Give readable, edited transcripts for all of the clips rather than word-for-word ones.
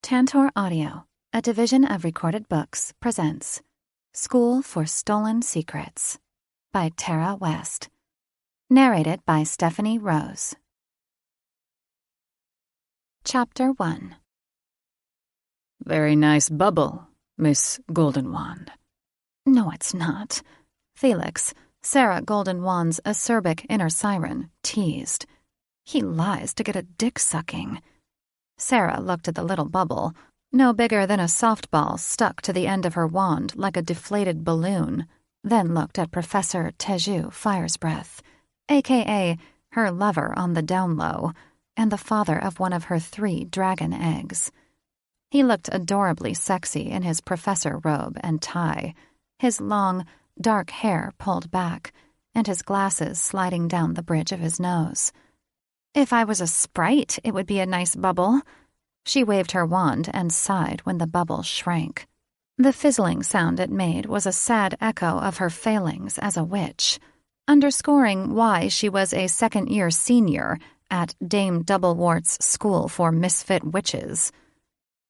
Tantor Audio, a division of Recorded Books, presents School for Stolen Secrets by Tara West. Narrated by Stephanie Rose. Chapter 1. Very nice bubble, Miss Golden Wand. No, it's not. Felix, Sarah Golden Wand's acerbic inner siren, teased. He lies to get a dick-sucking. Sarah looked at the little bubble, no bigger than a softball stuck to the end of her wand like a deflated balloon, then looked at Professor Teju Firesbreath, a.k.a. her lover on the down low, and the father of one of her 3 dragon eggs. He looked adorably sexy in his professor robe and tie, his long, dark hair pulled back, and his glasses sliding down the bridge of his nose. If I was a sprite, it would be a nice bubble. She waved her wand and sighed when the bubble shrank. The fizzling sound it made was a sad echo of her failings as a witch, underscoring why she was a second-year senior at Dame Doublewort's School for Misfit Witches.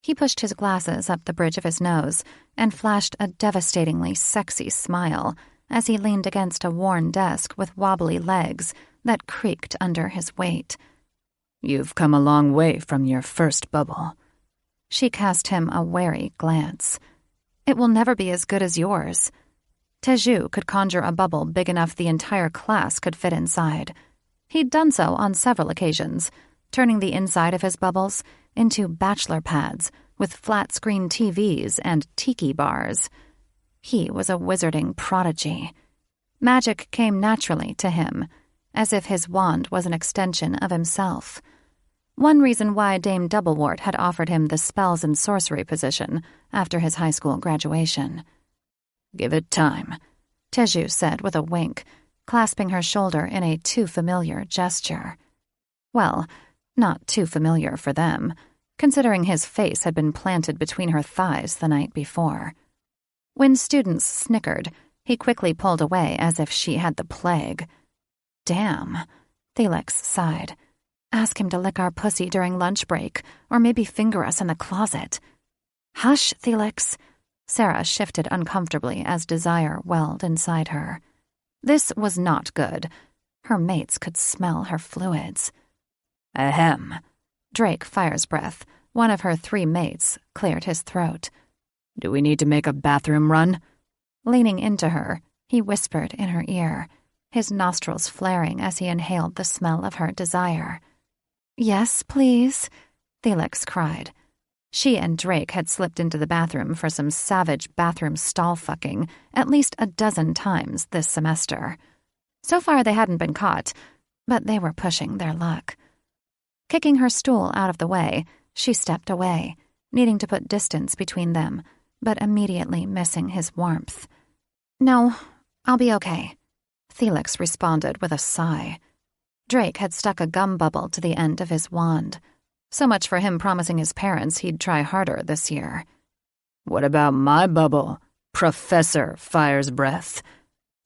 He pushed his glasses up the bridge of his nose and flashed a devastatingly sexy smile as he leaned against a worn desk with wobbly legs that creaked under his weight. You've come a long way from your first bubble. She cast him a wary glance. It will never be as good as yours. Teju could conjure a bubble big enough the entire class could fit inside. He'd done so on several occasions, turning the inside of his bubbles into bachelor pads with flat-screen TVs and tiki bars. He was a wizarding prodigy. Magic came naturally to him, as if his wand was an extension of himself. One reason why Dame Doublewort had offered him the spells and sorcery position after his high school graduation. Give it time, Teju said with a wink, clasping her shoulder in a too-familiar gesture. Well, not too familiar for them, considering his face had been planted between her thighs the night before. When students snickered, he quickly pulled away as if she had the plague. Damn, Felix sighed. Ask him to lick our pussy during lunch break, or maybe finger us in the closet. Hush, Felix. Sarah shifted uncomfortably as desire welled inside her. This was not good. Her mates could smell her fluids. Ahem. Drake Firesbreath, one of her 3 mates, cleared his throat. Do we need to make a bathroom run? Leaning into her, he whispered in her ear, his nostrils flaring as he inhaled the smell of her desire. Yes, please, Felix cried. She and Drake had slipped into the bathroom for some savage bathroom stall fucking at least a dozen times this semester. So far they hadn't been caught, but they were pushing their luck. Kicking her stool out of the way, she stepped away, needing to put distance between them, but immediately missing his warmth. No, I'll be okay, Felix responded with a sigh. Drake had stuck a gum bubble to the end of his wand. So much for him promising his parents he'd try harder this year. What about my bubble, Professor Firesbreath?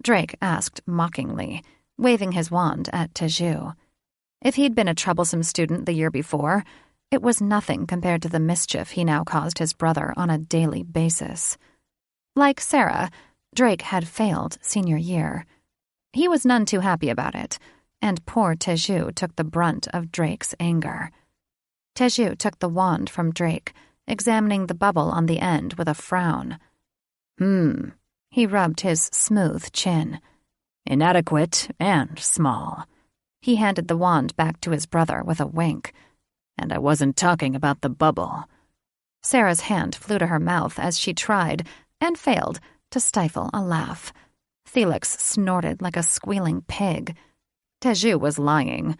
Drake asked mockingly, waving his wand at Teju. If he'd been a troublesome student the year before, it was nothing compared to the mischief he now caused his brother on a daily basis. Like Sarah, Drake had failed senior year. He was none too happy about it, and poor Teju took the brunt of Drake's anger. Teju took the wand from Drake, examining the bubble on the end with a frown. He rubbed his smooth chin. Inadequate and small. He handed the wand back to his brother with a wink. And I wasn't talking about the bubble. Sarah's hand flew to her mouth as she tried, and failed, to stifle a laugh. Felix snorted like a squealing pig. Teju was lying.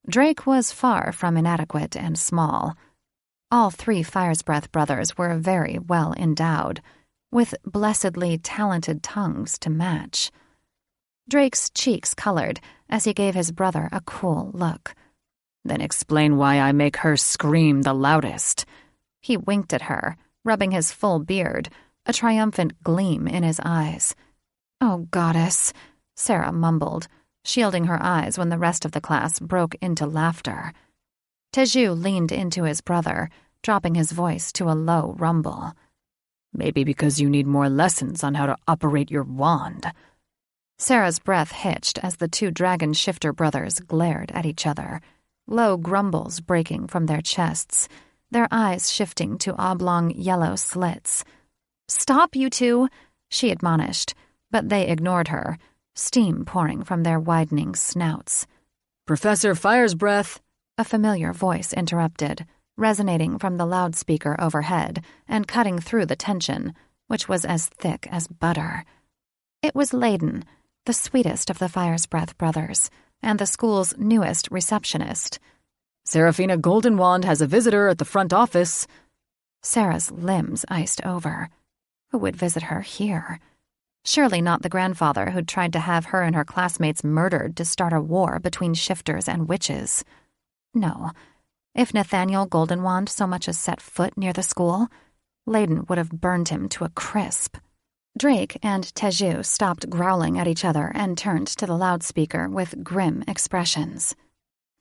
Drake was far from inadequate and small. All 3 Firesbreath brothers were very well endowed, with blessedly talented tongues to match. Drake's cheeks colored as he gave his brother a cool look. Then explain why I make her scream the loudest. He winked at her, rubbing his full beard, a triumphant gleam in his eyes. Oh, goddess, Sarah mumbled, shielding her eyes when the rest of the class broke into laughter. Teju leaned into his brother, dropping his voice to a low rumble. Maybe because you need more lessons on how to operate your wand. Sarah's breath hitched as the two dragon shifter brothers glared at each other, low grumbles breaking from their chests, their eyes shifting to oblong yellow slits. "Stop, you two," she admonished, but they ignored her, steam pouring from their widening snouts. "Professor Fire's breath," a familiar voice interrupted, resonating from the loudspeaker overhead and cutting through the tension, which was as thick as butter. It was Layden, the sweetest of the Fire's Breath brothers, and the school's newest receptionist. "Seraphina Goldenwand has a visitor at the front office." Sarah's limbs iced over. Who would visit her here? Surely not the grandfather who'd tried to have her and her classmates murdered to start a war between shifters and witches. No. If Nathaniel Goldenwand so much as set foot near the school, Layden would have burned him to a crisp. Drake and Teju stopped growling at each other and turned to the loudspeaker with grim expressions.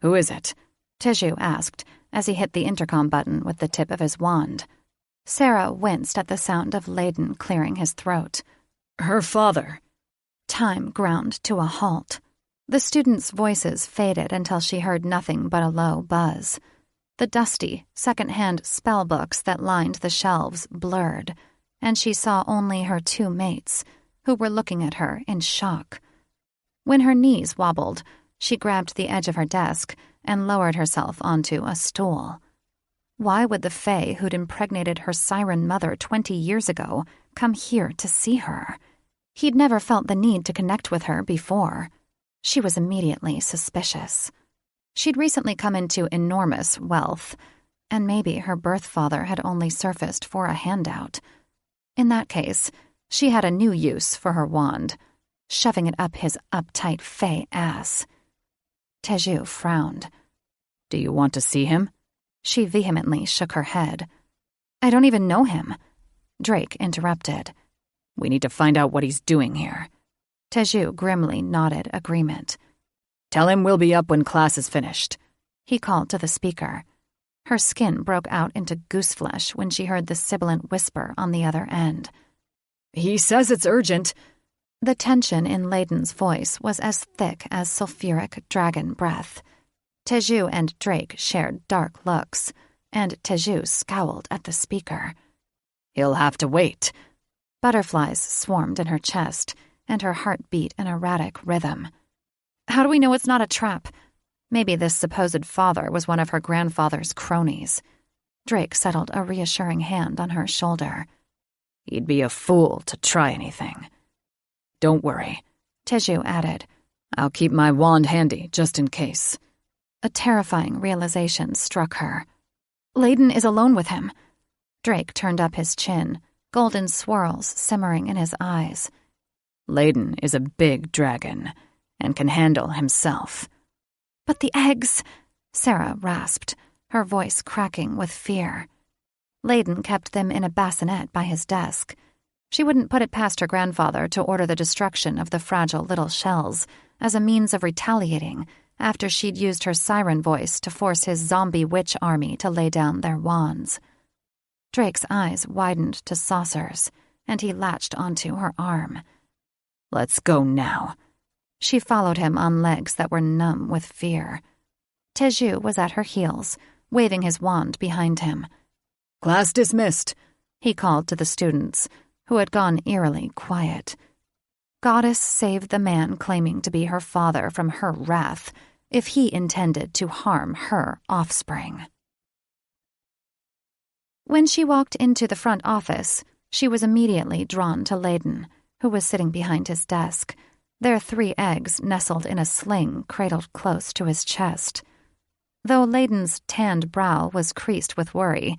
"Who is it?" Teju asked as he hit the intercom button with the tip of his wand. Sarah winced at the sound of Layden clearing his throat. "Her father." Time ground to a halt. The students' voices faded until she heard nothing but a low buzz. The dusty, second-hand spell books that lined the shelves blurred, and she saw only her two mates, who were looking at her in shock. When her knees wobbled, she grabbed the edge of her desk and lowered herself onto a stool. Why would the fae who'd impregnated her siren mother 20 years ago come here to see her? He'd never felt the need to connect with her before. She was immediately suspicious. She'd recently come into enormous wealth, and maybe her birth father had only surfaced for a handout. In that case, she had a new use for her wand, shoving it up his uptight fae ass. Teju frowned. "Do you want to see him?" She vehemently shook her head. "I don't even know him." Drake interrupted. "We need to find out what he's doing here." Teju grimly nodded agreement. "Tell him we'll be up when class is finished," he called to the speaker. Her skin broke out into gooseflesh when she heard the sibilant whisper on the other end. "He says it's urgent." The tension in Layden's voice was as thick as sulfuric dragon breath. Teju and Drake shared dark looks, and Teju scowled at the speaker. "He'll have to wait." Butterflies swarmed in her chest, and her heart beat an erratic rhythm. How do we know it's not a trap? Maybe this supposed father was one of her grandfather's cronies. Drake settled a reassuring hand on her shoulder. "He'd be a fool to try anything." "Don't worry," Teju added. "I'll keep my wand handy, just in case." A terrifying realization struck her. Layden is alone with him. Drake turned up his chin, golden swirls simmering in his eyes. "Layden is a big dragon, and can handle himself." "But the eggs," Sarah rasped, her voice cracking with fear. Layden kept them in a bassinet by his desk. She wouldn't put it past her grandfather to order the destruction of the fragile little shells as a means of retaliating after she'd used her siren voice to force his zombie witch army to lay down their wands. Drake's eyes widened to saucers, and he latched onto her arm. "Let's go now." She followed him on legs that were numb with fear. Teju was at her heels, waving his wand behind him. "Class dismissed," he called to the students, who had gone eerily quiet. Goddess saved the man claiming to be her father from her wrath if he intended to harm her offspring. When she walked into the front office, she was immediately drawn to Layden, who was sitting behind his desk, their 3 eggs nestled in a sling cradled close to his chest. Though Layden's tanned brow was creased with worry,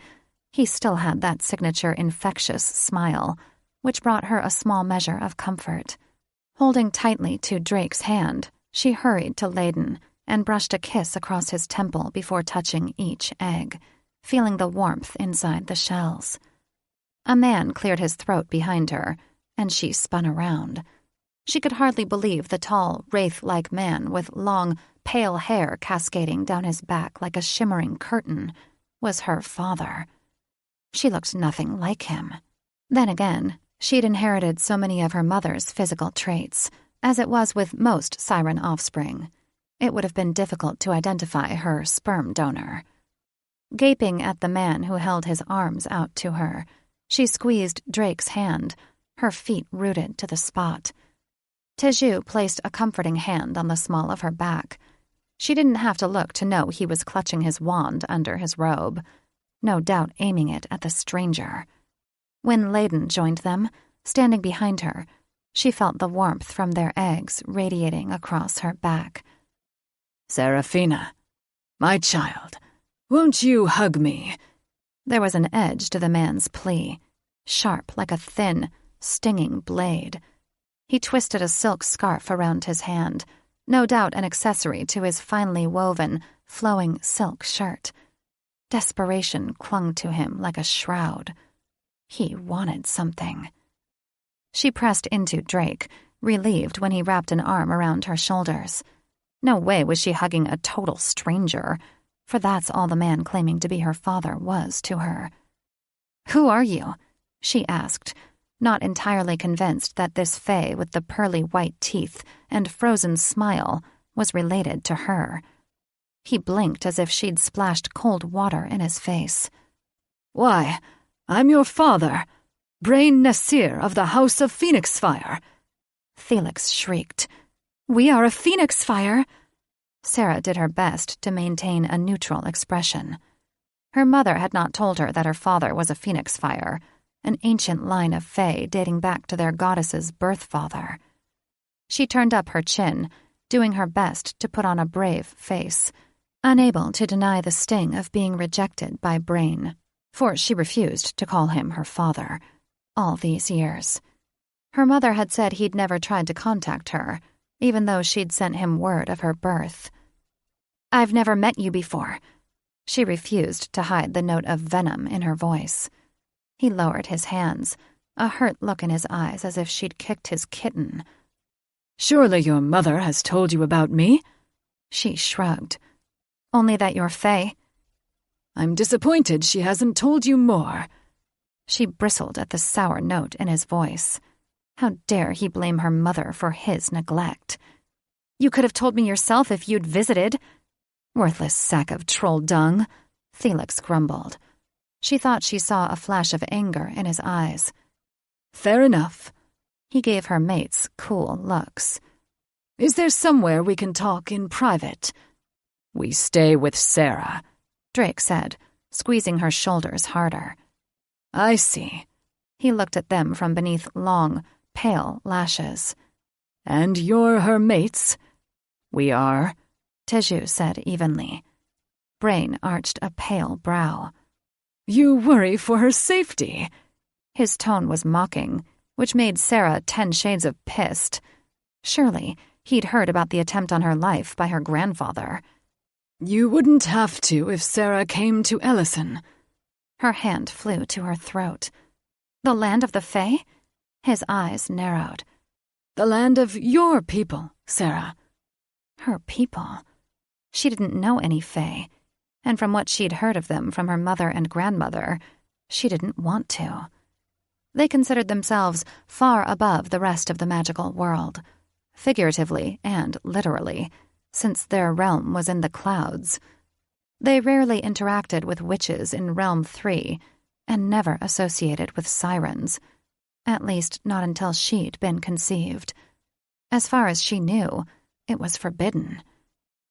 he still had that signature infectious smile, which brought her a small measure of comfort. Holding tightly to Drake's hand, she hurried to Layden and brushed a kiss across his temple before touching each egg, feeling the warmth inside the shells. A man cleared his throat behind her, and she spun around. She could hardly believe the tall, wraith-like man with long, pale hair cascading down his back like a shimmering curtain was her father. She looked nothing like him. Then again, she'd inherited so many of her mother's physical traits, as it was with most siren offspring. It would have been difficult to identify her sperm donor. Gaping at the man who held his arms out to her, she squeezed Drake's hand, her feet rooted to the spot. Teju placed a comforting hand on the small of her back. She didn't have to look to know he was clutching his wand under his robe, no doubt aiming it at the stranger. When Layden joined them, standing behind her, she felt the warmth from their eggs radiating across her back. "Seraphina, my child, won't you hug me?" There was an edge to the man's plea, sharp like a thin, stinging blade. He twisted a silk scarf around his hand, no doubt an accessory to his finely woven, flowing silk shirt. Desperation clung to him like a shroud. He wanted something. She pressed into Drake, relieved when he wrapped an arm around her shoulders. No way was she hugging a total stranger, for that's all the man claiming to be her father was to her. "Who are you?" she asked, not entirely convinced that this fae with the pearly white teeth and frozen smile was related to her. He blinked as if she'd splashed cold water in his face. "Why, I'm your father, Brain Nasir of the House of Phoenix Fire." Felix shrieked. "We are a Phoenix Fire!" Sarah did her best to maintain a neutral expression. Her mother had not told her that her father was a Phoenix Fire, an ancient line of fae dating back to their goddess's birth father. She turned up her chin, doing her best to put on a brave face, unable to deny the sting of being rejected by Brain, for she refused to call him her father, all these years. Her mother had said he'd never tried to contact her, even though she'd sent him word of her birth. "I've never met you before." She refused to hide the note of venom in her voice. He lowered his hands, a hurt look in his eyes as if she'd kicked his kitten. "Surely your mother has told you about me?" She shrugged. "Only that you're fae." "I'm disappointed she hasn't told you more." She bristled at the sour note in his voice. How dare he blame her mother for his neglect? "You could have told me yourself if you'd visited." "Worthless sack of troll dung," Felix grumbled. She thought she saw a flash of anger in his eyes. "Fair enough." He gave her mates cool looks. "Is there somewhere we can talk in private?" "We stay with Sarah," Drake said, squeezing her shoulders harder. "I see." He looked at them from beneath long, pale lashes. "And you're her mates?" "We are," Teju said evenly. Brain arched a pale brow. "You worry for her safety." His tone was mocking, which made Sarah 10 shades of pissed. Surely he'd heard about the attempt on her life by her grandfather. "You wouldn't have to if Sarah came to Ellison." Her hand flew to her throat. "The land of the fae?" His eyes narrowed. "The land of your people, Sarah." Her people? She didn't know any fae, and from what she'd heard of them from her mother and grandmother, she didn't want to. They considered themselves far above the rest of the magical world, figuratively and literally, since their realm was in the clouds. They rarely interacted with witches in Realm 3, and never associated with sirens, at least not until she'd been conceived. As far as she knew, it was forbidden.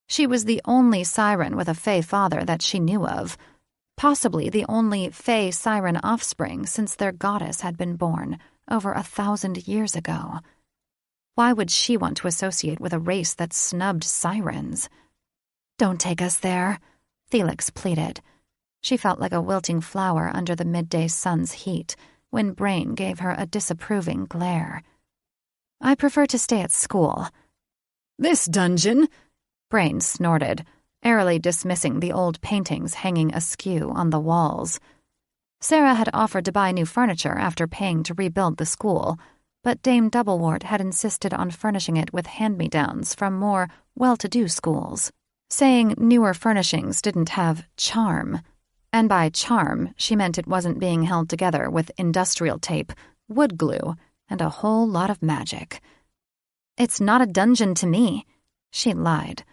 She was the only siren with a fae father that she knew of, possibly the only fae siren offspring since their goddess had been born over 1,000 years ago. Why would she want to associate with a race that snubbed sirens? "Don't take us there," Felix pleaded. She felt like a wilting flower under the midday sun's heat when Brain gave her a disapproving glare. "I prefer to stay at school." "This dungeon?" Brain snorted, airily dismissing the old paintings hanging askew on the walls. Sarah had offered to buy new furniture after paying to rebuild the school, but Dame Doublewort had insisted on furnishing it with hand-me-downs from more well-to-do schools, saying newer furnishings didn't have charm. And by charm, she meant it wasn't being held together with industrial tape, wood glue, and a whole lot of magic. "It's not a dungeon to me," she lied.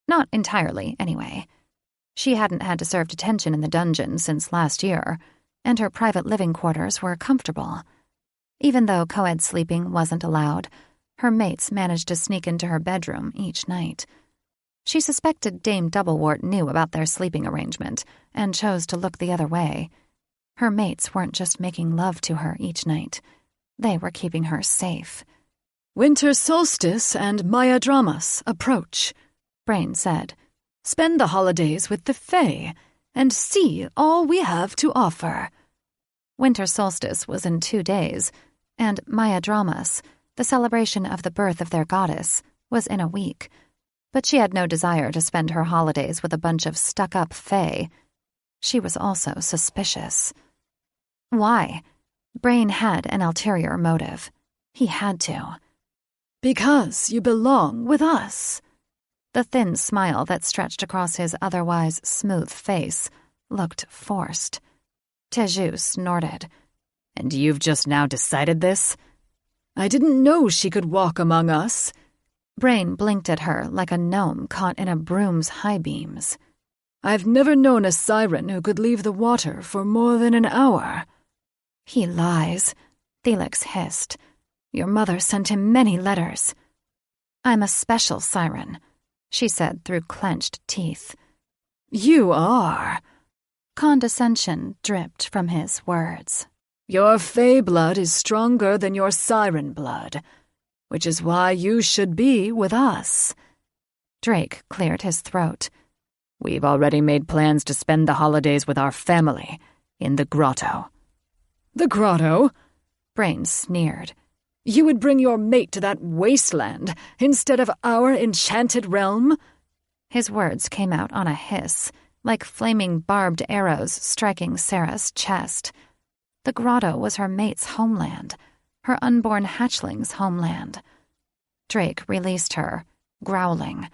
Not entirely, anyway. She hadn't had to serve detention in the dungeon since last year, and her private living quarters were comfortable. Even though co-ed sleeping wasn't allowed, her mates managed to sneak into her bedroom each night. She suspected Dame Doublewort knew about their sleeping arrangement and chose to look the other way. Her mates weren't just making love to her each night. They were keeping her safe. "Winter solstice and Mayadramas approach," Brain said. "Spend the holidays with the Fae and see all we have to offer." Winter solstice was in 2 days, and Mayadramas, the celebration of the birth of their goddess, was in a week. But she had no desire to spend her holidays with a bunch of stuck-up fae. She was also suspicious. Why? Brain had an ulterior motive. He had to. "Because you belong with us." The thin smile that stretched across his otherwise smooth face looked forced. Teju snorted. "And you've just now decided this?" "I didn't know she could walk among us." Brain blinked at her like a gnome caught in a broom's high beams. "I've never known a siren who could leave the water for more than an hour." "He lies," Felix hissed. "Your mother sent him many letters." "I'm a special siren," she said through clenched teeth. "You are." Condescension dripped from his words. "Your fae blood is stronger than your siren blood, which is why you should be with us." Drake cleared his throat. "We've already made plans to spend the holidays with our family in the grotto." "The grotto?" Brain sneered. "You would bring your mate to that wasteland instead of our enchanted realm?" His words came out on a hiss, like flaming barbed arrows striking Sarah's chest. The grotto was her mate's homeland, her unborn hatchling's homeland. Drake released her, growling.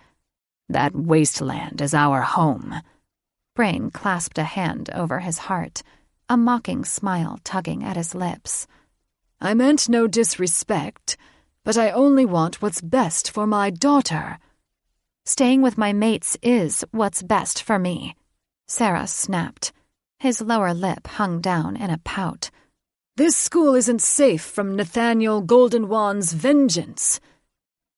"That wasteland is our home." Brain clasped a hand over his heart, a mocking smile tugging at his lips. "I meant no disrespect, but I only want what's best for my daughter." "Staying with my mates is what's best for me," Sarah snapped. His lower lip hung down in a pout. "This school isn't safe from Nathaniel Goldenwand's vengeance."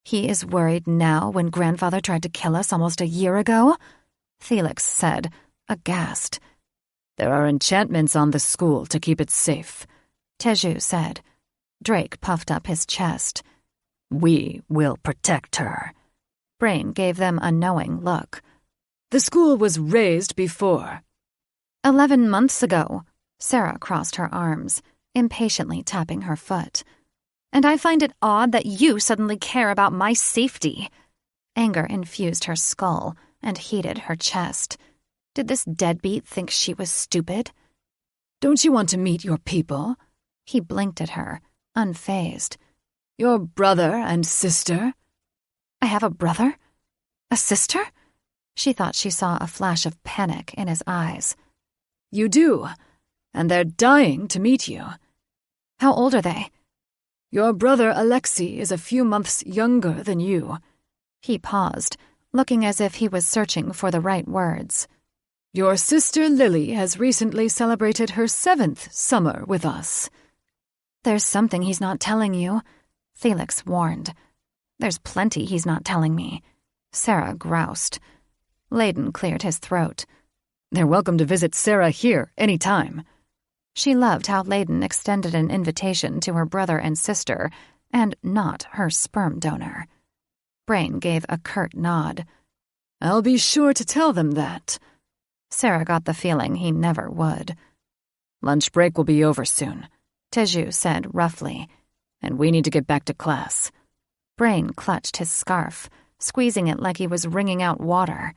"He is worried now when grandfather tried to kill us almost a year ago?" Felix said, aghast. "There are enchantments on the school to keep it safe," Teju said. Drake puffed up his chest. "We will protect her." Brain gave them a knowing look. "The school was raised before." 11 months ago, Sarah crossed her arms, impatiently tapping her foot. "And I find it odd that you suddenly care about my safety." Anger infused her skull and heated her chest. Did this deadbeat think she was stupid? "Don't you want to meet your people?" He blinked at her, unfazed. "Your brother and sister?" "I have a brother? A sister?" She thought she saw a flash of panic in his eyes. "You do, and they're dying to meet you." "How old are they?" "Your brother Alexei is a few months younger than you." He paused, looking as if he was searching for the right words. "Your sister Lily has recently celebrated her 7th summer with us." "There's something he's not telling you," Felix warned. "There's plenty he's not telling me," Sarah groused. Layden cleared his throat. "They're welcome to visit Sarah here any time." She loved how Layden extended an invitation to her brother and sister, and not her sperm donor. Brain gave a curt nod. "I'll be sure to tell them that." Sarah got the feeling he never would. "Lunch break will be over soon," Teju said roughly. "And we need to get back to class." Brain clutched his scarf, squeezing it like he was wringing out water.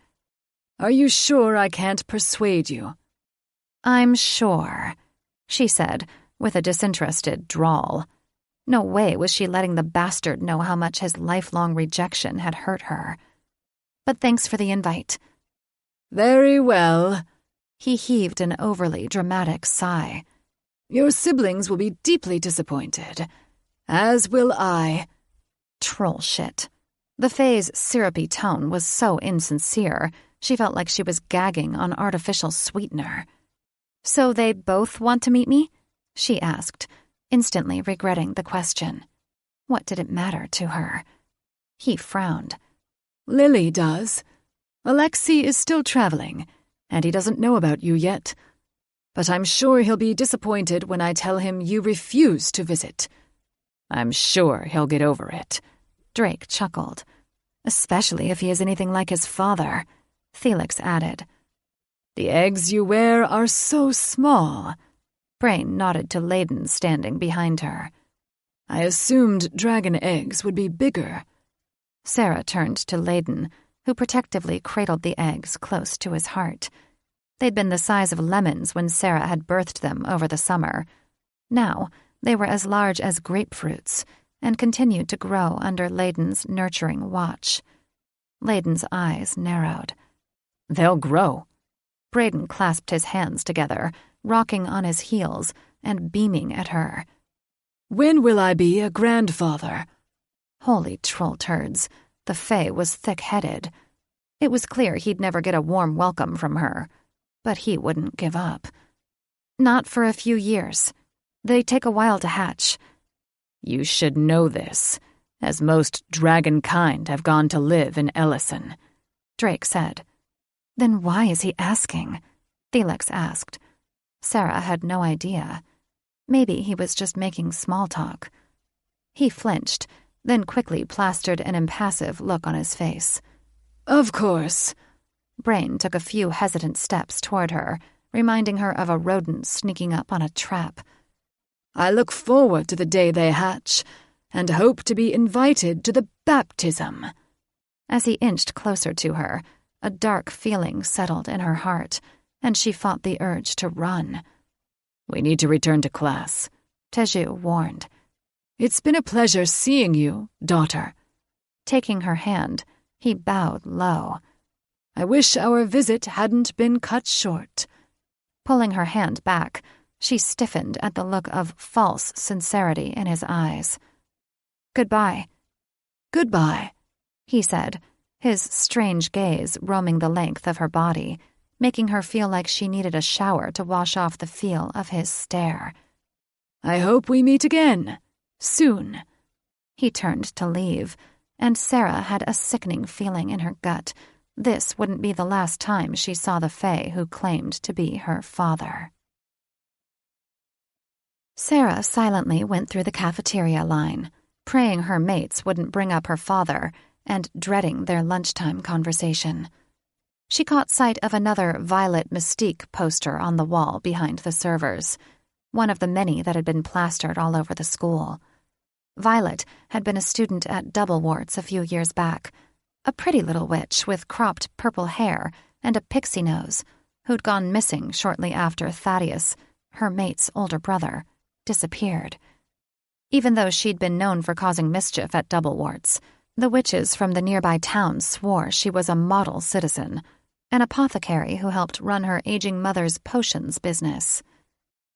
"Are you sure I can't persuade you?" "I'm sure," she said, with a disinterested drawl. No way was she letting the bastard know how much his lifelong rejection had hurt her. "But thanks for the invite." "Very well." He heaved an overly dramatic sigh. Your siblings will be deeply disappointed, as will I. Troll shit. The Fae's syrupy tone was so insincere, she felt like she was gagging on artificial sweetener. So they both want to meet me? She asked, instantly regretting the question. What did it matter to her? He frowned. Lily does. Alexei is still traveling, and he doesn't know about you yet. But I'm sure he'll be disappointed when I tell him you refuse to visit. I'm sure he'll get over it. Drake chuckled. Especially if he is anything like his father, Felix added. The eggs you wear are so small. Brain nodded to Layden standing behind her. I assumed dragon eggs would be bigger. Sarah turned to Layden, who protectively cradled the eggs close to his heart. They'd been the size of lemons when Sarah had birthed them over the summer. Now they were as large as grapefruits and continued to grow under Layden's nurturing watch. Layden's eyes narrowed. They'll grow. Braden clasped his hands together, rocking on his heels and beaming at her. When will I be a grandfather? Holy troll turds. The Fae was thick-headed. It was clear he'd never get a warm welcome from her, but he wouldn't give up. Not for a few years. They take a while to hatch. You should know this, as most dragon kind have gone to live in Ellison, Drake said. Then why is he asking? Felix asked. Sarah had no idea. Maybe he was just making small talk. He flinched, then quickly plastered an impassive look on his face. Of course. Brain took a few hesitant steps toward her, reminding her of a rodent sneaking up on a trap. I look forward to the day they hatch, and hope to be invited to the baptism. As he inched closer to her, a dark feeling settled in her heart, and she fought the urge to run. We need to return to class, Teju warned. It's been a pleasure seeing you, daughter. Taking her hand, he bowed low. I wish our visit hadn't been cut short. Pulling her hand back, she stiffened at the look of false sincerity in his eyes. Goodbye. Goodbye, he said, his strange gaze roaming the length of her body, making her feel like she needed a shower to wash off the feel of his stare. I hope we meet again, soon. He turned to leave, and Sarah had a sickening feeling in her gut. This wouldn't be the last time she saw the Fae who claimed to be her father. Sarah silently went through the cafeteria line, praying her mates wouldn't bring up her father and dreading their lunchtime conversation. She caught sight of another Violet Mystique poster on the wall behind the servers, one of the many that had been plastered all over the school. Violet had been a student at Doublewarts a few years back, a pretty little witch with cropped purple hair and a pixie nose, who'd gone missing shortly after Thaddeus, her mate's older brother, disappeared. Even though she'd been known for causing mischief at Doublewarts, the witches from the nearby town swore she was a model citizen, an apothecary who helped run her aging mother's potions business.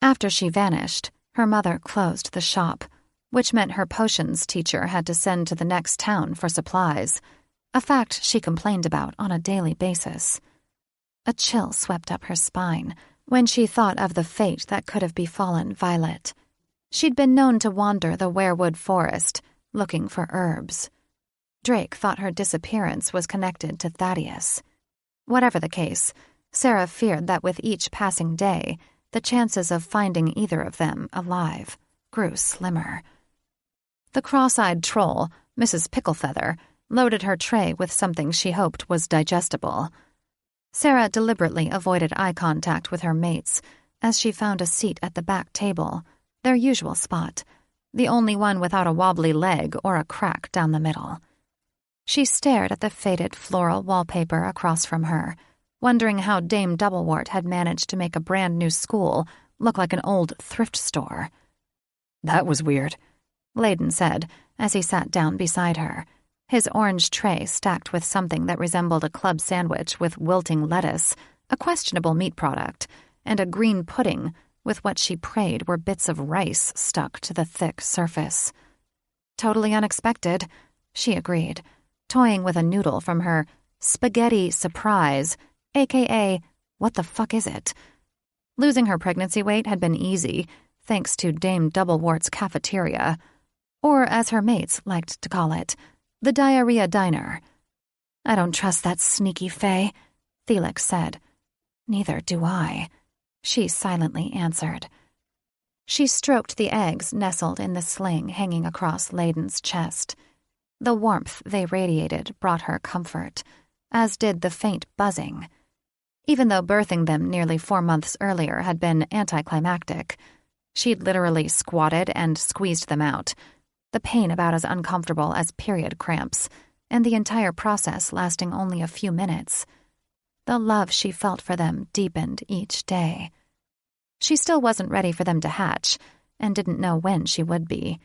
After she vanished, her mother closed the shop, which meant her potions teacher had to send to the next town for supplies, a fact she complained about on a daily basis. A chill swept up her spine when she thought of the fate that could have befallen Violet. She'd been known to wander the weirwood forest, looking for herbs. Drake thought her disappearance was connected to Thaddeus. Whatever the case, Sarah feared that with each passing day, the chances of finding either of them alive grew slimmer. The cross-eyed troll, Mrs. Picklefeather, loaded her tray with something she hoped was digestible. Sarah deliberately avoided eye contact with her mates as she found a seat at the back table, their usual spot, the only one without a wobbly leg or a crack down the middle. She stared at the faded floral wallpaper across from her, wondering how Dame Doublewort had managed to make a brand-new school look like an old thrift store. That was weird, Layden said as he sat down beside her, his orange tray stacked with something that resembled a club sandwich with wilting lettuce, a questionable meat product, and a green pudding with what she prayed were bits of rice stuck to the thick surface. Totally unexpected, she agreed, toying with a noodle from her spaghetti surprise, aka, what the fuck is it? Losing her pregnancy weight had been easy, thanks to Dame Doublewart's cafeteria, or as her mates liked to call it, the diarrhea diner. I don't trust that sneaky Fae, Felix said. Neither do I, she silently answered. She stroked the eggs nestled in the sling hanging across Layden's chest. The warmth they radiated brought her comfort, as did the faint buzzing. Even though birthing them nearly 4 months earlier had been anticlimactic, she'd literally squatted and squeezed them out, the pain about as uncomfortable as period cramps, and the entire process lasting only a few minutes. The love she felt for them deepened each day. She still wasn't ready for them to hatch, and didn't know when she would be,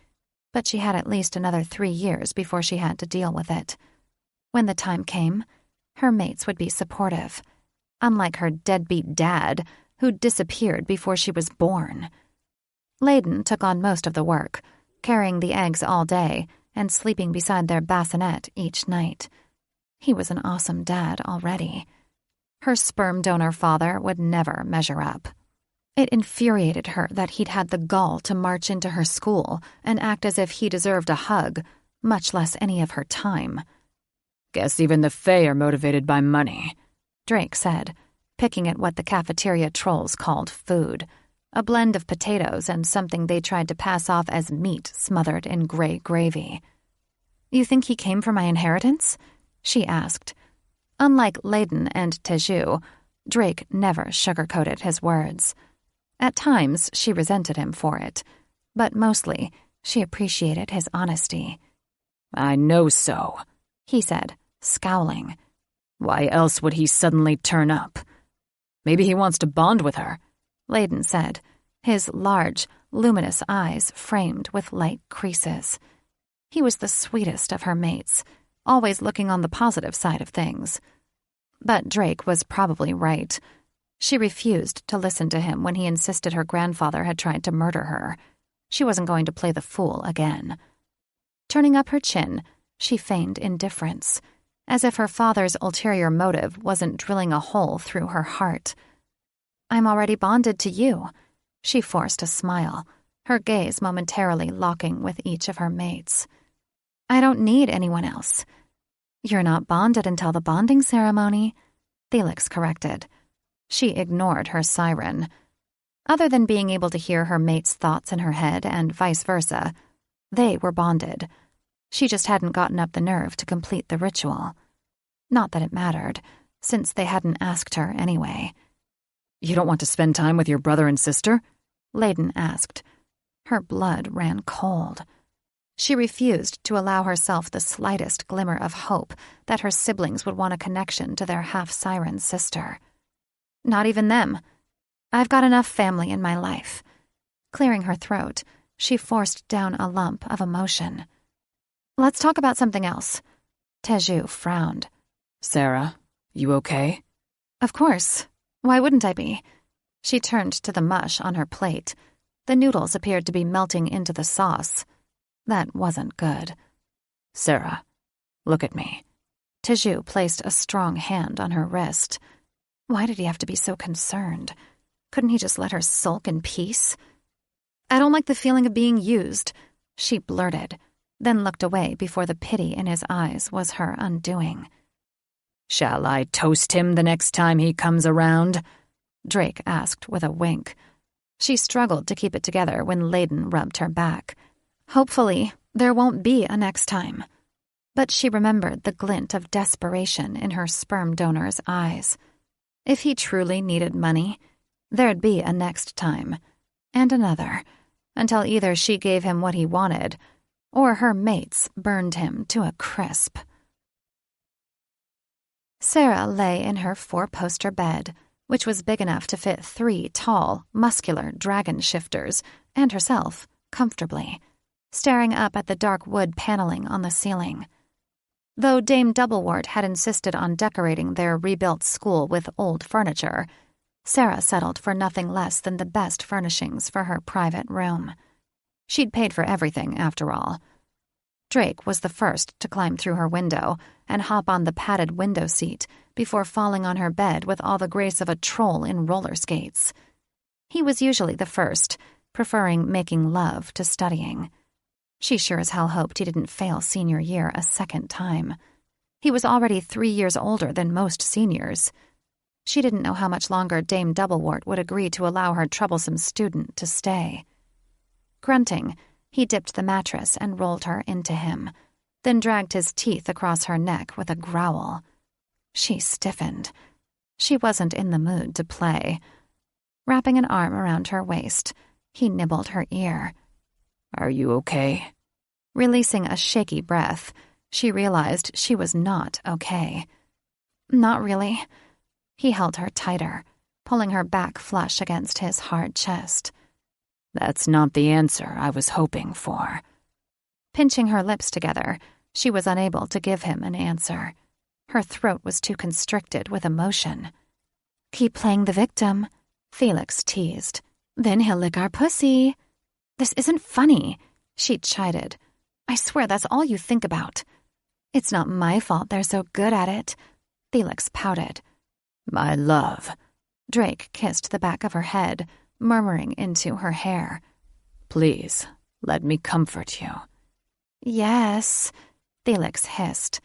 but she had at least another 3 years before she had to deal with it. When the time came, her mates would be supportive, unlike her deadbeat dad, who'd disappeared before she was born. Layden took on most of the work, carrying the eggs all day and sleeping beside their bassinet each night. He was an awesome dad already. Her sperm donor father would never measure up. It infuriated her that he'd had the gall to march into her school and act as if he deserved a hug, much less any of her time. Guess even the Fae are motivated by money, Drake said, picking at what the cafeteria trolls called food, a blend of potatoes and something they tried to pass off as meat smothered in gray gravy. You think he came for my inheritance? She asked. Unlike Layden and Teju, Drake never sugarcoated his words. At times, she resented him for it, but mostly, she appreciated his honesty. I know so, he said, scowling. Why else would he suddenly turn up? Maybe he wants to bond with her, Layden said, his large, luminous eyes framed with light creases. He was the sweetest of her mates, always looking on the positive side of things. But Drake was probably right. She refused to listen to him when he insisted her grandfather had tried to murder her. She wasn't going to play the fool again. Turning up her chin, she feigned indifference, as if her father's ulterior motive wasn't drilling a hole through her heart. I'm already bonded to you. She forced a smile, her gaze momentarily locking with each of her mates. I don't need anyone else. You're not bonded until the bonding ceremony, Felix corrected. She ignored her siren. Other than being able to hear her mate's thoughts in her head and vice versa, they were bonded. She just hadn't gotten up the nerve to complete the ritual. Not that it mattered, since they hadn't asked her anyway. You don't want to spend time with your brother and sister? Layden asked. Her blood ran cold. She refused to allow herself the slightest glimmer of hope that her siblings would want a connection to their half-siren sister. Not even them. I've got enough family in my life. Clearing her throat, she forced down a lump of emotion. Let's talk about something else. Teju frowned. Sarah, you okay? Of course. Why wouldn't I be? She turned to the mush on her plate. The noodles appeared to be melting into the sauce. That wasn't good. Sarah, look at me. Teju placed a strong hand on her wrist. Why did he have to be so concerned? Couldn't he just let her sulk in peace? I don't like the feeling of being used, she blurted, then looked away before the pity in his eyes was her undoing. Shall I toast him the next time he comes around? Drake asked with a wink. She struggled to keep it together when Layden rubbed her back. Hopefully, there won't be a next time. But she remembered the glint of desperation in her sperm donor's eyes. If he truly needed money, there'd be a next time, and another, until either she gave him what he wanted, or her mates burned him to a crisp. Sarah lay in her 4-poster bed, which was big enough to fit 3 tall, muscular dragon shifters, and herself, comfortably, staring up at the dark wood paneling on the ceiling. Though Dame Doublewort had insisted on decorating their rebuilt school with old furniture, Sarah settled for nothing less than the best furnishings for her private room. She'd paid for everything, after all. Drake was the first to climb through her window and hop on the padded window seat before falling on her bed with all the grace of a troll in roller skates. He was usually the first, preferring making love to studying. She sure as hell hoped he didn't fail senior year a second time. He was already 3 years older than most seniors. She didn't know how much longer Dame Doublewort would agree to allow her troublesome student to stay. Grunting, he dipped the mattress and rolled her into him, then dragged his teeth across her neck with a growl. She stiffened. She wasn't in the mood to play. Wrapping an arm around her waist, he nibbled her ear. "Are you okay?" Releasing a shaky breath, she realized she was not okay. Not really. He held her tighter, pulling her back flush against his hard chest. "That's not the answer I was hoping for." Pinching her lips together, she was unable to give him an answer. Her throat was too constricted with emotion. "Keep playing the victim," Felix teased. "Then he'll lick our pussy." "This isn't funny," she chided. "I swear that's all you think about." "It's not my fault they're so good at it," Felix pouted. "My love." Drake kissed the back of her head, murmuring into her hair. "Please, let me comfort you." "Yes," Felix hissed.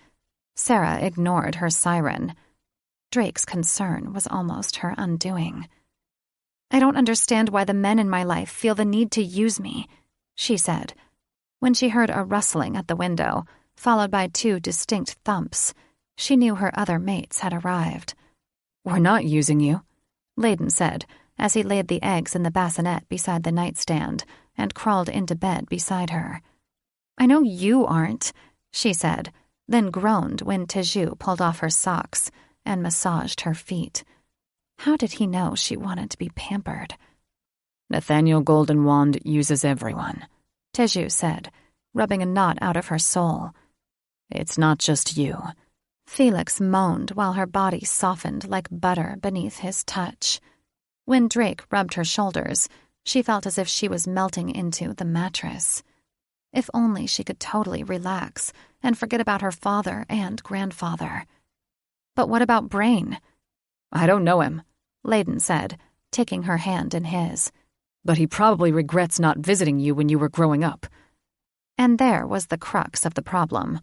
Sarah ignored her siren. Drake's concern was almost her undoing. "I don't understand why the men in my life feel the need to use me," she said. When she heard a rustling at the window, followed by 2 distinct thumps, she knew her other mates had arrived. "We're not using you," Layden said, as he laid the eggs in the bassinet beside the nightstand and crawled into bed beside her. "I know you aren't," she said, then groaned when Teju pulled off her socks and massaged her feet. How did he know she wanted to be pampered? "Nathaniel Goldenwand uses everyone," Teju said, rubbing a knot out of her soul. "It's not just you." Felix moaned while her body softened like butter beneath his touch. When Drake rubbed her shoulders, she felt as if she was melting into the mattress. If only she could totally relax and forget about her father and grandfather. But what about Brain? "I don't know him," Layden said, taking her hand in his. "But he probably regrets not visiting you when you were growing up." And there was the crux of the problem.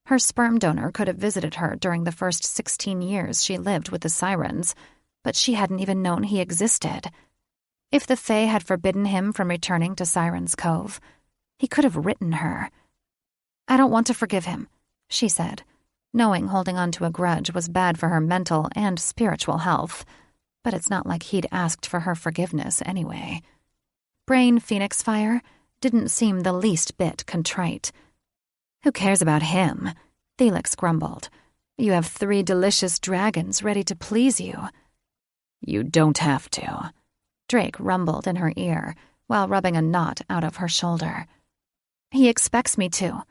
Her sperm donor could have visited her during the first 16 years she lived with the sirens, but she hadn't even known he existed. If the Fae had forbidden him from returning to Siren's Cove, he could have written her. "I don't want to forgive him," she said, knowing holding on to a grudge was bad for her mental and spiritual health, but it's not like he'd asked for her forgiveness anyway. Brain Phoenix Fire didn't seem the least bit contrite. "Who cares about him?" Felix grumbled. "You have 3 delicious dragons ready to please you." "You don't have to," Drake rumbled in her ear while rubbing a knot out of her shoulder. "He expects me to."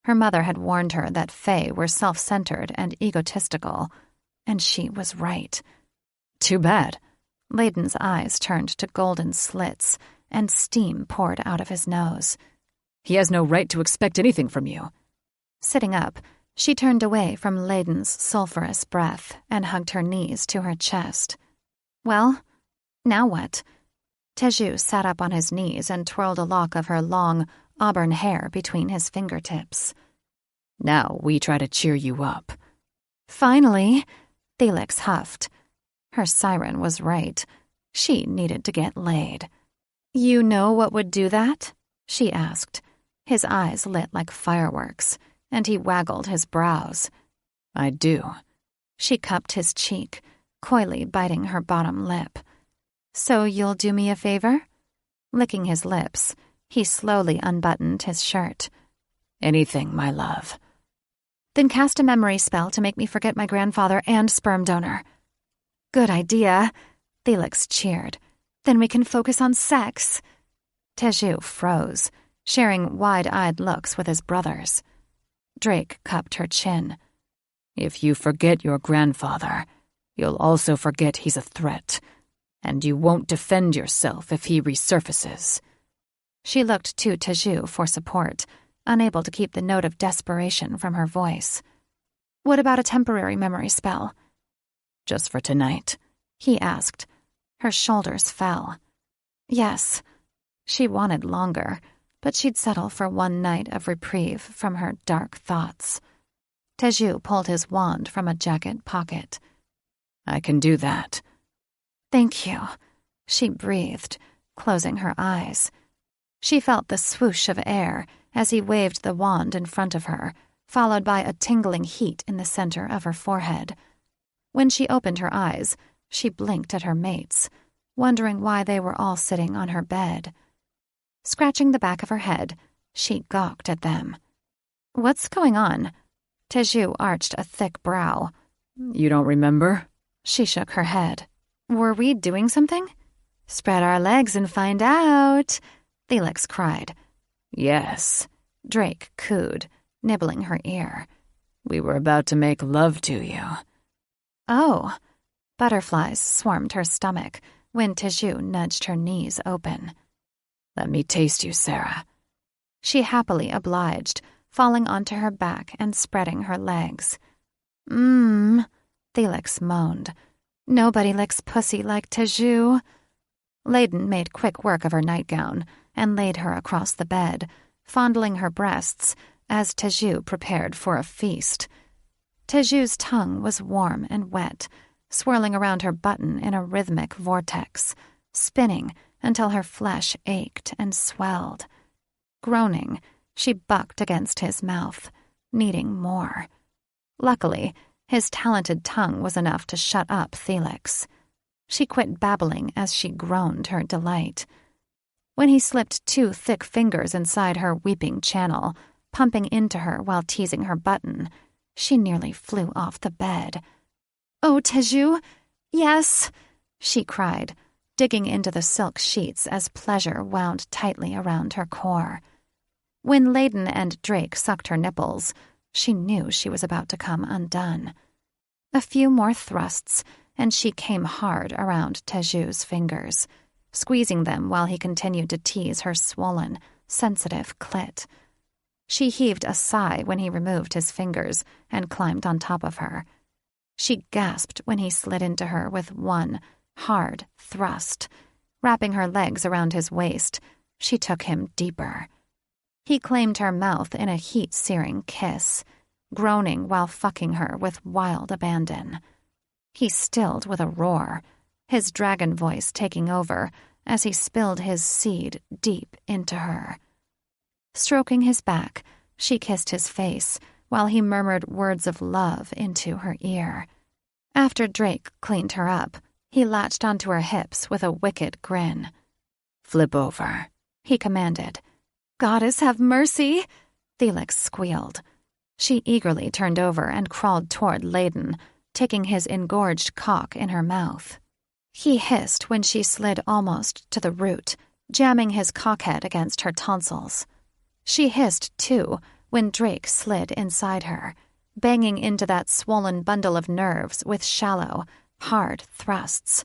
Her mother had warned her that Fae were self-centered and egotistical, and she was right. "Too bad." Layden's eyes turned to golden slits, and steam poured out of his nose. "He has no right to expect anything from you." Sitting up, she turned away from Layden's sulphurous breath and hugged her knees to her chest. "Well, now what?" Teju sat up on his knees and twirled a lock of her long, auburn hair between his fingertips. "Now we try to cheer you up." "Finally," Felix huffed. Her siren was right. She needed to get laid. "You know what would do that?" she asked. His eyes lit like fireworks, and he waggled his brows. "I do." She cupped his cheek, coyly biting her bottom lip. "So you'll do me a favor?" Licking his lips, he slowly unbuttoned his shirt. "Anything, my love." "Then cast a memory spell to make me forget my grandfather and sperm donor." "Good idea," Felix cheered. "Then we can focus on sex." Teju froze, sharing wide-eyed looks with his brothers. Drake cupped her chin. If you forget your grandfather, you'll also forget he's a threat, and you won't defend yourself if he resurfaces. She looked to Teju for support, unable to keep the note of desperation from her voice. What about a temporary memory spell? Just for tonight? He asked. Her shoulders fell. Yes. She wanted longer, but she'd settle for one night of reprieve from her dark thoughts. Teju pulled his wand from a jacket pocket. I can do that. Thank you, she breathed, closing her eyes. She felt the swoosh of air as he waved the wand in front of her, followed by a tingling heat in the center of her forehead. When she opened her eyes, she blinked at her mates, wondering why they were all sitting on her bed. Scratching the back of her head, she gawked at them. What's going on? Teju arched a thick brow. You don't remember? She shook her head. Were we doing something? Spread our legs and find out, Felix cried. Yes, Drake cooed, nibbling her ear. We were about to make love to you. Oh. Butterflies swarmed her stomach when Teju nudged her knees open. Let me taste you, Sarah. She happily obliged, falling onto her back and spreading her legs. Felix moaned. Nobody licks pussy like Teju. Layden made quick work of her nightgown and laid her across the bed, fondling her breasts as Teju prepared for a feast. Teju's tongue was warm and wet, swirling around her button in a rhythmic vortex, spinning until her flesh ached and swelled. Groaning, she bucked against his mouth, needing more. Luckily, his talented tongue was enough to shut up Felix. She quit babbling as she groaned her delight. When he slipped 2 thick fingers inside her weeping channel, pumping into her while teasing her button, she nearly flew off the bed. Oh, Teju, yes, she cried, digging into the silk sheets as pleasure wound tightly around her core. When Layden and Drake sucked her nipples, she knew she was about to come undone. A few more thrusts, and she came hard around Teju's fingers, squeezing them while he continued to tease her swollen, sensitive clit. She heaved a sigh when he removed his fingers and climbed on top of her. She gasped when he slid into her with one hard thrust. Wrapping her legs around his waist, she took him deeper. He claimed her mouth in a heat-searing kiss, groaning while fucking her with wild abandon. He stilled with a roar, his dragon voice taking over as he spilled his seed deep into her. Stroking his back, she kissed his face while he murmured words of love into her ear. After Drake cleaned her up, he latched onto her hips with a wicked grin. Flip over, he commanded. Goddess have mercy, Felix squealed. She eagerly turned over and crawled toward Layden, taking his engorged cock in her mouth. He hissed when she slid almost to the root, jamming his cockhead against her tonsils. She hissed, too, when Drake slid inside her, banging into that swollen bundle of nerves with shallow, hard thrusts.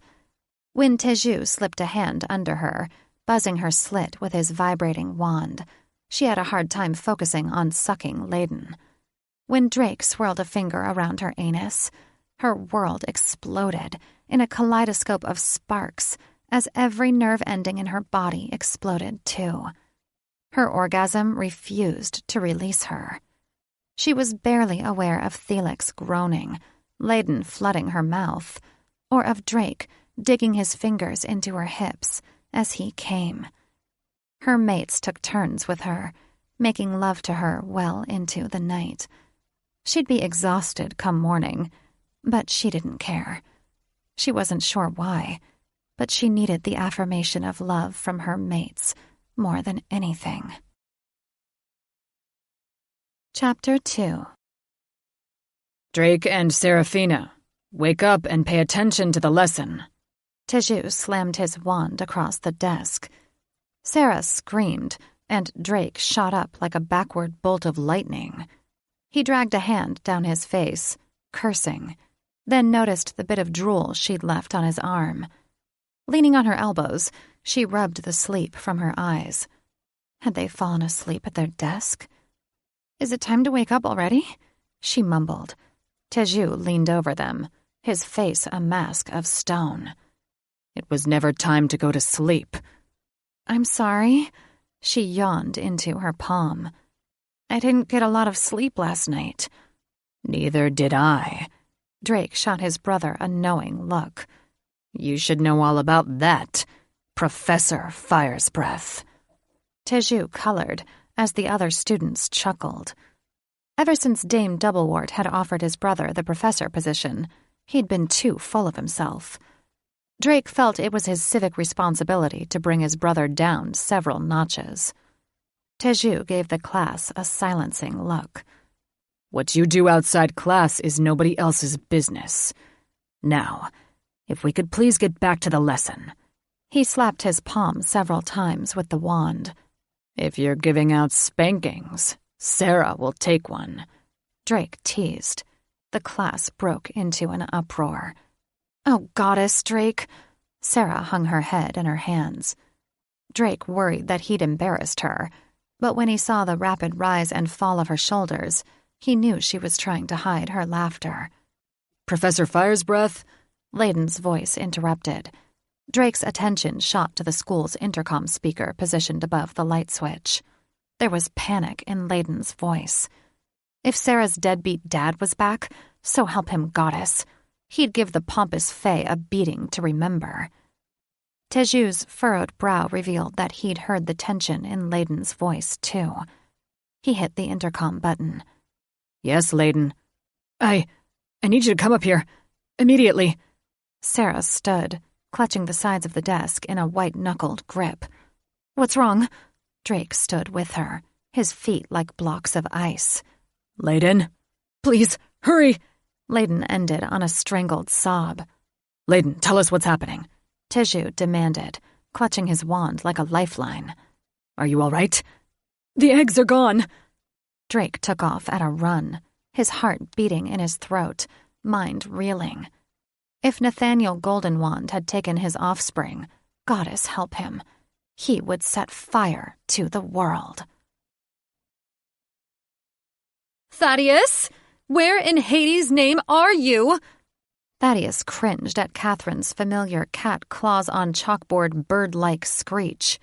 When Teju slipped a hand under her, buzzing her slit with his vibrating wand, she had a hard time focusing on sucking Layden. When Drake swirled a finger around her anus, her world exploded in a kaleidoscope of sparks as every nerve ending in her body exploded too. Her orgasm refused to release her. She was barely aware of Felix groaning, Layden flooding her mouth, or of Drake digging his fingers into her hips as he came. Her mates took turns with her, making love to her well into the night. She'd be exhausted come morning, but she didn't care. She wasn't sure why, but she needed the affirmation of love from her mates more than anything. Chapter 2. Drake and Seraphina, wake up and pay attention to the lesson. Teju slammed his wand across the desk. Sarah screamed, and Drake shot up like a backward bolt of lightning. He dragged a hand down his face, cursing, then noticed the bit of drool she'd left on his arm. Leaning on her elbows, she rubbed the sleep from her eyes. Had they fallen asleep at their desk? "Is it time to wake up already?" she mumbled. Teju leaned over them, his face a mask of stone. "It was never time to go to sleep." "I'm sorry." She yawned into her palm. "I didn't get a lot of sleep last night." "Neither did I." Drake shot his brother a knowing look. "You should know all about that, Professor Fire's Breath." Teju colored as the other students chuckled. Ever since Dame Doublewort had offered his brother the professor position, he'd been too full of himself. Drake felt it was his civic responsibility to bring his brother down several notches. Teju gave the class a silencing look. "What you do outside class is nobody else's business. Now, if we could please get back to the lesson." He slapped his palm several times with the wand. "If you're giving out spankings, Sarah will take one," Drake teased. The class broke into an uproar. "Oh, goddess, Drake." Sarah hung her head in her hands. Drake worried that he'd embarrassed her, but when he saw the rapid rise and fall of her shoulders, he knew she was trying to hide her laughter. "Professor Fire's Breath?" Layden's voice interrupted. Drake's attention shot to the school's intercom speaker positioned above the light switch. There was panic in Layden's voice. If Sarah's deadbeat dad was back, so help him goddess, he'd give the pompous fae a beating to remember. Teju's furrowed brow revealed that he'd heard the tension in Layden's voice, too. He hit the intercom button. "Yes, Layden." I need you to come up here. Immediately." Sarah stood, clutching the sides of the desk in a white-knuckled grip. "What's wrong?" Drake stood with her, his feet like blocks of ice. "Layden, please, hurry!" Layden ended on a strangled sob. "Layden, tell us what's happening," Teju demanded, clutching his wand like a lifeline. "Are you all right?" "The eggs are gone." Drake took off at a run, his heart beating in his throat, mind reeling. If Nathaniel Goldenwand had taken his offspring, goddess help him, he would set fire to the world. "Thaddeus? Where in Hades' name are you?" Thaddeus cringed at Catherine's familiar cat claws on chalkboard bird-like screech.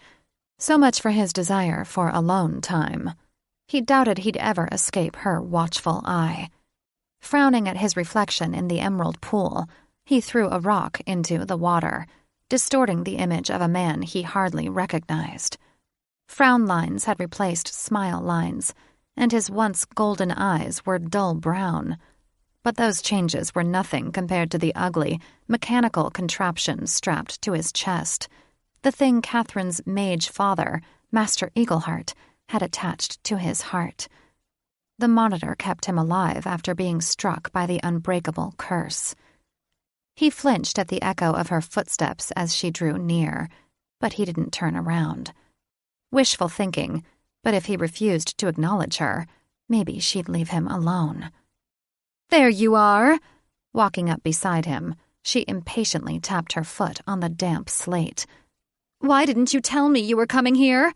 So much for his desire for alone time. He doubted he'd ever escape her watchful eye. Frowning at his reflection in the emerald pool, he threw a rock into the water, distorting the image of a man he hardly recognized. Frown lines had replaced smile lines, and his once golden eyes were dull brown. But those changes were nothing compared to the ugly, mechanical contraption strapped to his chest, the thing Catherine's mage father, Master Eagleheart, had attached to his heart. The monitor kept him alive after being struck by the unbreakable curse. He flinched at the echo of her footsteps as she drew near, but he didn't turn around. Wishful thinking, but if he refused to acknowledge her, maybe she'd leave him alone. "There you are." Walking up beside him, she impatiently tapped her foot on the damp slate. "Why didn't you tell me you were coming here?"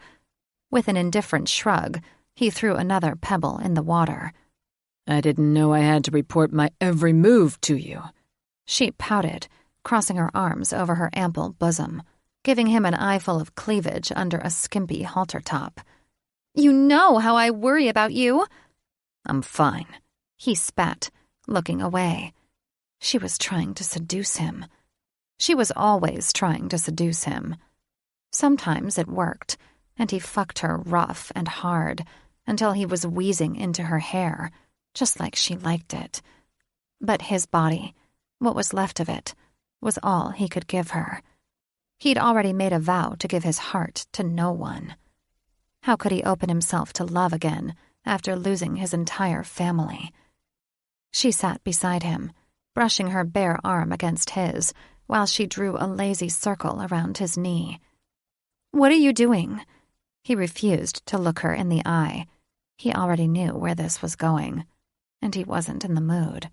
With an indifferent shrug, he threw another pebble in the water. "I didn't know I had to report my every move to you." She pouted, crossing her arms over her ample bosom, giving him an eyeful of cleavage under a skimpy halter top. "You know how I worry about you." "I'm fine," he spat, looking away. She was trying to seduce him. She was always trying to seduce him. Sometimes it worked, and he fucked her rough and hard until he was wheezing into her hair, just like she liked it. But his body, what was left of it, was all he could give her. He'd already made a vow to give his heart to no one. How could he open himself to love again after losing his entire family? She sat beside him, brushing her bare arm against his, while she drew a lazy circle around his knee. "What are you doing?" He refused to look her in the eye. He already knew where this was going. and he wasn't in the mood.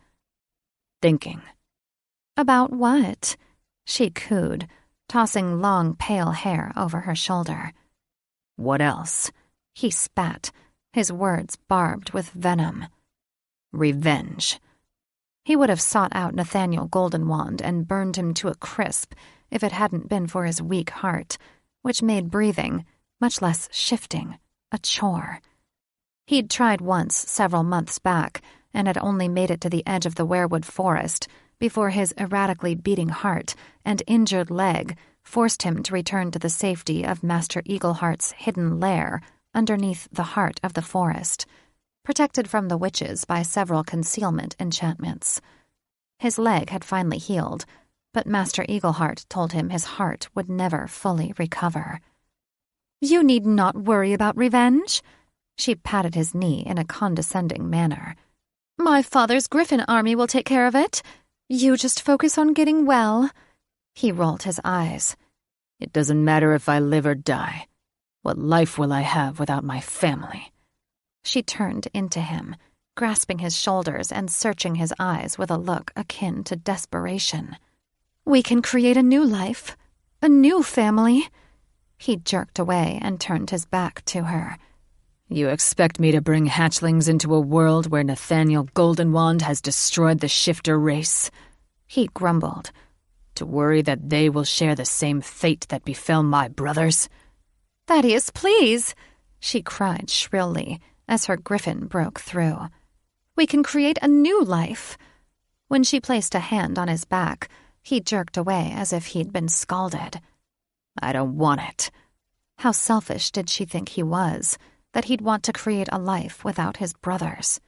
Thinking. About what? She cooed, tossing long, pale hair over her shoulder. What else? He spat, his words barbed with venom. Revenge. He would have sought out Nathaniel Goldenwand and burned him to a crisp if it hadn't been for his weak heart, which made breathing, much less shifting, a chore. He'd tried once several months back and had only made it to the edge of the weirwood forest before his erratically beating heart and injured leg forced him to return to the safety of Master Eagleheart's hidden lair underneath the heart of the forest, protected from the witches by several concealment enchantments. His leg had finally healed, but Master Eagleheart told him his heart would never fully recover. "You need not worry about revenge." She patted his knee in a condescending manner. "My father's griffin army will take care of it. You just focus on getting well." He rolled his eyes. It doesn't matter if I live or die. What life will I have without my family? She turned into him, grasping his shoulders and searching his eyes with a look akin to desperation. "We can create a new life, a new family." He jerked away and turned his back to her. You expect me to bring hatchlings into a world where Nathaniel Goldenwand has destroyed the shifter race? He grumbled. To worry that they will share the same fate that befell my brothers? "Thaddeus, please!" she cried shrilly as her griffin broke through. "We can create a new life." When she placed a hand on his back, he jerked away as if he'd been scalded. I don't want it. How selfish did she think he was, that he'd want to create a life without his brothers?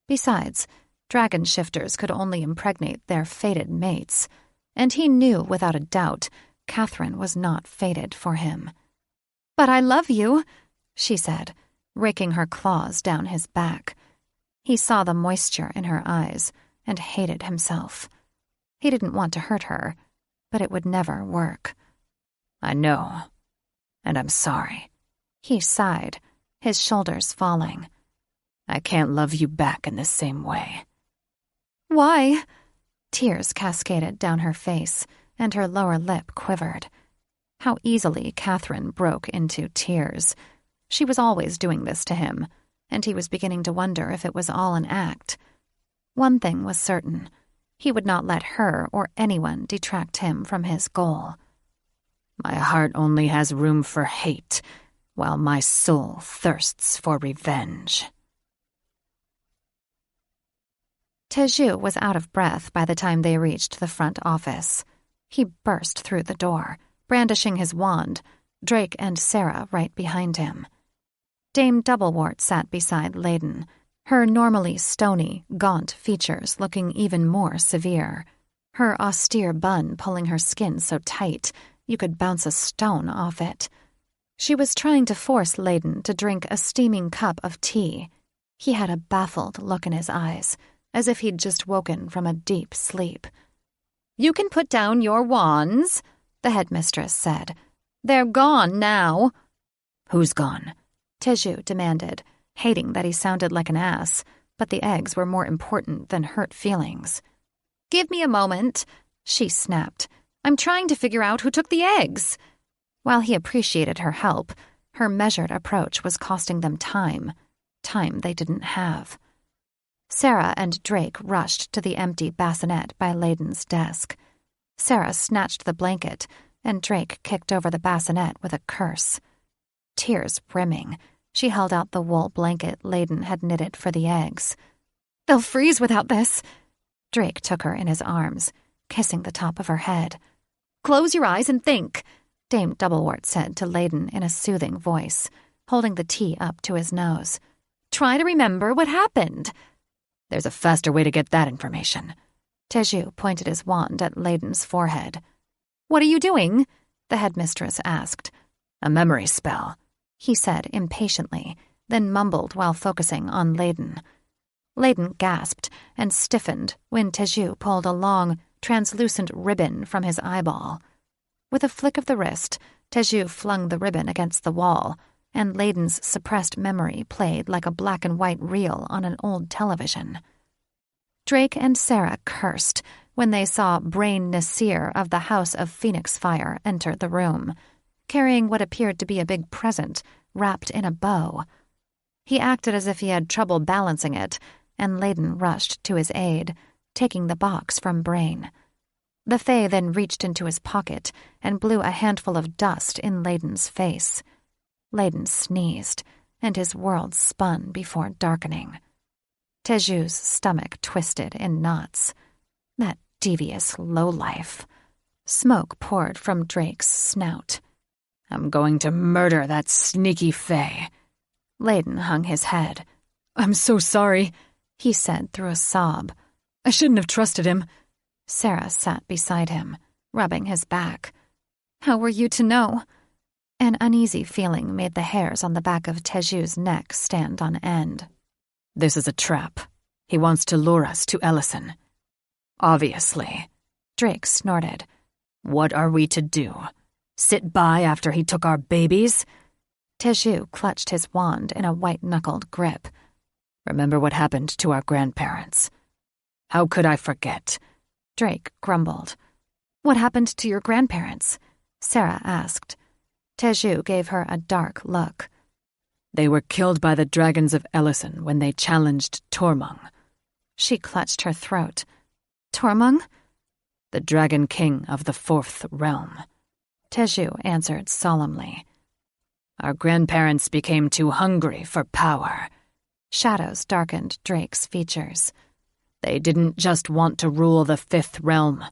Besides, dragon shifters could only impregnate their fated mates, and he knew without a doubt Catherine was not fated for him. "But I love you," she said, raking her claws down his back. He saw the moisture in her eyes and hated himself. He didn't want to hurt her, but it would never work. I know, and I'm sorry. He sighed, his shoulders falling. I can't love you back in the same way. Why? Tears cascaded down her face, and her lower lip quivered. How easily Catherine broke into tears. She was always doing this to him, and he was beginning to wonder if it was all an act. One thing was certain. He would not let her or anyone detract him from his goal. My heart only has room for hate, while my soul thirsts for revenge. Teju was out of breath by the time they reached the front office. He burst through the door, brandishing his wand, Drake and Sarah right behind him. Dame Doublewort sat beside Layden, her normally stony, gaunt features looking even more severe, her austere bun pulling her skin so tight you could bounce a stone off it. She was trying to force Layden to drink a steaming cup of tea. He had a baffled look in his eyes, as if he'd just woken from a deep sleep. "You can put down your wands," the headmistress said. "They're gone now." Who's gone? Teju demanded, hating that he sounded like an ass, but the eggs were more important than hurt feelings. "Give me a moment," she snapped. "I'm trying to figure out who took the eggs." While he appreciated her help, her measured approach was costing them time they didn't have. Sarah and Drake rushed to the empty bassinet by Layden's desk. Sarah snatched the blanket, and Drake kicked over the bassinet with a curse. Tears brimming, she held out the wool blanket Layden had knitted for the eggs. "They'll freeze without this." Drake took her in his arms, kissing the top of her head. "Close your eyes and think," Dame Doublewort said to Layden in a soothing voice, holding the tea up to his nose. "Try to remember what happened." There's a faster way to get that information. Teju pointed his wand at Layden's forehead. "What are you doing?" the headmistress asked. A memory spell, he said impatiently, then mumbled while focusing on Layden. Layden gasped and stiffened when Teju pulled a long, translucent ribbon from his eyeball. With a flick of the wrist, Teju flung the ribbon against the wall, and Layden's suppressed memory played like a black-and-white reel on an old television. Drake and Sarah cursed when they saw Brain Nasir of the House of Phoenix Fire enter the room, carrying what appeared to be a big present wrapped in a bow. He acted as if he had trouble balancing it, and Layden rushed to his aid, taking the box from Brain. The Fae then reached into his pocket and blew a handful of dust in Layden's face. Layden sneezed, and his world spun before darkening. Teju's stomach twisted in knots. That devious lowlife. Smoke poured from Drake's snout. I'm going to murder that sneaky Fae. Layden hung his head. I'm so sorry, he said through a sob. I shouldn't have trusted him. Sarah sat beside him, rubbing his back. How were you to know? An uneasy feeling made the hairs on the back of Teju's neck stand on end. This is a trap. He wants to lure us to Ellison. Obviously. Drake snorted. What are we to do? Sit by after he took our babies? Teju clutched his wand in a white-knuckled grip. Remember what happened to our grandparents. How could I forget? Drake grumbled. What happened to your grandparents? Sarah asked. Teju gave her a dark look. They were killed by the dragons of Ellison when they challenged Tormung. She clutched her throat. Tormung? The dragon king of the Fourth Realm. Teju answered solemnly. Our grandparents became too hungry for power. Shadows darkened Drake's features. They didn't just want to rule the Fifth Realm,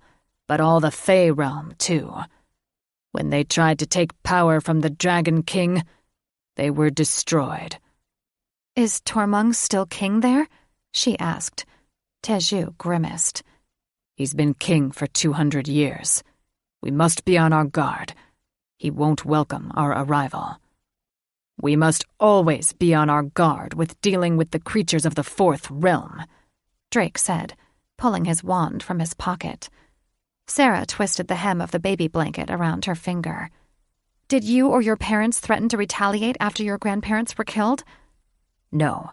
but all the Fey Realm, too. When they tried to take power from the Dragon King, they were destroyed. Is Tormung still king there? She asked. Teju grimaced. He's been king for 200 years. We must be on our guard. He won't welcome our arrival. We must always be on our guard with dealing with the creatures of the Fourth Realm, Drake said, pulling his wand from his pocket. Sarah twisted the hem of the baby blanket around her finger. Did you or your parents threaten to retaliate after your grandparents were killed? No,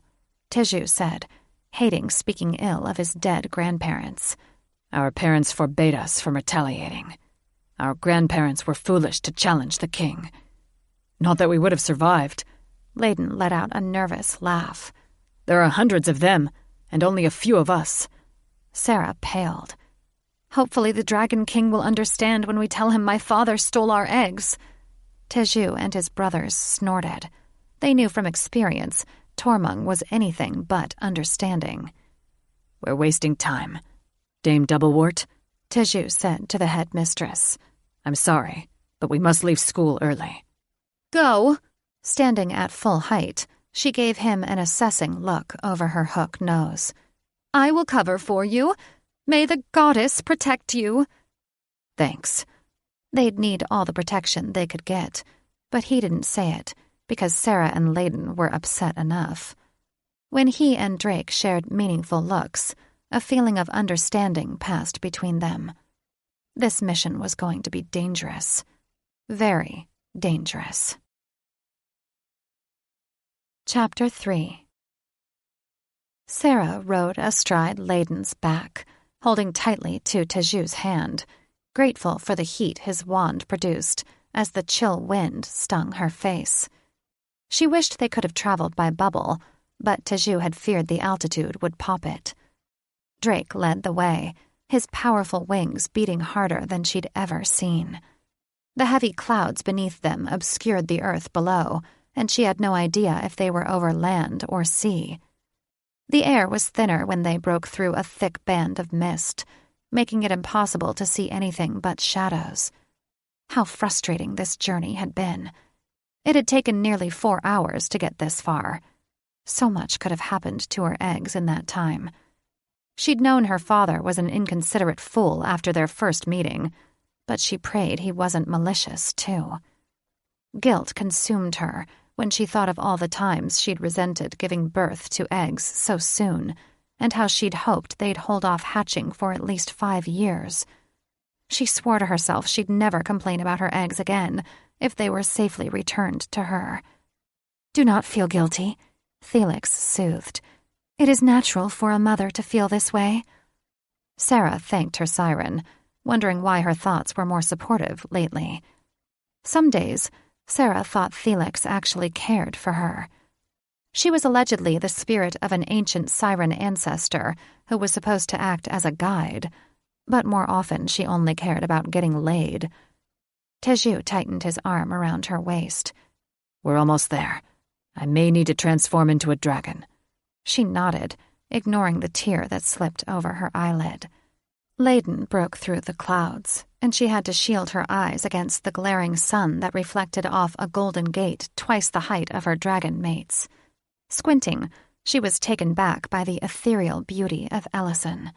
Teju said, hating speaking ill of his dead grandparents. Our parents forbade us from retaliating. Our grandparents were foolish to challenge the king. Not that we would have survived. Layden let out a nervous laugh. There are hundreds of them, and only a few of us. Sarah paled. Hopefully the Dragon King will understand when we tell him my father stole our eggs. Teju and his brothers snorted. They knew from experience Tormung was anything but understanding. We're wasting time. Dame Doublewort, Teju said to the headmistress. I'm sorry, but we must leave school early. Go! Standing at full height, she gave him an assessing look over her hook nose. I will cover for you. May the goddess protect you. Thanks. They'd need all the protection they could get, but he didn't say it, because Sarah and Layden were upset enough. When he and Drake shared meaningful looks, a feeling of understanding passed between them. This mission was going to be dangerous. Very dangerous. Chapter 3. Sarah rode astride Layden's back, holding tightly to Teju's hand, grateful for the heat his wand produced as the chill wind stung her face. She wished they could have traveled by bubble, but Teju had feared the altitude would pop it. Drake led the way, his powerful wings beating harder than she'd ever seen. The heavy clouds beneath them obscured the earth below, and she had no idea if they were over land or sea. The air was thinner when they broke through a thick band of mist, making it impossible to see anything but shadows. How frustrating this journey had been. It had taken nearly 4 hours to get this far. So much could have happened to her eggs in that time. She'd known her father was an inconsiderate fool after their first meeting, but she prayed he wasn't malicious, too. Guilt consumed her when she thought of all the times she'd resented giving birth to eggs so soon, and how she'd hoped they'd hold off hatching for at least 5 years. She swore to herself she'd never complain about her eggs again if they were safely returned to her. Do not feel guilty, Felix soothed. It is natural for a mother to feel this way. Sarah thanked her siren, wondering why her thoughts were more supportive lately. Some days, Sarah thought Felix actually cared for her. She was allegedly the spirit of an ancient siren ancestor who was supposed to act as a guide, but more often she only cared about getting laid. Teju tightened his arm around her waist. We're almost there. I may need to transform into a dragon. She nodded, ignoring the tear that slipped over her eyelid. Laden broke through the clouds, and she had to shield her eyes against the glaring sun that reflected off a golden gate twice the height of her dragon mates. Squinting, she was taken back by the ethereal beauty of Ellison.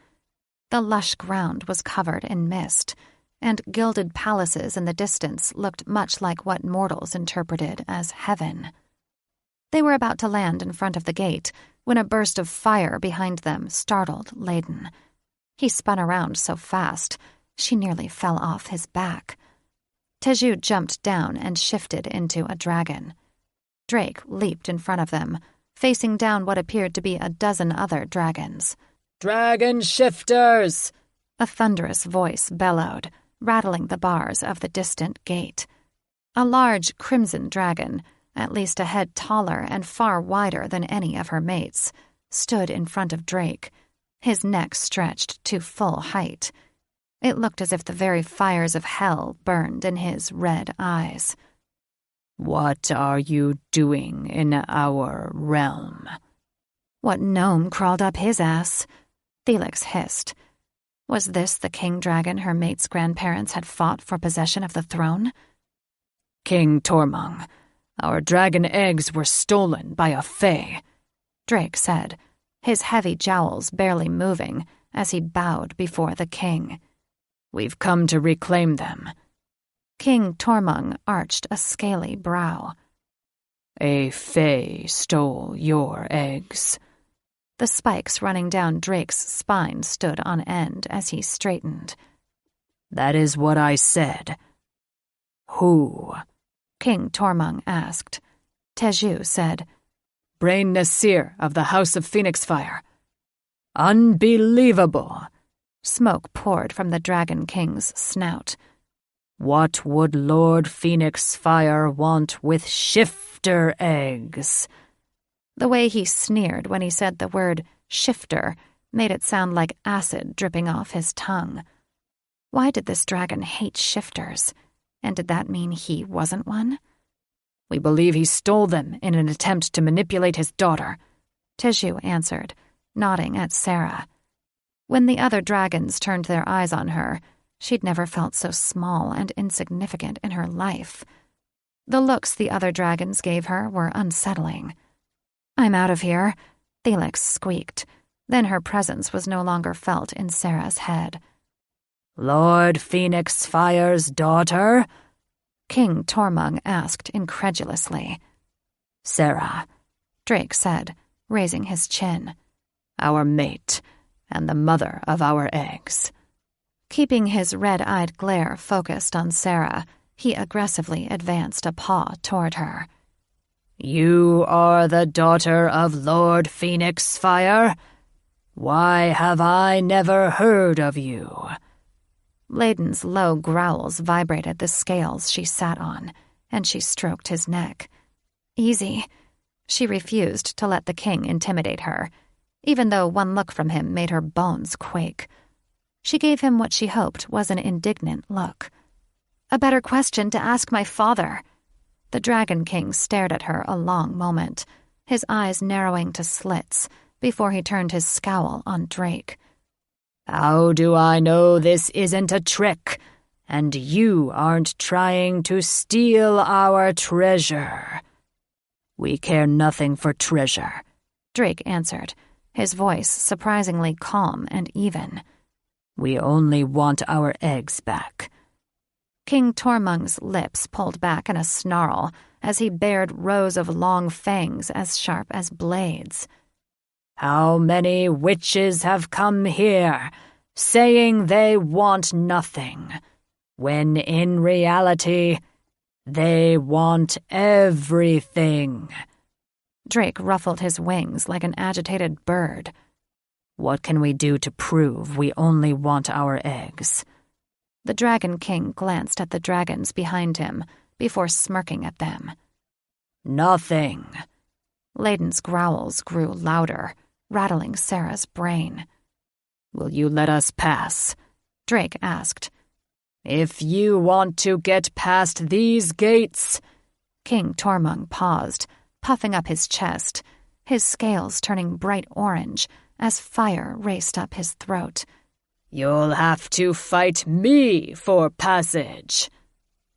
The lush ground was covered in mist, and gilded palaces in the distance looked much like what mortals interpreted as heaven. They were about to land in front of the gate when a burst of fire behind them startled Laden. He spun around so fast, she nearly fell off his back. Teju jumped down and shifted into a dragon. Drake leaped in front of them, facing down what appeared to be a dozen other dragons. "Dragon shifters!" A thunderous voice bellowed, rattling the bars of the distant gate. A large crimson dragon, at least a head taller and far wider than any of her mates, stood in front of Drake, his neck stretched to full height. It looked as if the very fires of hell burned in his red eyes. "What are you doing in our realm?" What gnome crawled up his ass? Felix hissed. Was this the king dragon her mate's grandparents had fought for possession of the throne? "King Tormung, our dragon eggs were stolen by a fae," Drake said, his heavy jowls barely moving as he bowed before the king. "We've come to reclaim them." King Tormung arched a scaly brow. "A fae stole your eggs." The spikes running down Drake's spine stood on end as he straightened. "That is what I said." "Who?" King Tormung asked. Teju said, "Brain Nasir of the House of Phoenix Fire." "Unbelievable!" Smoke poured from the Dragon King's snout. "What would Lord Phoenix Fire want with shifter eggs?" The way he sneered when he said the word shifter made it sound like acid dripping off his tongue. Why did this dragon hate shifters? And did that mean he wasn't one? "We believe he stole them in an attempt to manipulate his daughter," Teju answered, nodding at Sarah. When the other dragons turned their eyes on her, she'd never felt so small and insignificant in her life. The looks the other dragons gave her were unsettling. "I'm out of here," Felix squeaked. Then her presence was no longer felt in Sarah's head. "Lord Phoenix Fire's daughter?" King Tormung asked incredulously. "Sarah," Drake said, raising his chin. "Our mate, and the mother of our eggs." Keeping his red-eyed glare focused on Sarah, he aggressively advanced a paw toward her. "You are the daughter of Lord Phoenix Fire? Why have I never heard of you?" Laden's low growls vibrated the scales she sat on, and she stroked his neck. Easy. She refused to let the king intimidate her, even though one look from him made her bones quake. She gave him what she hoped was an indignant look. "A better question to ask my father." The Dragon King stared at her a long moment, his eyes narrowing to slits before he turned his scowl on Drake. "How do I know this isn't a trick, and you aren't trying to steal our treasure?" "We care nothing for treasure," Drake answered, his voice surprisingly calm and even. "We only want our eggs back." King Tormung's lips pulled back in a snarl as he bared rows of long fangs as sharp as blades. "How many witches have come here, saying they want nothing, when in reality they want everything?" Drake ruffled his wings like an agitated bird. What can we do to prove we only want our eggs? The Dragon King glanced at the dragons behind him before smirking at them. Nothing. Layden's growls grew louder, rattling Sarah's brain. Will you let us pass? Drake asked. If you want to get past these gates. King Tormund paused, puffing up his chest, his scales turning bright orange as fire raced up his throat. You'll have to fight me for passage.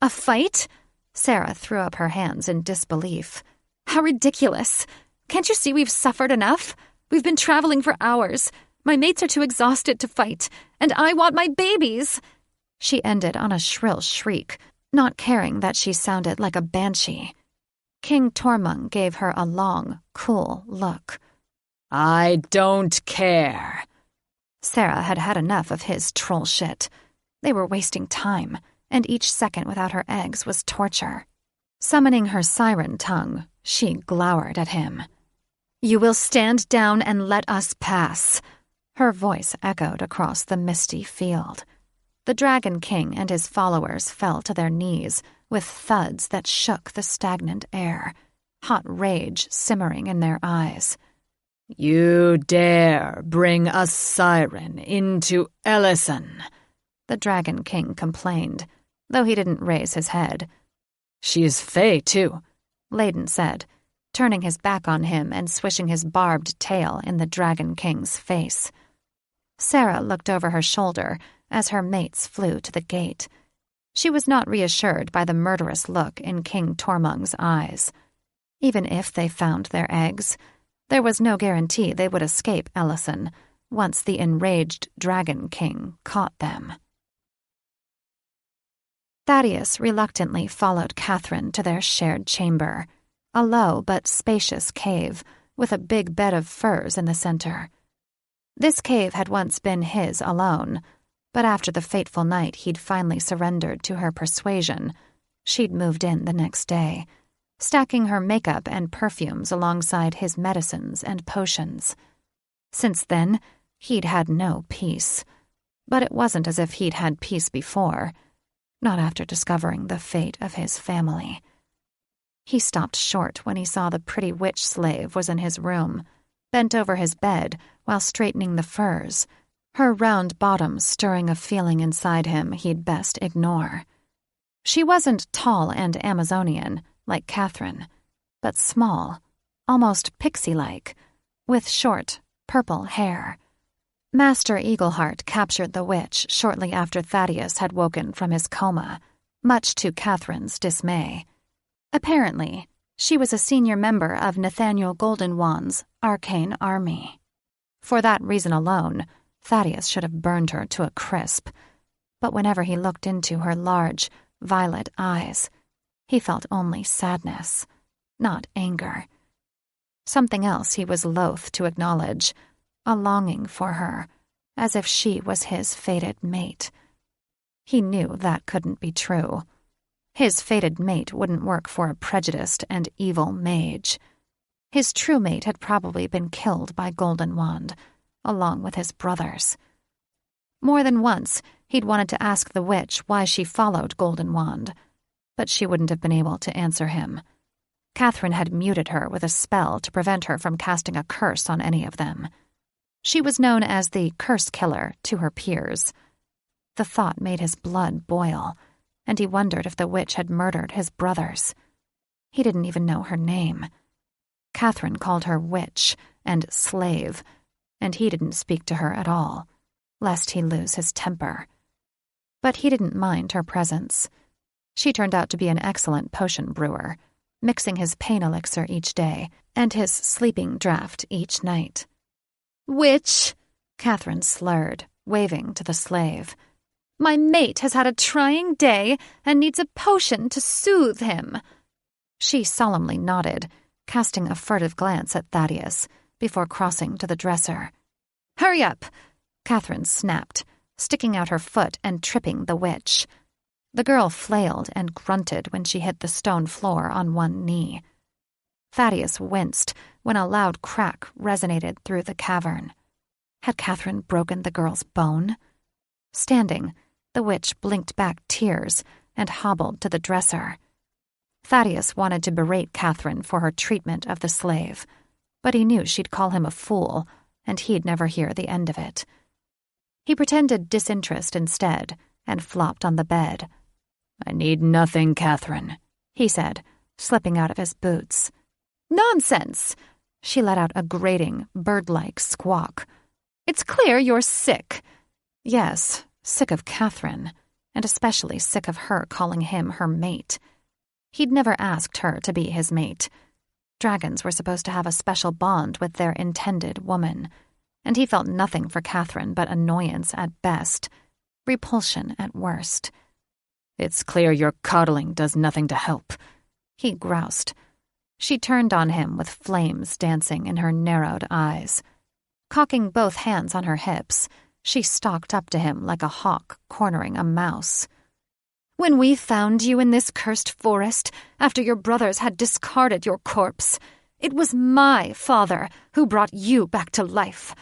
A fight? Sarah threw up her hands in disbelief. How ridiculous. Can't you see we've suffered enough? We've been traveling for hours. My mates are too exhausted to fight, and I want my babies. She ended on a shrill shriek, not caring that she sounded like a banshee. King Tormund gave her a long, cool look. I don't care. Sarah had had enough of his troll shit. They were wasting time, and each second without her eggs was torture. Summoning her siren tongue, she glowered at him. You will stand down and let us pass. Her voice echoed across the misty field. The Dragon King and his followers fell to their knees with thuds that shook the stagnant air, hot rage simmering in their eyes. You dare bring a siren into Ellison, the Dragon King complained, though he didn't raise his head. She is fey, too, Layden said, turning his back on him and swishing his barbed tail in the Dragon King's face. Sarah looked over her shoulder as her mates flew to the gate. She was not reassured by the murderous look in King Tormund's eyes. Even if they found their eggs, there was no guarantee they would escape Ellison once the enraged Dragon King caught them. Thaddeus reluctantly followed Catherine to their shared chamber, a low but spacious cave with a big bed of furs in the center. This cave had once been his alone, but after the fateful night he'd finally surrendered to her persuasion, she'd moved in the next day, stacking her makeup and perfumes alongside his medicines and potions. Since then, he'd had no peace. But it wasn't as if he'd had peace before, not after discovering the fate of his family. He stopped short when he saw the pretty witch slave was in his room, bent over his bed while straightening the furs, her round bottom stirring a feeling inside him he'd best ignore. She wasn't tall and Amazonian, like Catherine, but small, almost pixie-like, with short, purple hair. Master Eagleheart captured the witch shortly after Thaddeus had woken from his coma, much to Catherine's dismay. Apparently, she was a senior member of Nathaniel Goldenwand's arcane army. For that reason alone, Thaddeus should have burned her to a crisp, but whenever he looked into her large, violet eyes, he felt only sadness, not anger. Something else he was loath to acknowledge, a longing for her, as if she was his fated mate. He knew that couldn't be true. His fated mate wouldn't work for a prejudiced and evil mage. His true mate had probably been killed by Goldenwand, along with his brothers. More than once, he'd wanted to ask the witch why she followed Goldenwand, but she wouldn't have been able to answer him. Catherine had muted her with a spell to prevent her from casting a curse on any of them. She was known as the curse killer to her peers. The thought made his blood boil, and he wondered if the witch had murdered his brothers. He didn't even know her name. Catherine called her witch and slave, and he didn't speak to her at all, lest he lose his temper. But he didn't mind her presence. She turned out to be an excellent potion brewer, mixing his pain elixir each day and his sleeping draught each night. "Witch," Catherine slurred, waving to the slave. "My mate has had a trying day and needs a potion to soothe him." She solemnly nodded, casting a furtive glance at Thaddeus before crossing to the dresser. "Hurry up," Catherine snapped, sticking out her foot and tripping the witch. The girl flailed and grunted when she hit the stone floor on one knee. Thaddeus winced when a loud crack resonated through the cavern. Had Catherine broken the girl's bone? Standing, the witch blinked back tears and hobbled to the dresser. Thaddeus wanted to berate Catherine for her treatment of the slave, but he knew she'd call him a fool, and he'd never hear the end of it. He pretended disinterest instead and flopped on the bed. "I need nothing, Catherine," he said, slipping out of his boots. "Nonsense!" She let out a grating, bird-like squawk. "It's clear you're sick." Yes, sick of Catherine, and especially sick of her calling him her mate. He'd never asked her to be his mate. Dragons were supposed to have a special bond with their intended woman, and he felt nothing for Catherine but annoyance at best, repulsion at worst. "It's clear your coddling does nothing to help," he groused. She turned on him with flames dancing in her narrowed eyes. Cocking both hands on her hips, she stalked up to him like a hawk cornering a mouse. "When we found you in this cursed forest after your brothers had discarded your corpse, it was my father who brought you back to life,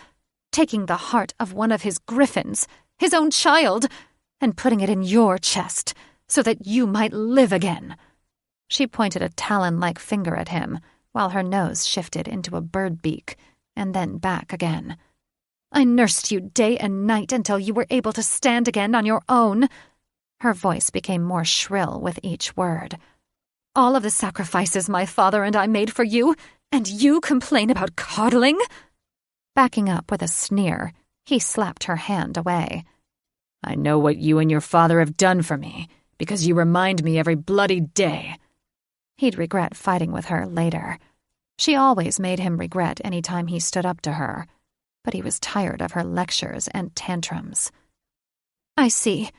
taking the heart of one of his griffins, his own child, and putting it in your chest so that you might live again." She pointed a talon-like finger at him while her nose shifted into a bird beak and then back again. "I nursed you day and night until you were able to stand again on your own." Her voice became more shrill with each word. "All of the sacrifices my father and I made for you, and you complain about coddling?" Backing up with a sneer, he slapped her hand away. "I know what you and your father have done for me, because you remind me every bloody day." He'd regret fighting with her later. She always made him regret any time he stood up to her, but he was tired of her lectures and tantrums. "I see."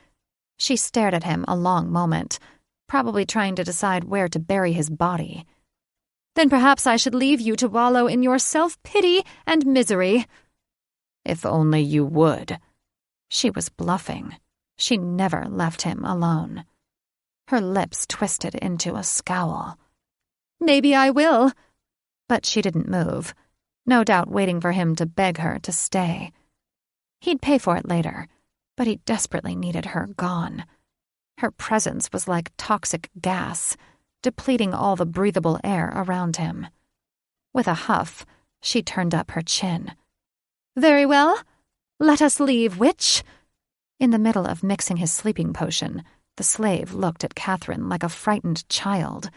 She stared at him a long moment, probably trying to decide where to bury his body. "Then perhaps I should leave you to wallow in your self-pity and misery." "If only you would." She was bluffing. She never left him alone. Her lips twisted into a scowl. "Maybe I will." But she didn't move, no doubt waiting for him to beg her to stay. He'd pay for it later, but he desperately needed her gone. Her presence was like toxic gas, depleting all the breathable air around him. With a huff, she turned up her chin. "Very well. Let us leave, witch." In the middle of mixing his sleeping potion, the slave looked at Catherine like a frightened child.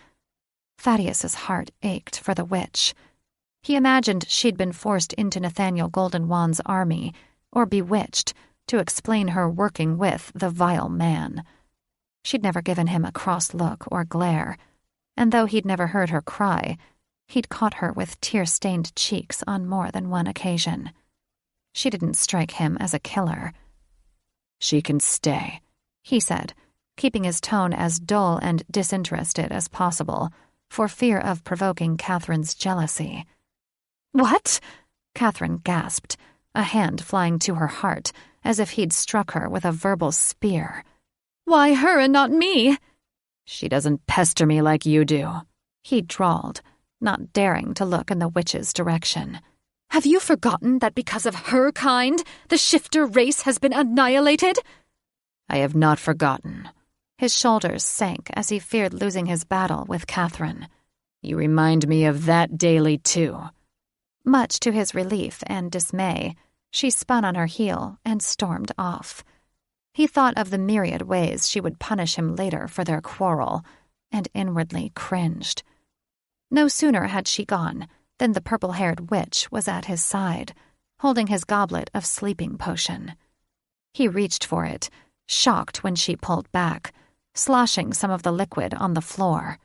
Thaddeus's heart ached for the witch. He imagined she'd been forced into Nathaniel Goldenwand's army, or bewitched, to explain her working with the vile man. She'd never given him a cross look or glare, and though he'd never heard her cry, he'd caught her with tear-stained cheeks on more than one occasion. She didn't strike him as a killer. "She can stay," he said, keeping his tone as dull and disinterested as possible, for fear of provoking Catherine's jealousy. "What?" Catherine gasped, a hand flying to her heart, as if he'd struck her with a verbal spear. "Why her and not me?" "She doesn't pester me like you do," he drawled, not daring to look in the witch's direction. "Have you forgotten that because of her kind, the shifter race has been annihilated?" "I have not forgotten." His shoulders sank as he feared losing his battle with Catherine. "You remind me of that daily, too." Much to his relief and dismay, she spun on her heel and stormed off. He thought of the myriad ways she would punish him later for their quarrel, and inwardly cringed. No sooner had she gone than the purple-haired witch was at his side, holding his goblet of sleeping potion. He reached for it, shocked when she pulled back, sloshing some of the liquid on the floor.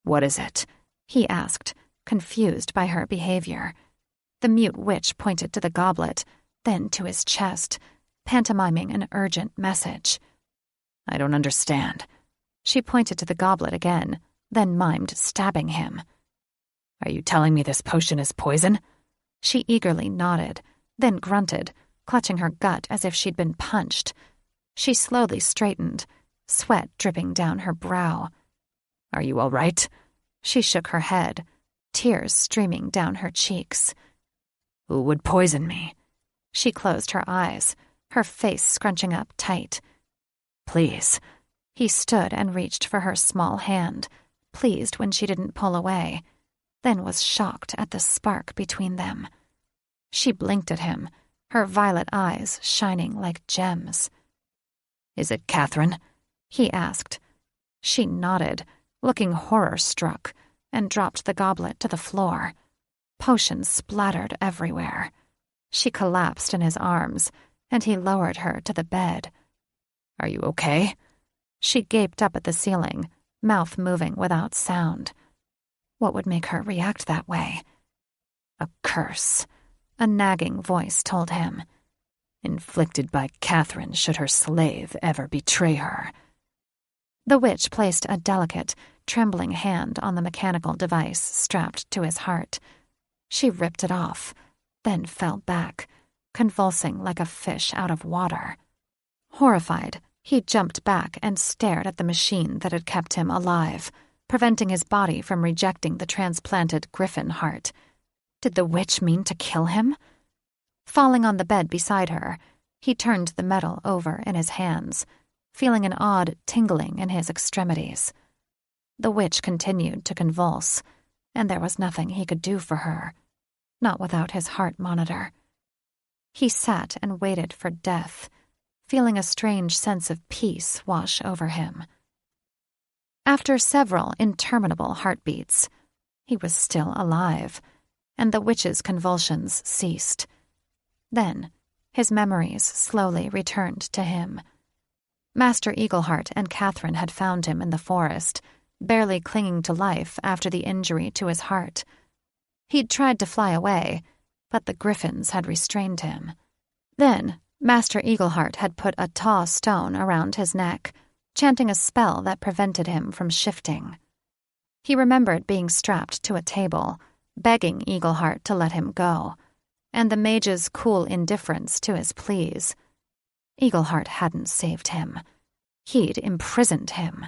"What is it?" he asked, confused by her behavior. The mute witch pointed to the goblet, then to his chest, pantomiming an urgent message. "I don't understand." She pointed to the goblet again, then mimed stabbing him. "Are you telling me this potion is poison?" She eagerly nodded, then grunted, clutching her gut as if she'd been punched. She slowly straightened, sweat dripping down her brow. "Are you all right?" She shook her head. tears streaming down her cheeks. Who would poison me? She closed her eyes, her face scrunching up tight. Please. He stood and reached for her small hand, pleased when she didn't pull away, then was shocked at the spark between them. She blinked at him, her violet eyes shining like gems. Is it Catherine? He asked. She nodded, looking horror-struck, and dropped the goblet to the floor. Potions splattered everywhere. She collapsed in his arms, and he lowered her to the bed. Are you okay? She gaped up at the ceiling, mouth moving without sound. What would make her react that way? A curse, a nagging voice told him. Inflicted by Catherine should her slave ever betray her. The witch placed a delicate, trembling hand on the mechanical device strapped to his heart. She ripped it off, then fell back, convulsing like a fish out of water. Horrified, he jumped back and stared at the machine that had kept him alive, preventing his body from rejecting the transplanted griffin heart. Did the witch mean to kill him? Falling on the bed beside her, he turned the metal over in his hands, feeling an odd tingling in his extremities. The witch continued to convulse, and there was nothing he could do for her, not without his heart monitor. He sat and waited for death, feeling a strange sense of peace wash over him. After several interminable heartbeats, he was still alive, and the witch's convulsions ceased. Then, his memories slowly returned to him. Master Eagleheart and Catherine had found him in the forest, barely clinging to life after the injury to his heart. He'd tried to fly away, but the griffins had restrained him. Then, Master Eagleheart had put a tall stone around his neck, chanting a spell that prevented him from shifting. He remembered being strapped to a table, begging Eagleheart to let him go, and the mage's cool indifference to his pleas. Eagleheart hadn't saved him. He'd imprisoned him.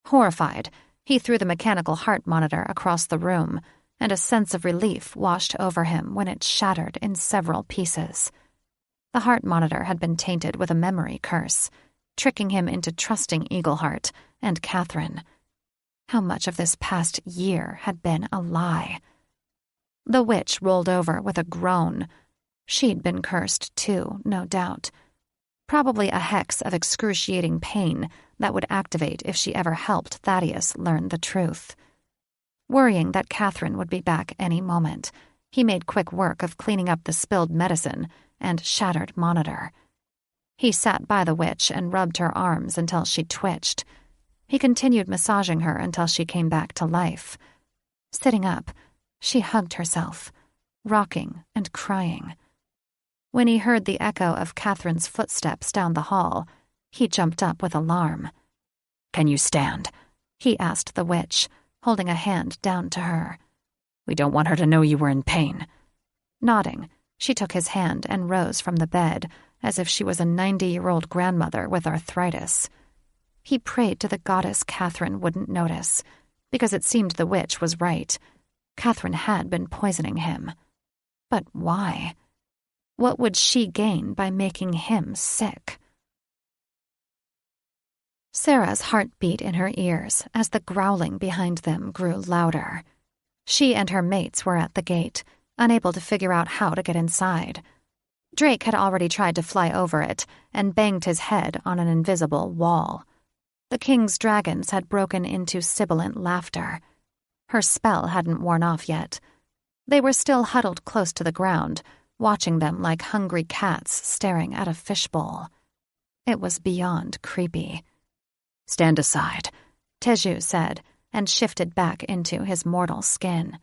Horrified, he threw the mechanical heart monitor across the room, and a sense of relief washed over him when it shattered in several pieces. The heart monitor had been tainted with a memory curse, tricking him into trusting Eagleheart and Catherine. How much of this past year had been a lie? The witch rolled over with a groan. She'd been cursed too, no doubt. Probably a hex of excruciating pain that would activate if she ever helped Thaddeus learn the truth. Worrying that Catherine would be back any moment, he made quick work of cleaning up the spilled medicine and shattered monitor. He sat by the witch and rubbed her arms until she twitched. He continued massaging her until she came back to life. Sitting up, she hugged herself, rocking and crying. When he heard the echo of Catherine's footsteps down the hall, he jumped up with alarm. Can you stand? He asked the witch, holding a hand down to her. We don't want her to know you were in pain. Nodding, she took his hand and rose from the bed, as if she was a 90-year-old grandmother with arthritis. He prayed to the goddess Catherine wouldn't notice, because it seemed the witch was right. Catherine had been poisoning him. But why? What would she gain by making him sick? Sarah's heart beat in her ears as the growling behind them grew louder. She and her mates were at the gate, unable to figure out how to get inside. Drake had already tried to fly over it and banged his head on an invisible wall. The king's dragons had broken into sibilant laughter. Her spell hadn't worn off yet. They were still huddled close to the ground, watching them like hungry cats staring at a fishbowl. It was beyond creepy. Stand aside, Teju said, and shifted back into his mortal skin.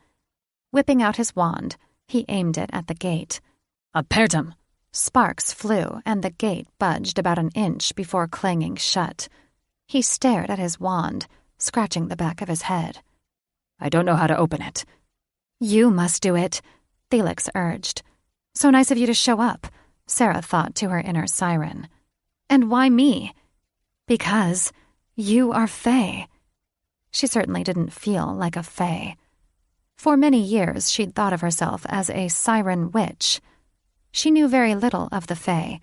Whipping out his wand, he aimed it at the gate. Apertum! Sparks flew, and the gate budged about an inch before clanging shut. He stared at his wand, scratching the back of his head. I don't know how to open it. You must do it, Felix urged. So nice of you to show up, Sarah thought to her inner siren. And why me? Because you are Fae. She certainly didn't feel like a Fae. For many years she'd thought of herself as a siren witch. She knew very little of the Fae,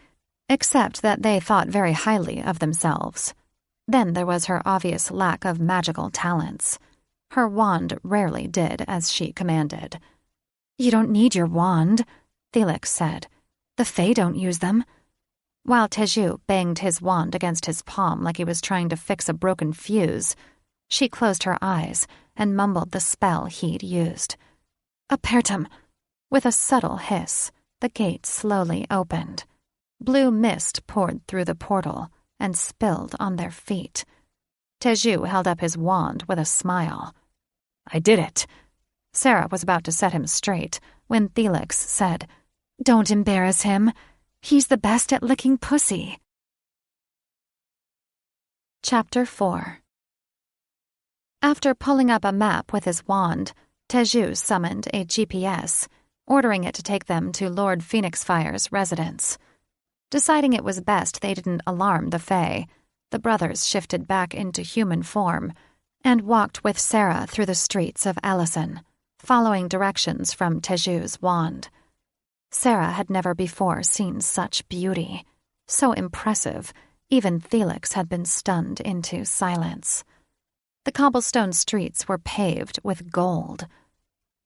except that they thought very highly of themselves. Then there was her obvious lack of magical talents. Her wand rarely did as she commanded. "You don't need your wand," Felix said. "The Fae don't use them." While Teju banged his wand against his palm like he was trying to fix a broken fuse, she closed her eyes and mumbled the spell he'd used. "Apertum!" With a subtle hiss, the gate slowly opened. Blue mist poured through the portal and spilled on their feet. Teju held up his wand with a smile. "I did it." Sarah was about to set him straight when Felix said, "Don't embarrass him. He's the best at licking pussy." Chapter 4. After pulling up a map with his wand, Teju summoned a GPS, ordering it to take them to Lord Phoenixfire's residence. Deciding it was best they didn't alarm the Fae, the brothers shifted back into human form and walked with Sarah through the streets of Ellison, following directions from Teju's wand. Sarah had never before seen such beauty. So impressive, even Felix had been stunned into silence. The cobblestone streets were paved with gold.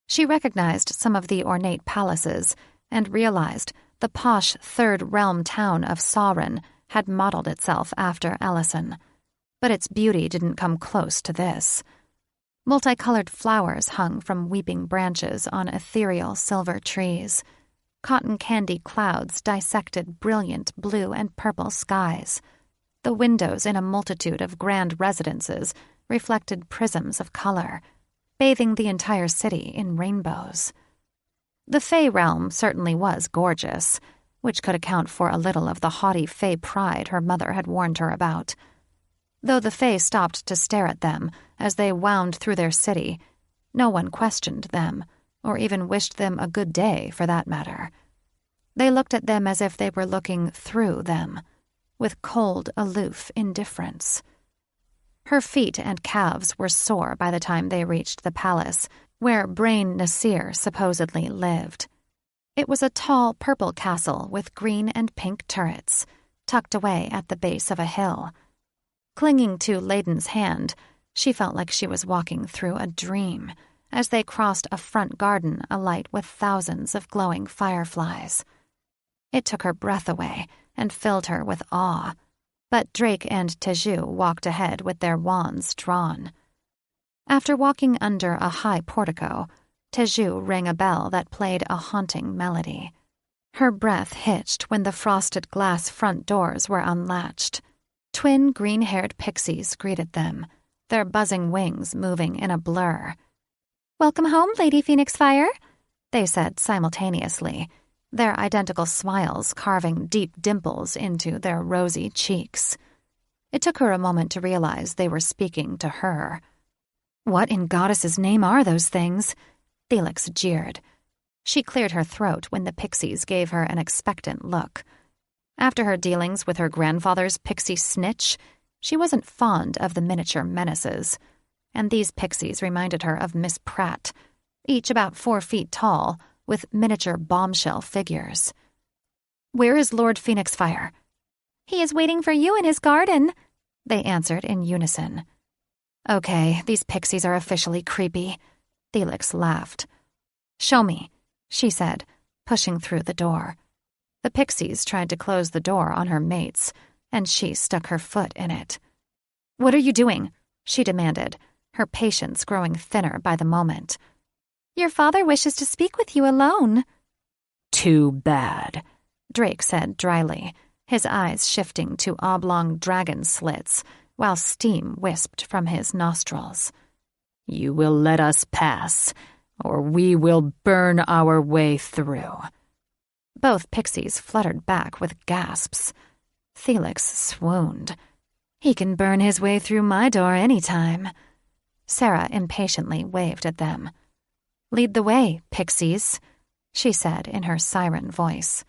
She recognized some of the ornate palaces and realized the posh Third Realm town of Siren had modeled itself after Ellison. But its beauty didn't come close to this. Multicolored flowers hung from weeping branches on ethereal silver trees. Cotton candy clouds dissected brilliant blue and purple skies. The windows in a multitude of grand residences reflected prisms of color, bathing the entire city in rainbows. The Fae realm certainly was gorgeous, which could account for a little of the haughty Fae pride her mother had warned her about. Though the Fae stopped to stare at them as they wound through their city, no one questioned them, or even wished them a good day, for that matter. They looked at them as if they were looking through them, with cold, aloof indifference. Her feet and calves were sore by the time they reached the palace, where Brain Nasir supposedly lived. It was a tall purple castle with green and pink turrets, tucked away at the base of a hill. Clinging to Layden's hand, she felt like she was walking through a dream as they crossed a front garden alight with thousands of glowing fireflies. It took her breath away and filled her with awe, but Drake and Teju walked ahead with their wands drawn. After walking under a high portico, Teju rang a bell that played a haunting melody. Her breath hitched when the frosted glass front doors were unlatched. Twin green-haired pixies greeted them, their buzzing wings moving in a blur. "Welcome home, Lady Phoenixfire," they said simultaneously, their identical smiles carving deep dimples into their rosy cheeks. It took her a moment to realize they were speaking to her. "What in Goddess's name are those things?" Felix jeered. She cleared her throat when the pixies gave her an expectant look. After her dealings with her grandfather's pixie snitch, she wasn't fond of the miniature menaces, and these pixies reminded her of Miss Pratt, each about 4 feet tall, with miniature bombshell figures. "Where is Lord Phoenixfire?" "He is waiting for you in his garden," they answered in unison. "Okay, these pixies are officially creepy," Felix laughed. "Show me," she said, pushing through the door. The pixies tried to close the door on her mates, and she stuck her foot in it. "What are you doing?" she demanded, her patience growing thinner by the moment. "Your father wishes to speak with you alone." "Too bad," Drake said dryly, his eyes shifting to oblong dragon slits, while steam wisped from his nostrils. "You will let us pass, or we will burn our way through." Both pixies fluttered back with gasps. Felix swooned. "He can burn his way through my door any time." Sarah impatiently waved at them. "Lead the way, pixies," she said in her siren voice.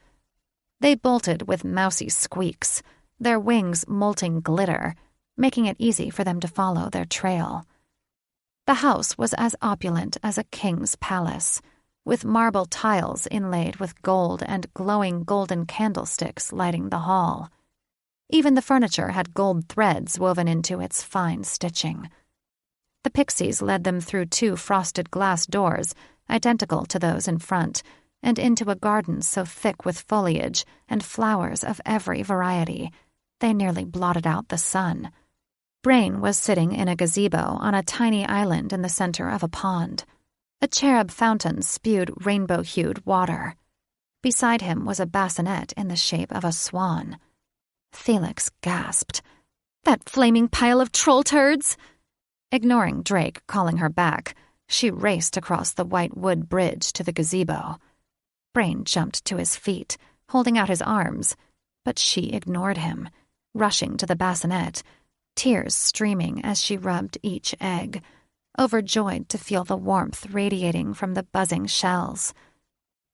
They bolted with mousy squeaks, their wings molting glitter, making it easy for them to follow their trail. The house was as opulent as a king's palace, with marble tiles inlaid with gold and glowing golden candlesticks lighting the hall. Even the furniture had gold threads woven into its fine stitching. The pixies led them through 2 frosted glass doors, identical to those in front, and into a garden so thick with foliage and flowers of every variety, they nearly blotted out the sun. Brain was sitting in a gazebo on a tiny island in the center of a pond. A cherub fountain spewed rainbow-hued water. Beside him was a bassinet in the shape of a swan. Felix gasped. "That flaming pile of troll turds!" Ignoring Drake calling her back, she raced across the white wood bridge to the gazebo. Brain jumped to his feet, holding out his arms, but she ignored him, rushing to the bassinet, tears streaming as she rubbed each egg, overjoyed to feel the warmth radiating from the buzzing shells.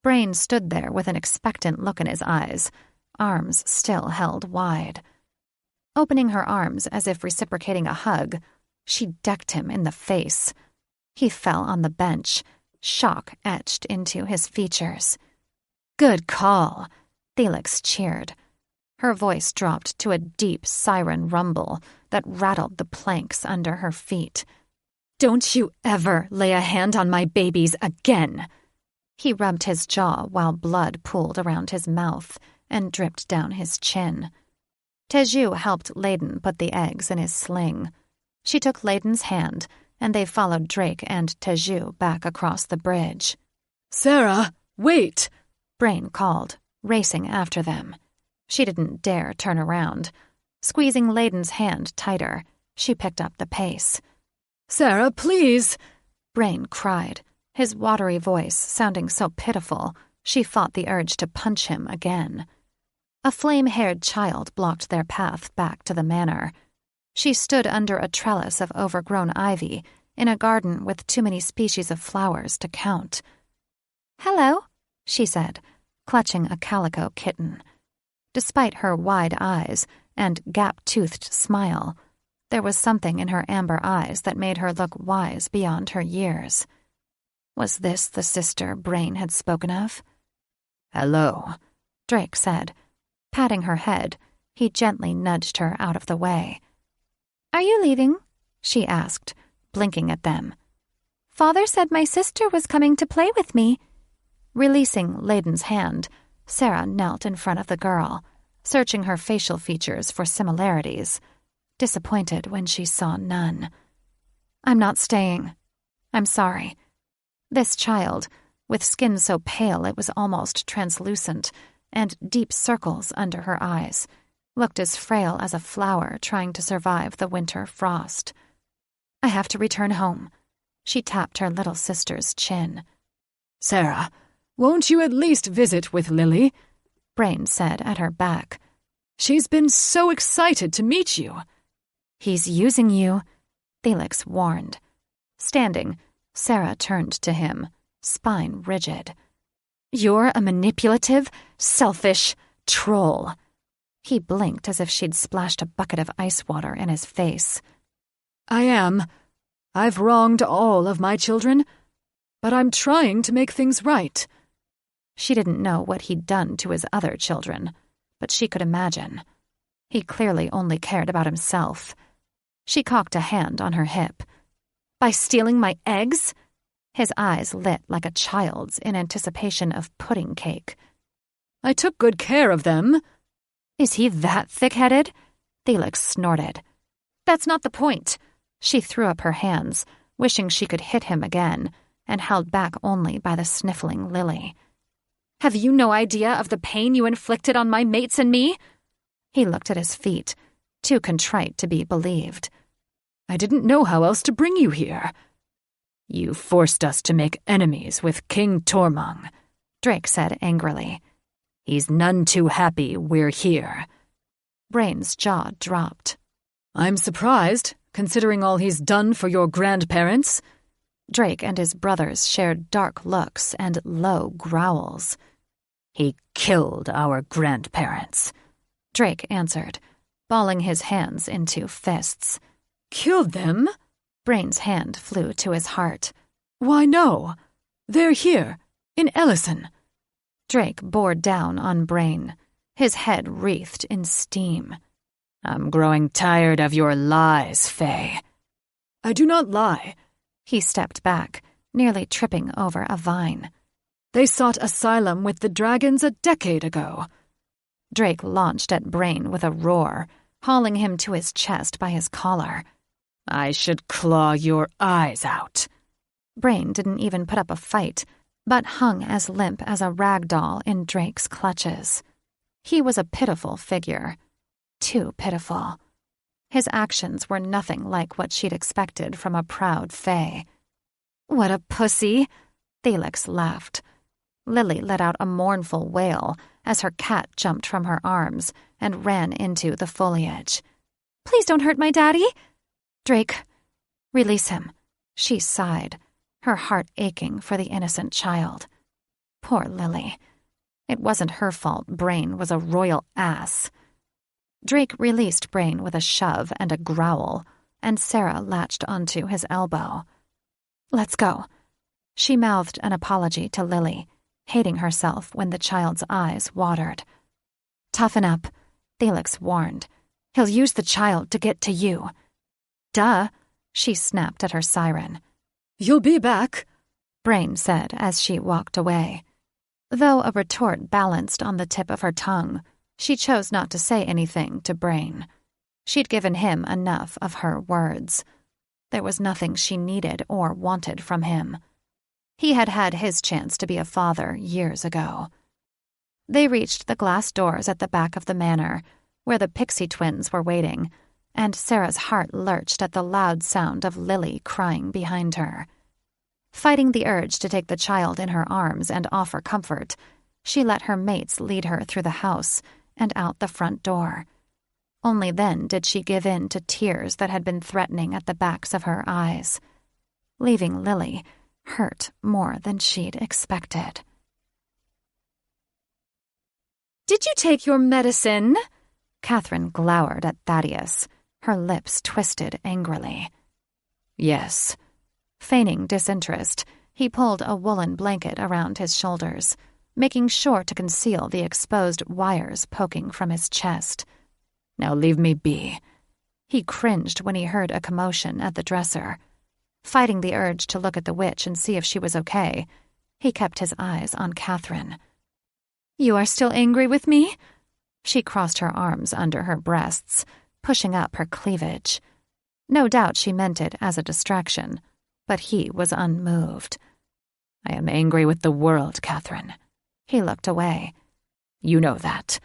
Brain stood there with an expectant look in his eyes, arms still held wide. Opening her arms as if reciprocating a hug, she decked him in the face. He fell on the bench, shock etched into his features. "Good call," Felix cheered. Her voice dropped to a deep siren rumble that rattled the planks under her feet. "Don't you ever lay a hand on my babies again!" He rubbed his jaw while blood pooled around his mouth and dripped down his chin. Teju helped Layden put the eggs in his sling. She took Layden's hand, and they followed Drake and Teju back across the bridge. "Sarah, wait!" Brain called, racing after them. She didn't dare turn around. Squeezing Layden's hand tighter, she picked up the pace. "Sarah, please!" Brain cried, his watery voice sounding so pitiful she fought the urge to punch him again. A flame-haired child blocked their path back to the manor. She stood under a trellis of overgrown ivy in a garden with too many species of flowers to count. "Hello," she said, clutching a calico kitten. Despite her wide eyes and gap-toothed smile, there was something in her amber eyes that made her look wise beyond her years. Was this the sister Brain had spoken of? "Hello," Drake said. Patting her head, he gently nudged her out of the way. "Are you leaving?" she asked, blinking at them. "Father said my sister was coming to play with me." Releasing Layden's hand, Sarah knelt in front of the girl, searching her facial features for similarities, disappointed when she saw none. "I'm not staying. I'm sorry." This child, with skin so pale it was almost translucent, and deep circles under her eyes, looked as frail as a flower trying to survive the winter frost. "I have to return home." She tapped her little sister's chin. "Sarah, won't you at least visit with Lily?" Brain said at her back. "She's been so excited to meet you." "He's using you," Felix warned. Standing, Sarah turned to him, spine rigid. "You're a manipulative, selfish troll." He blinked as if she'd splashed a bucket of ice water in his face. "I am. I've wronged all of my children, but I'm trying to make things right." She didn't know what he'd done to his other children, but she could imagine. He clearly only cared about himself. She cocked a hand on her hip. "By stealing my eggs?" His eyes lit like a child's in anticipation of pudding cake. "I took good care of them." "Is he that thick-headed?" Felix snorted. "That's not the point." She threw up her hands, wishing she could hit him again, and held back only by the sniffling Lily. "Have you no idea of the pain you inflicted on my mates and me?" He looked at his feet, too contrite to be believed. "I didn't know how else to bring you here." "You forced us to make enemies with King Tormung," Drake said angrily. "He's none too happy we're here." Brain's jaw dropped. "I'm surprised, considering all he's done for your grandparents." Drake and his brothers shared dark looks and low growls. "He killed our grandparents," Drake answered, balling his hands into fists. "Killed them?" Brain's hand flew to his heart. Why, no. They're here, in Ellison. Drake bore down on Brain, his head wreathed in steam. I'm growing tired of your lies, Faye. I do not lie. He stepped back, nearly tripping over a vine. They sought asylum with the dragons a decade ago. Drake launched at Brain with a roar, hauling him to his chest by his collar. I should claw your eyes out. Brain didn't even put up a fight, but hung as limp as a rag doll in Drake's clutches. He was a pitiful figure. Too pitiful. His actions were nothing like what she'd expected from a proud fae. "What a pussy!" Felix laughed. Lily let out a mournful wail as her cat jumped from her arms and ran into the foliage. "Please don't hurt my daddy!" "Drake, release him," she sighed, her heart aching for the innocent child. Poor Lily. It wasn't her fault Brain was a royal ass. Drake released Brain with a shove and a growl, and Sarah latched onto his elbow. "Let's go." She mouthed an apology to Lily, hating herself when the child's eyes watered. "Toughen up," Felix warned. "He'll use the child to get to you." "Duh," she snapped at her siren. "You'll be back," Brain said as she walked away. Though a retort balanced on the tip of her tongue, she chose not to say anything to Brain. She'd given him enough of her words. There was nothing she needed or wanted from him. He had had his chance to be a father years ago. They reached the glass doors at the back of the manor, where the Pixie twins were waiting, and Sarah's heart lurched at the loud sound of Lily crying behind her. Fighting the urge to take the child in her arms and offer comfort, she let her mates lead her through the house and out the front door. Only then did she give in to tears that had been threatening at the backs of her eyes, leaving Lily hurt more than she'd expected. "Did you take your medicine?" Catherine glowered at Thaddeus, her lips twisted angrily. Yes. Feigning disinterest, he pulled a woolen blanket around his shoulders, making sure to conceal the exposed wires poking from his chest. Now leave me be. He cringed when he heard a commotion at the dresser. Fighting the urge to look at the witch and see if she was okay, he kept his eyes on Catherine. "You are still angry with me?" She crossed her arms under her breasts, pushing up her cleavage. No doubt she meant it as a distraction, but he was unmoved. I am angry with the world, Catherine. He looked away. You know that.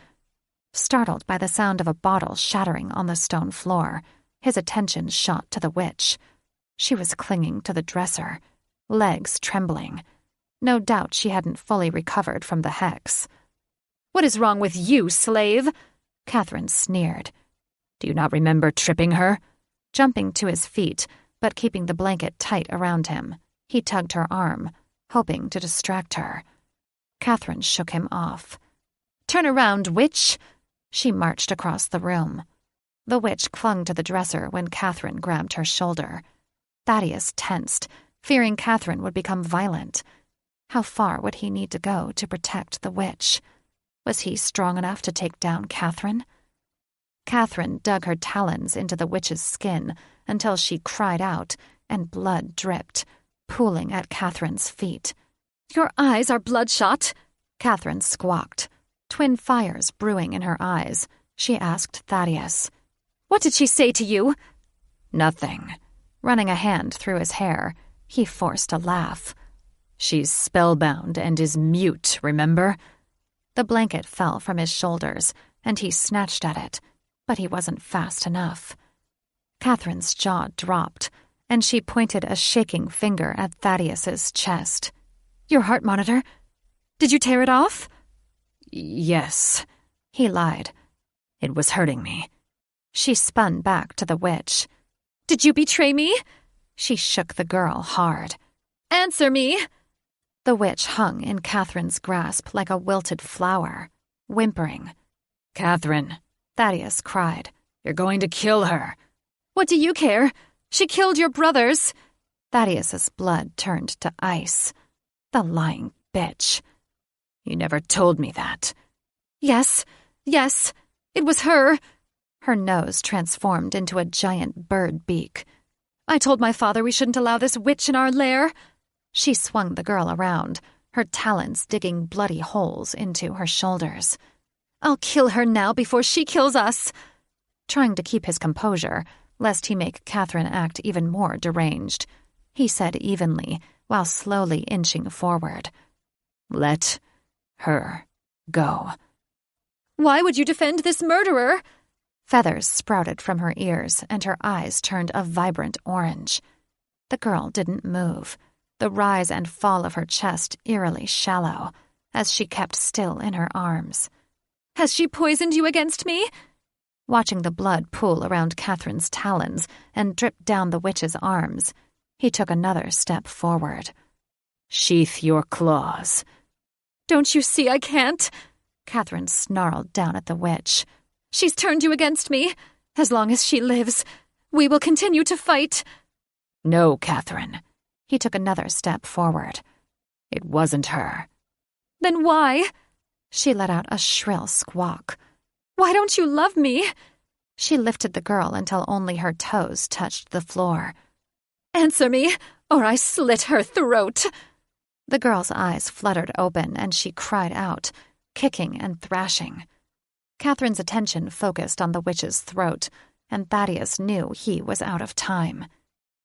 Startled by the sound of a bottle shattering on the stone floor, his attention shot to the witch. She was clinging to the dresser, legs trembling. No doubt she hadn't fully recovered from the hex. "What is wrong with you, slave?" Catherine sneered. Do you not remember tripping her? Jumping to his feet, but keeping the blanket tight around him, he tugged her arm, hoping to distract her. Catherine shook him off. "Turn around, witch!" She marched across the room. The witch clung to the dresser when Catherine grabbed her shoulder. Thaddeus tensed, fearing Catherine would become violent. How far would he need to go to protect the witch? Was he strong enough to take down Catherine? Catherine dug her talons into the witch's skin until she cried out and blood dripped, pooling at Catherine's feet. "Your eyes are bloodshot," Catherine squawked. Twin fires brewing in her eyes, she asked Thaddeus. "What did she say to you?" Nothing. Running a hand through his hair, he forced a laugh. She's spellbound and is mute, remember? The blanket fell from his shoulders, and he snatched at it, but he wasn't fast enough. Catherine's jaw dropped, and she pointed a shaking finger at Thaddeus's chest. "Your heart monitor. Did you tear it off?" Yes, he lied. It was hurting me. She spun back to the witch. "Did you betray me?" She shook the girl hard. "Answer me!" The witch hung in Catherine's grasp like a wilted flower, whimpering. Catherine, Thaddeus cried. You're going to kill her. "What do you care?" She killed your brothers." Thaddeus's blood turned to ice. The lying bitch. "You never told me that." Yes, it was her." Her nose transformed into a giant bird beak. "I told my father we shouldn't allow this witch in our lair." She swung the girl around, her talons digging bloody holes into her shoulders. "I'll kill her now before she kills us." Trying to keep his composure, lest he make Catherine act even more deranged, he said evenly, while slowly inching forward. "Let her go." "Why would you defend this murderer?" Feathers sprouted from her ears, and her eyes turned a vibrant orange. The girl didn't move, the rise and fall of her chest eerily shallow, as she kept still in her arms. "Has she poisoned you against me?" Watching the blood pool around Catherine's talons and drip down the witch's arms, he took another step forward. "Sheath your claws." "Don't you see I can't?" Catherine snarled down at the witch. "She's turned you against me. As long as she lives, we will continue to fight." "No, Catherine." He took another step forward. "It wasn't her." "Then why?" She let out a shrill squawk. "Why don't you love me?" She lifted the girl until only her toes touched the floor. "Answer me, or I slit her throat." The girl's eyes fluttered open, and she cried out, kicking and thrashing. Catherine's attention focused on the witch's throat, and Thaddeus knew he was out of time.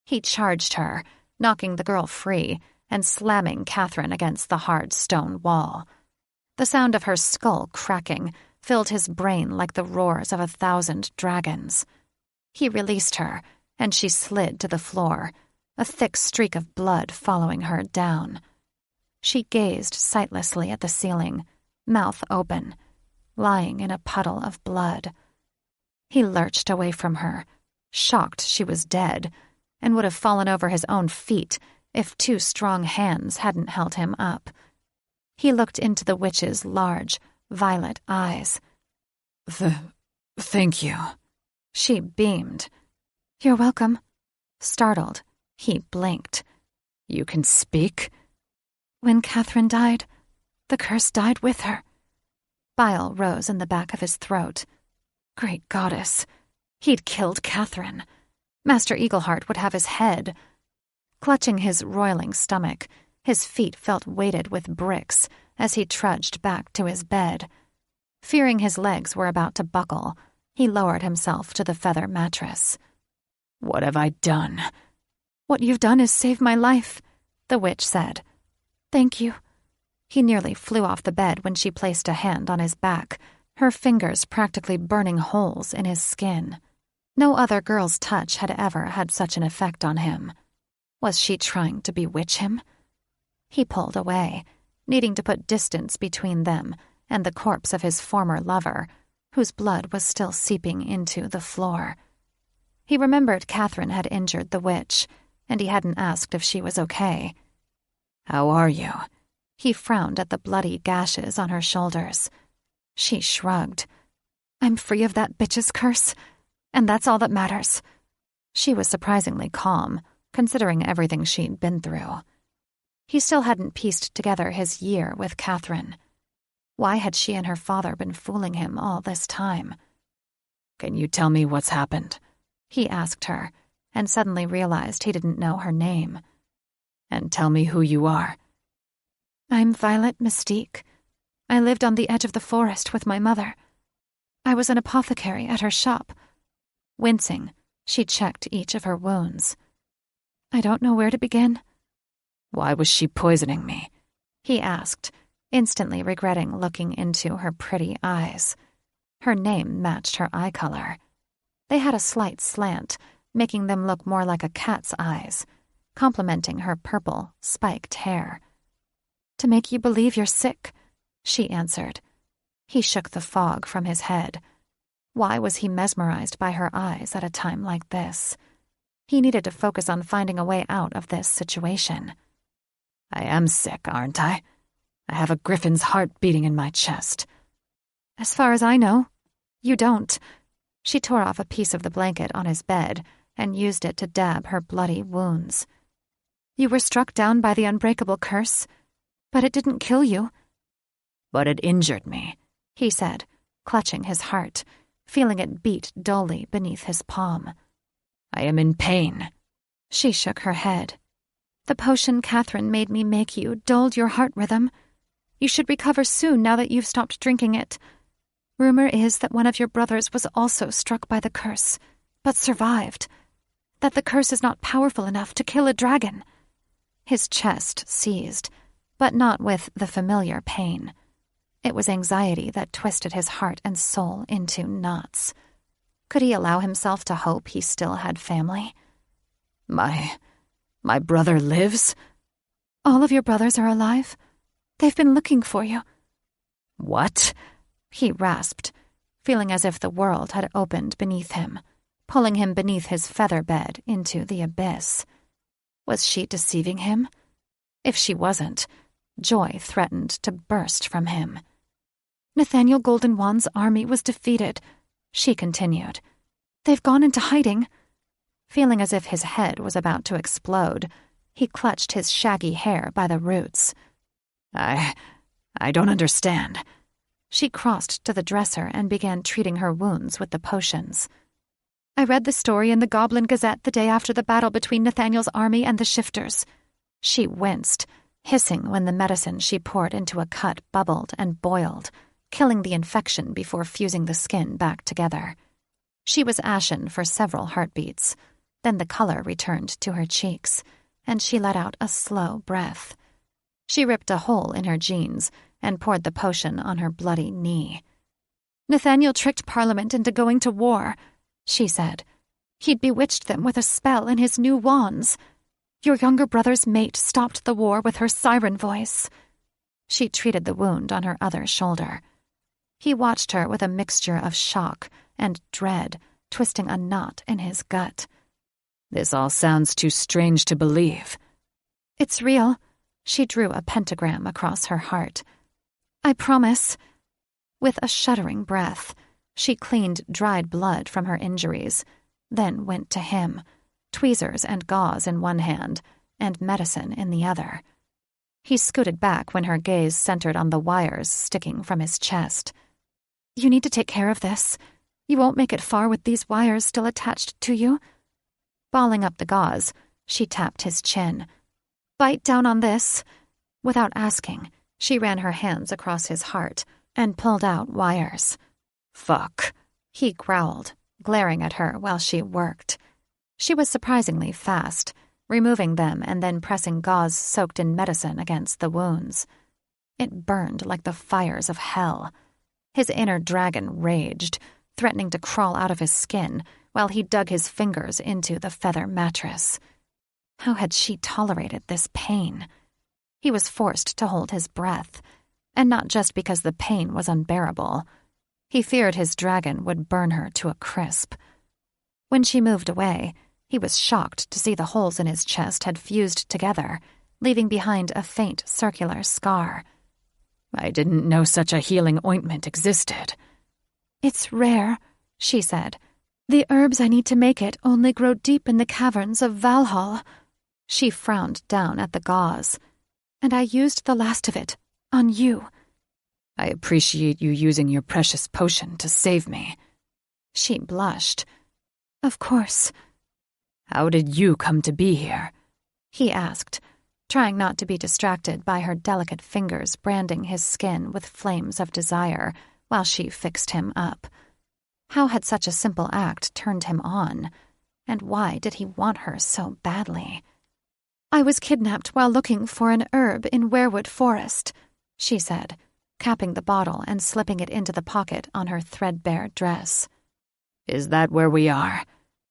He charged her, knocking the girl free and slamming Catherine against the hard stone wall. The sound of her skull cracking filled his brain like the roars of 1,000 dragons. He released her, and she slid to the floor, a thick streak of blood following her down. She gazed sightlessly at the ceiling, mouth open, lying in a puddle of blood. He lurched away from her, shocked she was dead, and would have fallen over his own feet if 2 strong hands hadn't held him up. He looked into the witch's large, violet eyes. Thank you." She beamed. "You're welcome." Startled, he blinked. "You can speak?" "When Catherine died, the curse died with her." Bile rose in the back of his throat. Great goddess, he'd killed Catherine. Master Eagleheart would have his head. Clutching his roiling stomach, his feet felt weighted with bricks as he trudged back to his bed. Fearing his legs were about to buckle, he lowered himself to the feather mattress. "What have I done?" "What you've done is save my life," the witch said. "Thank you." He nearly flew off the bed when she placed a hand on his back, her fingers practically burning holes in his skin. No other girl's touch had ever had such an effect on him. Was she trying to bewitch him? He pulled away, needing to put distance between them and the corpse of his former lover, whose blood was still seeping into the floor. He remembered Catherine had injured the witch, and he hadn't asked if she was okay. "How are you?" He frowned at the bloody gashes on her shoulders. She shrugged. "I'm free of that bitch's curse, and that's all that matters." She was surprisingly calm, considering everything she'd been through. He still hadn't pieced together his year with Catherine. Why had she and her father been fooling him all this time? "Can you tell me what's happened?" he asked her, and suddenly realized he didn't know her name. "And tell me who you are." "I'm Violet Mystique. I lived on the edge of the forest with my mother. I was an apothecary at her shop." Wincing, she checked each of her wounds. "I don't know where to begin." "Why was she poisoning me?" he asked, instantly regretting looking into her pretty eyes. Her name matched her eye color. They had a slight slant, making them look more like a cat's eyes, complementing her purple, spiked hair. "To make you believe you're sick," she answered. He shook the fog from his head. Why was he mesmerized by her eyes at a time like this? He needed to focus on finding a way out of this situation. "I am sick, aren't I? I have a griffin's heart beating in my chest." "As far as I know, you don't." She tore off a piece of the blanket on his bed, and used it to dab her bloody wounds. "You were struck down by the unbreakable curse, but it didn't kill you." "But it injured me," he said, clutching his heart, feeling it beat dully beneath his palm. "I am in pain." She shook her head. "The potion Catherine made me make you dulled your heart rhythm. You should recover soon now that you've stopped drinking it. Rumor is that one of your brothers was also struck by the curse, but survived. That the curse is not powerful enough to kill a dragon." His chest seized, but not with the familiar pain. It was anxiety that twisted his heart and soul into knots. Could he allow himself to hope he still had family? My brother lives?" "All of your brothers are alive. They've been looking for you." "What?" he rasped, feeling as if the world had opened beneath him, pulling him beneath his feather bed into the abyss. Was she deceiving him? If she wasn't, joy threatened to burst from him. "Nathaniel Goldenwand's army was defeated," she continued. "They've gone into hiding." Feeling as if his head was about to explode, he clutched his shaggy hair by the roots. I don't understand." She crossed to the dresser and began treating her wounds with the potions. "I read the story in the Goblin Gazette the day after the battle between Nathaniel's army and the shifters." She winced, hissing when the medicine she poured into a cut bubbled and boiled, killing the infection before fusing the skin back together. She was ashen for several heartbeats. Then the color returned to her cheeks, and she let out a slow breath. She ripped a hole in her jeans and poured the potion on her bloody knee. "Nathaniel tricked Parliament into going to war," she said. "He'd bewitched them with a spell in his new wands. Your younger brother's mate stopped the war with her siren voice." She treated the wound on her other shoulder. He watched her with a mixture of shock and dread, twisting a knot in his gut. "This all sounds too strange to believe." "It's real." She drew a pentagram across her heart. "I promise." With a shuddering breath, she cleaned dried blood from her injuries, then went to him, tweezers and gauze in one hand, and medicine in the other. He scooted back when her gaze centered on the wires sticking from his chest. "You need to take care of this. You won't make it far with these wires still attached to you." Balling up the gauze, she tapped his chin. "Bite down on this." Without asking, she ran her hands across his heart and pulled out wires. "Fuck," he growled, glaring at her while she worked. She was surprisingly fast, removing them and then pressing gauze soaked in medicine against the wounds. It burned like the fires of hell. His inner dragon raged, threatening to crawl out of his skin while he dug his fingers into the feather mattress. How had she tolerated this pain? He was forced to hold his breath, and not just because the pain was unbearable. He feared his dragon would burn her to a crisp. When she moved away, he was shocked to see the holes in his chest had fused together, leaving behind a faint circular scar. "I didn't know such a healing ointment existed." "It's rare," she said. "The herbs I need to make it only grow deep in the caverns of Valhall." She frowned down at the gauze. "And I used the last of it on you." "I appreciate you using your precious potion to save me." She blushed. "Of course." "How did you come to be here?" he asked, trying not to be distracted by her delicate fingers branding his skin with flames of desire while she fixed him up. How had such a simple act turned him on? And why did he want her so badly? "I was kidnapped while looking for an herb in Werewood Forest," she said, capping the bottle and slipping it into the pocket on her threadbare dress. "Is that where we are?"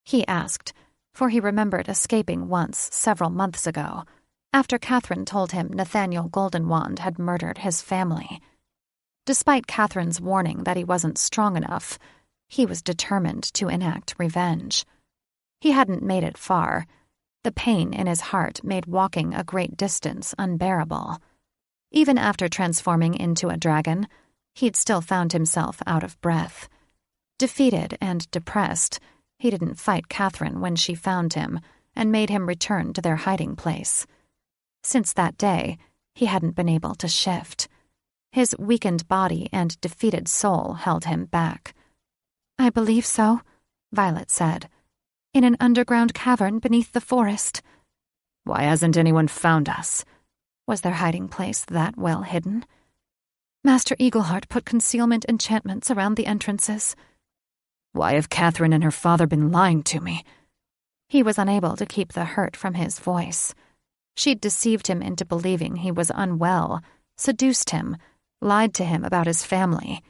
he asked, for he remembered escaping once several months ago, after Catherine told him Nathaniel Goldenwand had murdered his family. Despite Catherine's warning that he wasn't strong enough, he was determined to enact revenge. He hadn't made it far. The pain in his heart made walking a great distance unbearable. Even after transforming into a dragon, he'd still found himself out of breath. Defeated and depressed, He didn't fight Catherine when she found him and made him return to their hiding place. Since that day, he hadn't been able to shift. His weakened body and defeated soul held him back. "I believe so," Violet said. "In an underground cavern beneath the forest." Why hasn't anyone found us? Was their hiding place that well hidden? Master Eagleheart put concealment enchantments around the entrances. Why have Catherine and her father been lying to me? He was unable to keep the hurt from his voice. She'd deceived him into believing he was unwell, seduced him, lied to him about his family.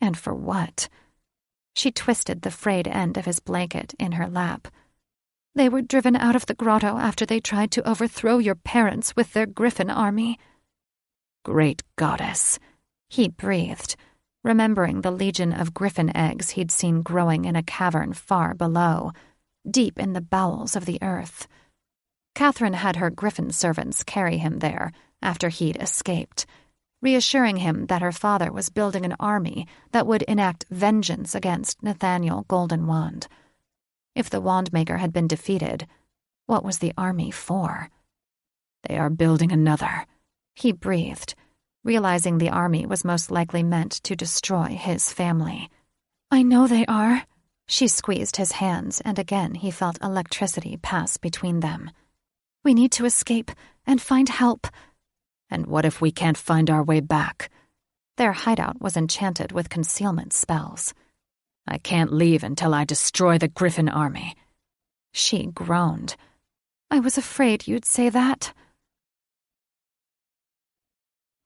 And for what? She twisted the frayed end of his blanket in her lap. "They were driven out of the grotto after they tried to overthrow your parents with their griffin army." Great goddess, he breathed, remembering the legion of griffin eggs he'd seen growing in a cavern far below, deep in the bowels of the earth. Catherine had her griffin servants carry him there after he'd escaped, reassuring him that her father was building an army that would enact vengeance against Nathaniel Goldenwand. If the Wandmaker had been defeated, what was the army for? They are building another, he breathed, realizing the army was most likely meant to destroy his family. "I know they are." She squeezed his hands, and again he felt electricity pass between them. "We need to escape and find help." And what if we can't find our way back? Their hideout was enchanted with concealment spells. I can't leave until I destroy the Griffin army. She groaned. "I was afraid you'd say that."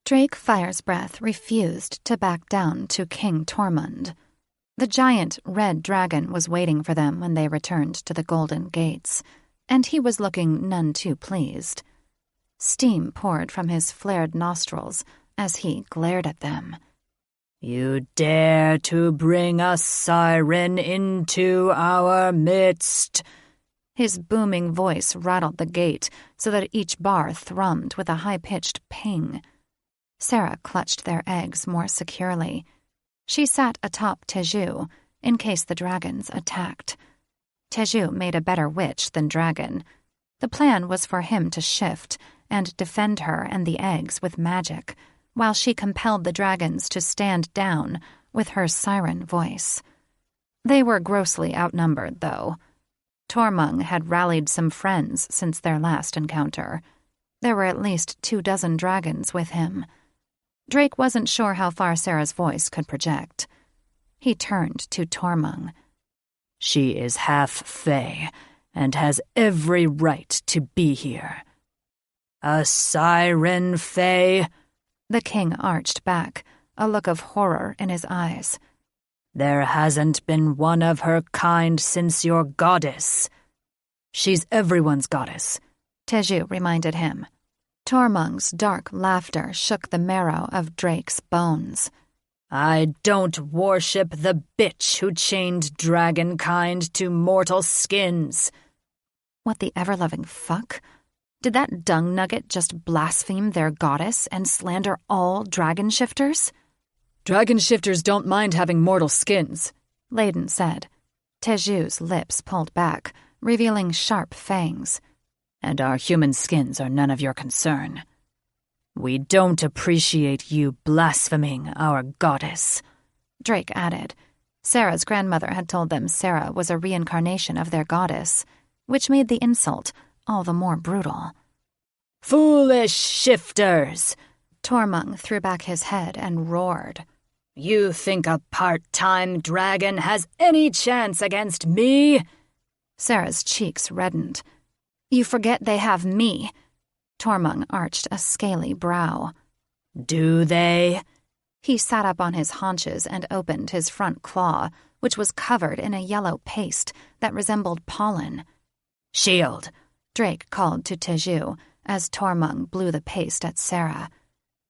Drake Firesbreath refused to back down to King Tormund. The giant red dragon was waiting for them when they returned to the Golden Gates, and he was looking none too pleased. Steam poured from his flared nostrils as he glared at them. You dare to bring a siren into our midst? His booming voice rattled the gate so that each bar thrummed with a high-pitched ping. Sarah clutched their eggs more securely. She sat atop Teju in case the dragons attacked. Teju made a better witch than dragon. The plan was for him to shift and defend her and the eggs with magic, while she compelled the dragons to stand down with her siren voice. They were grossly outnumbered, though. Tormund had rallied some friends since their last encounter. There were at least 24 dragons with him. Drake wasn't sure how far Sarah's voice could project. He turned to Tormund. She is half Fae, and has every right to be here. A siren Fae? The king arched back, a look of horror in his eyes. There hasn't been one of her kind since your goddess. She's everyone's goddess, Teju reminded him. Tormund's dark laughter shook the marrow of Drake's bones. I don't worship the bitch who chained dragonkind to mortal skins. What the ever-loving fuck? Did that dung nugget just blaspheme their goddess and slander all dragon shifters? Dragon shifters don't mind having mortal skins, Layden said. Teju's lips pulled back, revealing sharp fangs. And our human skins are none of your concern. We don't appreciate you blaspheming our goddess, Drake added. Sarah's grandmother had told them Sarah was a reincarnation of their goddess, which made the insult all the more brutal. Foolish shifters! Tormund threw back his head and roared. You think a part-time dragon has any chance against me? Sarah's cheeks reddened. You forget they have me. Tormund arched a scaly brow. Do they? He sat up on his haunches and opened his front claw, which was covered in a yellow paste that resembled pollen. Shield, Drake called to Teju as Tormund blew the paste at Sarah.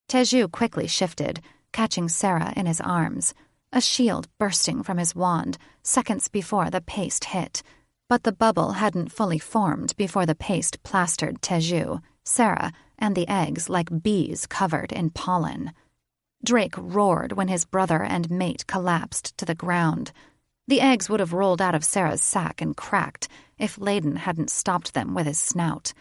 Teju quickly shifted, catching Sarah in his arms, a shield bursting from his wand seconds before the paste hit. But the bubble hadn't fully formed before the paste plastered Teju, Sarah, and the eggs like bees covered in pollen. Drake roared when his brother and mate collapsed to the ground. The eggs would have rolled out of Sarah's sack and cracked if Layden hadn't stopped them with his snout.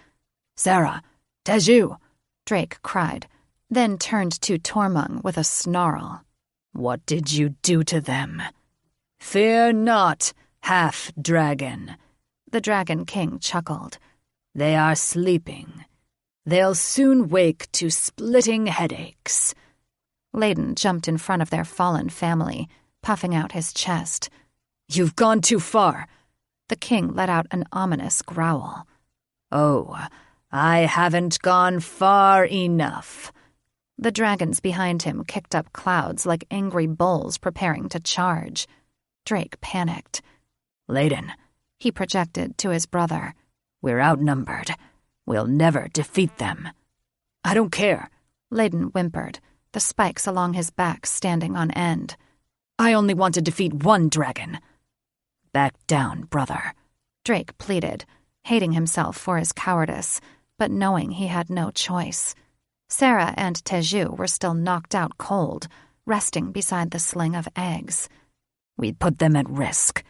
"Sarah! Teju!" Drake cried, then turned to Tormung with a snarl. "What did you do to them?" "Fear not, half-dragon," the Dragon King chuckled. "They are sleeping. They'll soon wake to splitting headaches." Layden jumped in front of their fallen family, puffing out his chest. "You've gone too far." The king let out an ominous growl. "Oh, I haven't gone far enough." The dragons behind him kicked up clouds like angry bulls preparing to charge. Drake panicked. "Layden," he projected to his brother. "We're outnumbered. We'll never defeat them." "I don't care," Layden whimpered, the spikes along his back standing on end. "I only want to defeat one dragon." "Back down, brother," Drake pleaded, hating himself for his cowardice, but knowing he had no choice. Sarah and Teju were still knocked out cold, resting beside the sling of eggs. "We put them at risk."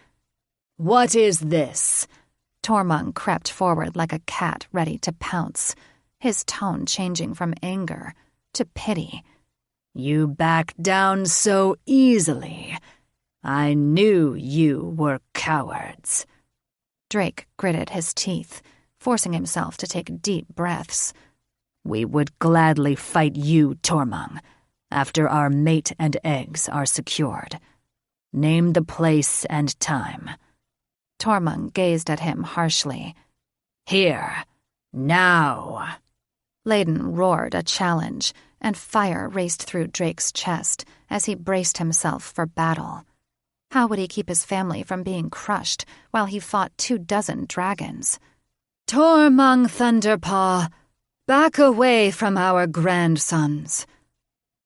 "What is this?" Tormung crept forward like a cat ready to pounce, his tone changing from anger to pity. "You back down so easily. I knew you were cowards." Drake gritted his teeth, forcing himself to take deep breaths. "We would gladly fight you, Tormung, after our mate and eggs are secured. Name the place and time." Tormung gazed at him harshly. "Here. Now." Layden roared a challenge, and fire raced through Drake's chest as he braced himself for battle. How would he keep his family from being crushed while he fought 24 dragons? "Tormung Thunderpaw, back away from our grandsons."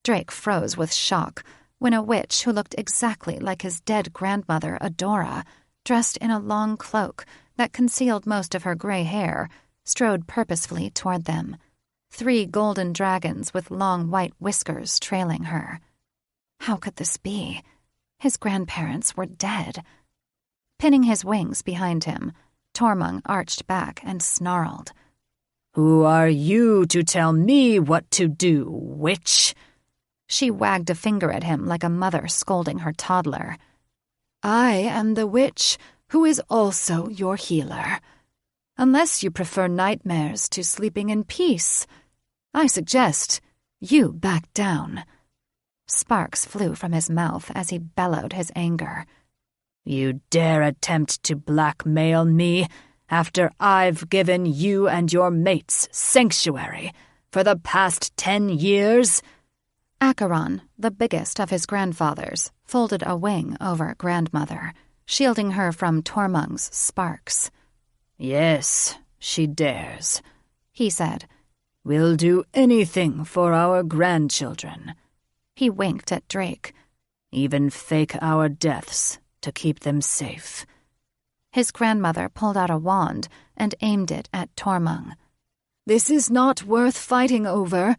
Drake froze with shock when a witch who looked exactly like his dead grandmother, Adora, dressed in a long cloak that concealed most of her gray hair, strode purposefully toward them, 3 golden dragons with long white whiskers trailing her. How could this be? His grandparents were dead. Pinning his wings behind him, Tormung arched back and snarled. "Who are you to tell me what to do, witch?" She wagged a finger at him like a mother scolding her toddler. "I am the witch who is also your healer. Unless you prefer nightmares to sleeping in peace, I suggest you back down." Sparks flew from his mouth as he bellowed his anger. "You dare attempt to blackmail me after I've given you and your mates sanctuary for the past 10 years?" Acheron, the biggest of his grandfathers, folded a wing over grandmother, shielding her from Tormung's sparks. "Yes, she dares," he said. "We'll do anything for our grandchildren." He winked at Drake. "Even fake our deaths to keep them safe." His grandmother pulled out a wand and aimed it at Tormung. "This is not worth fighting over."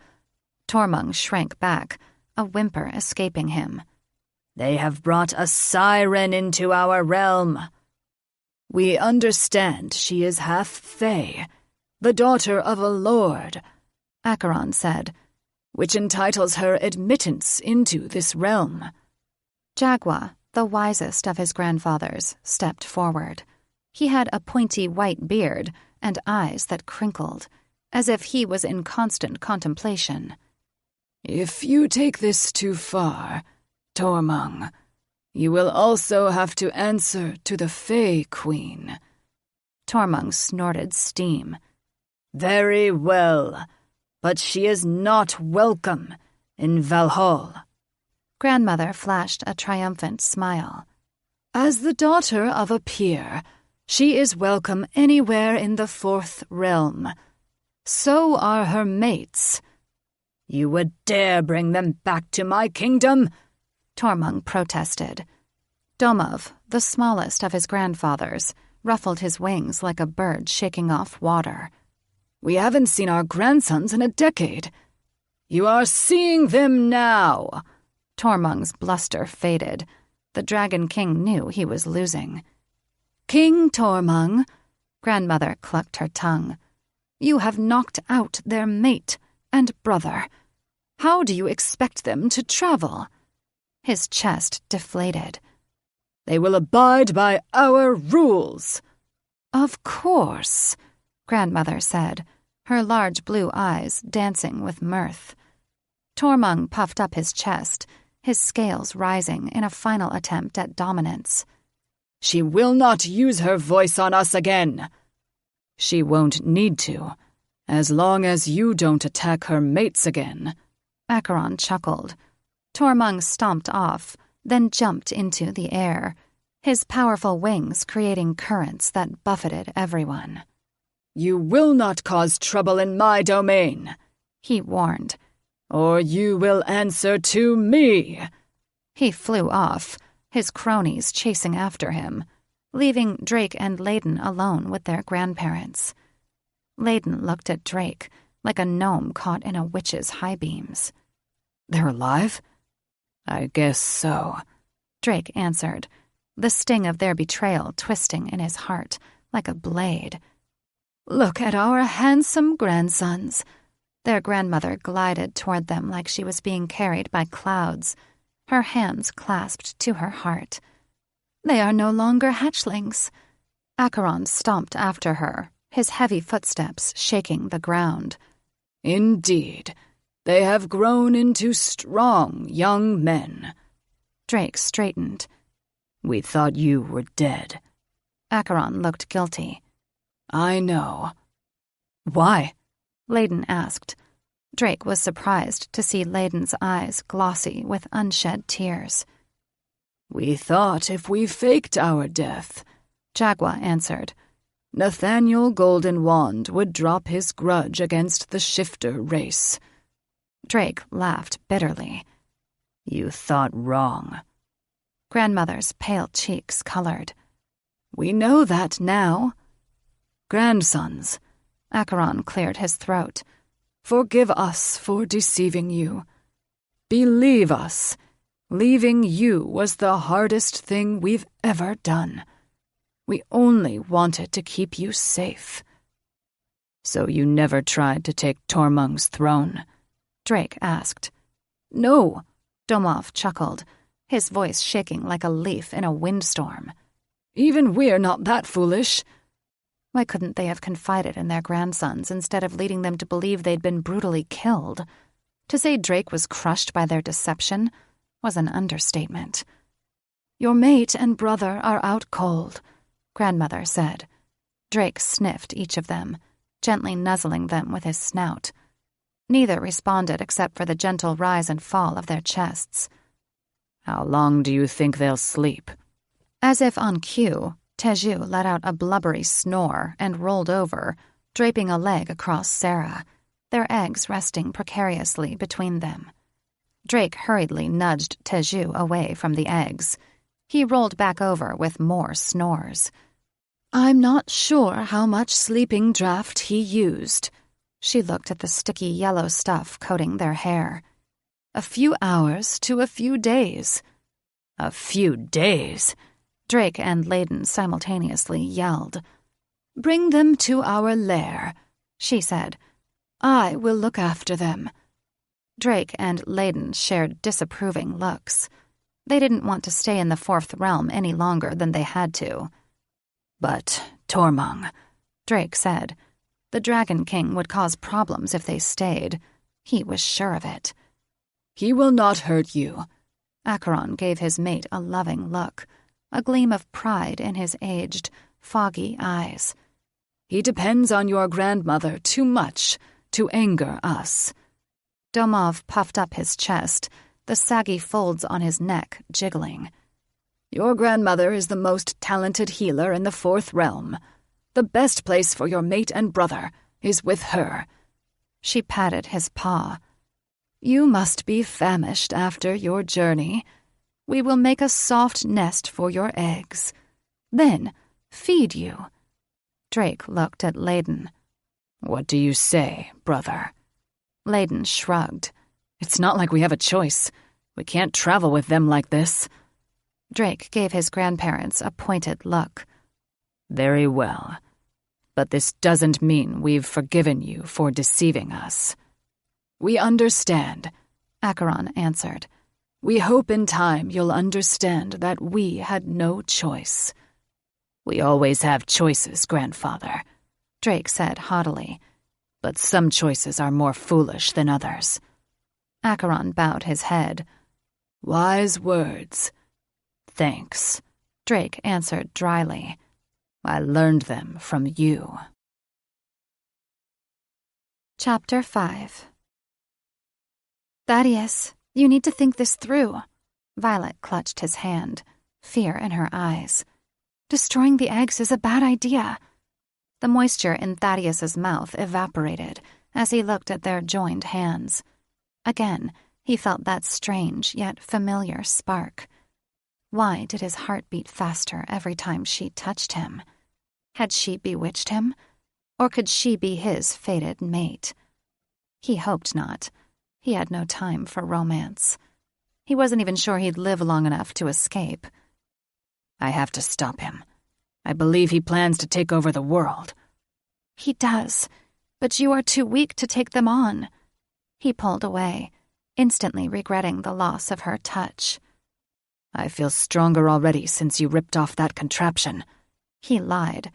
Tormung shrank back, a whimper escaping him. "They have brought a siren into our realm." "We understand she is half Fae, the daughter of a lord," Acheron said, "which entitles her admittance into this realm." Jaguar, the wisest of his grandfathers, stepped forward. He had a pointy white beard and eyes that crinkled, as if he was in constant contemplation. "If you take this too far, Tormung, you will also have to answer to the Fae Queen." Tormung snorted steam. "Very well, but she is not welcome in Valhalla." Grandmother flashed a triumphant smile. "As the daughter of a peer, she is welcome anywhere in the 4th realm. So are her mates." "You would dare bring them back to my kingdom?" Tormung protested. Domov, the smallest of his grandfathers, ruffled his wings like a bird shaking off water. "We haven't seen our grandsons in a decade." "You are seeing them now." Tormung's bluster faded. The Dragon King knew he was losing. King Tormung, Grandmother clucked her tongue, you have knocked out their mate and brother. How do you expect them to travel? His chest deflated. They will abide by our rules. Of course, Grandmother said, her large blue eyes dancing with mirth. Tormung puffed up his chest, his scales rising in a final attempt at dominance. She will not use her voice on us again. She won't need to, as long as you don't attack her mates again. Acheron chuckled. Tormung stomped off, then jumped into the air, his powerful wings creating currents that buffeted everyone. You will not cause trouble in my domain, he warned. Or you will answer to me. He flew off, his cronies chasing after him, leaving Drake and Layden alone with their grandparents. Layden looked at Drake like a gnome caught in a witch's high beams. They're alive? I guess so, Drake answered, the sting of their betrayal twisting in his heart like a blade. Look at our handsome grandsons. Their grandmother glided toward them like she was being carried by clouds, her hands clasped to her heart. They are no longer hatchlings. Acheron stomped after her, his heavy footsteps shaking the ground. Indeed, they have grown into strong young men. Drake straightened. We thought you were dead. Acheron looked guilty. I know. Why? Layden asked. Drake was surprised to see Layden's eyes glossy with unshed tears. We thought if we faked our death, Jaguar answered, Nathaniel Golden Wand would drop his grudge against the shifter race. Drake laughed bitterly. You thought wrong. Grandmother's pale cheeks colored. We know that now. Grandsons, Acheron cleared his throat. Forgive us for deceiving you. Believe us, leaving you was the hardest thing we've ever done. We only wanted to keep you safe. So you never tried to take Tormung's throne? Drake asked. No, Domov chuckled, his voice shaking like a leaf in a windstorm. Even we're not that foolish. Why couldn't they have confided in their grandsons instead of leading them to believe they'd been brutally killed? To say Drake was crushed by their deception was an understatement. Your mate and brother are out cold, Grandmother said. Drake sniffed each of them, gently nuzzling them with his snout. Neither responded except for the gentle rise and fall of their chests. How long do you think they'll sleep? As if on cue, Teju let out a blubbery snore and rolled over, draping a leg across Sarah, their eggs resting precariously between them. Drake hurriedly nudged Teju away from the eggs. He rolled back over with more snores. I'm not sure how much sleeping draught he used. She looked at the sticky yellow stuff coating their hair. A few hours to a few days. A few days? Drake and Layden simultaneously yelled. Bring them to our lair, she said. I will look after them. Drake and Layden shared disapproving looks. They didn't want to stay in the Fourth Realm any longer than they had to. But Tormung, Drake said. The Dragon King would cause problems if they stayed. He was sure of it. He will not hurt you. Acheron gave his mate a loving look, a gleam of pride in his aged, foggy eyes. He depends on your grandmother too much to anger us. Domov puffed up his chest, the saggy folds on his neck jiggling. Your grandmother is the most talented healer in the Fourth Realm. The best place for your mate and brother is with her. She patted his paw. You must be famished after your journey. We will make a soft nest for your eggs. Then feed you. Drake looked at Layden. What do you say, brother? Layden shrugged. It's not like we have a choice. We can't travel with them like this. Drake gave his grandparents a pointed look. Very well. But this doesn't mean we've forgiven you for deceiving us. We understand, Acheron answered. We hope in time you'll understand that we had no choice. We always have choices, grandfather, Drake said haughtily. But some choices are more foolish than others. Acheron bowed his head. Wise words. Thanks, Drake answered dryly. I learned them from you. Chapter 5. Thaddeus, you need to think this through. Violet clutched his hand, fear in her eyes. Destroying the eggs is a bad idea. The moisture in Thaddeus's mouth evaporated as he looked at their joined hands. Again, he felt that strange yet familiar spark. Why did his heart beat faster every time she touched him? Had she bewitched him? Or could she be his fated mate? He hoped not. He had no time for romance. He wasn't even sure he'd live long enough to escape. I have to stop him. I believe he plans to take over the world. He does, but you are too weak to take them on. He pulled away, instantly regretting the loss of her touch. I feel stronger already since you ripped off that contraption. He lied.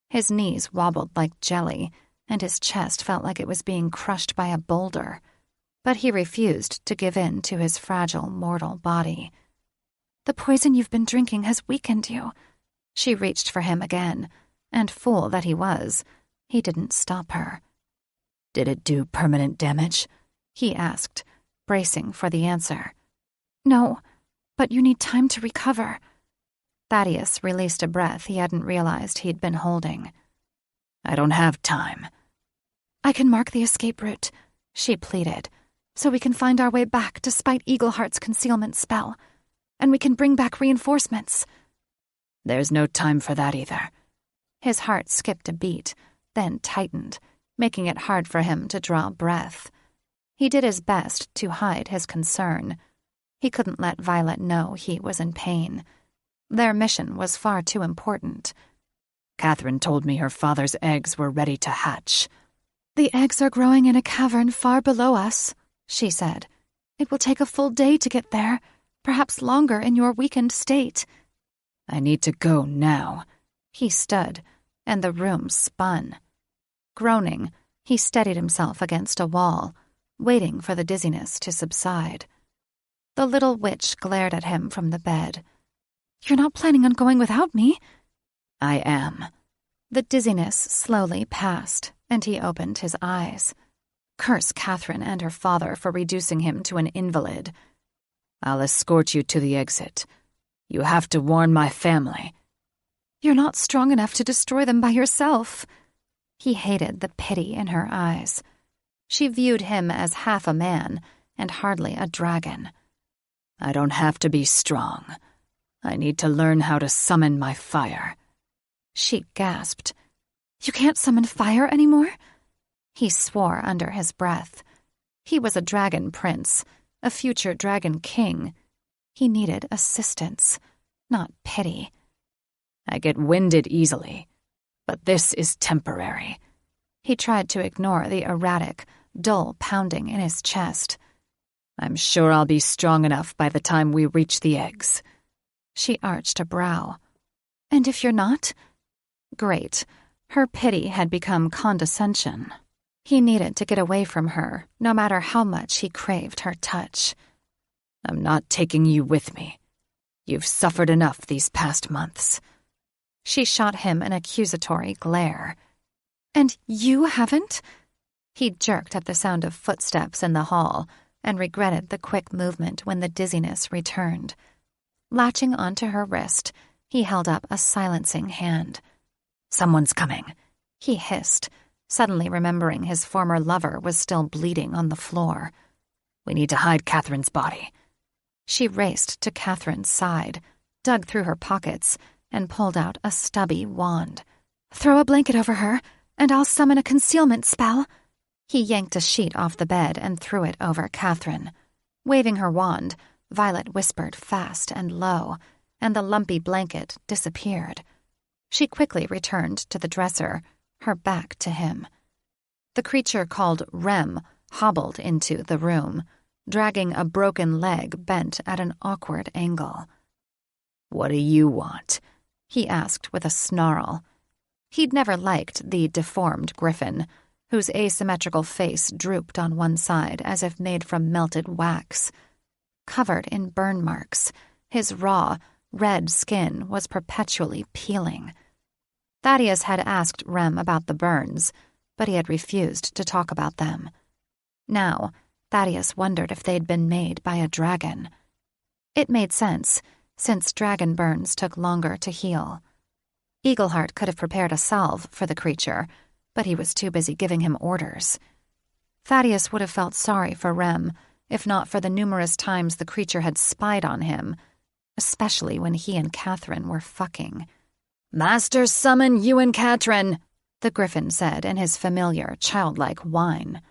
His knees wobbled like jelly, and his chest felt like it was being crushed by a boulder. But he refused to give in to his fragile, mortal body. The poison you've been drinking has weakened you. She reached for him again, and fool that he was, he didn't stop her. Did it do permanent damage? He asked, bracing for the answer. No, but you need time to recover. Thaddeus released a breath he hadn't realized he'd been holding. I don't have time. I can mark the escape route, she pleaded, so we can find our way back despite Eagleheart's concealment spell, and we can bring back reinforcements. There's no time for that either. His heart skipped a beat, then tightened, making it hard for him to draw breath. He did his best to hide his concern. He couldn't let Violet know he was in pain. Their mission was far too important. Catherine told me her father's eggs were ready to hatch. The eggs are growing in a cavern far below us, she said. It will take a full day to get there, perhaps longer in your weakened state. I need to go now. He stood, and the room spun. Groaning, he steadied himself against a wall, waiting for the dizziness to subside. The little witch glared at him from the bed. You're not planning on going without me? I am. The dizziness slowly passed, and he opened his eyes. Curse Catherine and her father for reducing him to an invalid. I'll escort you to the exit. You have to warn my family. You're not strong enough to destroy them by yourself. He hated the pity in her eyes. She viewed him as half a man and hardly a dragon. I don't have to be strong. I need to learn how to summon my fire. She gasped. You can't summon fire anymore? He swore under his breath. He was a dragon prince, a future dragon king. He needed assistance, not pity. I get winded easily, but this is temporary. He tried to ignore the erratic, dull pounding in his chest. I'm sure I'll be strong enough by the time we reach the eggs. She arched a brow. And if you're not? Great. Her pity had become condescension. He needed to get away from her, no matter how much he craved her touch. I'm not taking you with me. You've suffered enough these past months. She shot him an accusatory glare. And you haven't? He jerked at the sound of footsteps in the hall and regretted the quick movement when the dizziness returned. Latching onto her wrist, he held up a silencing hand. Someone's coming, he hissed, suddenly remembering his former lover was still bleeding on the floor. We need to hide Catherine's body. She raced to Catherine's side, dug through her pockets, and pulled out a stubby wand. Throw a blanket over her, and I'll summon a concealment spell. He yanked a sheet off the bed and threw it over Catherine. Waving her wand, Violet whispered fast and low, and the lumpy blanket disappeared. She quickly returned to the dresser, her back to him. The creature called Rem hobbled into the room, dragging a broken leg bent at an awkward angle. "What do you want?" he asked with a snarl. He'd never liked the deformed griffin, whose asymmetrical face drooped on one side as if made from melted wax. Covered in burn marks, his raw, red skin was perpetually peeling. Thaddeus had asked Rem about the burns, but he had refused to talk about them. Now, Thaddeus wondered if they'd been made by a dragon. It made sense, since dragon burns took longer to heal. Eagleheart could have prepared a salve for the creature, but he was too busy giving him orders. Thaddeus would have felt sorry for Rem, if not for the numerous times the creature had spied on him, especially when he and Catherine were fucking. "Master summon you and Catherine," the griffin said in his familiar, childlike whine.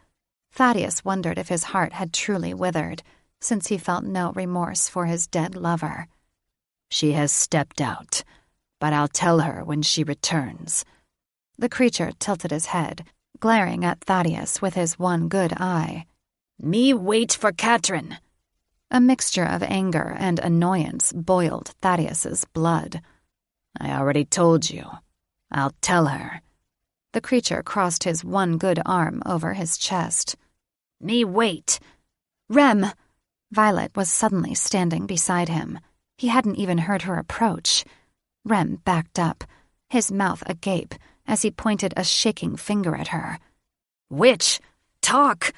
Thaddeus wondered if his heart had truly withered, since he felt no remorse for his dead lover. "She has stepped out, but I'll tell her when she returns." The creature tilted his head, glaring at Thaddeus with his one good eye. "Me wait for Catherine." A mixture of anger and annoyance boiled Thaddeus's blood. "I already told you. I'll tell her." The creature crossed his one good arm over his chest. "Me wait. Rem." Violet was suddenly standing beside him. He hadn't even heard her approach. Rem backed up, his mouth agape as he pointed a shaking finger at her. "Witch, talk!"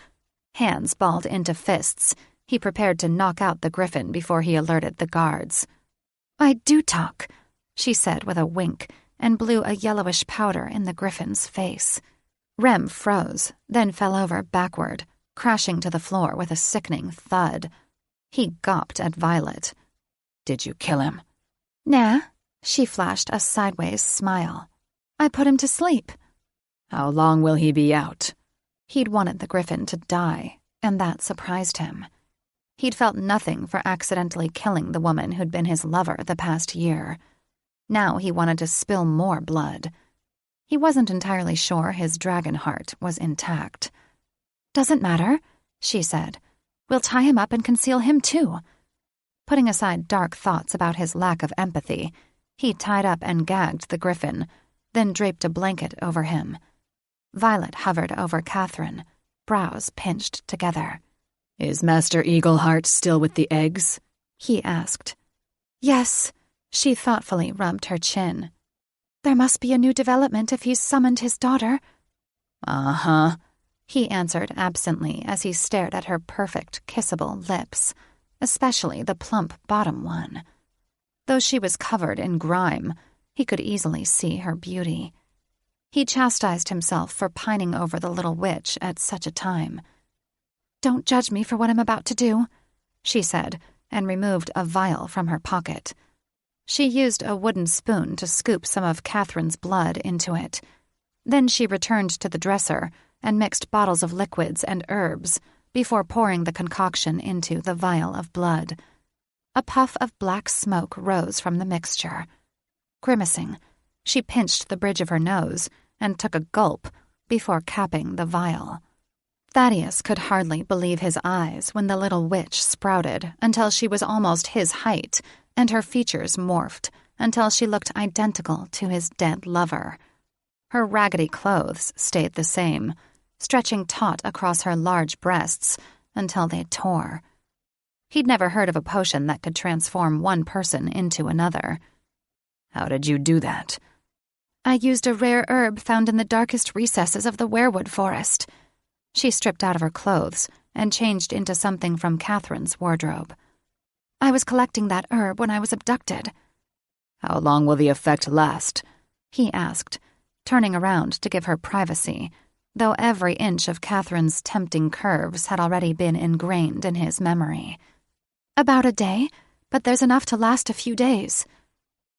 Hands balled into fists, he prepared to knock out the griffin before he alerted the guards. "I do talk," she said with a wink, and blew a yellowish powder in the griffin's face. Rem froze, then fell over backward, crashing to the floor with a sickening thud. He gawped at Violet. "Did you kill him?" "Nah," she flashed a sideways smile. "I put him to sleep." "How long will he be out?" He'd wanted the griffin to die, and that surprised him. He'd felt nothing for accidentally killing the woman who'd been his lover the past year. Now he wanted to spill more blood. He wasn't entirely sure his dragon heart was intact. "Doesn't matter," she said. "We'll tie him up and conceal him too." Putting aside dark thoughts about his lack of empathy, he tied up and gagged the griffin, then draped a blanket over him. Violet hovered over Catherine, brows pinched together. "Is Master Eagleheart still with the eggs?" he asked. "Yes," she thoughtfully rubbed her chin. "There must be a new development if he's summoned his daughter." "Uh-huh," he answered absently as he stared at her perfect, kissable lips, especially the plump bottom one. Though she was covered in grime, he could easily see her beauty. He chastised himself for pining over the little witch at such a time. "Don't judge me for what I'm about to do," she said, and removed a vial from her pocket. She used a wooden spoon to scoop some of Catherine's blood into it. Then she returned to the dresser and mixed bottles of liquids and herbs before pouring the concoction into the vial of blood. A puff of black smoke rose from the mixture. Grimacing, she pinched the bridge of her nose and took a gulp before capping the vial. Thaddeus could hardly believe his eyes when the little witch sprouted until she was almost his height, and her features morphed until she looked identical to his dead lover. Her raggedy clothes stayed the same, stretching taut across her large breasts until they tore. He'd never heard of a potion that could transform one person into another. "How did you do that?" "I used a rare herb found in the darkest recesses of the weirwood forest." She stripped out of her clothes and changed into something from Catherine's wardrobe. "I was collecting that herb when I was abducted." "How long will the effect last?" he asked, turning around to give her privacy, though every inch of Catherine's tempting curves had already been ingrained in his memory. "About a day, but there's enough to last a few days."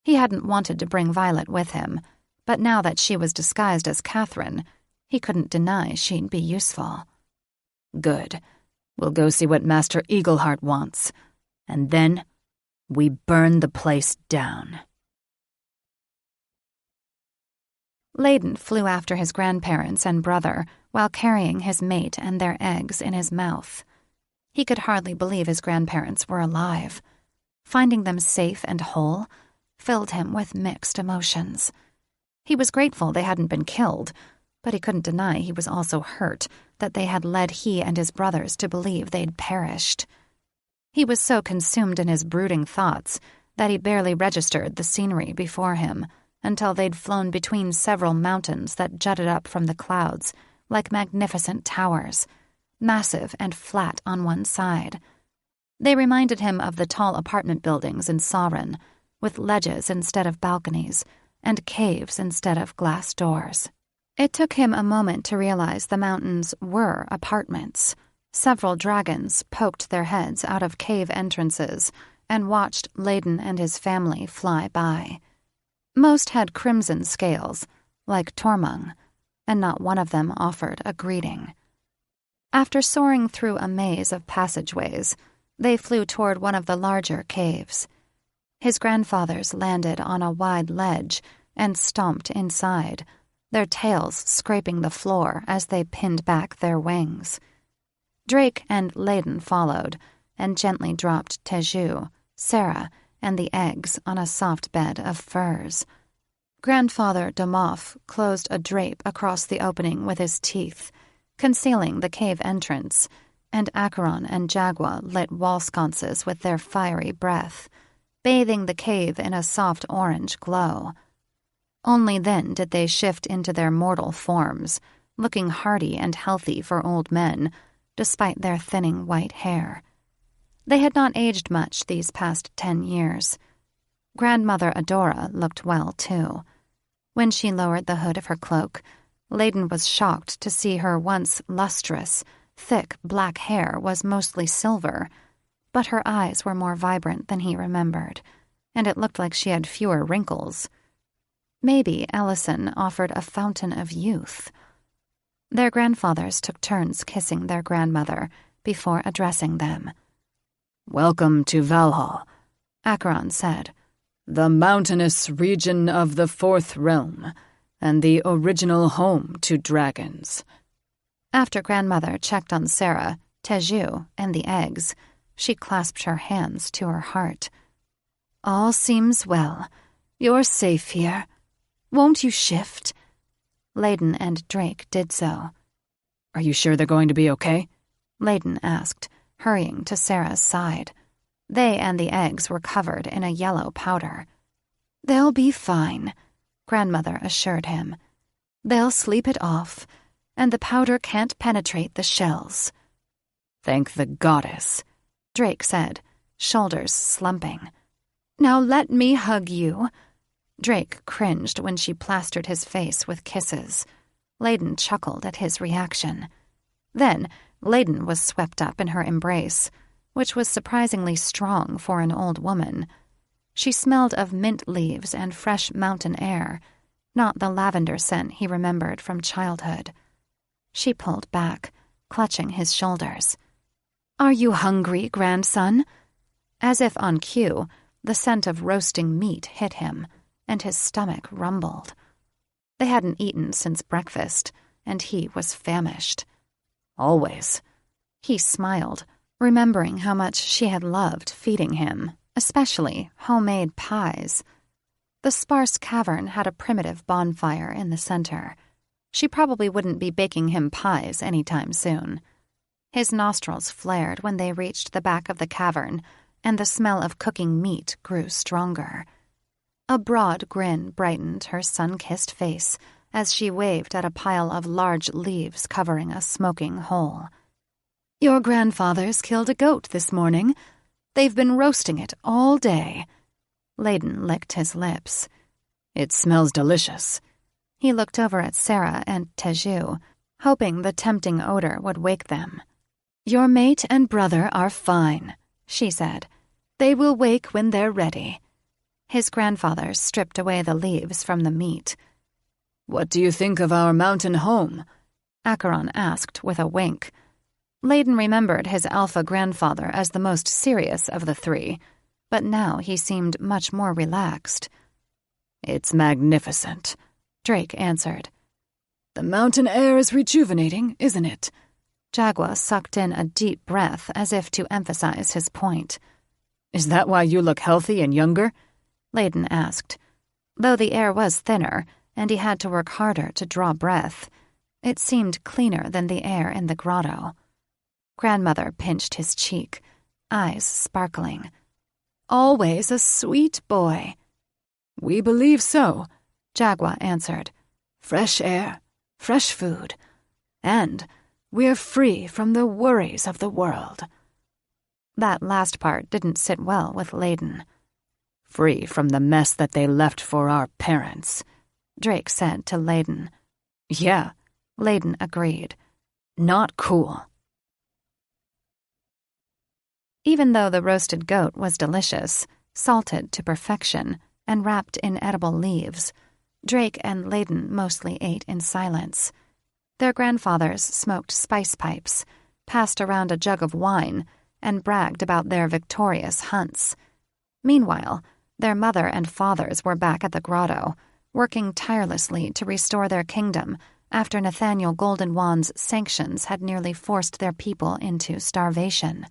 He hadn't wanted to bring Violet with him, but now that she was disguised as Catherine, he couldn't deny she'd be useful. "Good. We'll go see what Master Eagleheart wants. And then We burn the place down. Layden flew after his grandparents and brother while carrying his mate and their eggs in his mouth. He could hardly believe his grandparents were alive. Finding them safe and whole filled him with mixed emotions. He was grateful they hadn't been killed, but he couldn't deny he was also hurt that they had led he and his brothers to believe they'd perished. He was so consumed in his brooding thoughts that he barely registered the scenery before him until they'd flown between several mountains that jutted up from the clouds like magnificent towers, massive and flat on one side. They reminded him of the tall apartment buildings in Siren, with ledges instead of balconies and caves instead of glass doors. It took him a moment to realize the mountains were apartments. Several dragons poked their heads out of cave entrances and watched Layden and his family fly by. Most had crimson scales, like Tormung, and not one of them offered a greeting. After soaring through a maze of passageways, they flew toward one of the larger caves. His grandfathers landed on a wide ledge and stomped inside, their tails scraping the floor as they pinned back their wings. Drake and Layden followed and gently dropped Teju, Sarah, and the eggs on a soft bed of furs. Grandfather Demoff closed a drape across the opening with his teeth, concealing the cave entrance, and Acheron and Jagua lit wall sconces with their fiery breath, bathing the cave in a soft orange glow. Only then did they shift into their mortal forms, looking hardy and healthy for old men, despite their thinning white hair. They had not aged much these past 10 years. Grandmother Adora looked well, too. When she lowered the hood of her cloak, Layden was shocked to see her once lustrous, thick black hair was mostly silver, but her eyes were more vibrant than he remembered, and it looked like she had fewer wrinkles. Maybe Ellison offered a fountain of youth. Their grandfathers took turns kissing their grandmother before addressing them. "Welcome to Valhall," Acheron said. "The mountainous region of the Fourth Realm, and the original home to dragons." After grandmother checked on Sarah, Teju, and the eggs, she clasped her hands to her heart. "All seems well. You're safe here. Won't you shift?" Layden and Drake did so. "Are you sure they're going to be okay?" Layden asked, hurrying to Sarah's side. They and the eggs were covered in a yellow powder. "They'll be fine," grandmother assured him. "They'll sleep it off, and the powder can't penetrate the shells." "Thank the goddess," Drake said, shoulders slumping. "Now let me hug you." Drake cringed when she plastered his face with kisses. Layden chuckled at his reaction. Then Layden was swept up in her embrace, which was surprisingly strong for an old woman. She smelled of mint leaves and fresh mountain air, not the lavender scent he remembered from childhood. She pulled back, clutching his shoulders. "Are you hungry, grandson?" As if on cue, the scent of roasting meat hit him, and his stomach rumbled. They hadn't eaten since breakfast, and he was famished. "Always." He smiled, remembering how much she had loved feeding him, especially homemade pies. The sparse cavern had a primitive bonfire in the center. She probably wouldn't be baking him pies anytime soon. His nostrils flared when they reached the back of the cavern, and the smell of cooking meat grew stronger. A broad grin brightened her sun-kissed face as she waved at a pile of large leaves covering a smoking hole. "Your grandfathers killed a goat this morning. They've been roasting it all day." Layden licked his lips. "It smells delicious." He looked over at Sarah and Teju, hoping the tempting odor would wake them. "Your mate and brother are fine," she said. "They will wake when they're ready." His grandfather stripped away the leaves from the meat. "What do you think of our mountain home?" Acheron asked with a wink. Layden remembered his alpha grandfather as the most serious of the three. but now he seemed much more relaxed. "It's magnificent," Drake answered. "The mountain air is rejuvenating, isn't it?" Jagua sucked in a deep breath as if to emphasize his point. "Is that why you look healthy and younger?" Layden asked. Though the air was thinner, and he had to work harder to draw breath, it seemed cleaner than the air in the grotto. Grandmother pinched his cheek, eyes sparkling. "Always a sweet boy." "We believe so," Jagua answered. "Fresh air, fresh food, and we're free from the worries of the world." That last part didn't sit well with Layden. "Free from the mess that they left for our parents," Drake said to Layden. "Yeah," Layden agreed. "Not cool." Even though the roasted goat was delicious, salted to perfection, and wrapped in edible leaves, Drake and Layden mostly ate in silence. Their grandfathers smoked spice pipes, passed around a jug of wine, and bragged about their victorious hunts. Meanwhile, their mother and fathers were back at the grotto, working tirelessly to restore their kingdom after Nathaniel Goldenwand's sanctions had nearly forced their people into starvation.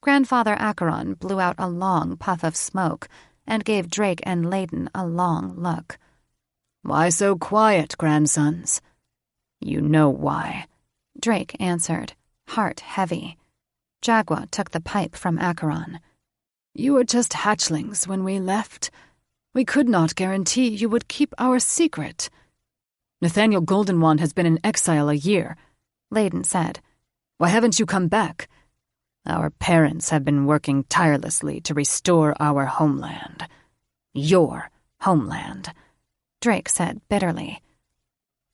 Grandfather Acheron blew out a long puff of smoke and gave Drake and Layden a long look. "Why so quiet, grandsons?" "You know why," Drake answered, heart heavy. Jagua took the pipe from Acheron. "You were just hatchlings when we left. We could not guarantee you would keep our secret." "Nathaniel Goldenwand has been in exile a year," Layden said. "Why haven't you come back?" "Our parents have been working tirelessly to restore our homeland. Your homeland," Drake said bitterly.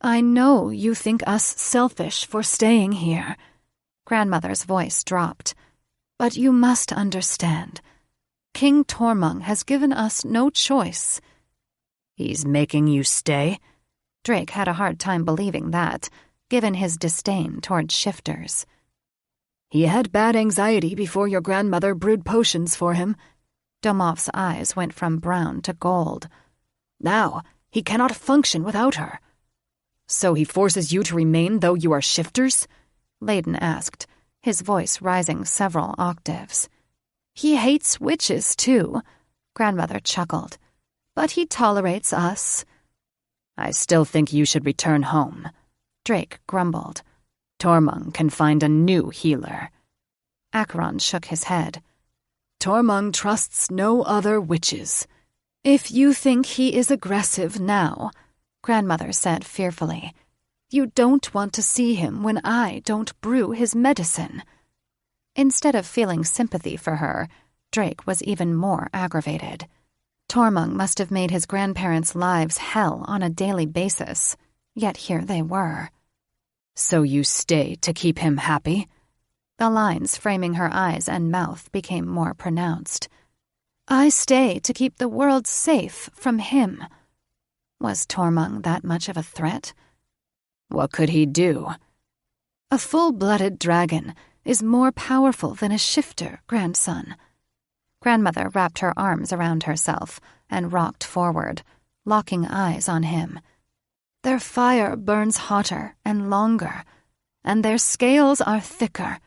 "I know you think us selfish for staying here." Grandmother's voice dropped. "But you must understand. King Tormung has given us no choice." "He's making you stay?" Drake had a hard time believing that, given his disdain toward shifters. "He had bad anxiety before your grandmother brewed potions for him." Domov's eyes went from brown to gold. "Now he cannot function without her." "So he forces you to remain though you are shifters?" Layden asked, his voice rising several octaves. "He hates witches, too," Grandmother chuckled. "But he tolerates us." "I still think you should return home," Drake grumbled. "Tormung can find a new healer." Acheron shook his head. "Tormung trusts no other witches. If you think he is aggressive now," Grandmother said fearfully, "you don't want to see him when I don't brew his medicine." Instead of feeling sympathy for her, Drake was even more aggravated. Tormung must have made his grandparents' lives hell on a daily basis, yet here they were. "So you stay to keep him happy?" The lines framing her eyes and mouth became more pronounced. "I stay to keep the world safe from him." Was Tormung that much of a threat? "What could he do?" "A full-blooded dragon is more powerful than a shifter, grandson." Grandmother wrapped her arms around herself and rocked forward, locking eyes on him. "Their fire burns hotter and longer, and their scales are thicker,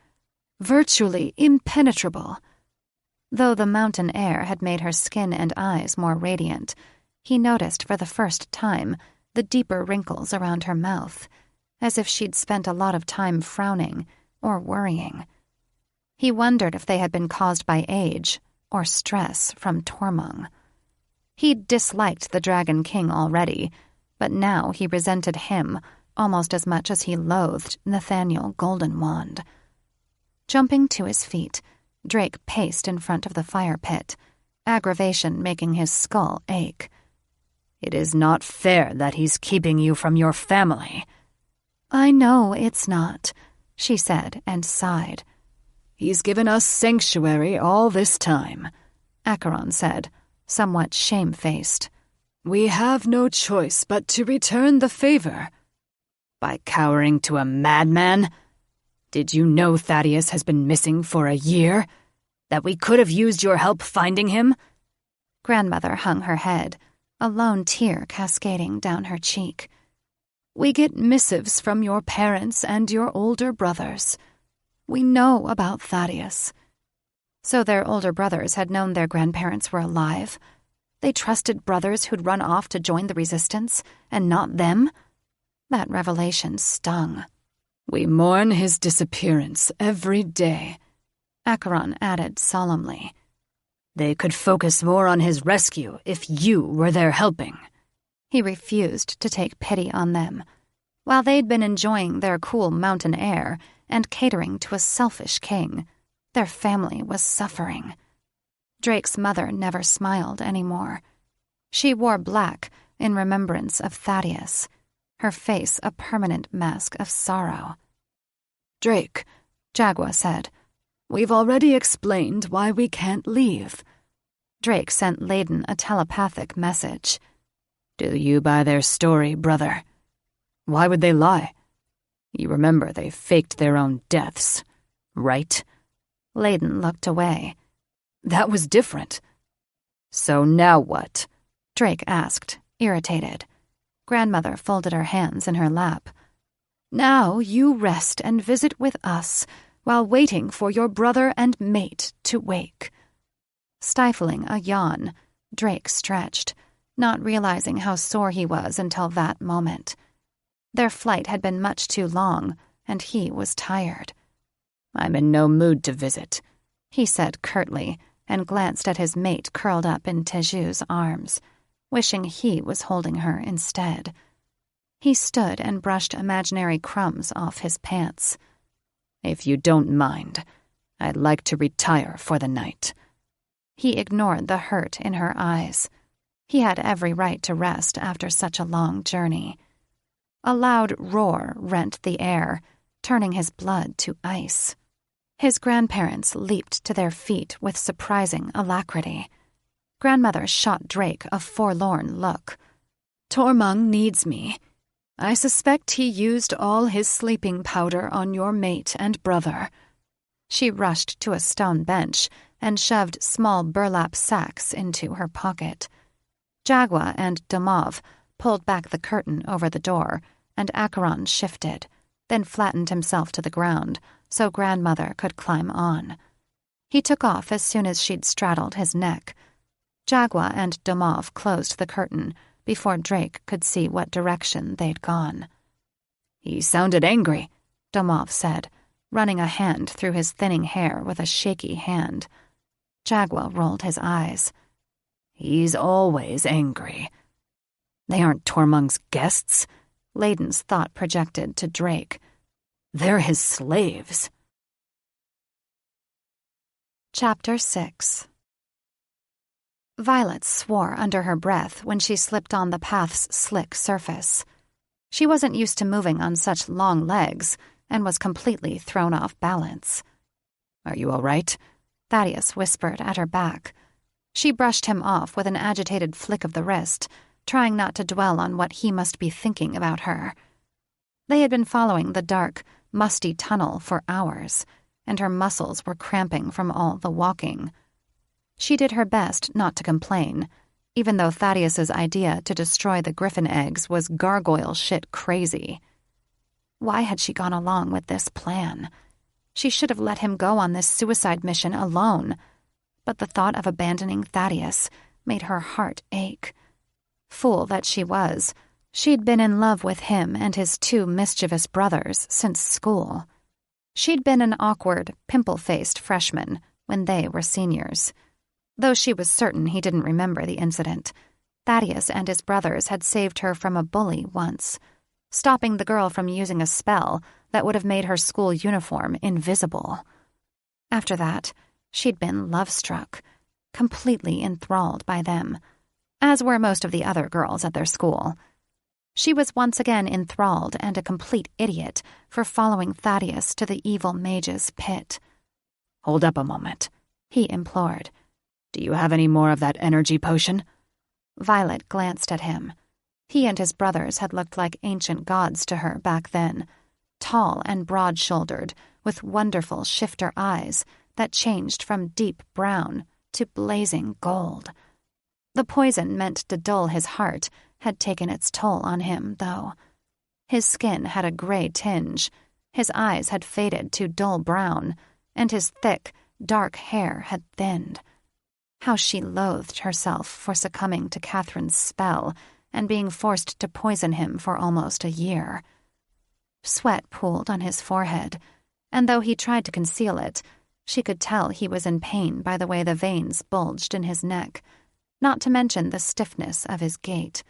virtually impenetrable." Though the mountain air had made her skin and eyes more radiant, he noticed for the first time the deeper wrinkles around her mouth, as if she'd spent a lot of time frowning or worrying. He wondered if they had been caused by age or stress from Tormung. He'd disliked the Dragon King already, but now he resented him almost as much as he loathed Nathaniel Goldenwand. Jumping to his feet, Drake paced in front of the fire pit, aggravation making his skull ache. "It is not fair that he's keeping you from your family." "I know it's not," she said and sighed. "He's given us sanctuary all this time," Acheron said, somewhat shamefaced. "We have no choice but to return the favor." "By cowering to a madman? Did you know Thaddeus has been missing for a year?" That we could have used your help finding him?" Grandmother hung her head, a lone tear cascading down her cheek. "We get missives from your parents and your older brothers. We know about Thaddeus." So their older brothers had known their grandparents were alive. They trusted brothers who'd run off to join the resistance, and not them? That revelation stung. "We mourn his disappearance every day," Acheron added solemnly. "They could focus more on his rescue if you were there helping." He refused to take pity on them. While they'd been enjoying their cool mountain air and catering to a selfish king, their family was suffering. Drake's mother never smiled anymore. She wore black in remembrance of Thaddeus, her face a permanent mask of sorrow. "Drake," Jaguar said, "we've already explained why we can't leave." Drake sent Layden a telepathic message. "Do you buy their story, brother? Why would they lie? You remember they faked their own deaths, right?" Layden looked away. "That was different." "So now what?" Drake asked, irritated. Grandmother folded her hands in her lap. "Now you rest and visit with us while waiting for your brother and mate to wake." Stifling a yawn, Drake stretched, not realizing how sore he was until that moment. Their flight had been much too long, and he was tired. "I'm in no mood to visit," he said curtly, and glanced at his mate curled up in Teju's arms, wishing he was holding her instead. He stood and brushed imaginary crumbs off his pants. "If you don't mind, I'd like to retire for the night." He ignored the hurt in her eyes. He had every right to rest after such a long journey. A loud roar rent the air, turning his blood to ice. His grandparents leaped to their feet with surprising alacrity. Grandmother shot Drake a forlorn look. "Tormund needs me. I suspect he used all his sleeping powder on your mate and brother." She rushed to a stone bench and shoved small burlap sacks into her pocket. Jaguar and Damov pulled back the curtain over the door, and Acheron shifted, then flattened himself to the ground so Grandmother could climb on. He took off as soon as she'd straddled his neck. Jaguar and Damov closed the curtain before Drake could see what direction they'd gone. "He sounded angry," Damov said, running a hand through his thinning hair with a shaky hand. Jaguar rolled his eyes. "He's always angry." "They aren't Tormund's guests," Layden's thought projected to Drake. "They're his slaves." Chapter 6. Violet swore under her breath when she slipped on the path's slick surface. She wasn't used to moving on such long legs and was completely thrown off balance. "Are you all right?" Thaddeus whispered at her back. She brushed him off with an agitated flick of the wrist, trying not to dwell on what he must be thinking about her. They had been following the dark, musty tunnel for hours, and her muscles were cramping from all the walking. She did her best not to complain, even though Thaddeus's idea to destroy the griffin eggs was gargoyle shit crazy. Why had she gone along with this plan? She should have let him go on this suicide mission alone, but the thought of abandoning Thaddeus made her heart ache. Fool that she was, she'd been in love with him and his two mischievous brothers since school. She'd been an awkward, pimple-faced freshman when they were seniors. Though she was certain he didn't remember the incident, Thaddeus and his brothers had saved her from a bully once, stopping the girl from using a spell that would have made her school uniform invisible. After that, she'd been love-struck, completely enthralled by them, as were most of the other girls at their school. She was once again enthralled and a complete idiot for following Thaddeus to the evil mage's pit. "Hold up a moment," he implored. "Do you have any more of that energy potion?" Violet glanced at him. He and his brothers had looked like ancient gods to her back then, tall and broad-shouldered, with wonderful shifter eyes that changed from deep brown to blazing gold. The poison meant to dull his heart had taken its toll on him, though. His skin had a gray tinge, his eyes had faded to dull brown, and his thick, dark hair had thinned. How she loathed herself for succumbing to Catherine's spell and being forced to poison him for almost a year. Sweat pooled on his forehead, and though he tried to conceal it, she could tell he was in pain by the way the veins bulged in his neck, not to mention the stiffness of his gait.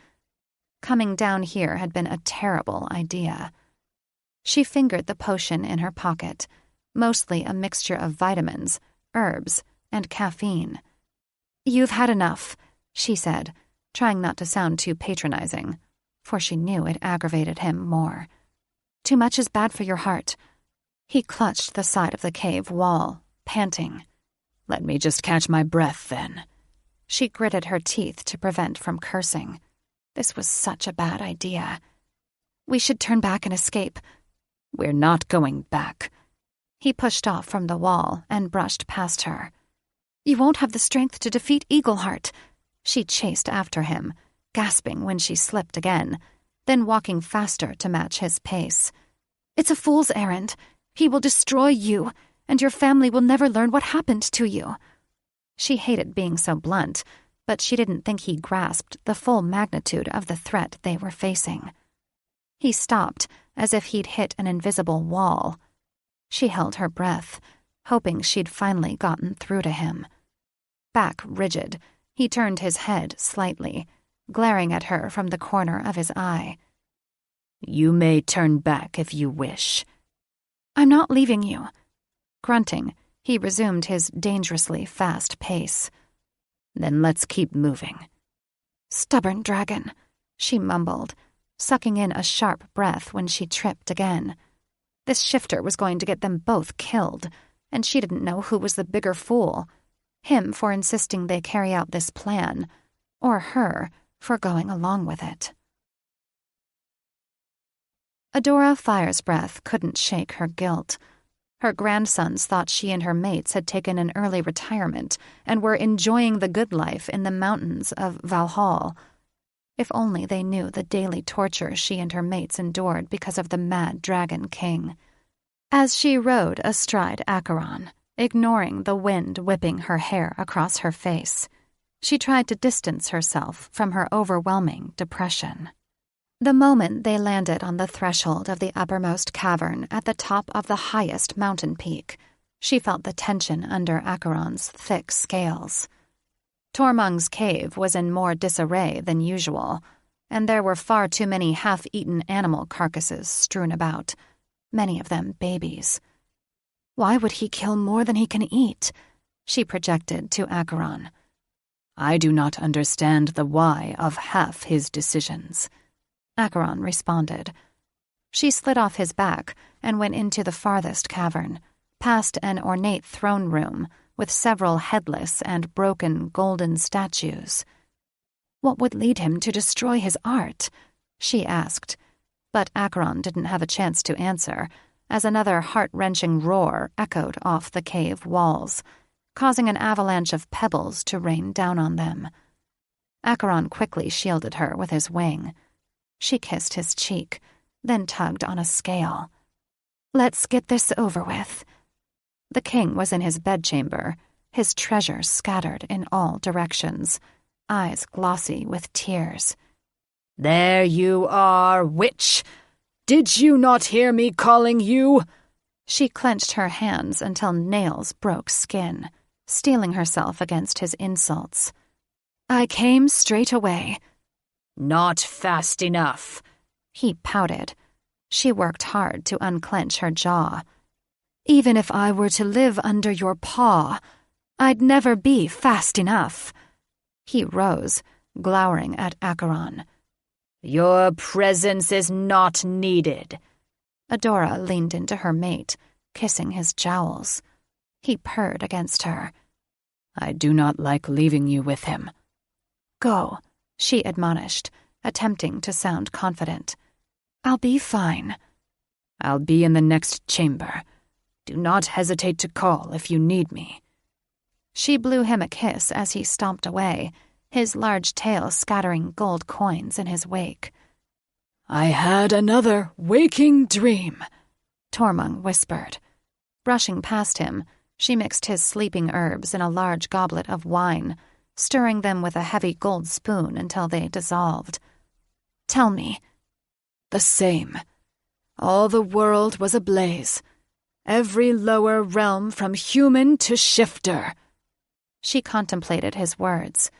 Coming down here had been a terrible idea. She fingered the potion in her pocket, mostly a mixture of vitamins, herbs, and caffeine. "You've had enough," she said, trying not to sound too patronizing, for she knew it aggravated him more. "Too much is bad for your heart." He clutched the side of the cave wall, panting. "Let me just catch my breath, then." She gritted her teeth to prevent from cursing. This was such a bad idea. "We should turn back and escape." "We're not going back." He pushed off from the wall and brushed past her. "You won't have the strength to defeat Eagleheart." She chased after him, gasping when she slipped again, then walking faster to match his pace. "It's a fool's errand. He will destroy you, and your family will never learn what happened to you." She hated being so blunt, but she didn't think he grasped the full magnitude of the threat they were facing. He stopped, as if he'd hit an invisible wall. She held her breath, hoping she'd finally gotten through to him. Back rigid, he turned his head slightly, glaring at her from the corner of his eye. "You may turn back if you wish." "I'm not leaving you." Grunting, he resumed his dangerously fast pace. "Then let's keep moving." "Stubborn dragon," she mumbled, sucking in a sharp breath when she tripped again. This shifter was going to get them both killed, and she didn't know who was the bigger fool, him for insisting they carry out this plan, or her for going along with it. Adora Firesbreath couldn't shake her guilt. Her grandsons thought she and her mates had taken an early retirement and were enjoying the good life in the mountains of Valhall. If only they knew the daily torture she and her mates endured because of the mad Dragon King. As she rode astride Acheron, ignoring the wind whipping her hair across her face, she tried to distance herself from her overwhelming depression. The moment they landed on the threshold of the uppermost cavern at the top of the highest mountain peak, she felt the tension under Acheron's thick scales. Tormung's cave was in more disarray than usual, and there were far too many half-eaten animal carcasses strewn about, many of them babies. "Why would he kill more than he can eat?" she projected to Acheron. "I do not understand the why of half his decisions," Acheron responded. She slid off his back and went into the farthest cavern, past an ornate throne room with several headless and broken golden statues. What would lead him to destroy his art? She asked, but Acheron didn't have a chance to answer, as another heart-wrenching roar echoed off the cave walls, causing an avalanche of pebbles to rain down on them. Acheron quickly shielded her with his wing. She kissed his cheek, then tugged on a scale. "Let's get this over with." The king was in his bedchamber, his treasures scattered in all directions, eyes glossy with tears. "There you are, witch! Did you not hear me calling you?" She clenched her hands until nails broke skin, steeling herself against his insults. "I came straight away." "Not fast enough." He pouted. She worked hard to unclench her jaw. "Even if I were to live under your paw, I'd never be fast enough." He rose, glowering at Acheron. "Your presence is not needed." Adora leaned into her mate, kissing his jowls. He purred against her. "I do not like leaving you with him." "Go," she admonished, attempting to sound confident. "I'll be fine." "I'll be in the next chamber." Do not hesitate to call if you need me." She blew him a kiss as he stomped away, his large tail scattering gold coins in his wake. "I had another waking dream," Tormund whispered. Brushing past him, she mixed his sleeping herbs in a large goblet of wine, stirring them with a heavy gold spoon until they dissolved. "Tell me." "The same. All the world was ablaze. Every lower realm from human to shifter." She contemplated his words.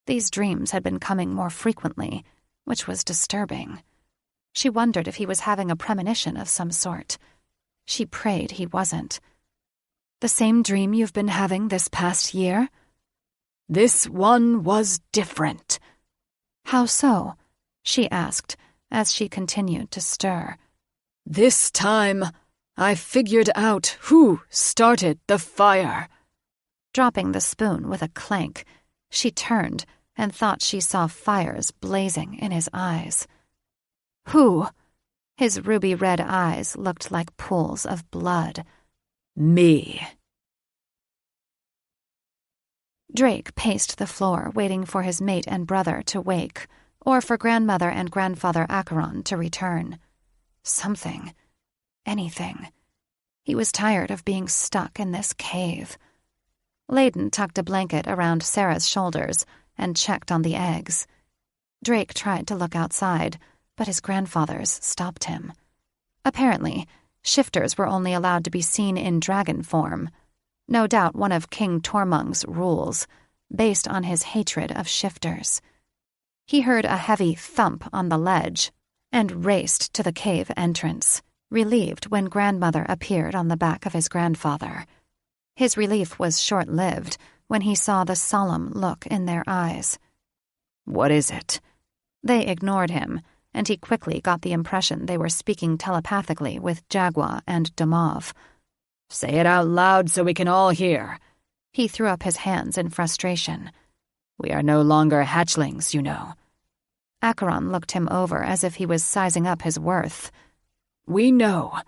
These dreams had been coming more frequently, which was disturbing. She wondered if he was having a premonition of some sort. She prayed he wasn't. "The same dream you've been having this past year?" "This one was different." "How so?" she asked as she continued to stir. "This time, I figured out who started the fire." Dropping the spoon with a clank, she turned and thought she saw fires blazing in his eyes. "Who?" His ruby-red eyes looked like pools of blood. "Me." Drake paced the floor, waiting for his mate and brother to wake, or for grandmother and grandfather Acheron to return. Something. Anything. He was tired of being stuck in this cave. Layden tucked a blanket around Sarah's shoulders and checked on the eggs. Drake tried to look outside, but his grandfathers stopped him. Apparently, shifters were only allowed to be seen in dragon form. No doubt one of King Tormund's rules, based on his hatred of shifters. He heard a heavy thump on the ledge and raced to the cave entrance, relieved when grandmother appeared on the back of his grandfather. His relief was short-lived when he saw the solemn look in their eyes. "What is it?" They ignored him, and he quickly got the impression they were speaking telepathically with Jaguar and Domov. "Say it out loud so we can all hear." He threw up his hands in frustration. "We are no longer hatchlings, you know." Acheron looked him over as if he was sizing up his worth. "We know.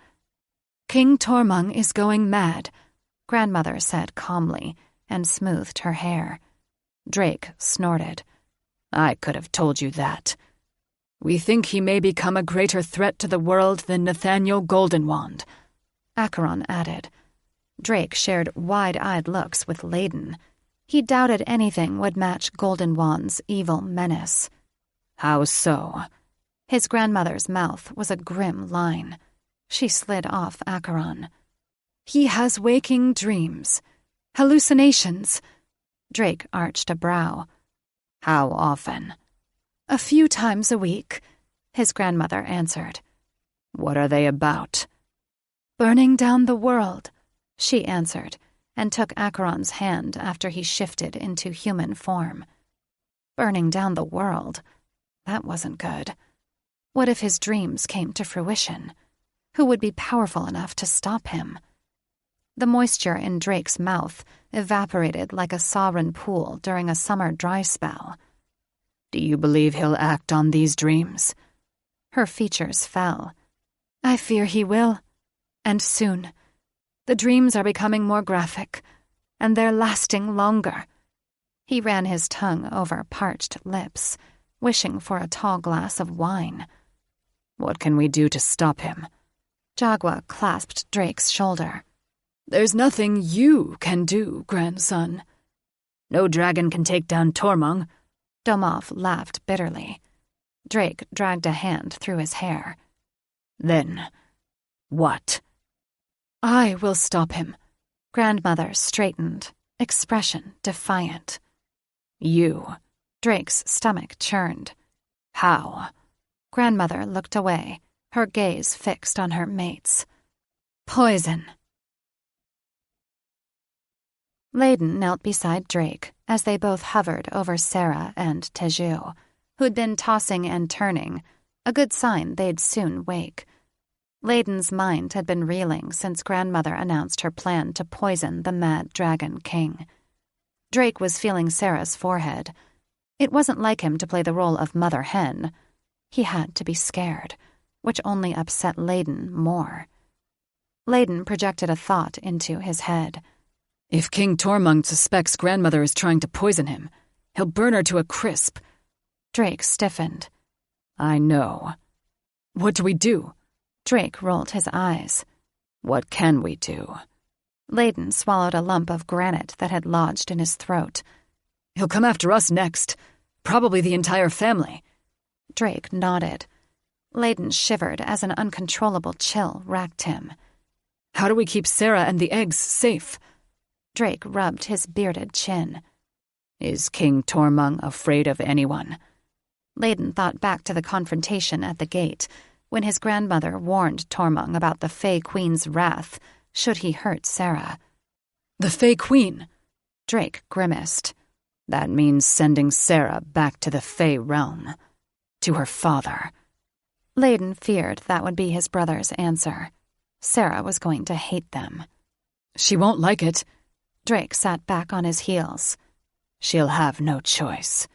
King Tormund is going mad," grandmother said calmly, and smoothed her hair. Drake snorted. "I could have told you that." "We think he may become a greater threat to the world than Nathaniel Goldenwand," Acheron added. Drake shared wide-eyed looks with Layden. He doubted anything would match Goldenwand's evil menace. "How so?" His grandmother's mouth was a grim line. She slid off Acheron. "He has waking dreams. Hallucinations." Drake arched a brow. "How often?" "A few times a week," his grandmother answered. "What are they about?" "Burning down the world," she answered, and took Acheron's hand after he shifted into human form. Burning down the world. That wasn't good. What if his dreams came to fruition? Who would be powerful enough to stop him? The moisture in Drake's mouth evaporated like a sarin pool during a summer dry spell. "Do you believe he'll act on these dreams?" Her features fell. "I fear he will. And soon. The dreams are becoming more graphic, and they're lasting longer." He ran his tongue over parched lips, wishing for a tall glass of wine. "What can we do to stop him?" Jaguar clasped Drake's shoulder. "There's nothing you can do, grandson." "No dragon can take down Tormund." Domov laughed bitterly. Drake dragged a hand through his hair. "Then, what?" "I will stop him." Grandmother straightened, expression defiant. "You?" Drake's stomach churned. "How?" Grandmother looked away, her gaze fixed on her mates. "Poison." Layden knelt beside Drake as they both hovered over Sarah and Teju, who'd been tossing and turning, a good sign they'd soon wake. Layden's mind had been reeling since grandmother announced her plan to poison the mad dragon king. Drake was feeling Sarah's forehead. It wasn't like him to play the role of mother hen. He had to be scared, which only upset Layden more. Layden projected a thought into his head. If King Tormund suspects grandmother is trying to poison him, he'll burn her to a crisp. Drake stiffened. I know. What do we do? Drake rolled his eyes. What can we do? Layden swallowed a lump of granite that had lodged in his throat. He'll come after us next. Probably the entire family. Drake nodded. Layden shivered as an uncontrollable chill racked him. How do we keep Sarah and the eggs safe? Drake rubbed his bearded chin. Is King Tormund afraid of anyone? Layden thought back to the confrontation at the gate, when his grandmother warned Tormund about the Fey Queen's wrath should he hurt Sarah. The Fey Queen? Drake grimaced. That means sending Sarah back to the Fey realm. To her father. Layden feared that would be his brother's answer. Sarah was going to hate them. She won't like it. Drake sat back on his heels. She'll have no choice.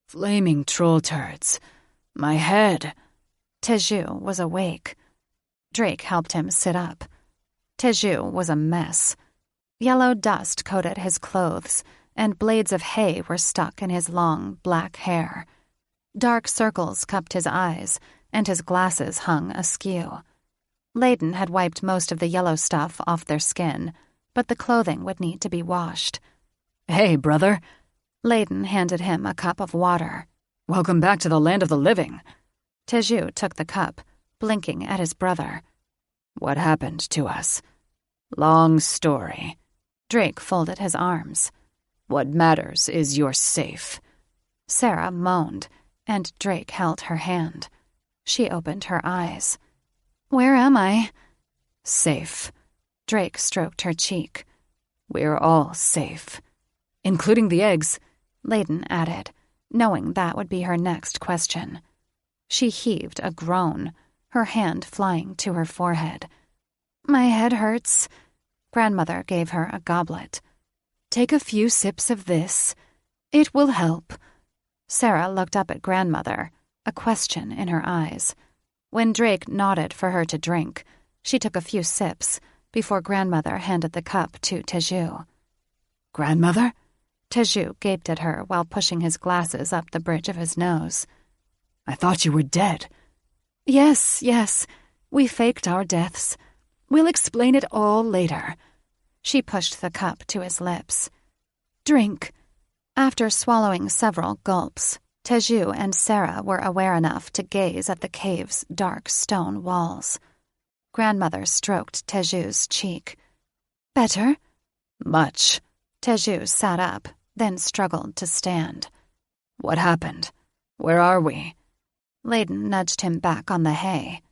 Flaming troll turds. My head. Teju was awake. Drake helped him sit up. Teju was a mess. Yellow dust coated his clothes, and blades of hay were stuck in his long, black hair. Dark circles cupped his eyes, and his glasses hung askew. Layden had wiped most of the yellow stuff off their skin, but the clothing would need to be washed. Hey, brother. Layden handed him a cup of water. Welcome back to the land of the living. Teju took the cup, blinking at his brother. What happened to us? Long story. Drake folded his arms. What matters is you're safe. Sarah moaned, and Drake held her hand. She opened her eyes. Where am I? Safe. Drake stroked her cheek. We're all safe. Including the eggs, Layden added, knowing that would be her next question. She heaved a groan, her hand flying to her forehead. My head hurts. Grandmother gave her a goblet. Take a few sips of this. It will help. Sarah looked up at Grandmother, a question in her eyes. When Drake nodded for her to drink, she took a few sips before Grandmother handed the cup to Teju. Grandmother? Teju gaped at her while pushing his glasses up the bridge of his nose. I thought you were dead. Yes. We faked our deaths. We'll explain it all later. She pushed the cup to his lips. Drink. After swallowing several gulps, Teju and Sarah were aware enough to gaze at the cave's dark stone walls. Grandmother stroked Teju's cheek. Better? Much. Teju sat up, then struggled to stand. What happened? Where are we? Layden nudged him back on the hay.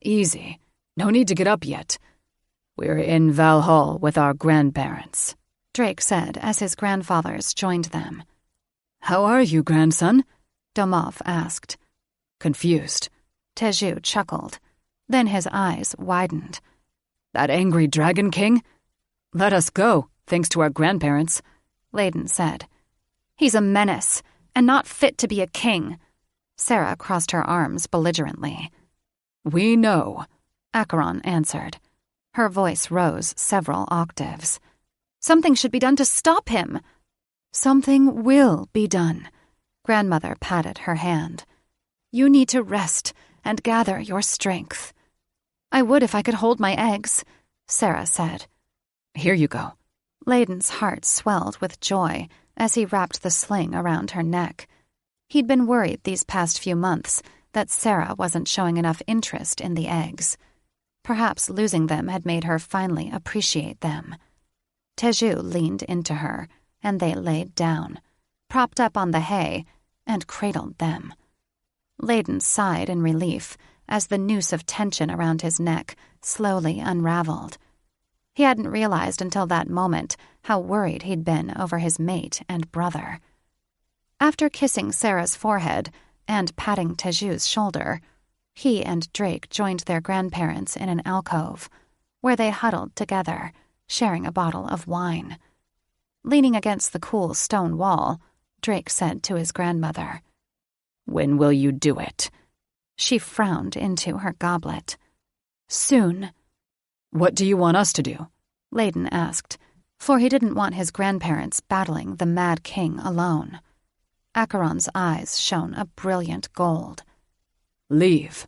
Easy. No need to get up yet. We're in Valhall with our grandparents, Drake said as his grandfathers joined them. How are you, grandson? Domov asked. Confused. Teju chuckled. Then his eyes widened. That angry dragon king? Let us go, thanks to our grandparents, Layden said. He's a menace, and not fit to be a king. Sarah crossed her arms belligerently. We know, Acheron answered. Her voice rose several octaves. Something should be done to stop him. Something will be done. Grandmother patted her hand. You need to rest and gather your strength. I would if I could hold my eggs, Sarah said. Here you go. Layden's heart swelled with joy as he wrapped the sling around her neck. He'd been worried these past few months that Sarah wasn't showing enough interest in the eggs. Perhaps losing them had made her finally appreciate them. Teju leaned into her, and they laid down, propped up on the hay, and cradled them. Layden sighed in relief as the noose of tension around his neck slowly unraveled. He hadn't realized until that moment how worried he'd been over his mate and brother. After kissing Sarah's forehead and patting Teju's shoulder, he and Drake joined their grandparents in an alcove, where they huddled together, sharing a bottle of wine. Leaning against the cool stone wall, Drake said to his grandmother, When will you do it? She frowned into her goblet. Soon. What do you want us to do? Layden asked, for he didn't want his grandparents battling the Mad King alone. Acheron's eyes shone a brilliant gold. Leave.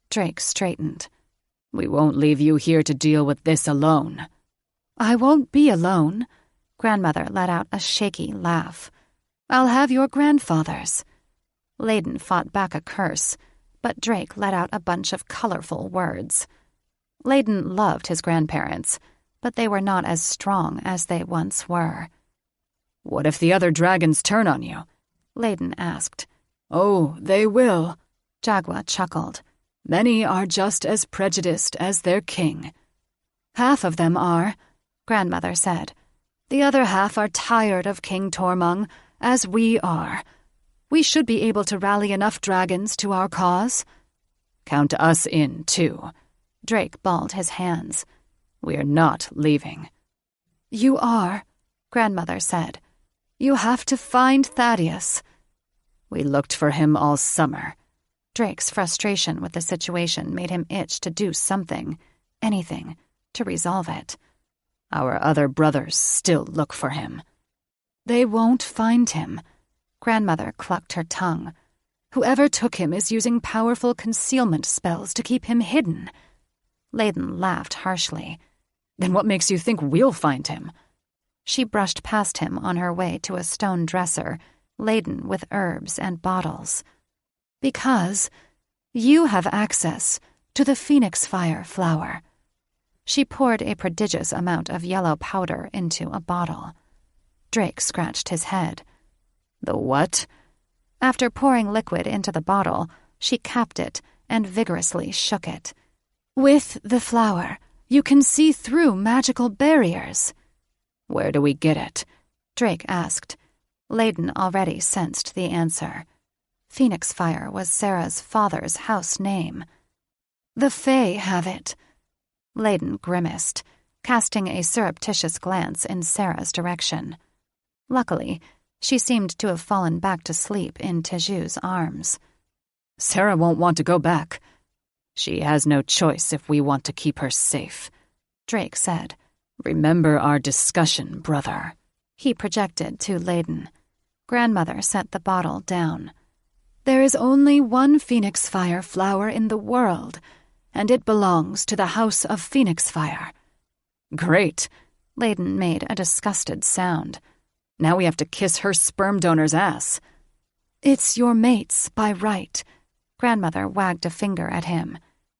Drake straightened. We won't leave you here to deal with this alone. I won't be alone. Grandmother let out a shaky laugh. I'll have your grandfathers. Layden fought back a curse, but Drake let out a bunch of colorful words. Layden loved his grandparents, but they were not as strong as they once were. What if the other dragons turn on you? Layden asked. Oh, they will. Jagwa chuckled. Many are just as prejudiced as their king. Half of them are, Grandmother said. The other half are tired of King Tormund, as we are. We should be able to rally enough dragons to our cause. Count us in, too. Drake balled his hands. We're not leaving. You are, Grandmother said. You have to find Thaddeus. We looked for him all summer. Drake's frustration with the situation made him itch to do something, anything, to resolve it. Our other brothers still look for him. They won't find him. Grandmother clucked her tongue. Whoever took him is using powerful concealment spells to keep him hidden. Layden laughed harshly. Then what makes you think we'll find him? She brushed past him on her way to a stone dresser, laden with herbs and bottles. Because you have access to the phoenix fire flower. She poured a prodigious amount of yellow powder into a bottle. Drake scratched his head. The what? After pouring liquid into the bottle, she capped it and vigorously shook it. With the flower, you can see through magical barriers. Where do we get it? Drake asked. Layden already sensed the answer. Phoenix Fire was Sarah's father's house name. The Fae have it. Layden grimaced, casting a surreptitious glance in Sarah's direction. Luckily, she seemed to have fallen back to sleep in Teju's arms. Sarah won't want to go back. She has no choice if we want to keep her safe, Drake said. Remember our discussion, brother. He projected to Layden. Grandmother set the bottle down. There is only one Phoenix Fire flower in the world, and it belongs to the House of Phoenix Fire. Great. Layden made a disgusted sound. Now we have to kiss her sperm donor's ass. It's your mate's by right. Grandmother wagged a finger at him.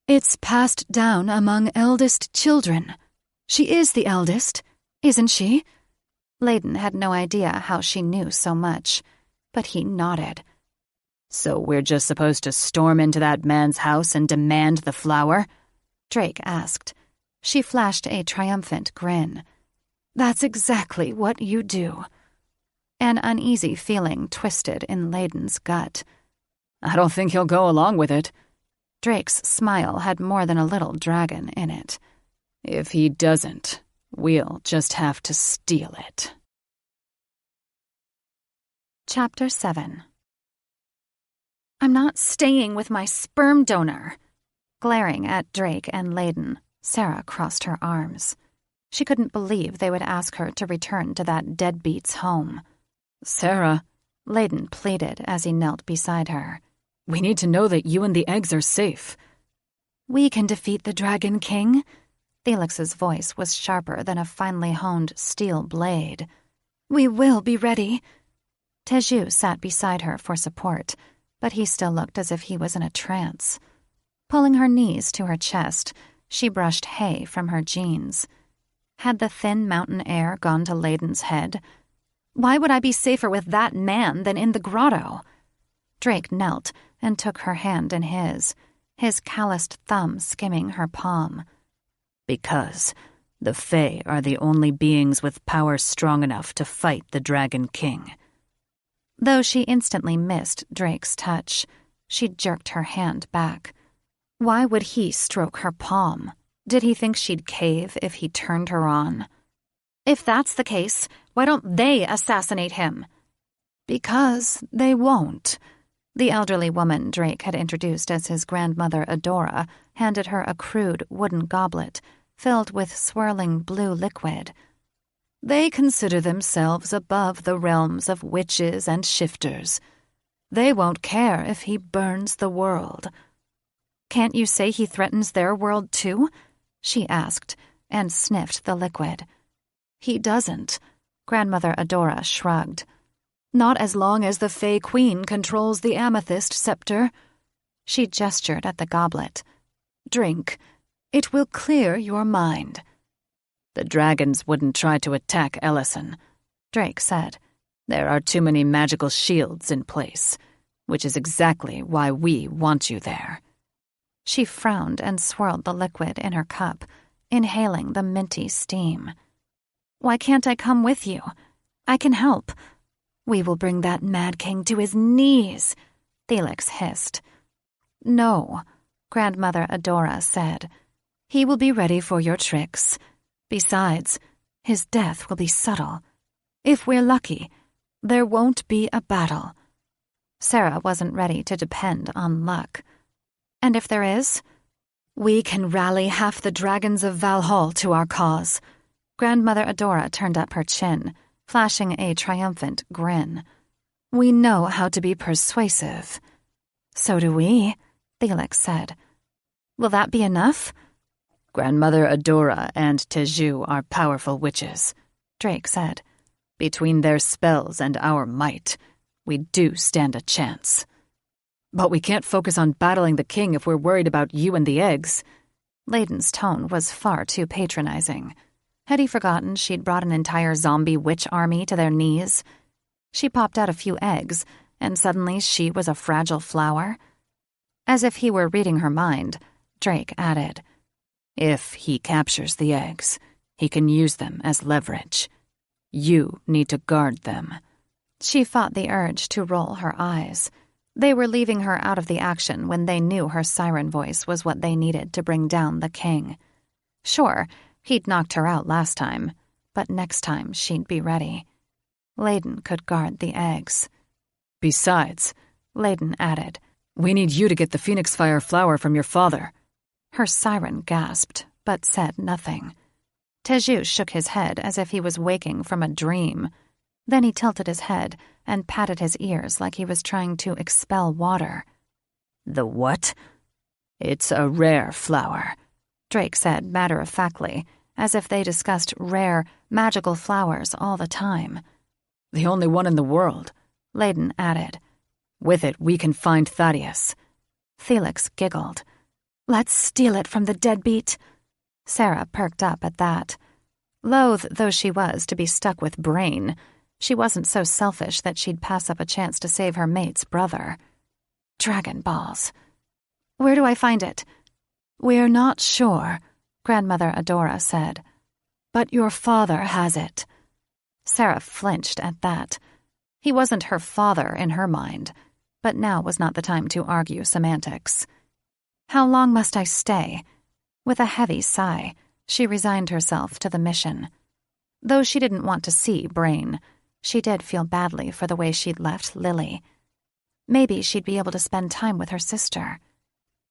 It's passed down among eldest children. She is the eldest, isn't she? Layden had no idea how she knew so much, but he nodded. So we're just supposed to storm into that man's house and demand the flower? Drake asked. She flashed a triumphant grin. That's exactly what you do. An uneasy feeling twisted in Layden's gut. I don't think he'll go along with it. Drake's smile had more than a little dragon in it. If he doesn't, we'll just have to steal it. Chapter 7. I'm not staying with my sperm donor. Glaring at Drake and Layden, Sarah crossed her arms. She couldn't believe they would ask her to return to that deadbeat's home. Sarah, Layden pleaded as he knelt beside her. We need to know that you and the eggs are safe. We can defeat the Dragon King. Felix's voice was sharper than a finely honed steel blade. We will be ready. Teju sat beside her for support, but he still looked as if he was in a trance. Pulling her knees to her chest, she brushed hay from her jeans. Had the thin mountain air gone to Layden's head? Why would I be safer with that man than in the grotto? Drake knelt and took her hand in his calloused thumb skimming her palm. Because the Fae are the only beings with power strong enough to fight the Dragon King. Though she instantly missed Drake's touch, she jerked her hand back. Why would he stroke her palm? Did he think she'd cave if he turned her on? If that's the case, why don't they assassinate him? Because they won't. The elderly woman Drake had introduced as his grandmother Adora handed her a crude wooden goblet, filled with swirling blue liquid. They consider themselves above the realms of witches and shifters. They won't care if he burns the world. Can't you say he threatens their world too? She asked, and sniffed the liquid. He doesn't, Grandmother Adora shrugged. Not as long as the Fey Queen controls the amethyst scepter. She gestured at the goblet. Drink. It will clear your mind. The dragons wouldn't try to attack Ellison, Drake said. There are too many magical shields in place, which is exactly why we want you there. She frowned and swirled the liquid in her cup, inhaling the minty steam. Why can't I come with you? I can help. We will bring that Mad King to his knees, Felix hissed. No, Grandmother Adora said. He will be ready for your tricks. Besides, his death will be subtle. If we're lucky, there won't be a battle. Sarah wasn't ready to depend on luck. And if there is? We can rally half the dragons of Valhall to our cause. Grandmother Adora turned up her chin, flashing a triumphant grin. We know how to be persuasive. So do we, Felix said. Will that be enough? Grandmother Adora and Teju are powerful witches, Drake said. Between their spells and our might, we do stand a chance. But we can't focus on battling the king if we're worried about you and the eggs. Layden's tone was far too patronizing. Had he forgotten she'd brought an entire zombie witch army to their knees? She popped out a few eggs, and suddenly she was a fragile flower? As if he were reading her mind, Drake added, If he captures the eggs, he can use them as leverage. You need to guard them. She fought the urge to roll her eyes. They were leaving her out of the action when they knew her siren voice was what they needed to bring down the king. Sure, he'd knocked her out last time, but next time she'd be ready. Layden could guard the eggs. Besides, Layden added, we need you to get the phoenix fire flower from your father. Her siren gasped, but said nothing. Teju shook his head as if he was waking from a dream. Then he tilted his head and patted his ears like he was trying to expel water. The what? It's a rare flower, Drake said matter-of-factly, as if they discussed rare, magical flowers all the time. The only one in the world, Layden added. With it, we can find Thaddeus. Felix giggled. Let's steal it from the deadbeat. Sarah perked up at that. Loath though she was to be stuck with Brain, she wasn't so selfish that she'd pass up a chance to save her mate's brother. Dragon balls. Where do I find it? We're not sure, Grandmother Adora said. But your father has it. Sarah flinched at that. He wasn't her father in her mind, but now was not the time to argue semantics. How long must I stay? With a heavy sigh, she resigned herself to the mission. Though she didn't want to see Brain, she did feel badly for the way she'd left Lily. Maybe she'd be able to spend time with her sister.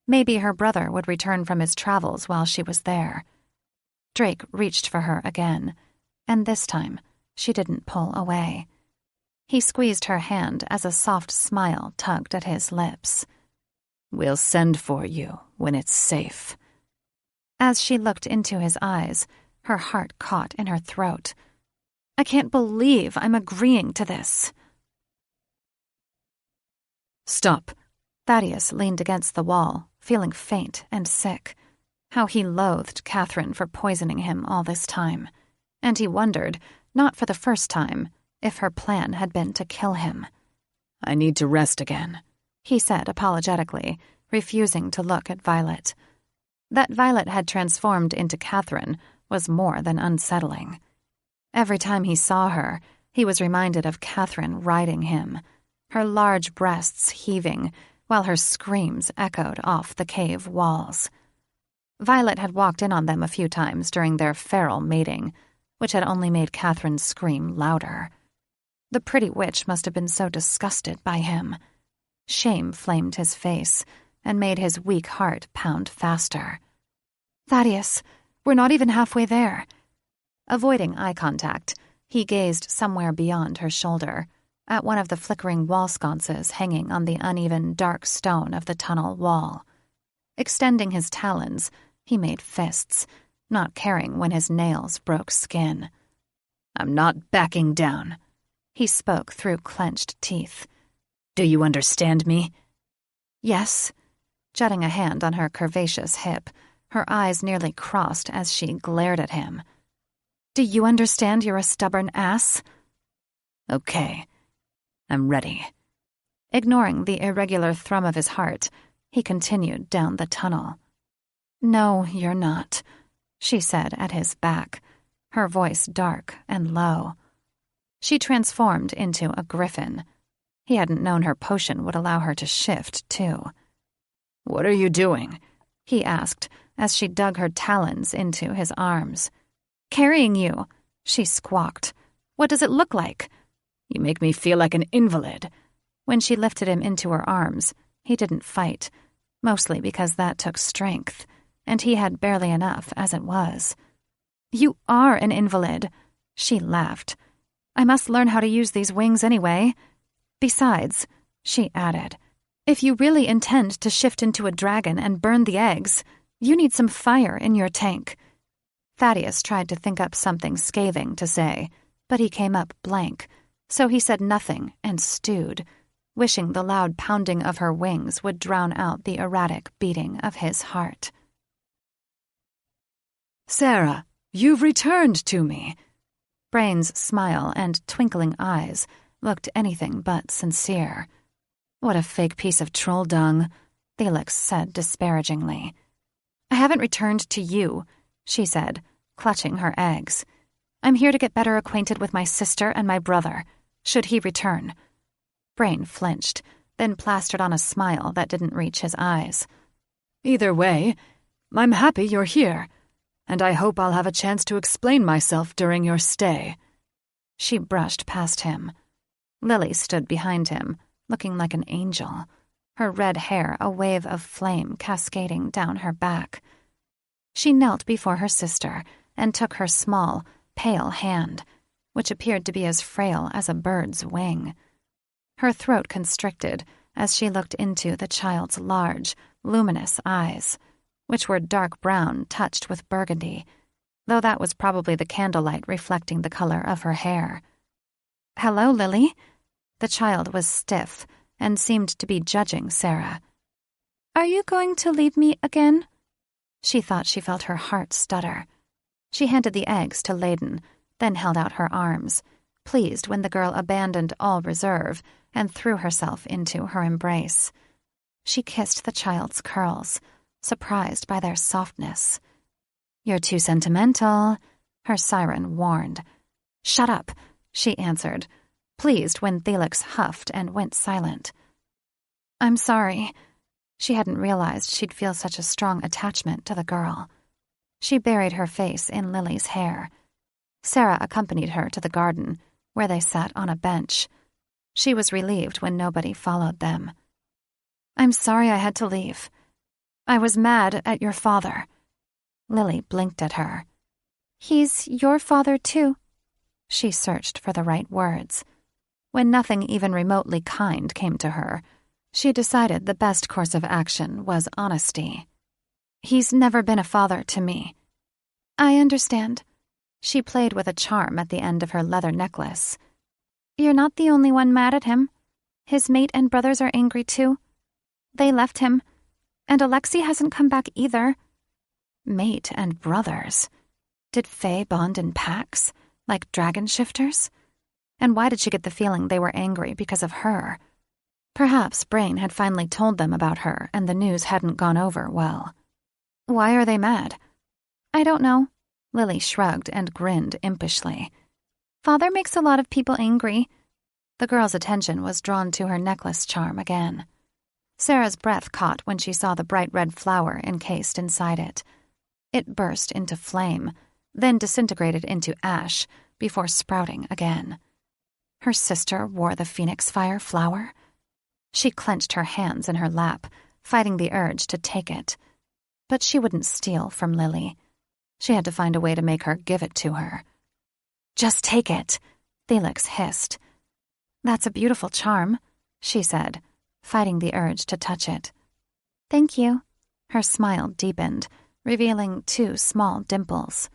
Maybe her brother would return from his travels while she was there. Drake reached for her again, and this time she didn't pull away. He squeezed her hand as a soft smile tugged at his lips. We'll send for you when it's safe. As she looked into his eyes, her heart caught in her throat. I can't believe I'm agreeing to this. Stop. Thaddeus leaned against the wall, feeling faint and sick. How he loathed Catherine for poisoning him all this time. And he wondered, not for the first time, if her plan had been to kill him. I need to rest again, he said apologetically, refusing to look at Violet. That Violet had transformed into Catherine was more than unsettling. Every time he saw her, he was reminded of Catherine riding him, her large breasts heaving, while her screams echoed off the cave walls. Violet had walked in on them a few times during their feral mating, which had only made Catherine scream louder. The pretty witch must have been so disgusted by him. Shame flamed his face and made his weak heart pound faster. Thaddeus, We're not even halfway there." Avoiding eye contact, he gazed somewhere beyond her shoulder, at one of the flickering wall sconces hanging on the uneven, dark stone of the tunnel wall. Extending his talons, he made fists, not caring when his nails broke skin. "I'm not backing down," he spoke through clenched teeth. "Do you understand me?" "Yes," jutting a hand on her curvaceous hip, her eyes nearly crossed as she glared at him. "Do you understand you're a stubborn ass?" "Okay, I'm ready." Ignoring the irregular thrum of his heart, he continued down the tunnel. "No, you're not," she said at his back, her voice dark and low. She transformed into a griffin. He hadn't known her potion would allow her to shift, too. "What are you doing?" he asked as she dug her talons into his arms. "Carrying you," she squawked. "What does it look like?" "You make me feel like an invalid." When she lifted him into her arms, he didn't fight, mostly because that took strength, and he had barely enough as it was. "You are an invalid," she laughed. "I must learn how to use these wings anyway. Besides," she added, "if you really intend to shift into a dragon and burn the eggs, you need some fire in your tank." Thaddeus tried to think up something scathing to say, but he came up blank, so he said nothing and stewed, wishing the loud pounding of her wings would drown out the erratic beating of his heart. "Sarah, you've returned to me." Brain's smile and twinkling eyes looked anything but sincere. "What a fake piece of troll dung," Felix said disparagingly. "I haven't returned to you," she said, clutching her eggs. "I'm here to get better acquainted with my sister and my brother, should he return." Brain flinched, then plastered on a smile that didn't reach his eyes. "Either way, I'm happy you're here, and I hope I'll have a chance to explain myself during your stay." She brushed past him. Lily stood behind him, looking like an angel, her red hair a wave of flame cascading down her back. She knelt before her sister and took her small, pale hand, which appeared to be as frail as a bird's wing. Her throat constricted as she looked into the child's large, luminous eyes, which were dark brown touched with burgundy, though that was probably the candlelight reflecting the color of her hair. "Hello, Lily." The child was stiff and seemed to be judging Sarah. "Are you going to leave me again?" She thought she felt her heart stutter. She handed the eggs to Layden, then held out her arms, pleased when the girl abandoned all reserve and threw herself into her embrace. She kissed the child's curls, surprised by their softness. "You're too sentimental," her siren warned. "Shut up," she answered, pleased when Felix huffed and went silent. "I'm sorry." She hadn't realized she'd feel such a strong attachment to the girl. She buried her face in Lily's hair. Sarah accompanied her to the garden, where they sat on a bench. She was relieved when nobody followed them. "I'm sorry I had to leave. I was mad at your father." Lily blinked at her. "He's your father, too." She searched for the right words. When nothing even remotely kind came to her, she decided the best course of action was honesty. "He's never been a father to me." "I understand." She played with a charm at the end of her leather necklace. "You're not the only one mad at him. His mate and brothers are angry, too. They left him, and Alexei hasn't come back either." Mate and brothers? Did Fae bond in packs, like dragon shifters? And why did she get the feeling they were angry because of her? Perhaps Brain had finally told them about her and the news hadn't gone over well. "Why are they mad?" "I don't know." Lily shrugged and grinned impishly. "Father makes a lot of people angry." The girl's attention was drawn to her necklace charm again. Sarah's breath caught when she saw the bright red flower encased inside it. It burst into flame, then disintegrated into ash before sprouting again. Her sister wore the phoenix fire flower? She clenched her hands in her lap, fighting the urge to take it. But she wouldn't steal from Lily. She had to find a way to make her give it to her. "Just take it," Felix hissed. "That's a beautiful charm," she said, fighting the urge to touch it. "Thank you." Her smile deepened, revealing 2 small dimples.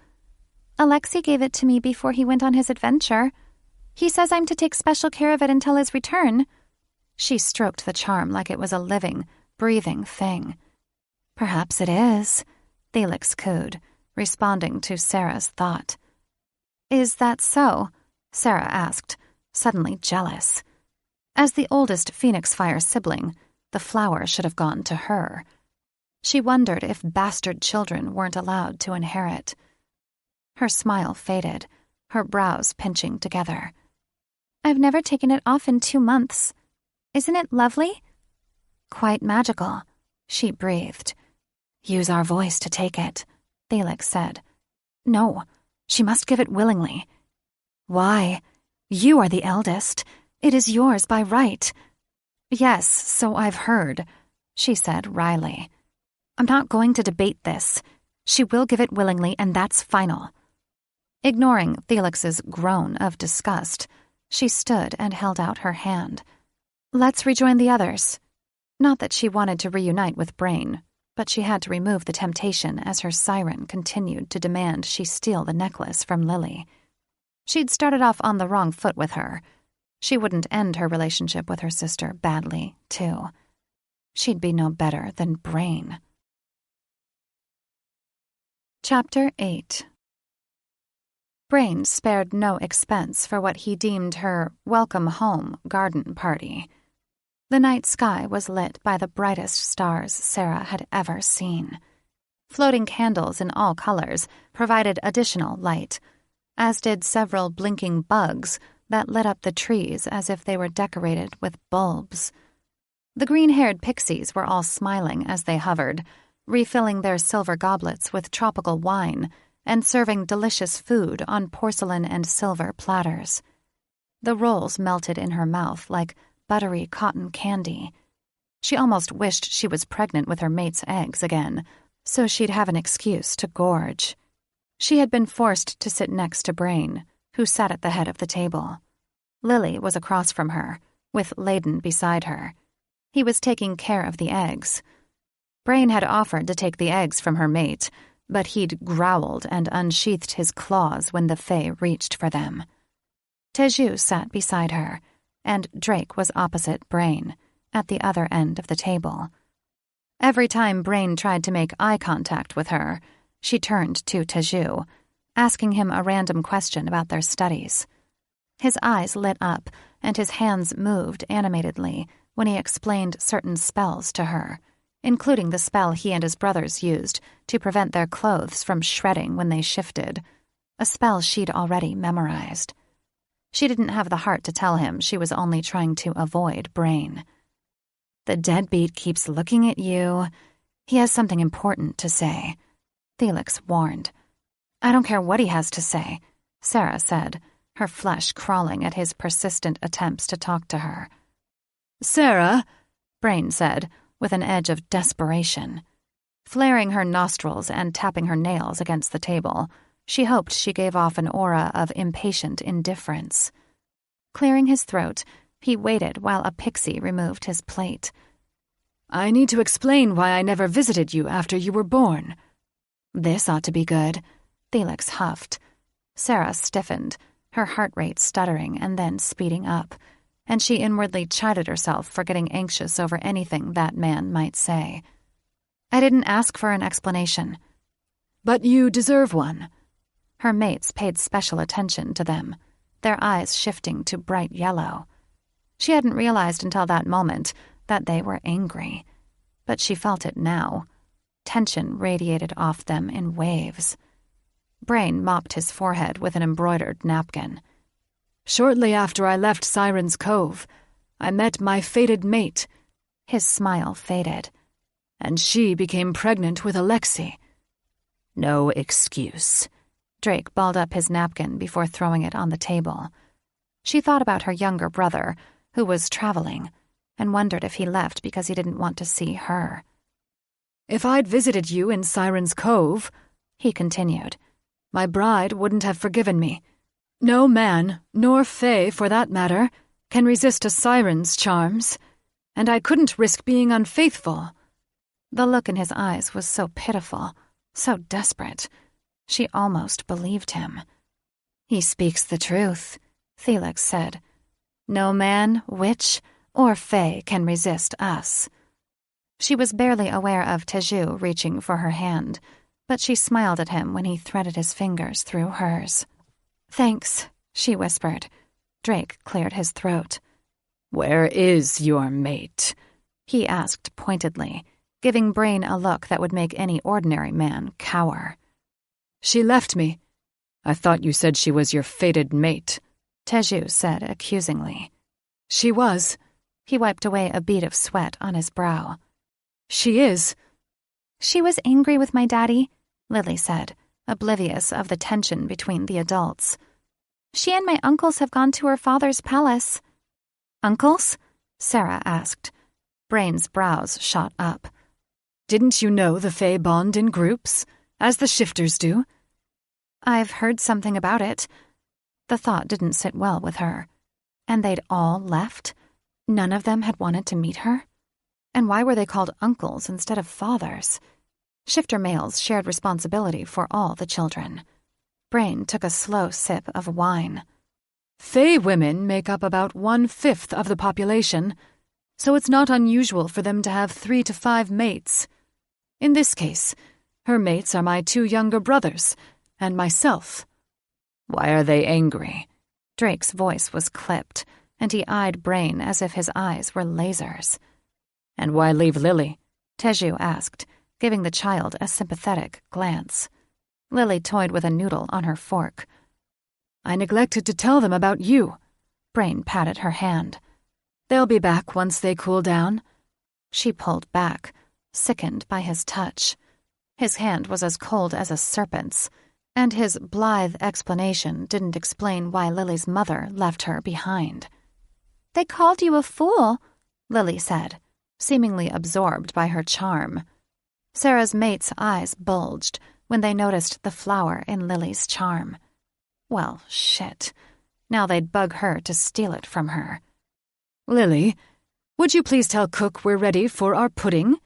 "Alexei gave it to me before he went on his adventure. He says I'm to take special care of it until his return." She stroked the charm like it was a living, breathing thing. "Perhaps it is," Felix cooed, responding to Sarah's thought. "Is that so?" Sarah asked, suddenly jealous. As the oldest Phoenix Fire sibling, the flower should have gone to her. She wondered if bastard children weren't allowed to inherit. Her smile faded, her brows pinching together. "I've never taken it off in 2 months. Isn't it lovely?" "Quite magical," she breathed. "Use our voice to take it," Felix said. "No, she must give it willingly." "Why? You are the eldest. It is yours by right." "Yes, so I've heard," she said wryly. "I'm not going to debate this. She will give it willingly, and that's final." Ignoring Felix's groan of disgust, she stood and held out her hand. "Let's rejoin the others." Not that she wanted to reunite with Brain, but she had to remove the temptation as her siren continued to demand she steal the necklace from Lily. She'd started off on the wrong foot with her. She wouldn't end her relationship with her sister badly, too. She'd be no better than Brain. Chapter 8. Brain spared no expense for what he deemed her welcome-home garden party. The night sky was lit by the brightest stars Sarah had ever seen. Floating candles in all colors provided additional light, as did several blinking bugs that lit up the trees as if they were decorated with bulbs. The green-haired pixies were all smiling as they hovered, refilling their silver goblets with tropical wine and serving delicious food on porcelain and silver platters. The rolls melted in her mouth like buttery cotton candy. She almost wished she was pregnant with her mate's eggs again, so she'd have an excuse to gorge. She had been forced to sit next to Brain, who sat at the head of the table. Lily was across from her, with Layden beside her. He was taking care of the eggs. Brain had offered to take the eggs from her mate, but he'd growled and unsheathed his claws when the Fae reached for them. Teju sat beside her, and Drake was opposite Brain, at the other end of the table. Every time Brain tried to make eye contact with her, she turned to Teju, asking him a random question about their studies. His eyes lit up, and his hands moved animatedly when he explained certain spells to her, including the spell he and his brothers used to prevent their clothes from shredding when they shifted, a spell she'd already memorized. She didn't have the heart to tell him she was only trying to avoid Brain. "The deadbeat keeps looking at you. He has something important to say," Felix warned. "I don't care what he has to say," Sarah said, her flesh crawling at his persistent attempts to talk to her. "Sarah," Brain said, with an edge of desperation. Flaring her nostrils and tapping her nails against the table, she hoped she gave off an aura of impatient indifference. Clearing his throat, he waited while a pixie removed his plate. "I need to explain why I never visited you after you were born." "This ought to be good," Felix huffed. Sarah stiffened, her heart rate stuttering and then speeding up, and she inwardly chided herself for getting anxious over anything that man might say. "I didn't ask for an explanation." "But you deserve one." Her mates paid special attention to them, their eyes shifting to bright yellow. She hadn't realized until that moment that they were angry, but she felt it now. Tension radiated off them in waves. Brain mopped his forehead with an embroidered napkin. "Shortly after I left Siren's Cove, I met my fated mate." His smile faded. "And she became pregnant with Alexei." "No excuse." Drake balled up his napkin before throwing it on the table. She thought about her younger brother, who was traveling, and wondered if he left because he didn't want to see her. "If I'd visited you in Siren's Cove," He continued. My bride wouldn't have forgiven me. No man, nor fae for that matter, can resist a siren's charms, and I couldn't risk being unfaithful. The look in his eyes was so pitiful, so desperate. She almost believed him. He speaks the truth, Felix said. No man, witch, or fae can resist us. She was barely aware of Teju reaching for her hand, but she smiled at him when he threaded his fingers through hers. Thanks, she whispered. Drake cleared his throat. Where is your mate? He asked pointedly, giving Brain a look that would make any ordinary man cower. She left me. I thought you said she was your fated mate, Teju said accusingly. She was. He wiped away a bead of sweat on his brow. She is. She was angry with my daddy, Lily said, oblivious of the tension between the adults. She and my uncles have gone to her father's palace. Uncles? Sarah asked. Brain's brows shot up. Didn't you know the fae bond in groups, as the shifters do? I've heard something about it. The thought didn't sit well with her. And they'd all left? None of them had wanted to meet her? And why were they called uncles instead of fathers? Shifter males shared responsibility for all the children. Brain took a slow sip of wine. Fae women make up about 1/5 of the population, so it's not unusual for them to have 3 to 5 mates. In this case, her mates are my 2 younger brothers, and myself. Why are they angry? Drake's voice was clipped, and he eyed Brain as if his eyes were lasers. And why leave Lily? Teju asked, giving the child a sympathetic glance. Lily toyed with a noodle on her fork. I neglected to tell them about you. Brain patted her hand. They'll be back once they cool down. She pulled back, sickened by his touch. His hand was as cold as a serpent's, and his blithe explanation didn't explain why Lily's mother left her behind. They called you a fool, Lily said, seemingly absorbed by her charm. Sarah's mates' eyes bulged when they noticed the flower in Lily's charm. Well, shit. Now they'd bug her to steal it from her. Lily, would you please tell Cook we're ready for our pudding?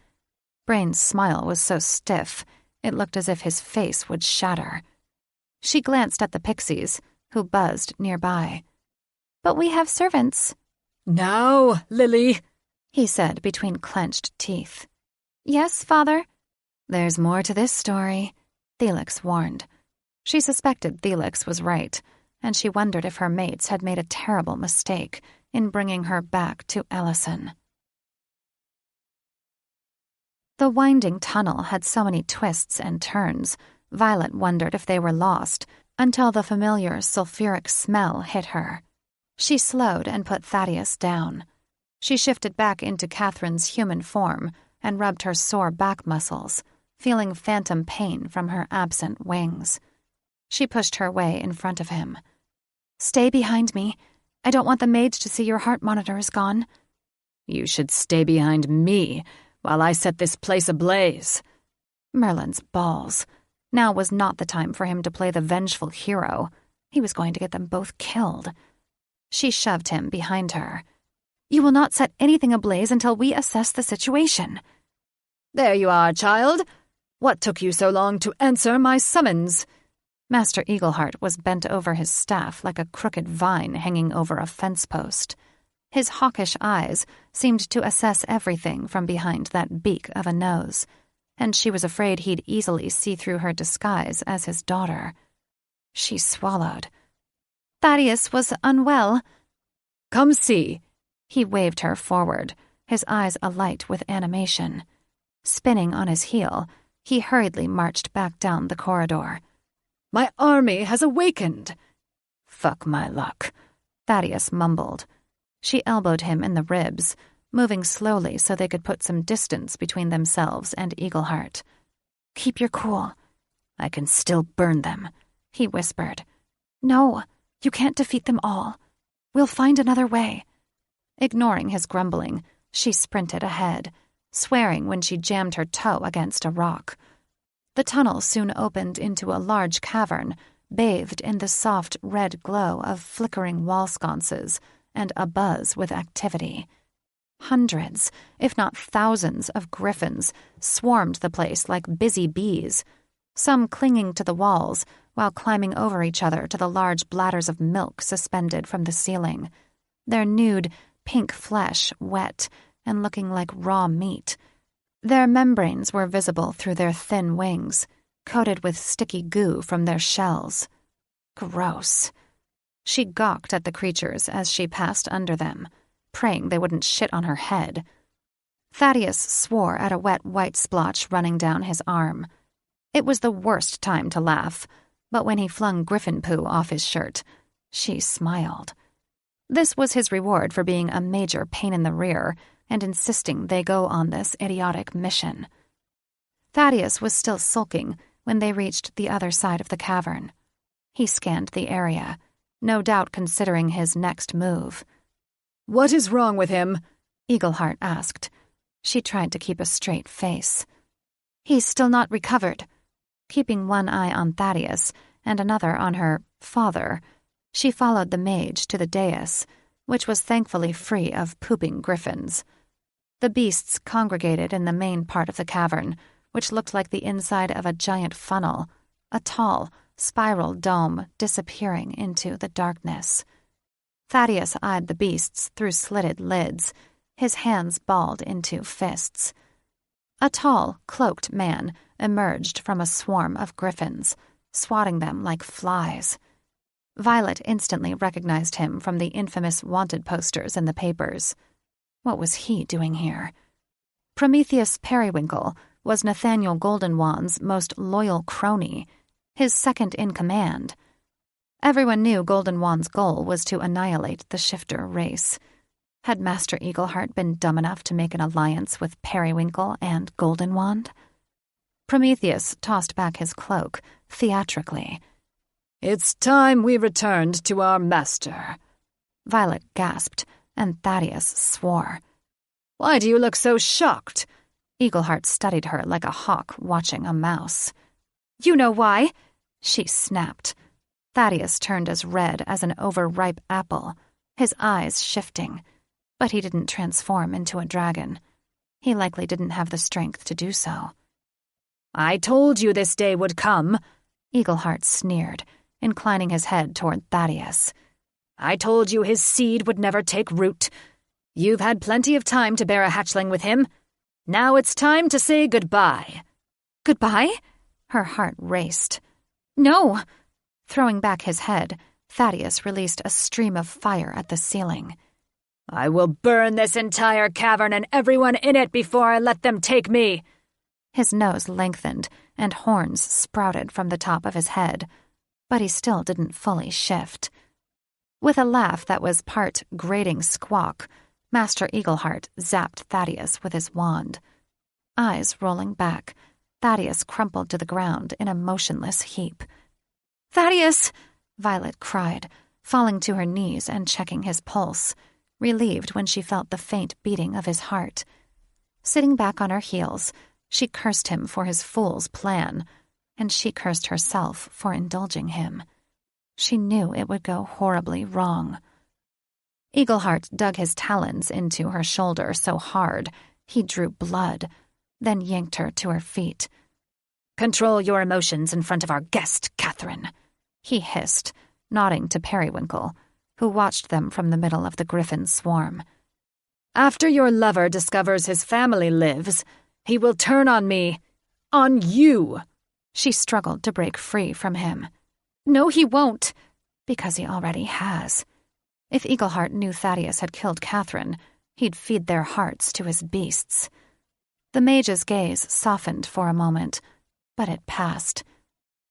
Brain's smile was so stiff, it looked as if his face would shatter. She glanced at the pixies, who buzzed nearby. But we have servants. Now, Lily, he said between clenched teeth. Yes, father. There's more to this story, Felix warned. She suspected Felix was right, and she wondered if her mates had made a terrible mistake in bringing her back to Ellison. The winding tunnel had so many twists and turns, Violet wondered if they were lost, until the familiar sulfuric smell hit her. She slowed and put Thaddeus down. She shifted back into Catherine's human form and rubbed her sore back muscles, feeling phantom pain from her absent wings. She pushed her way in front of him. Stay behind me. I don't want the mage to see your heart monitor is gone. You should stay behind me while I set this place ablaze. Merlin's balls. Now was not the time for him to play the vengeful hero. He was going to get them both killed. She shoved him behind her. You will not set anything ablaze until we assess the situation. There you are, child. What took you so long to answer my summons? Master Eagleheart was bent over his staff like a crooked vine hanging over a fence post. His hawkish eyes seemed to assess everything from behind that beak of a nose, and she was afraid he'd easily see through her disguise as his daughter. She swallowed. Thaddeus was unwell. Come see. He waved her forward, his eyes alight with animation. Spinning on his heel, he hurriedly marched back down the corridor. My army has awakened. Fuck my luck, Thaddeus mumbled. She elbowed him in the ribs, moving slowly so they could put some distance between themselves and Eagleheart. Keep your cool. I can still burn them, he whispered. No, you can't defeat them all. We'll find another way. Ignoring his grumbling, she sprinted ahead, swearing when she jammed her toe against a rock. The tunnel soon opened into a large cavern, bathed in the soft red glow of flickering wall sconces and abuzz with activity. Hundreds, if not thousands, of griffins swarmed the place like busy bees, some clinging to the walls while climbing over each other to the large bladders of milk suspended from the ceiling, their nude, pink flesh wet and looking like raw meat. Their membranes were visible through their thin wings, coated with sticky goo from their shells. Gross. She gawked at the creatures as she passed under them, praying they wouldn't shit on her head. Thaddeus swore at a wet white splotch running down his arm. It was the worst time to laugh, but when he flung griffin poo off his shirt, she smiled. This was his reward for being a major pain in the rear and insisting they go on this idiotic mission. Thaddeus was still sulking when they reached the other side of the cavern. He scanned the area, no doubt considering his next move. "What is wrong with him?" Eagleheart asked. She tried to keep a straight face. "He's still not recovered." Keeping one eye on Thaddeus and another on her father, she followed the mage to the dais, which was thankfully free of pooping griffins. The beasts congregated in the main part of the cavern, which looked like the inside of a giant funnel, a tall, spiral dome disappearing into the darkness. Thaddeus eyed the beasts through slitted lids, his hands balled into fists. A tall, cloaked man emerged from a swarm of griffins, swatting them like flies. Violet instantly recognized him from the infamous wanted posters in the papers. What was he doing here? Prometheus Periwinkle was Nathaniel Goldenwand's most loyal crony, his second in command. Everyone knew Goldenwand's goal was to annihilate the shifter race. Had Master Eagleheart been dumb enough to make an alliance with Periwinkle and Goldenwand? Prometheus tossed back his cloak, theatrically. "It's time we returned to our master." Violet gasped, and Thaddeus swore. "Why do you look so shocked?" Eagleheart studied her like a hawk watching a mouse. "You know why," she snapped. Thaddeus turned as red as an overripe apple, his eyes shifting, but he didn't transform into a dragon. He likely didn't have the strength to do so. "I told you this day would come," Eagleheart sneered, inclining his head toward Thaddeus. "I told you his seed would never take root. You've had plenty of time to bear a hatchling with him. Now it's time to say goodbye." "Goodbye?" Her heart raced. "No!" Throwing back his head, Thaddeus released a stream of fire at the ceiling. "I will burn this entire cavern and everyone in it before I let them take me." His nose lengthened, and horns sprouted from the top of his head, but he still didn't fully shift. With a laugh that was part grating squawk, Master Eagleheart zapped Thaddeus with his wand. Eyes rolling back, Thaddeus crumpled to the ground in a motionless heap. "Thaddeus!" Violet cried, falling to her knees and checking his pulse, relieved when she felt the faint beating of his heart. Sitting back on her heels, she cursed him for his fool's plan, and she cursed herself for indulging him. She knew it would go horribly wrong. Eagleheart dug his talons into her shoulder so hard he drew blood, then yanked her to her feet. "Control your emotions in front of our guest, Catherine," he hissed, nodding to Periwinkle, who watched them from the middle of the griffin swarm. "After your lover discovers his family lives, he will turn on me. On you." She struggled to break free from him. "No, he won't," because he already has. If Eagleheart knew Thaddeus had killed Catherine, he'd feed their hearts to his beasts. The mage's gaze softened for a moment, but it passed.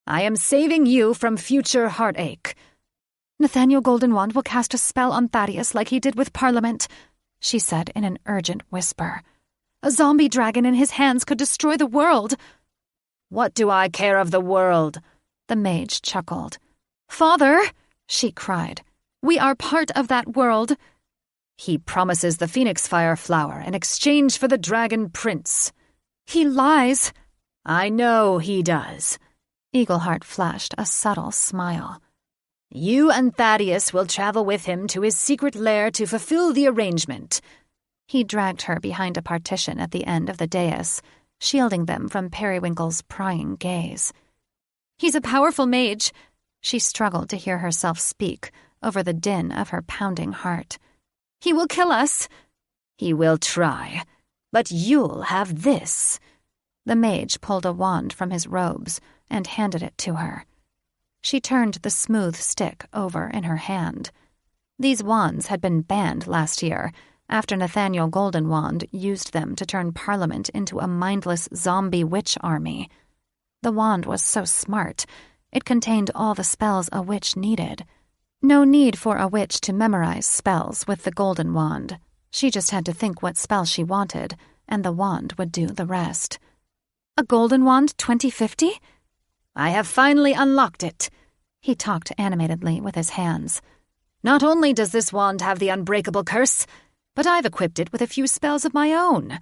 "I am saving you from future heartache." "Nathaniel Goldenwand will cast a spell on Thaddeus like he did with Parliament," she said in an urgent whisper. "A zombie dragon in his hands could destroy the world." "What do I care of the world?" The mage chuckled. "Father," she cried, "we are part of that world." "He promises the phoenix fire flower in exchange for the dragon prince." "He lies." I know he does. Eagleheart flashed a subtle smile. You and Thaddeus will travel with him to his secret lair to fulfill the arrangement. He dragged her behind a partition at the end of the dais, shielding them from Periwinkle's prying gaze. He's a powerful mage. She struggled to hear herself speak over the din of her pounding heart. He will kill us. He will try, but you'll have this. The mage pulled a wand from his robes and handed it to her. She turned the smooth stick over in her hand. These wands had been banned last year after Nathaniel Goldenwand used them to turn Parliament into a mindless zombie witch army. The wand was so smart, it contained all the spells a witch needed. No need for a witch to memorize spells with the golden wand. She just had to think what spell she wanted, and the wand would do the rest. A golden wand 2050? I have finally unlocked it. He talked animatedly with his hands. Not only does this wand have the unbreakable curse, but I've equipped it with a few spells of my own.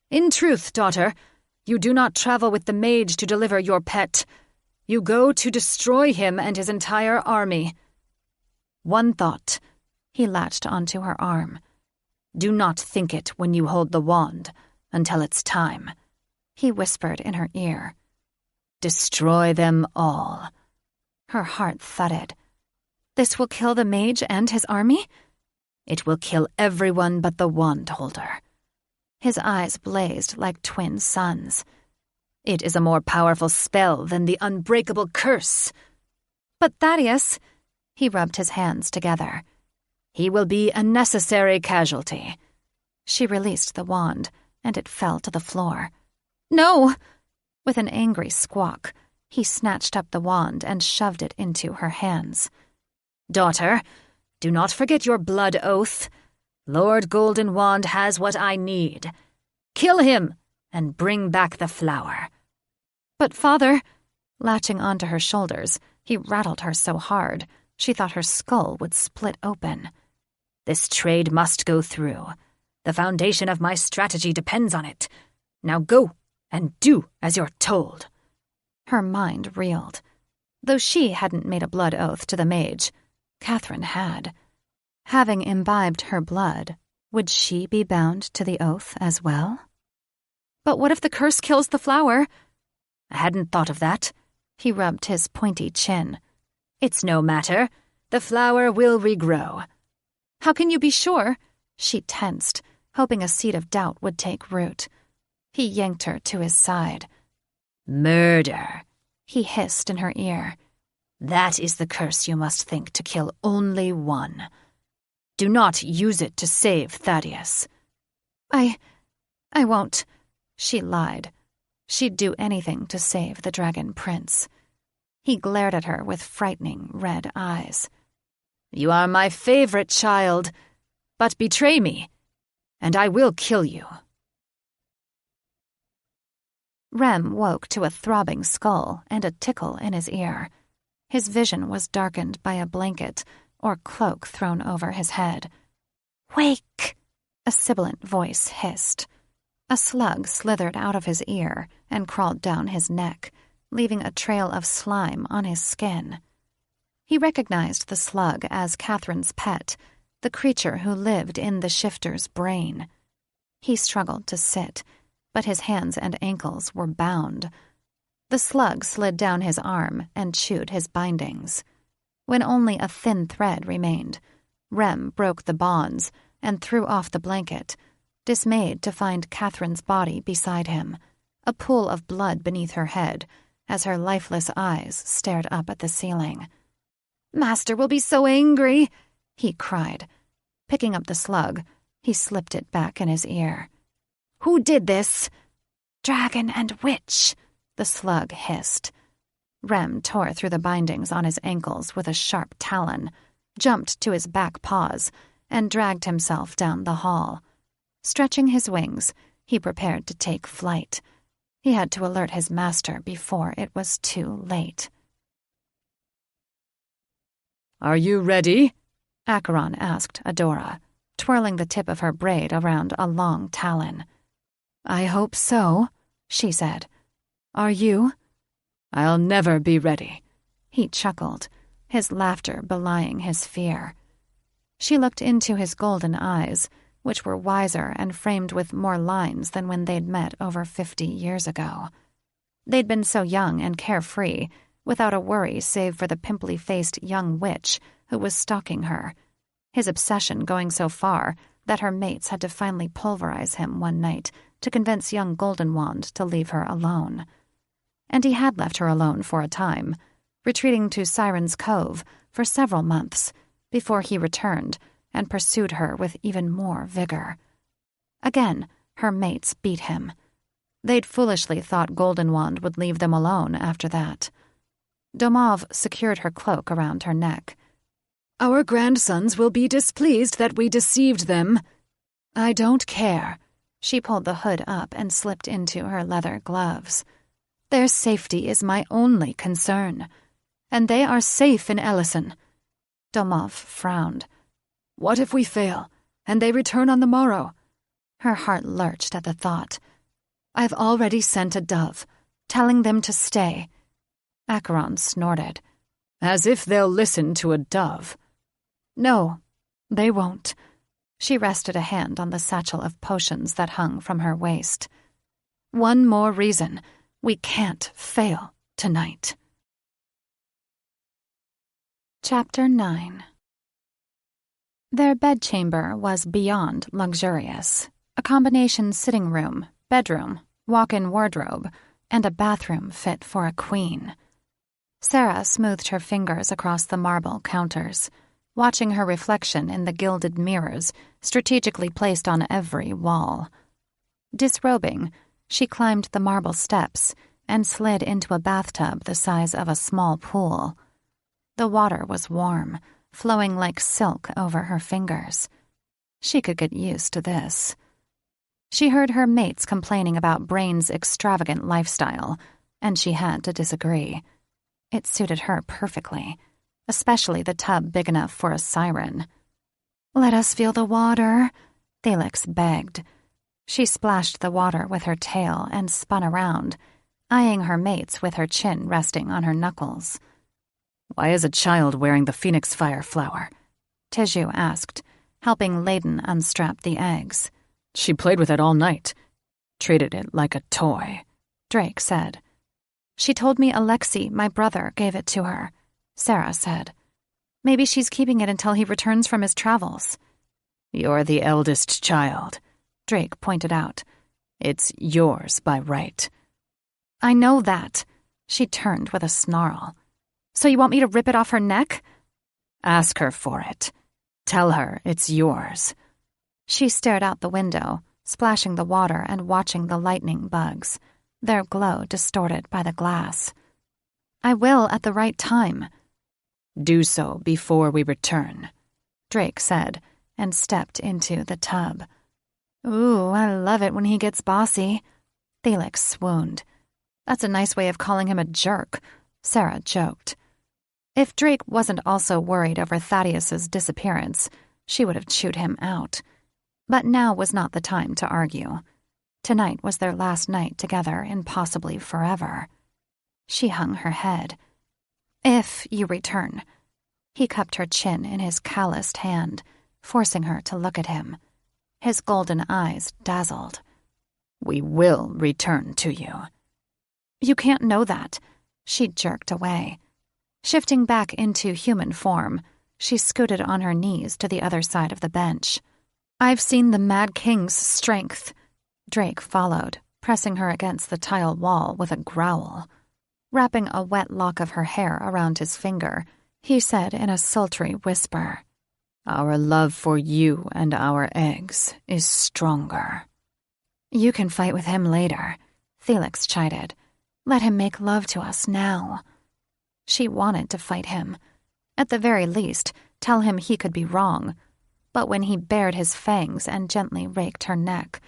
In truth, daughter, you do not travel with the mage to deliver your pet. You go to destroy him and his entire army. One thought. He latched onto her arm. Do not think it when you hold the wand until it's time. He whispered in her ear. Destroy them all. Her heart thudded. This will kill the mage and his army? It will kill everyone but the wand holder. His eyes blazed like twin suns. It is a more powerful spell than the unbreakable curse. But Thaddeus, he rubbed his hands together. He will be a necessary casualty. She released the wand, and it fell to the floor. No! With an angry squawk, he snatched up the wand and shoved it into her hands. Daughter, do not forget your blood oath. Lord Goldenwand has what I need. Kill him and bring back the flower. But father, latching onto her shoulders, he rattled her so hard, she thought her skull would split open. This trade must go through. The foundation of my strategy depends on it. Now go and do as you're told. Her mind reeled. Though she hadn't made a blood oath to the mage, Catherine had. Having imbibed her blood, would she be bound to the oath as well? But what if the curse kills the flower? I hadn't thought of that. He rubbed his pointy chin. It's no matter. The flower will regrow. How can you be sure? She tensed, hoping a seed of doubt would take root. He yanked her to his side. Murder, he hissed in her ear. That is the curse you must think to kill only one. Do not use it to save Thaddeus. I won't, she lied. She'd do anything to save the Dragon Prince. He glared at her with frightening red eyes. You are my favorite child, but betray me, and I will kill you. Rem woke to a throbbing skull and a tickle in his ear. His vision was darkened by a blanket or cloak thrown over his head. "Wake!" a sibilant voice hissed. A slug slithered out of his ear and crawled down his neck, leaving a trail of slime on his skin. He recognized the slug as Catherine's pet, the creature who lived in the shifter's brain. He struggled to sit, but his hands and ankles were bound. The slug slid down his arm and chewed his bindings. When only a thin thread remained, Rem broke the bonds and threw off the blanket, dismayed to find Catherine's body beside him, a pool of blood beneath her head, as her lifeless eyes stared up at the ceiling. "Master will be so angry," he cried. Picking up the slug, he slipped it back in his ear. "Who did this?" "Dragon and witch," the slug hissed. Rem tore through the bindings on his ankles with a sharp talon, jumped to his back paws, and dragged himself down the hall. Stretching his wings, he prepared to take flight. He had to alert his master before it was too late. "Are you ready?" Acheron asked Adora, twirling the tip of her braid around a long talon. "I hope so," she said. Are you? I'll never be ready. He chuckled, his laughter belying his fear. She looked into his golden eyes, which were wiser and framed with more lines than when they'd met over 50 years ago. They'd been so young and carefree, without a worry save for the pimply-faced young witch who was stalking her, his obsession going so far that her mates had to finally pulverize him one night to convince young Goldenwand to leave her alone. And he had left her alone for a time, retreating to Siren's Cove for several months before he returned and pursued her with even more vigor. Again, her mates beat him. They'd foolishly thought Goldenwand would leave them alone after that. Domov secured her cloak around her neck. Our grandsons will be displeased that we deceived them. I don't care. She pulled the hood up and slipped into her leather gloves. Their safety is my only concern. And they are safe in Ellison. Domov frowned. What if we fail, and they return on the morrow? Her heart lurched at the thought. I've already sent a dove, telling them to stay. Acheron snorted. As if they'll listen to a dove. No, they won't. She rested a hand on the satchel of potions that hung from her waist. One more reason. We can't fail tonight. Chapter 9. Their bedchamber was beyond luxurious. A combination sitting room, bedroom, walk-in wardrobe, and a bathroom fit for a queen. Sarah smoothed her fingers across the marble counters, watching her reflection in the gilded mirrors strategically placed on every wall. Disrobing, she climbed the marble steps and slid into a bathtub the size of a small pool. The water was warm, flowing like silk over her fingers. She could get used to this. She heard her mates complaining about Brain's extravagant lifestyle, and she had to disagree. It suited her perfectly, especially the tub big enough for a siren. Let us feel the water, Felix begged. She splashed the water with her tail and spun around, eyeing her mates with her chin resting on her knuckles. Why is a child wearing the phoenix fire flower? Tiju asked, helping Layden unstrap the eggs. She played with it all night. Treated it like a toy, Drake said. She told me Alexei, my brother, gave it to her, Sarah said. Maybe she's keeping it until he returns from his travels. You're the eldest child, Drake pointed out. It's yours by right. I know that. She turned with a snarl. So you want me to rip it off her neck? Ask her for it. Tell her it's yours. She stared out the window, splashing the water and watching the lightning bugs, their glow distorted by the glass. I will at the right time. Do so before we return, Drake said, and stepped into the tub. Ooh, I love it when he gets bossy. Felix swooned. That's a nice way of calling him a jerk, Sarah joked. If Drake wasn't also worried over Thaddeus's disappearance, she would have chewed him out. But now was not the time to argue. Tonight was their last night together and possibly forever. She hung her head. If you return. He cupped her chin in his calloused hand, forcing her to look at him. His golden eyes dazzled. We will return to you. You can't know that. She jerked away. Shifting back into human form, she scooted on her knees to the other side of the bench. I've seen the Mad King's strength. Drake followed, pressing her against the tile wall with a growl. Wrapping a wet lock of her hair around his finger, he said in a sultry whisper, Our love for you and our eggs is stronger. You can fight with him later, Felix chided. Let him make love to us now. She wanted to fight him. At the very least, tell him he could be wrong. But when he bared his fangs and gently raked her neck,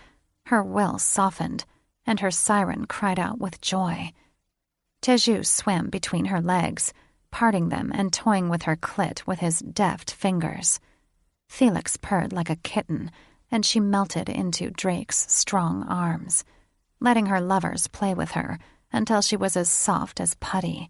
her will softened, and her siren cried out with joy. Teju swam between her legs, parting them and toying with her clit with his deft fingers. Felix purred like a kitten, and she melted into Drake's strong arms, letting her lovers play with her until she was as soft as putty.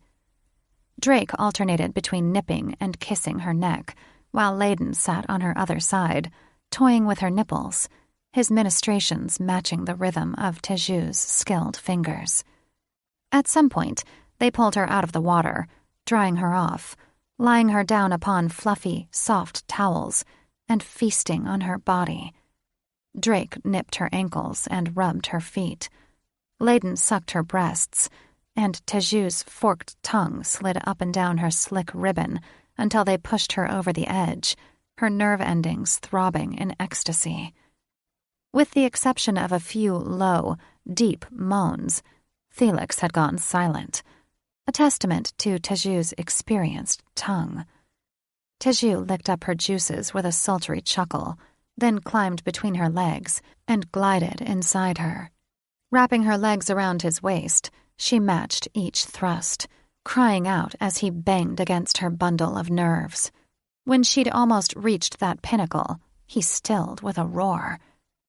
Drake alternated between nipping and kissing her neck, while Layden sat on her other side, toying with her nipples, his ministrations matching the rhythm of Teju's skilled fingers. At some point, they pulled her out of the water, drying her off, lying her down upon fluffy, soft towels, and feasting on her body. Drake nipped her ankles and rubbed her feet. Layden sucked her breasts, and Teju's forked tongue slid up and down her slick ribbon until they pushed her over the edge, her nerve endings throbbing in ecstasy. With the exception of a few low, deep moans, Felix had gone silent, a testament to Teju's experienced tongue. Teju licked up her juices with a sultry chuckle, then climbed between her legs and glided inside her. Wrapping her legs around his waist, she matched each thrust, crying out as he banged against her bundle of nerves. When she'd almost reached that pinnacle, he stilled with a roar,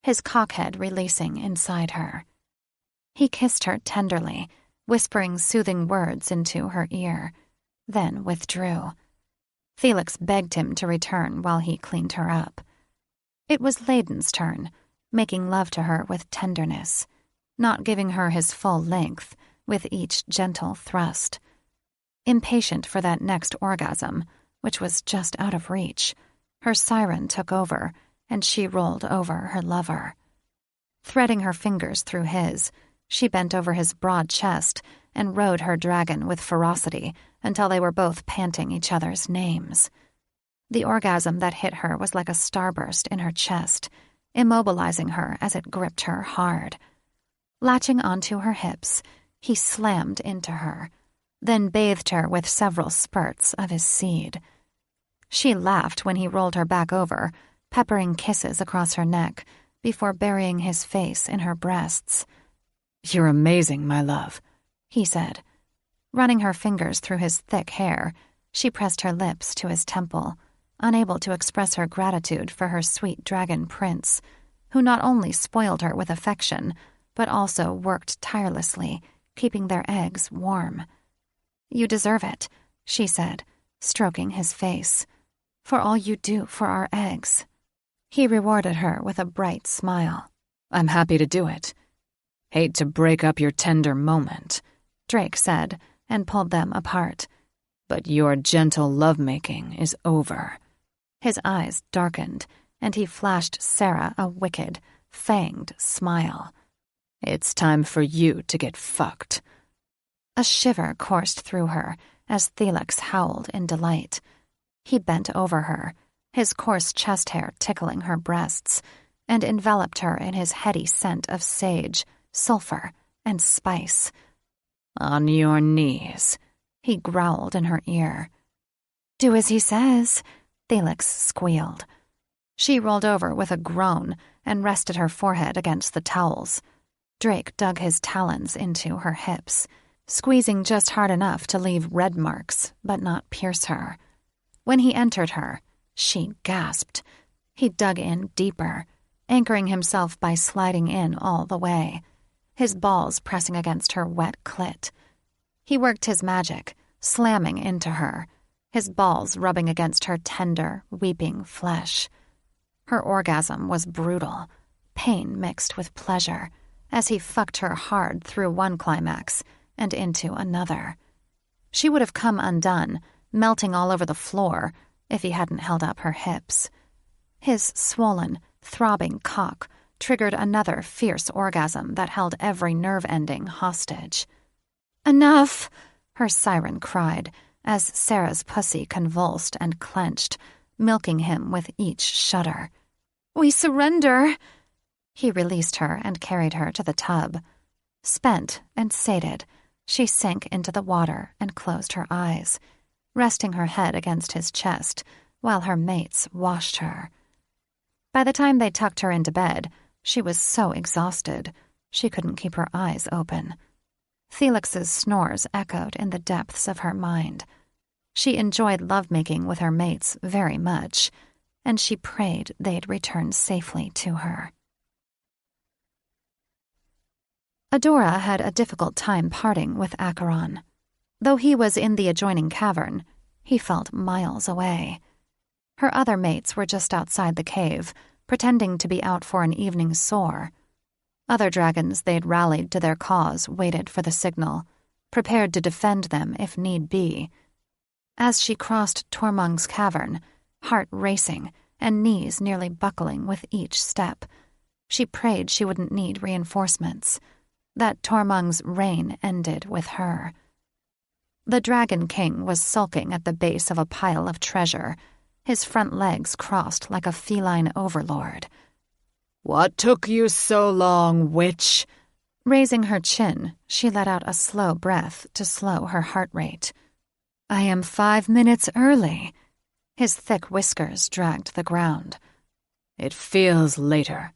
his cockhead releasing inside her. He kissed her tenderly, whispering soothing words into her ear, then withdrew. Felix begged him to return while he cleaned her up. It was Layden's turn, making love to her with tenderness, not giving her his full length with each gentle thrust. Impatient for that next orgasm, which was just out of reach, her siren took over, and she rolled over her lover. Threading her fingers through his, she bent over his broad chest and rode her dragon with ferocity until they were both panting each other's names. The orgasm that hit her was like a starburst in her chest, immobilizing her as it gripped her hard. Latching onto her hips, he slammed into her, then bathed her with several spurts of his seed. She laughed when he rolled her back over, peppering kisses across her neck before burying his face in her breasts. "You're amazing, my love," he said. Running her fingers through his thick hair, she pressed her lips to his temple, unable to express her gratitude for her sweet dragon prince, who not only spoiled her with affection, but also worked tirelessly, keeping their eggs warm. "You deserve it," she said, stroking his face, "for all you do for our eggs." He rewarded her with a bright smile. "I'm happy to do it. Hate to break up your tender moment," Drake said, and pulled them apart. "But your gentle lovemaking is over." His eyes darkened, and he flashed Sarah a wicked, fanged smile. "It's time for you to get fucked." A shiver coursed through her as Felix howled in delight. He bent over her, his coarse chest hair tickling her breasts, and enveloped her in his heady scent of sage, sulfur, and spice. "On your knees," he growled in her ear. "Do as he says," Felix squealed. She rolled over with a groan and rested her forehead against the towels. Drake dug his talons into her hips, squeezing just hard enough to leave red marks, but not pierce her. When he entered her, she gasped. He dug in deeper, anchoring himself by sliding in all the way, his balls pressing against her wet clit. He worked his magic, slamming into her, his balls rubbing against her tender, weeping flesh. Her orgasm was brutal, pain mixed with pleasure, as he fucked her hard through one climax and into another. She would have come undone, melting all over the floor, if he hadn't held up her hips. His swollen, throbbing cock triggered another fierce orgasm that held every nerve ending hostage. "Enough!" her siren cried, as Sarah's pussy convulsed and clenched, milking him with each shudder. "We surrender!" He released her and carried her to the tub. Spent and sated, she sank into the water and closed her eyes, resting her head against his chest while her mates washed her. By the time they tucked her into bed, she was so exhausted she couldn't keep her eyes open. Felix's snores echoed in the depths of her mind. She enjoyed lovemaking with her mates very much, and she prayed they'd return safely to her. Adora had a difficult time parting with Acheron. Though he was in the adjoining cavern, he felt miles away. Her other mates were just outside the cave, pretending to be out for an evening's soar. Other dragons they'd rallied to their cause waited for the signal, prepared to defend them if need be. As she crossed Tormung's cavern, heart racing and knees nearly buckling with each step, she prayed she wouldn't need reinforcements, that Tormung's reign ended with her. The Dragon King was sulking at the base of a pile of treasure, his front legs crossed like a feline overlord. "What took you so long, witch?" Raising her chin, she let out a slow breath to slow her heart rate. "I am 5 minutes early." His thick whiskers dragged the ground. "It feels later."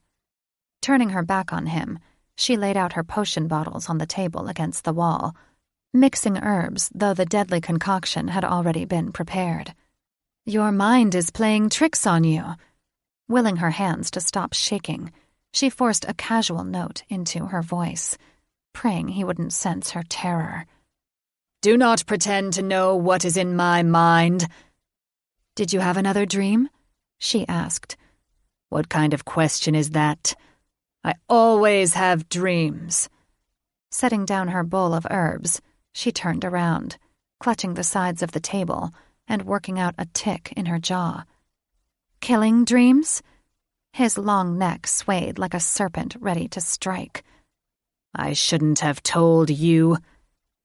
Turning her back on him, she laid out her potion bottles on the table against the wall, mixing herbs, though the deadly concoction had already been prepared. "Your mind is playing tricks on you." Willing her hands to stop shaking, she forced a casual note into her voice, praying he wouldn't sense her terror. "Do not pretend to know what is in my mind." "Did you have another dream?" she asked. "What kind of question is that? I always have dreams." Setting down her bowl of herbs, she turned around, clutching the sides of the table and working out a tick in her jaw. "Killing dreams?" His long neck swayed like a serpent ready to strike. "I shouldn't have told you.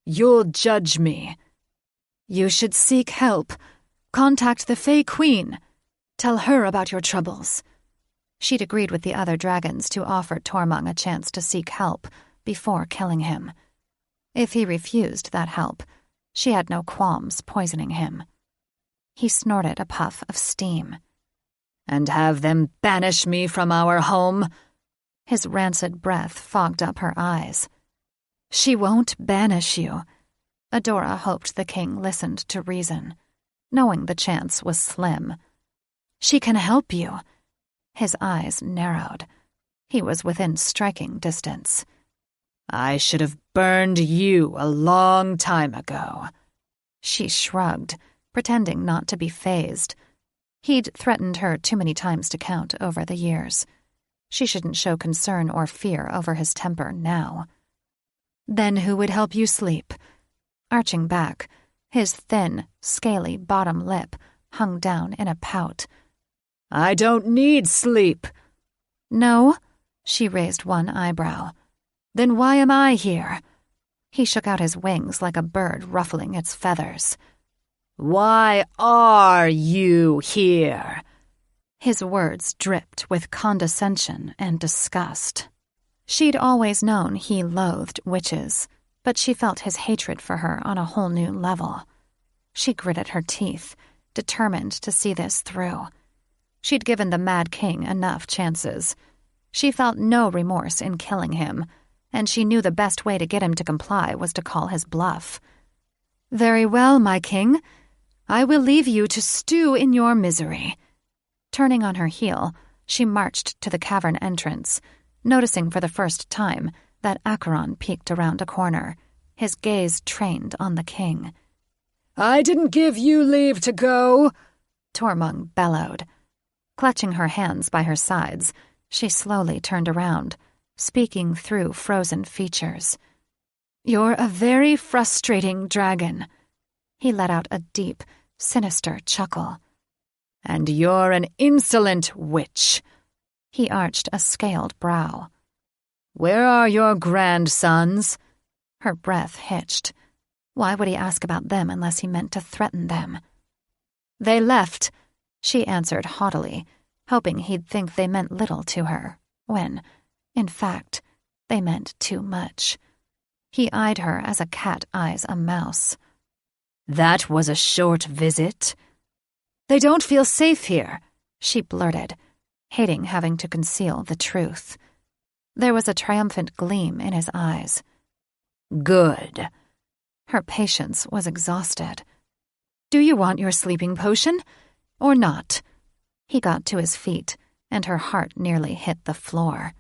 You'll judge me." "You should seek help. Contact the Fey Queen. Tell her about your troubles." She'd agreed with the other dragons to offer Tormung a chance to seek help before killing him. If he refused that help, she had no qualms poisoning him. He snorted a puff of steam. "And have them banish me from our home?" His rancid breath fogged up her eyes. "She won't banish you." Adora hoped the king listened to reason, knowing the chance was slim. "She can help you." His eyes narrowed. He was within striking distance. "I should have burned you a long time ago." She shrugged, pretending not to be fazed. He'd threatened her too many times to count over the years. She shouldn't show concern or fear over his temper now. "Then who would help you sleep?" Arching back, his thin, scaly bottom lip hung down in a pout. "I don't need sleep." "No?" She raised one eyebrow. "Then why am I here?" He shook out his wings like a bird ruffling its feathers. "Why are you here?" His words dripped with condescension and disgust. She'd always known he loathed witches, but she felt his hatred for her on a whole new level. She gritted her teeth, determined to see this through. She'd given the Mad King enough chances. She felt no remorse in killing him, and she knew the best way to get him to comply was to call his bluff. "Very well, my king. I will leave you to stew in your misery." Turning on her heel, she marched to the cavern entrance, noticing for the first time that Acheron peeked around a corner, his gaze trained on the king. "I didn't give you leave to go," Tormung bellowed. Clutching her hands by her sides, she slowly turned around, speaking through frozen features. "You're a very frustrating dragon." He let out a deep, sinister chuckle. "And you're an insolent witch." He arched a scaled brow. "Where are your grandsons?" Her breath hitched. Why would he ask about them unless he meant to threaten them? "They left," she answered haughtily, hoping he'd think they meant little to her, when, in fact, they meant too much. He eyed her as a cat eyes a mouse. "That was a short visit." "They don't feel safe here," she blurted, hating having to conceal the truth. There was a triumphant gleam in his eyes. "Good." Her patience was exhausted. "Do you want your sleeping potion, or not?" He got to his feet, and her heart nearly hit the floor.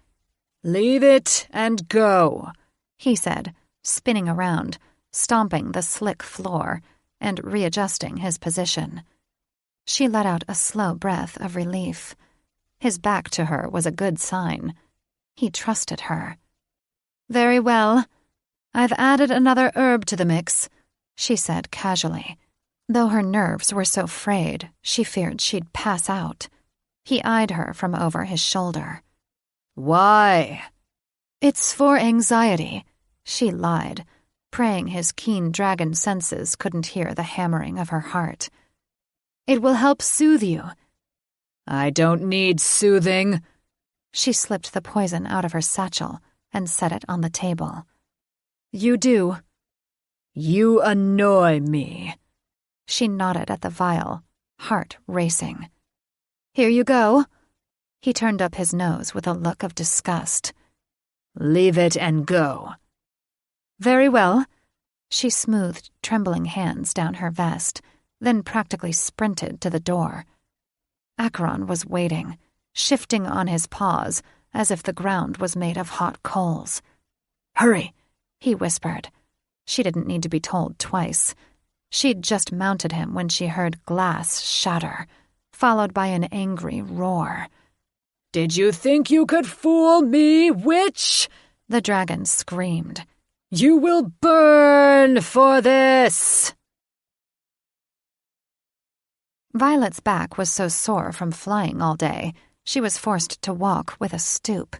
"Leave it and go." he said, spinning around, stomping the slick floor, and readjusting his position. She let out a slow breath of relief. His back to her was a good sign. He trusted her. "Very well. I've added another herb to the mix," she said casually. Though her nerves were so frayed, she feared she'd pass out. He eyed her from over his shoulder. "Why?" "It's for anxiety," she lied, praying his keen dragon senses couldn't hear the hammering of her heart. "It will help soothe you." "I don't need soothing." She slipped the poison out of her satchel and set it on the table. "You do." "You annoy me." She nodded at the vial, heart racing. "Here you go." He turned up his nose with a look of disgust. "Leave it and go." "Very well." She smoothed trembling hands down her vest, then practically sprinted to the door. Acheron was waiting, shifting on his paws as if the ground was made of hot coals. "Hurry," he whispered. She didn't need to be told twice. She'd just mounted him when she heard glass shatter, followed by an angry roar. "Did you think you could fool me, witch?" the dragon screamed. "You will burn for this!" Violet's back was so sore from flying all day, she was forced to walk with a stoop.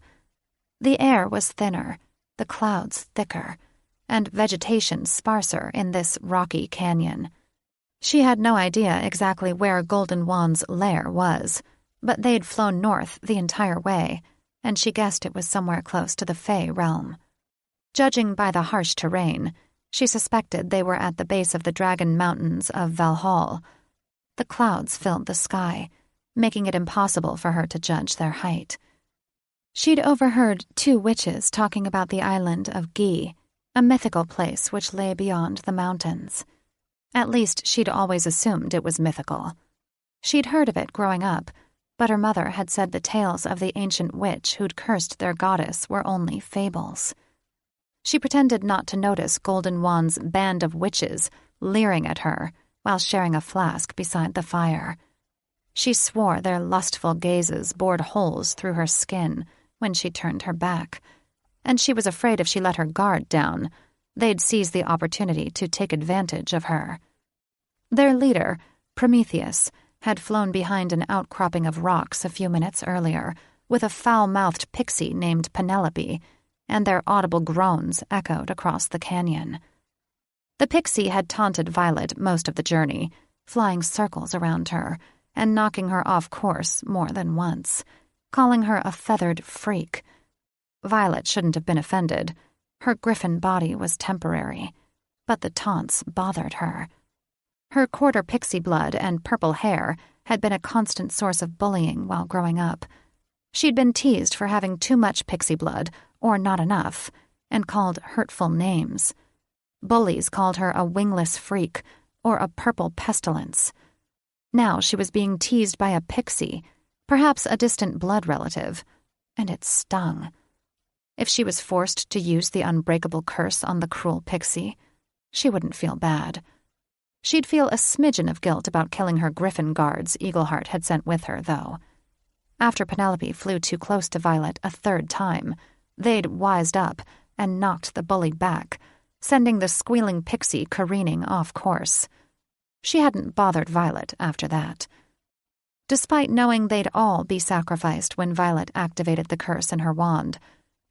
The air was thinner, the clouds thicker, and vegetation sparser in this rocky canyon. She had no idea exactly where Golden Wand's lair was, but they'd flown north the entire way, and she guessed it was somewhere close to the Fae realm. Judging by the harsh terrain, she suspected they were at the base of the Dragon Mountains of Valhall. The clouds filled the sky, making it impossible for her to judge their height. She'd overheard 2 witches talking about the island of Gi, a mythical place which lay beyond the mountains. At least she'd always assumed it was mythical. She'd heard of it growing up, but her mother had said the tales of the ancient witch who'd cursed their goddess were only fables. She pretended not to notice Golden Wand's band of witches leering at her while sharing a flask beside the fire. She swore their lustful gazes bored holes through her skin when she turned her back, and she was afraid if she let her guard down, they'd seize the opportunity to take advantage of her. Their leader, Prometheus, had flown behind an outcropping of rocks a few minutes earlier with a foul-mouthed pixie named Penelope, and their audible groans echoed across the canyon. The pixie had taunted Violet most of the journey, flying circles around her and knocking her off course more than once, calling her a feathered freak. Violet shouldn't have been offended. Her griffin body was temporary, but the taunts bothered her. Her quarter pixie blood and purple hair had been a constant source of bullying while growing up. She'd been teased for having too much pixie blood, or not enough, and called hurtful names. Bullies called her a wingless freak, or a purple pestilence. Now she was being teased by a pixie, perhaps a distant blood relative, and it stung. If she was forced to use the unbreakable curse on the cruel pixie, she wouldn't feel bad. She'd feel a smidgen of guilt about killing her griffin guards Eagleheart had sent with her, though. After Penelope flew too close to Violet a 3rd time, they'd wised up and knocked the bully back, sending the squealing pixie careening off course. She hadn't bothered Violet after that. Despite knowing they'd all be sacrificed when Violet activated the curse in her wand,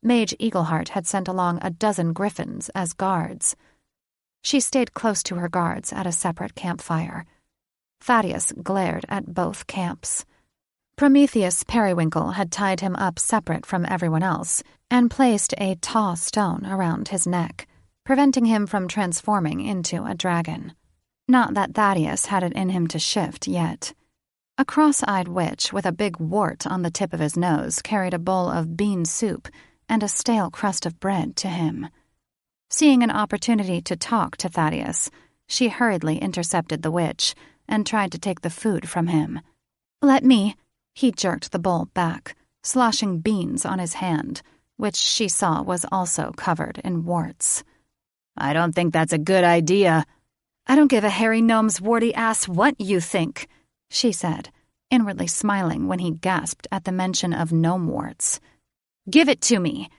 Mage Eagleheart had sent along a 12 griffins as guards. She stayed close to her guards at a separate campfire. Thaddeus glared at both camps. Prometheus Periwinkle had tied him up separate from everyone else and placed a tall stone around his neck, preventing him from transforming into a dragon. Not that Thaddeus had it in him to shift yet. A cross-eyed witch with a big wart on the tip of his nose carried a bowl of bean soup and a stale crust of bread to him. Seeing an opportunity to talk to Thaddeus, she hurriedly intercepted the witch and tried to take the food from him. "Let me," he jerked the bowl back, sloshing beans on his hand. which she saw was also covered in warts. I don't think that's a good idea. I don't give a hairy gnome's warty ass what you think, she said, inwardly smiling when he gasped at the mention of gnome warts. Give it to me,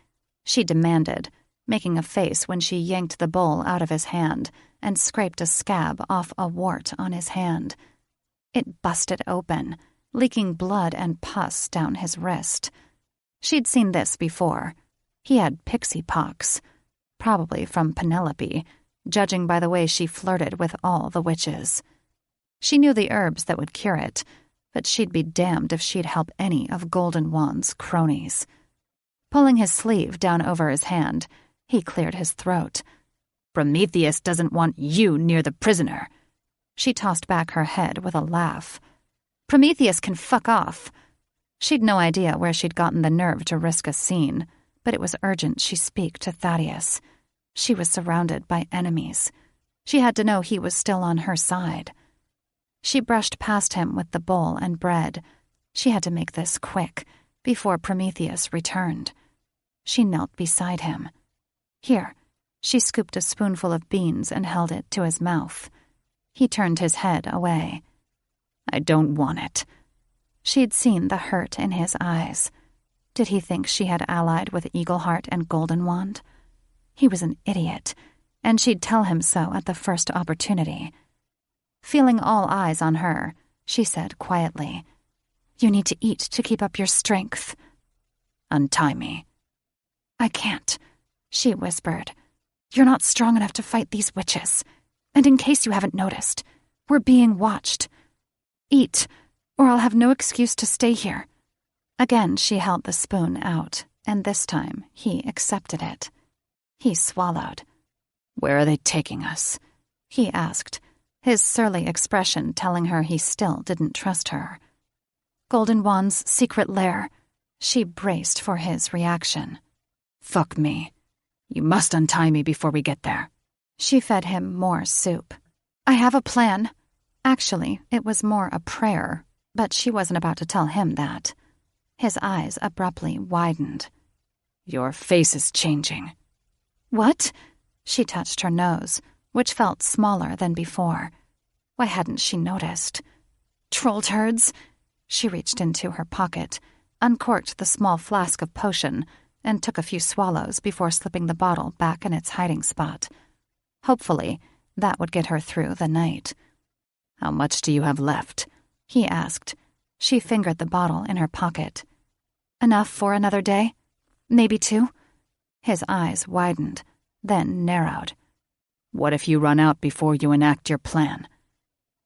she demanded, making a face when she yanked the bowl out of his hand and scraped a scab off a wart on his hand. It busted open, leaking blood and pus down his wrist. She'd seen this before. He had pixie pox, probably from Penelope, judging by the way she flirted with all the witches. She knew the herbs that would cure it, but she'd be damned if she'd help any of Golden Wand's cronies. Pulling his sleeve down over his hand, he cleared his throat. Prometheus doesn't want you near the prisoner. She tossed back her head with a laugh. Prometheus can fuck off. She'd no idea where she'd gotten the nerve to risk a scene, but it was urgent she speak to Thaddeus. She was surrounded by enemies. She had to know he was still on her side. She brushed past him with the bowl and bread. She had to make this quick, before Prometheus returned. She knelt beside him. Here, she scooped a spoonful of beans and held it to his mouth. He turned his head away. I don't want it. She'd seen the hurt in his eyes. Did he think she had allied with Eagleheart and Golden Wand? He was an idiot, and she'd tell him so at the first opportunity. Feeling all eyes on her, she said quietly, "You need to eat to keep up your strength." Untie me. "I can't," she whispered. "You're not strong enough to fight these witches. And in case you haven't noticed, we're being watched. Eat, or I'll have no excuse to stay here." Again she held the spoon out, and this time he accepted it. He swallowed. Where are they taking us? He asked, his surly expression telling her he still didn't trust her. Golden Wand's secret lair. She braced for his reaction. Fuck me. You must untie me before we get there. She fed him more soup. "I have a plan." Actually, it was more a prayer, but she wasn't about to tell him that. His eyes abruptly widened. Your face is changing. What? She touched her nose, which felt smaller than before. Why hadn't she noticed? Troll turds. She reached into her pocket, uncorked the small flask of potion, and took a few swallows before slipping the bottle back in its hiding spot. Hopefully, that would get her through the night. How much do you have left? He asked. She fingered the bottle in her pocket. Enough for another day? Maybe 2? His eyes widened, then narrowed. What if you run out before you enact your plan?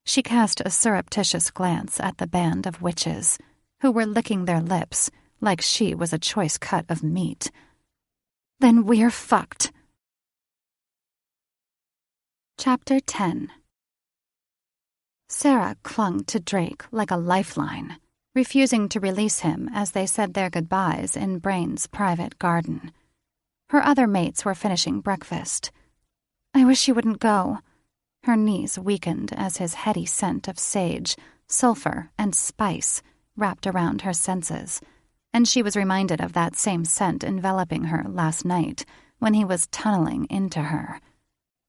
She cast a surreptitious glance at the band of witches, who were licking their lips like she was a choice cut of meat. Then we're fucked. Chapter 10. Sarah clung to Drake like a lifeline, refusing to release him as they said their goodbyes in Brain's private garden. Her other mates were finishing breakfast. "I wish you wouldn't go." Her knees weakened as his heady scent of sage, sulfur, and spice wrapped around her senses, and she was reminded of that same scent enveloping her last night when he was tunneling into her.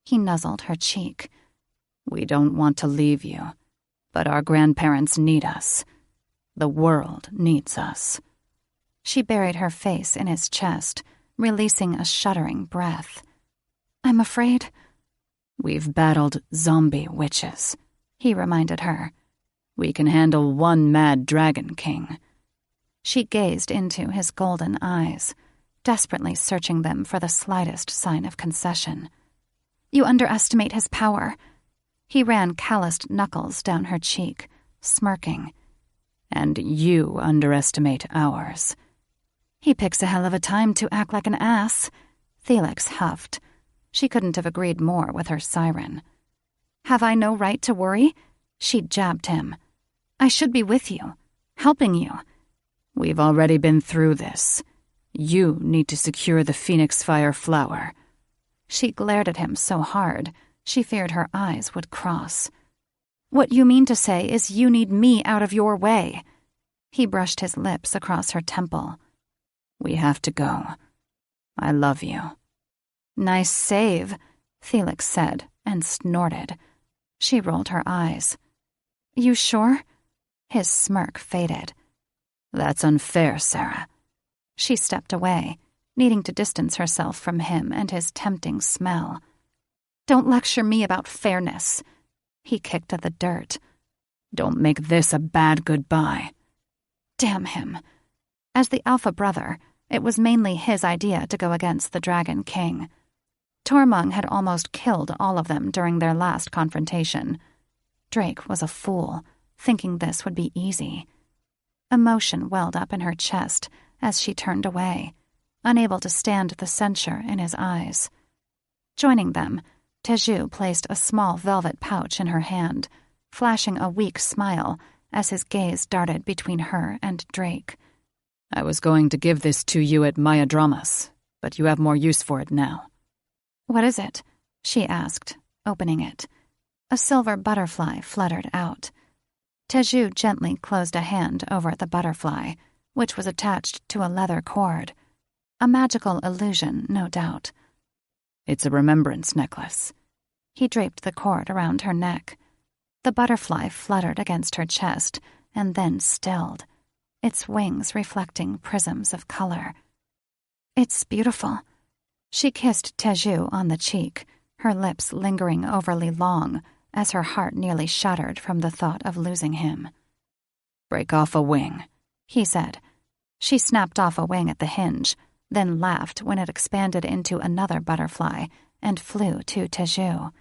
He nuzzled her cheek. We don't want to leave you, but our grandparents need us. The world needs us. She buried her face in his chest, releasing a shuddering breath. "I'm afraid." We've battled zombie witches, he reminded her. We can handle one mad dragon king. She gazed into his golden eyes, desperately searching them for the slightest sign of concession. "You underestimate his power." He ran calloused knuckles down her cheek, smirking. And you underestimate ours. He picks a hell of a time to act like an ass, Felix huffed. She couldn't have agreed more with her siren. "Have I no right to worry?" She jabbed him. "I should be with you, helping you." We've already been through this. You need to secure the Phoenix Fire flower. She glared at him so hard, she feared her eyes would cross. "What you mean to say is you need me out of your way." He brushed his lips across her temple. We have to go. I love you." "Nice save," Felix said and snorted. She rolled her eyes. "You sure?" His smirk faded. "That's unfair, Sarah." She stepped away, needing to distance herself from him and his tempting smell. "Don't lecture me about fairness." He kicked at the dirt. "Don't make this a bad goodbye." Damn him. As the alpha brother, it was mainly his idea to go against the Dragon King. Tormund had almost killed all of them during their last confrontation. Drake was a fool, thinking this would be easy. Emotion welled up in her chest as she turned away, unable to stand the censure in his eyes. Joining them, Teju placed a small velvet pouch in her hand, flashing a weak smile as his gaze darted between her and Drake. "I was going to give this to you at Mayadramas, but you have more use for it now." "What is it?" she asked, opening it. A silver butterfly fluttered out. Teju gently closed a hand over the butterfly, which was attached to a leather cord. A magical illusion, no doubt. "It's a remembrance necklace." He draped the cord around her neck. The butterfly fluttered against her chest and then stilled, its wings reflecting prisms of color. "It's beautiful." She kissed Teju on the cheek, her lips lingering overly long as her heart nearly shattered from the thought of losing him. "Break off a wing," he said. She snapped off a wing at the hinge, then laughed when it expanded into another butterfly and flew to Teju.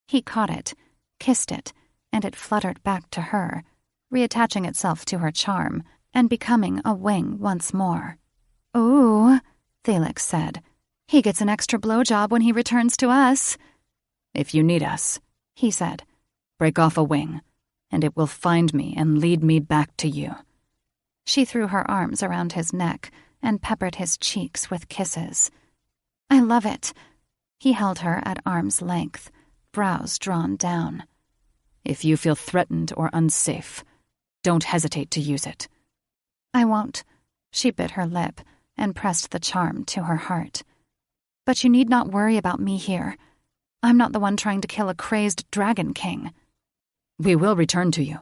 He caught it, kissed it, and it fluttered back to her, reattaching itself to her charm and becoming a wing once more. "Ooh," Felix said. "He gets an extra blowjob when he returns to us." "If you need us," he said, "break off a wing, and it will find me and lead me back to you." She threw her arms around his neck and peppered his cheeks with kisses. "I love it." He held her at arm's length, brows drawn down. "If you feel threatened or unsafe, don't hesitate to use it." "I won't." She bit her lip and pressed the charm to her heart. "But you need not worry about me here. I'm not the one trying to kill a crazed Dragon King." "We will return to you,"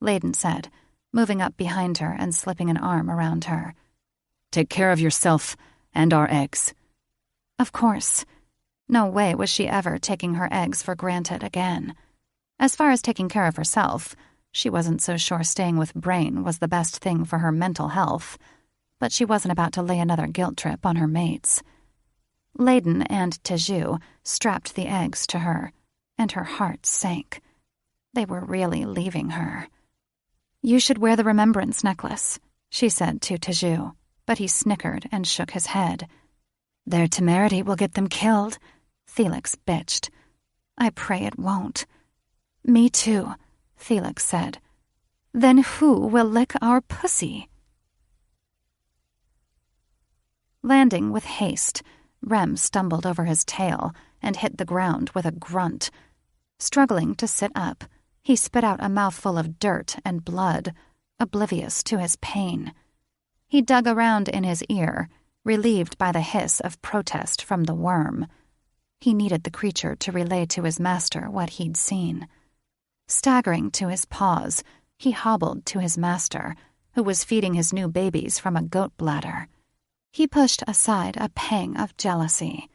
Layden said, moving up behind her and slipping an arm around her. "Take care of yourself and our eggs." Of course. No way was she ever taking her eggs for granted again. As far as taking care of herself, she wasn't so sure staying with Brain was the best thing for her mental health, but she wasn't about to lay another guilt trip on her mates. Layden and Teju strapped the eggs to her, and her heart sank. They were really leaving her. "You should wear the remembrance necklace," she said to Teju, but he snickered and shook his head. "Their temerity will get them killed," Felix bitched. "I pray it won't." "Me too," Felix said. "Then who will lick our pussy?" Landing with haste, Rem stumbled over his tail and hit the ground with a grunt. Struggling to sit up, he spit out a mouthful of dirt and blood, oblivious to his pain. He dug around in his ear, relieved by the hiss of protest from the worm. He needed the creature to relay to his master what he'd seen. Staggering to his paws, he hobbled to his master, who was feeding his new babies from a goat bladder. He pushed aside a pang of jealousy.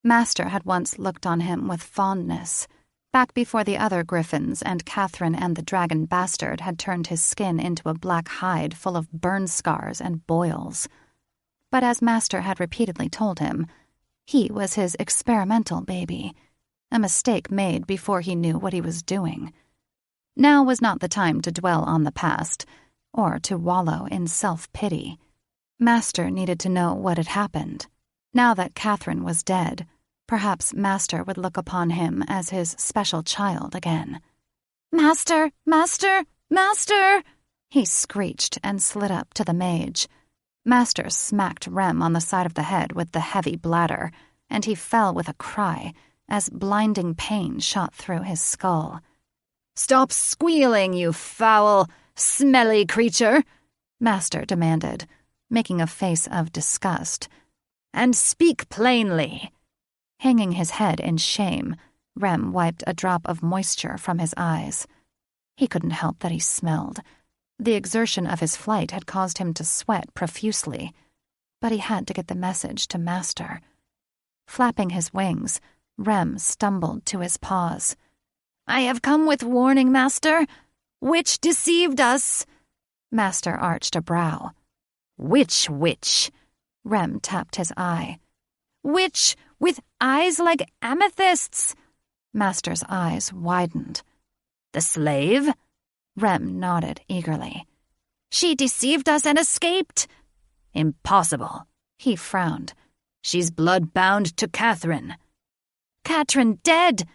Master had once looked on him with fondness, back before the other griffins and Catherine and the dragon bastard had turned his skin into a black hide full of burn scars and boils. But as Master had repeatedly told him, he was his experimental baby, a mistake made before he knew what he was doing. Now was not the time to dwell on the past, or to wallow in self-pity. Master needed to know what had happened. Now that Catherine was dead, perhaps Master would look upon him as his special child again. "Master! Master! Master!" he screeched and slid up to the mage. Master smacked Rem on the side of the head with the heavy bladder, and he fell with a cry as blinding pain shot through his skull. "Stop squealing, you foul, smelly creature!" Master demanded, making a face of disgust. and speak plainly." Hanging his head in shame, Rem wiped a drop of moisture from his eyes. He couldn't help that he smelled. The exertion of his flight had caused him to sweat profusely, but he had to get the message to Master. Flapping his wings, Rem stumbled to his paws. "I have come with warning, Master. Witch deceived us." Master arched a brow. "Which witch?" Rem tapped his eye. "Witch with eyes like amethysts." Master's eyes widened. "The slave?" Rem nodded eagerly. "She deceived us and escaped." "Impossible." He frowned. "She's blood-bound to Catherine." "Catherine dead,"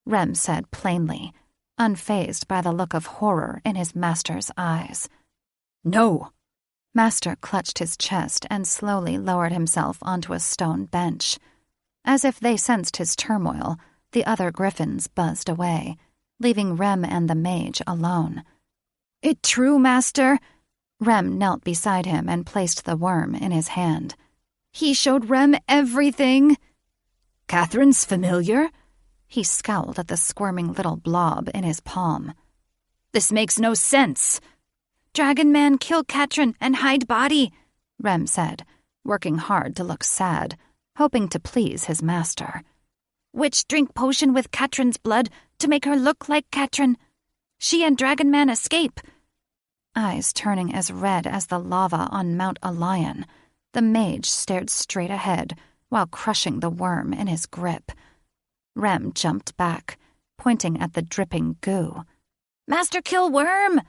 Rem said plainly, unfazed by the look of horror in his master's eyes. "No." Master clutched his chest and slowly lowered himself onto a stone bench. As if they sensed his turmoil, the other griffins buzzed away, leaving Rem and the mage alone. "It true, Master?" Rem knelt beside him and placed the worm in his hand. "He showed Rem everything." "Catherine's familiar?" He scowled at the squirming little blob in his palm. "This makes no sense." "Dragon man kill Catherine and hide body," Rem said, working hard to look sad, hoping to please his master. "Witch drink potion with Catherine's blood to make her look like Catherine. She and Dragon man escape." Eyes turning as red as the lava on Mount Elion, the mage stared straight ahead while crushing the worm in his grip. Rem jumped back, pointing at the dripping goo. "Master kill worm!"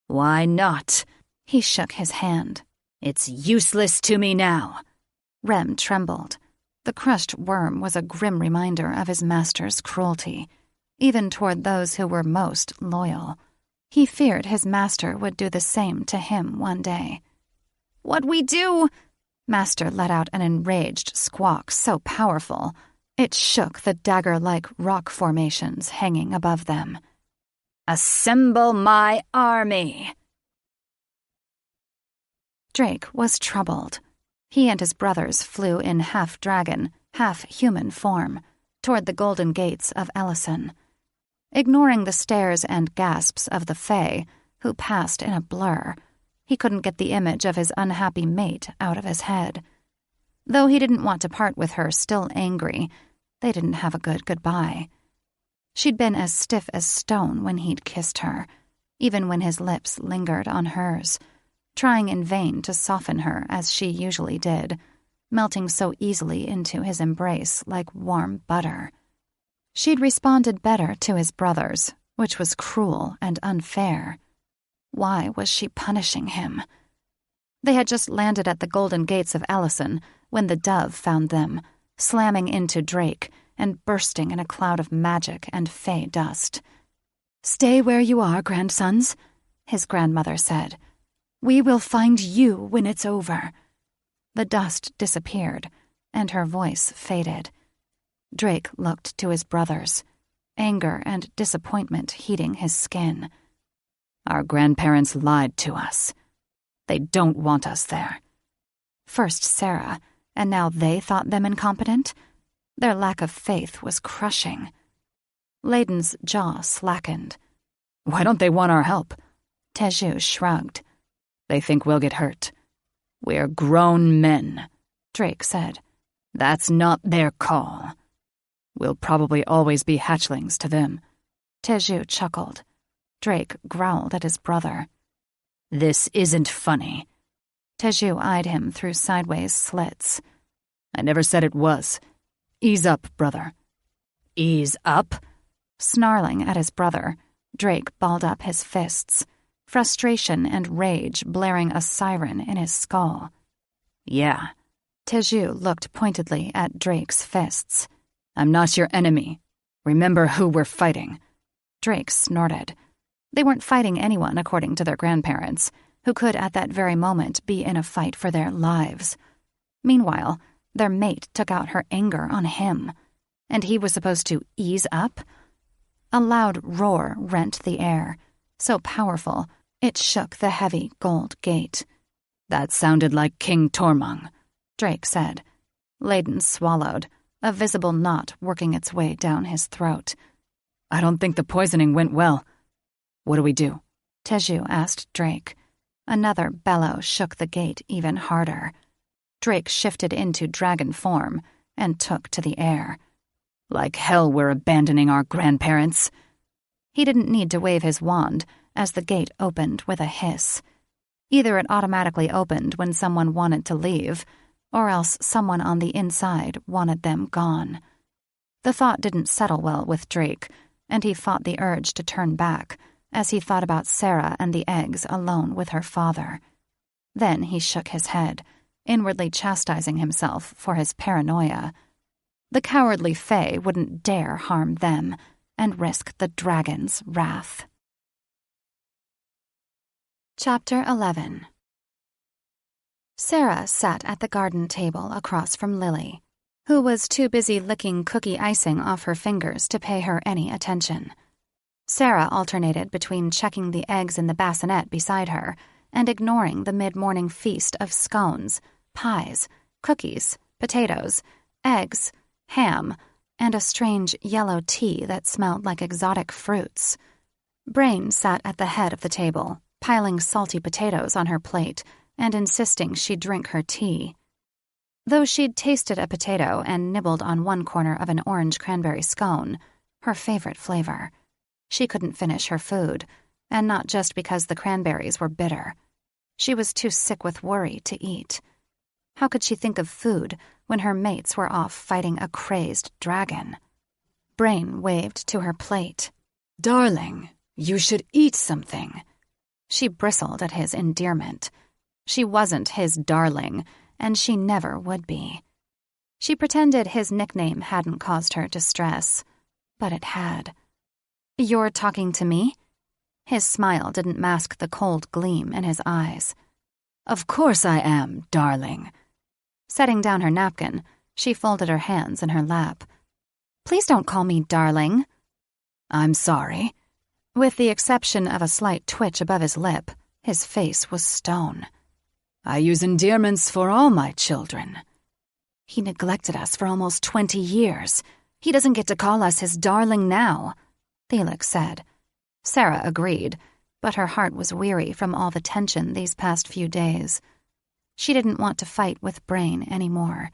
"Why not?" He shook his hand. "It's useless to me now." Rem trembled. The crushed worm was a grim reminder of his master's cruelty, even toward those who were most loyal. He feared his master would do the same to him one day. "What we do?" Master let out an enraged squawk so powerful it shook the dagger-like rock formations hanging above them. "Assemble my army!" Drake was troubled. He and his brothers flew in half-dragon, half-human form toward the golden gates of Ellison. Ignoring the stares and gasps of the Fae, who passed in a blur, he couldn't get the image of his unhappy mate out of his head. Though he didn't want to part with her still angry, they didn't have a good goodbye. She'd been as stiff as stone when he'd kissed her, even when his lips lingered on hers, trying in vain to soften her as she usually did, melting so easily into his embrace like warm butter. She'd responded better to his brothers, which was cruel and unfair. Why was she punishing him? They had just landed at the golden gates of Ellison when the dove found them, slamming into Drake and bursting in a cloud of magic and fey dust. "Stay where you are, grandsons," his grandmother said. "We will find you when it's over." The dust disappeared, and her voice faded. Drake looked to his brothers, anger and disappointment heating his skin. "Our grandparents lied to us. They don't want us there." First Sarah, and now they thought them incompetent? Their lack of faith was crushing. Layden's jaw slackened. "Why don't they want our help?" Teju shrugged. "They think we'll get hurt." "We're grown men," Drake said. "That's not their call." "We'll probably always be hatchlings to them." Teju chuckled. Drake growled at his brother. "This isn't funny." Teju eyed him through sideways slits. "I never said it was. Ease up, brother." "Ease up?" Snarling at his brother, Drake balled up his fists, frustration and rage blaring a siren in his skull. "Yeah." Teju looked pointedly at Drake's fists. "I'm not your enemy. Remember who we're fighting." Drake snorted. They weren't fighting anyone according to their grandparents, who could at that very moment be in a fight for their lives. Meanwhile, their mate took out her anger on him, and he was supposed to ease up? A loud roar rent the air, so powerful it shook the heavy gold gate. "That sounded like King Tormund," Drake said. Layden swallowed, a visible knot working its way down his throat. I don't think the poisoning went well. What do we do? Teju asked Drake. Another bellow shook the gate even harder. Drake shifted into dragon form and took to the air. Like hell we're abandoning our grandparents. He didn't need to wave his wand as the gate opened with a hiss. Either it automatically opened when someone wanted to leave, or else someone on the inside wanted them gone. The thought didn't settle well with Drake, and he fought the urge to turn back as he thought about Sarah and the eggs alone with her father. Then he shook his head, inwardly chastising himself for his paranoia. The cowardly Fae wouldn't dare harm them and risk the dragon's wrath. Chapter 11. Sarah sat at the garden table across from Lily, who was too busy licking cookie icing off her fingers to pay her any attention. Sarah alternated between checking the eggs in the bassinet beside her and ignoring the mid-morning feast of scones, pies, cookies, potatoes, eggs, ham, and a strange yellow tea that smelled like exotic fruits. Brain sat at the head of the table, piling salty potatoes on her plate and insisting she drink her tea. Though she'd tasted a potato and nibbled on one corner of an orange cranberry scone, her favorite flavor, she couldn't finish her food, and not just because the cranberries were bitter. She was too sick with worry to eat. How could she think of food when her mates were off fighting a crazed dragon? Brain waved to her plate. Darling, you should eat something. She bristled at his endearment. She wasn't his darling, and she never would be. She pretended his nickname hadn't caused her distress, but it had. You're talking to me? His smile didn't mask the cold gleam in his eyes. Of course I am, darling. Setting down her napkin, she folded her hands in her lap. Please don't call me darling. I'm sorry. With the exception of a slight twitch above his lip, his face was stone. I use endearments for all my children. He neglected us for almost 20 years. He doesn't get to call us his darling now, Felix said. Sarah agreed, but her heart was weary from all the tension these past few days. She didn't want to fight with Brain anymore.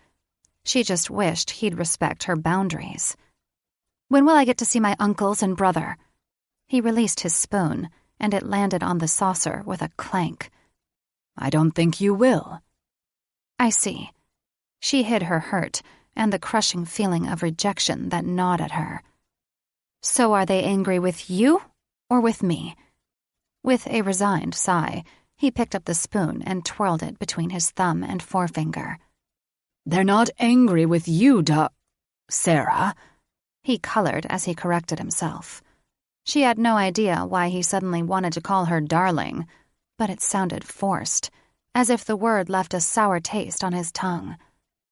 She just wished he'd respect her boundaries. When will I get to see my uncles and brother? He released his spoon, and it landed on the saucer with a clank. I don't think you will. I see. She hid her hurt and the crushing feeling of rejection that gnawed at her. So are they angry with you or with me? With a resigned sigh, he picked up the spoon and twirled it between his thumb and forefinger. They're not angry with you, Sarah. He colored as he corrected himself. She had no idea why he suddenly wanted to call her darling, but it sounded forced, as if the word left a sour taste on his tongue.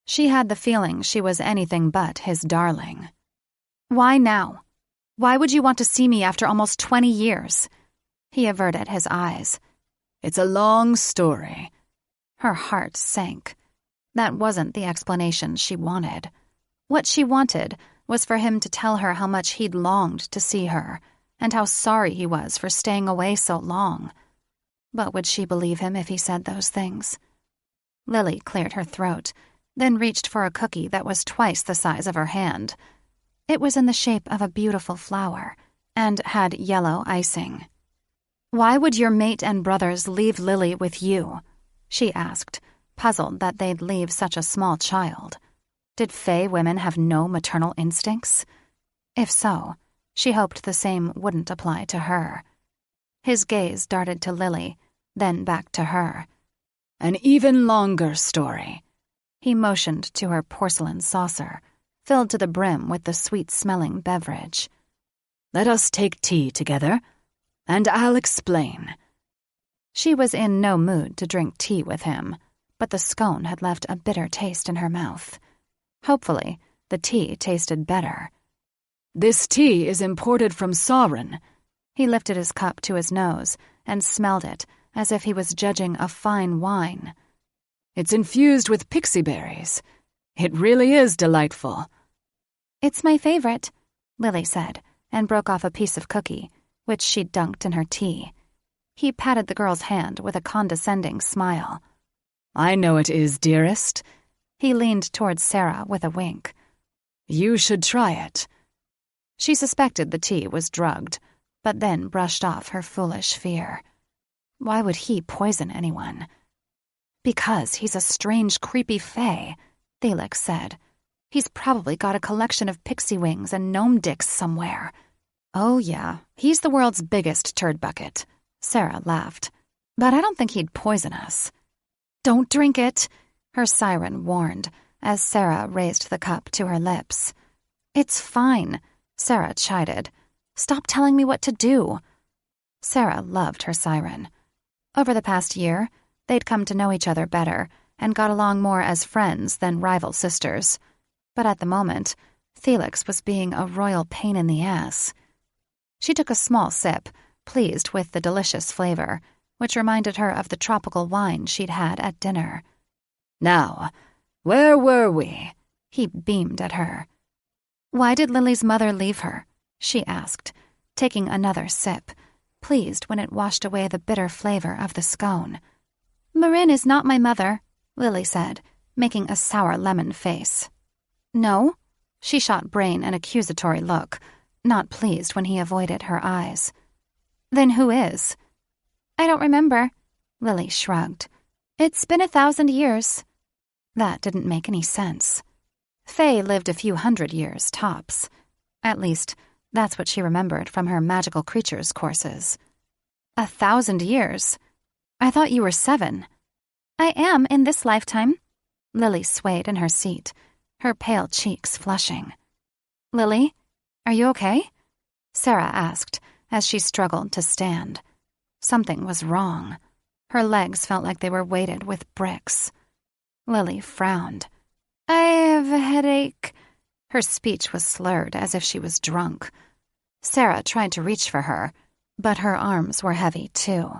She had the feeling she was anything but his darling. Why now? Why would you want to see me after almost 20 years? He averted his eyes. It's a long story. Her heart sank. That wasn't the explanation she wanted. What she wanted was for him to tell her how much he'd longed to see her, and how sorry he was for staying away so long. But would she believe him if he said those things? Lily cleared her throat, then reached for a cookie that was twice the size of her hand. It was in the shape of a beautiful flower, and had yellow icing. Why would your mate and brothers leave Lily with you? She asked, puzzled that they'd leave such a small child. Did Fae women have no maternal instincts? If so, she hoped the same wouldn't apply to her. His gaze darted to Lily, then back to her. An even longer story. He motioned to her porcelain saucer, filled to the brim with the sweet-smelling beverage. Let us take tea together, and I'll explain. She was in no mood to drink tea with him, but the scone had left a bitter taste in her mouth. Hopefully, the tea tasted better. This tea is imported from Siren. He lifted his cup to his nose and smelled it as if he was judging a fine wine. It's infused with pixie berries. It really is delightful. It's my favorite, Lily said, and broke off a piece of cookie, which she'd dunked in her tea. He patted the girl's hand with a condescending smile. I know it is, dearest. He leaned towards Sarah with a wink. You should try it. She suspected the tea was drugged, but then brushed off her foolish fear. Why would he poison anyone? Because he's a strange, creepy fae, Felix said. He's probably got a collection of pixie wings and gnome dicks somewhere. Oh yeah, he's the world's biggest turd bucket, Sarah laughed. But I don't think he'd poison us. Don't drink it, her siren warned, as Sarah raised the cup to her lips. It's fine, Sarah chided. Stop telling me what to do. Sarah loved her siren. Over the past year, they'd come to know each other better and got along more as friends than rival sisters. But at the moment, Felix was being a royal pain in the ass. She took a small sip, pleased with the delicious flavor, which reminded her of the tropical wine she'd had at dinner. Now, where were we? He beamed at her. Why did Lily's mother leave her? She asked, taking another sip, pleased when it washed away the bitter flavor of the scone. Marin is not my mother, Lily said, making a sour lemon face. No? She shot Brain an accusatory look, not pleased when he avoided her eyes. Then who is? I don't remember, Lily shrugged. It's been 1,000 years. That didn't make any sense. Faye lived a few hundred years, tops. At least, that's what she remembered from her magical creatures courses. 1,000 years? I thought you were 7. I am in this lifetime. Lily swayed in her seat, her pale cheeks flushing. Lily, are you okay? Sarah asked as she struggled to stand. Something was wrong. Her legs felt like they were weighted with bricks. Lily frowned. I have a headache. Her speech was slurred as if she was drunk. Sarah tried to reach for her, but her arms were heavy too.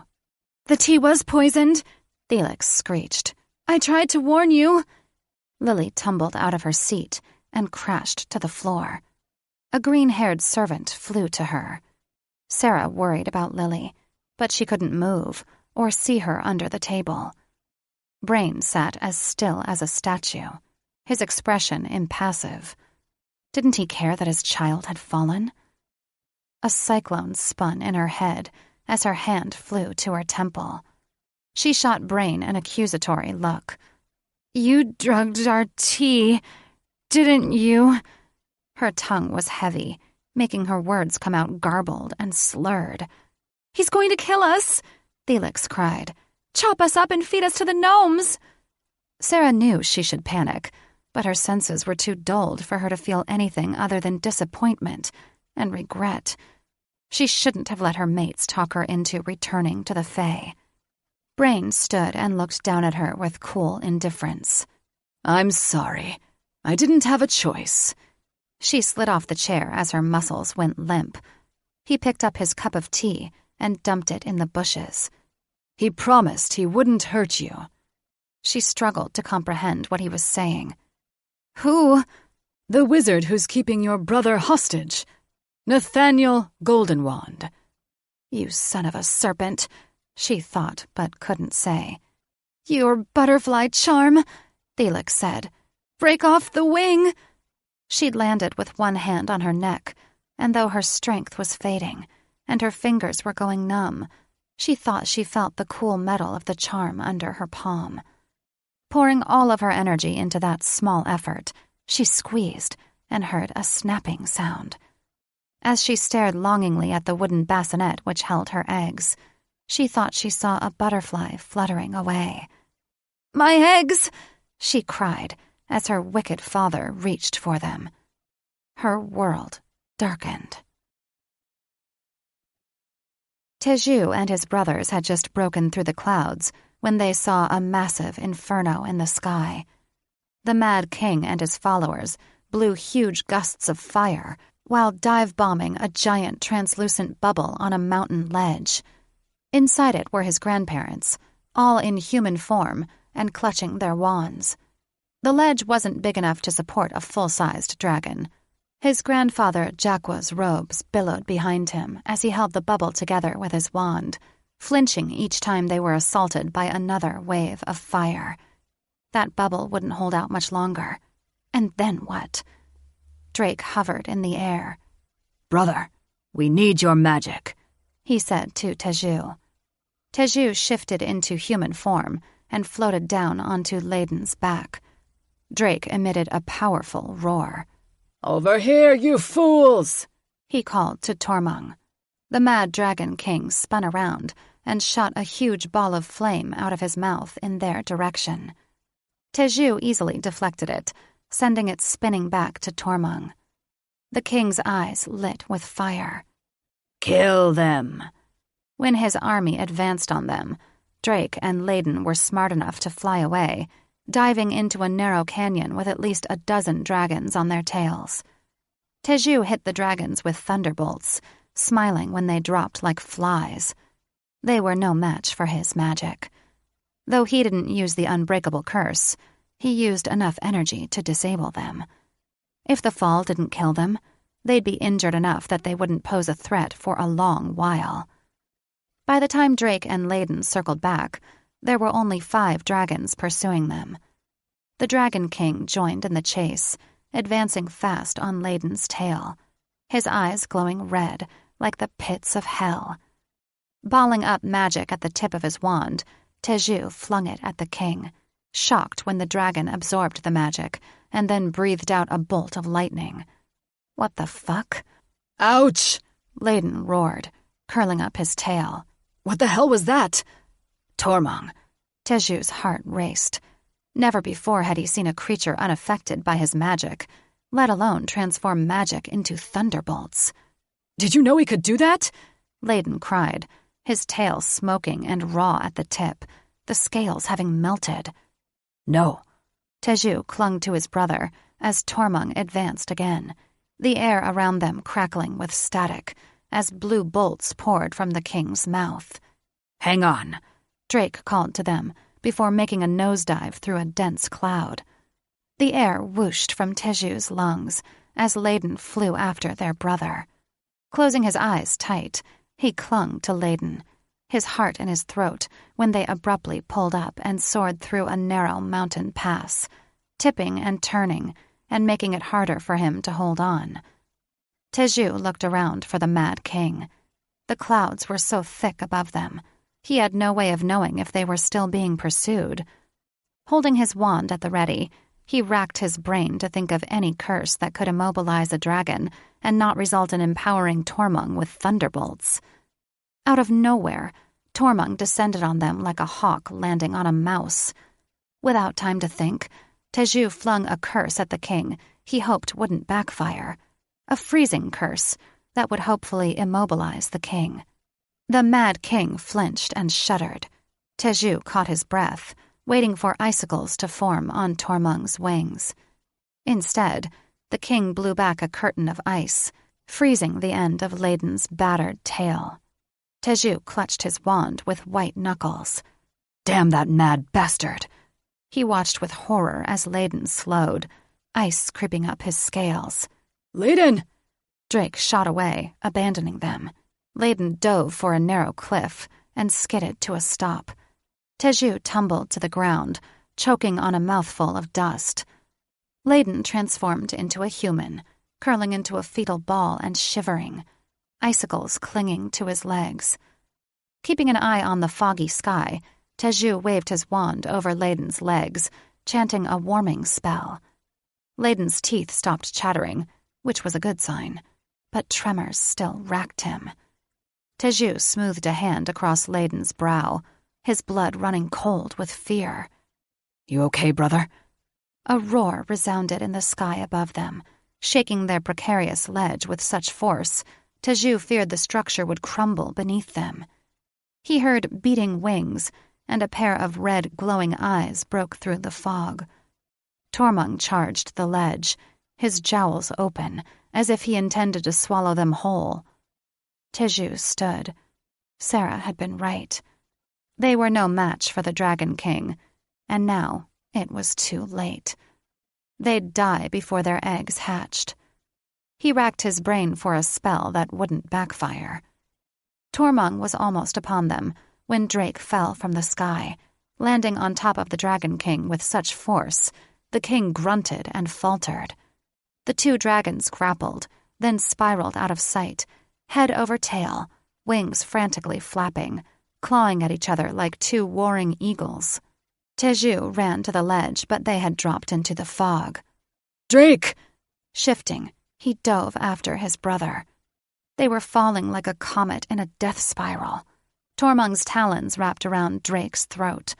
The tea was poisoned, Felix screeched. I tried to warn you. Lily tumbled out of her seat and crashed to the floor. A green-haired servant flew to her. Sarah worried about Lily, but she couldn't move or see her under the table. Brain sat as still as a statue, his expression impassive. Didn't he care that his child had fallen? A cyclone spun in her head as her hand flew to her temple. She shot Brain an accusatory look. You drugged our tea, didn't you? Her tongue was heavy, making her words come out garbled and slurred. He's going to kill us, Felix cried. Chop us up and feed us to the gnomes. Sarah knew she should panic, but her senses were too dulled for her to feel anything other than disappointment and regret. She shouldn't have let her mates talk her into returning to the Fae. Brain stood and looked down at her with cool indifference. I'm sorry. I didn't have a choice. She slid off the chair as her muscles went limp. He picked up his cup of tea and dumped it in the bushes. He promised he wouldn't hurt you. She struggled to comprehend what he was saying. Who? The wizard who's keeping your brother hostage. Nathaniel Goldenwand. You son of a serpent, she thought but couldn't say. Your butterfly charm, Felix said. Break off the wing. She'd landed with one hand on her neck, and though her strength was fading and her fingers were going numb, she thought she felt the cool metal of the charm under her palm. Pouring all of her energy into that small effort, she squeezed and heard a snapping sound. As she stared longingly at the wooden bassinet which held her eggs, she thought she saw a butterfly fluttering away. My eggs! She cried as her wicked father reached for them. Her world darkened. Teju and his brothers had just broken through the clouds when they saw a massive inferno in the sky. The Mad King and his followers blew huge gusts of fire while dive-bombing a giant translucent bubble on a mountain ledge. Inside it were his grandparents, all in human form and clutching their wands. The ledge wasn't big enough to support a full-sized dragon. His grandfather Jaqwa's robes billowed behind him as he held the bubble together with his wand, flinching each time they were assaulted by another wave of fire. That bubble wouldn't hold out much longer. And then what? Drake hovered in the air. "Brother, we need your magic," he said to Teju. Teju shifted into human form and floated down onto Layden's back. Drake emitted a powerful roar. "Over here, you fools!" he called to Tormung. The Mad Dragon King spun around and shot a huge ball of flame out of his mouth in their direction. Teju easily deflected it, sending it spinning back to Tormung. The king's eyes lit with fire. "Kill them!" When his army advanced on them, Drake and Layden were smart enough to fly away, diving into a narrow canyon with at least a dozen dragons on their tails. Teju hit the dragons with thunderbolts, smiling when they dropped like flies. They were no match for his magic. Though he didn't use the unbreakable curse, he used enough energy to disable them. If the fall didn't kill them, they'd be injured enough that they wouldn't pose a threat for a long while. By the time Drake and Layden circled back, there were only 5 dragons pursuing them. The Dragon King joined in the chase, advancing fast on Layden's tail, his eyes glowing red like the pits of hell. Balling up magic at the tip of his wand, Teju flung it at the king, shocked when the dragon absorbed the magic and then breathed out a bolt of lightning. What the fuck? "Ouch!" Layden roared, curling up his tail. "What the hell was that?" Tormung. Teju's heart raced. Never before had he seen a creature unaffected by his magic, let alone transform magic into thunderbolts. "Did you know he could do that?" Layden cried, his tail smoking and raw at the tip, the scales having melted. "No." Teju clung to his brother as Tormung advanced again, the air around them crackling with static as blue bolts poured from the king's mouth. "Hang on," Drake called to them before making a nosedive through a dense cloud. The air whooshed from Teju's lungs as Layden flew after their brother. Closing his eyes tight, he clung to Layden, his heart in his throat when they abruptly pulled up and soared through a narrow mountain pass, tipping and turning and making it harder for him to hold on. Teju looked around for the Mad King. The clouds were so thick above them, he had no way of knowing if they were still being pursued. Holding his wand at the ready, he racked his brain to think of any curse that could immobilize a dragon and not result in empowering Tormung with thunderbolts. Out of nowhere, Tormung descended on them like a hawk landing on a mouse. Without time to think, Teju flung a curse at the king he hoped wouldn't backfire. A freezing curse that would hopefully immobilize the king. The Mad King flinched and shuddered. Teju caught his breath, waiting for icicles to form on Tormung's wings. Instead, the king blew back a curtain of ice, freezing the end of Layden's battered tail. Teju clutched his wand with white knuckles. "Damn that mad bastard!" He watched with horror as Layden slowed, ice creeping up his scales. "Layden!" Drake shot away, abandoning them. Layden dove for a narrow cliff and skidded to a stop. Teju tumbled to the ground, choking on a mouthful of dust. Layden transformed into a human, curling into a fetal ball and shivering, icicles clinging to his legs. Keeping an eye on the foggy sky, Teju waved his wand over Layden's legs, chanting a warming spell. Layden's teeth stopped chattering, which was a good sign, but tremors still racked him. Teju smoothed a hand across Layden's brow, his blood running cold with fear. "You okay, brother?" A roar resounded in the sky above them, shaking their precarious ledge with such force, Teju feared the structure would crumble beneath them. He heard beating wings, and a pair of red, glowing eyes broke through the fog. Tormung charged the ledge, his jowls open, as if he intended to swallow them whole. Teju stood. Sarah had been right. They were no match for the Dragon King, and now it was too late. They'd die before their eggs hatched. He racked his brain for a spell that wouldn't backfire. Tormung was almost upon them when Drake fell from the sky, landing on top of the Dragon King with such force, the king grunted and faltered. The two dragons grappled, then spiraled out of sight, head over tail, wings frantically flapping, clawing at each other like two warring eagles. Teju ran to the ledge, but they had dropped into the fog. "Drake!" Shifting, he dove after his brother. They were falling like a comet in a death spiral. Tormung's talons wrapped around Drake's throat.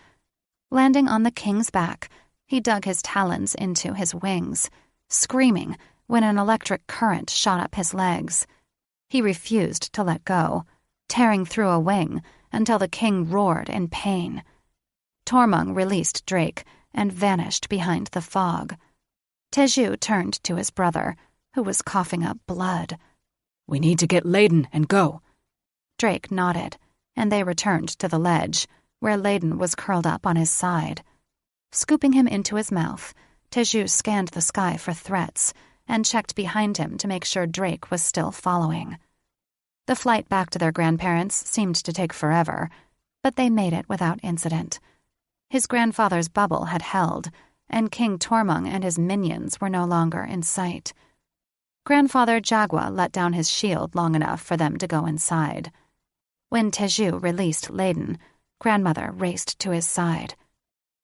Landing on the king's back, he dug his talons into his wings, screaming when an electric current shot up his legs. He refused to let go, tearing through a wing until the king roared in pain. Tormung released Drake and vanished behind the fog. Teju turned to his brother, who was coughing up blood. "We need to get Layden and go." Drake nodded, and they returned to the ledge, where Layden was curled up on his side. Scooping him into his mouth, Teju scanned the sky for threats and checked behind him to make sure Drake was still following. The flight back to their grandparents seemed to take forever, but they made it without incident. His grandfather's bubble had held, and King Tormung and his minions were no longer in sight. Grandfather Jagua let down his shield long enough for them to go inside. When Teju released Layden, Grandmother raced to his side.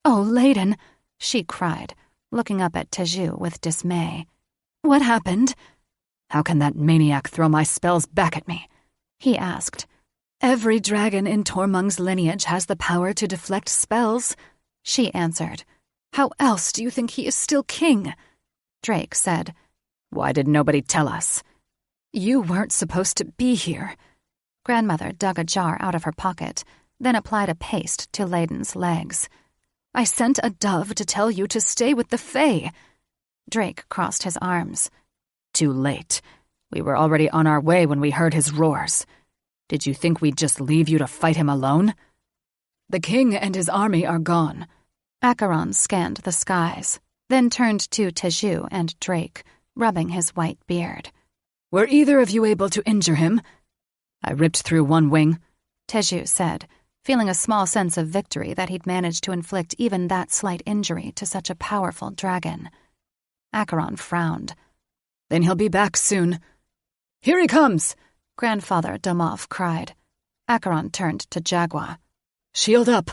"Oh, Layden," she cried, looking up at Teju with dismay. "What happened?" "How can that maniac throw my spells back at me?" he asked. "Every dragon in Tormung's lineage has the power to deflect spells," she answered. "How else do you think he is still king?" Drake said. "Why did nobody tell us?" "You weren't supposed to be here." Grandmother dug a jar out of her pocket, then applied a paste to Layden's legs. "I sent a dove to tell you to stay with the Fae." Drake crossed his arms. "Too late. We were already on our way when we heard his roars. Did you think we'd just leave you to fight him alone?" "The king and his army are gone." Acheron scanned the skies, then turned to Teju and Drake, rubbing his white beard. "Were either of you able to injure him?" "I ripped through one wing," Teju said, feeling a small sense of victory that he'd managed to inflict even that slight injury to such a powerful dragon. Acheron frowned. "Then he'll be back soon." "Here he comes!" Grandfather Domov cried. Acheron turned to Jagua. "Shield up!"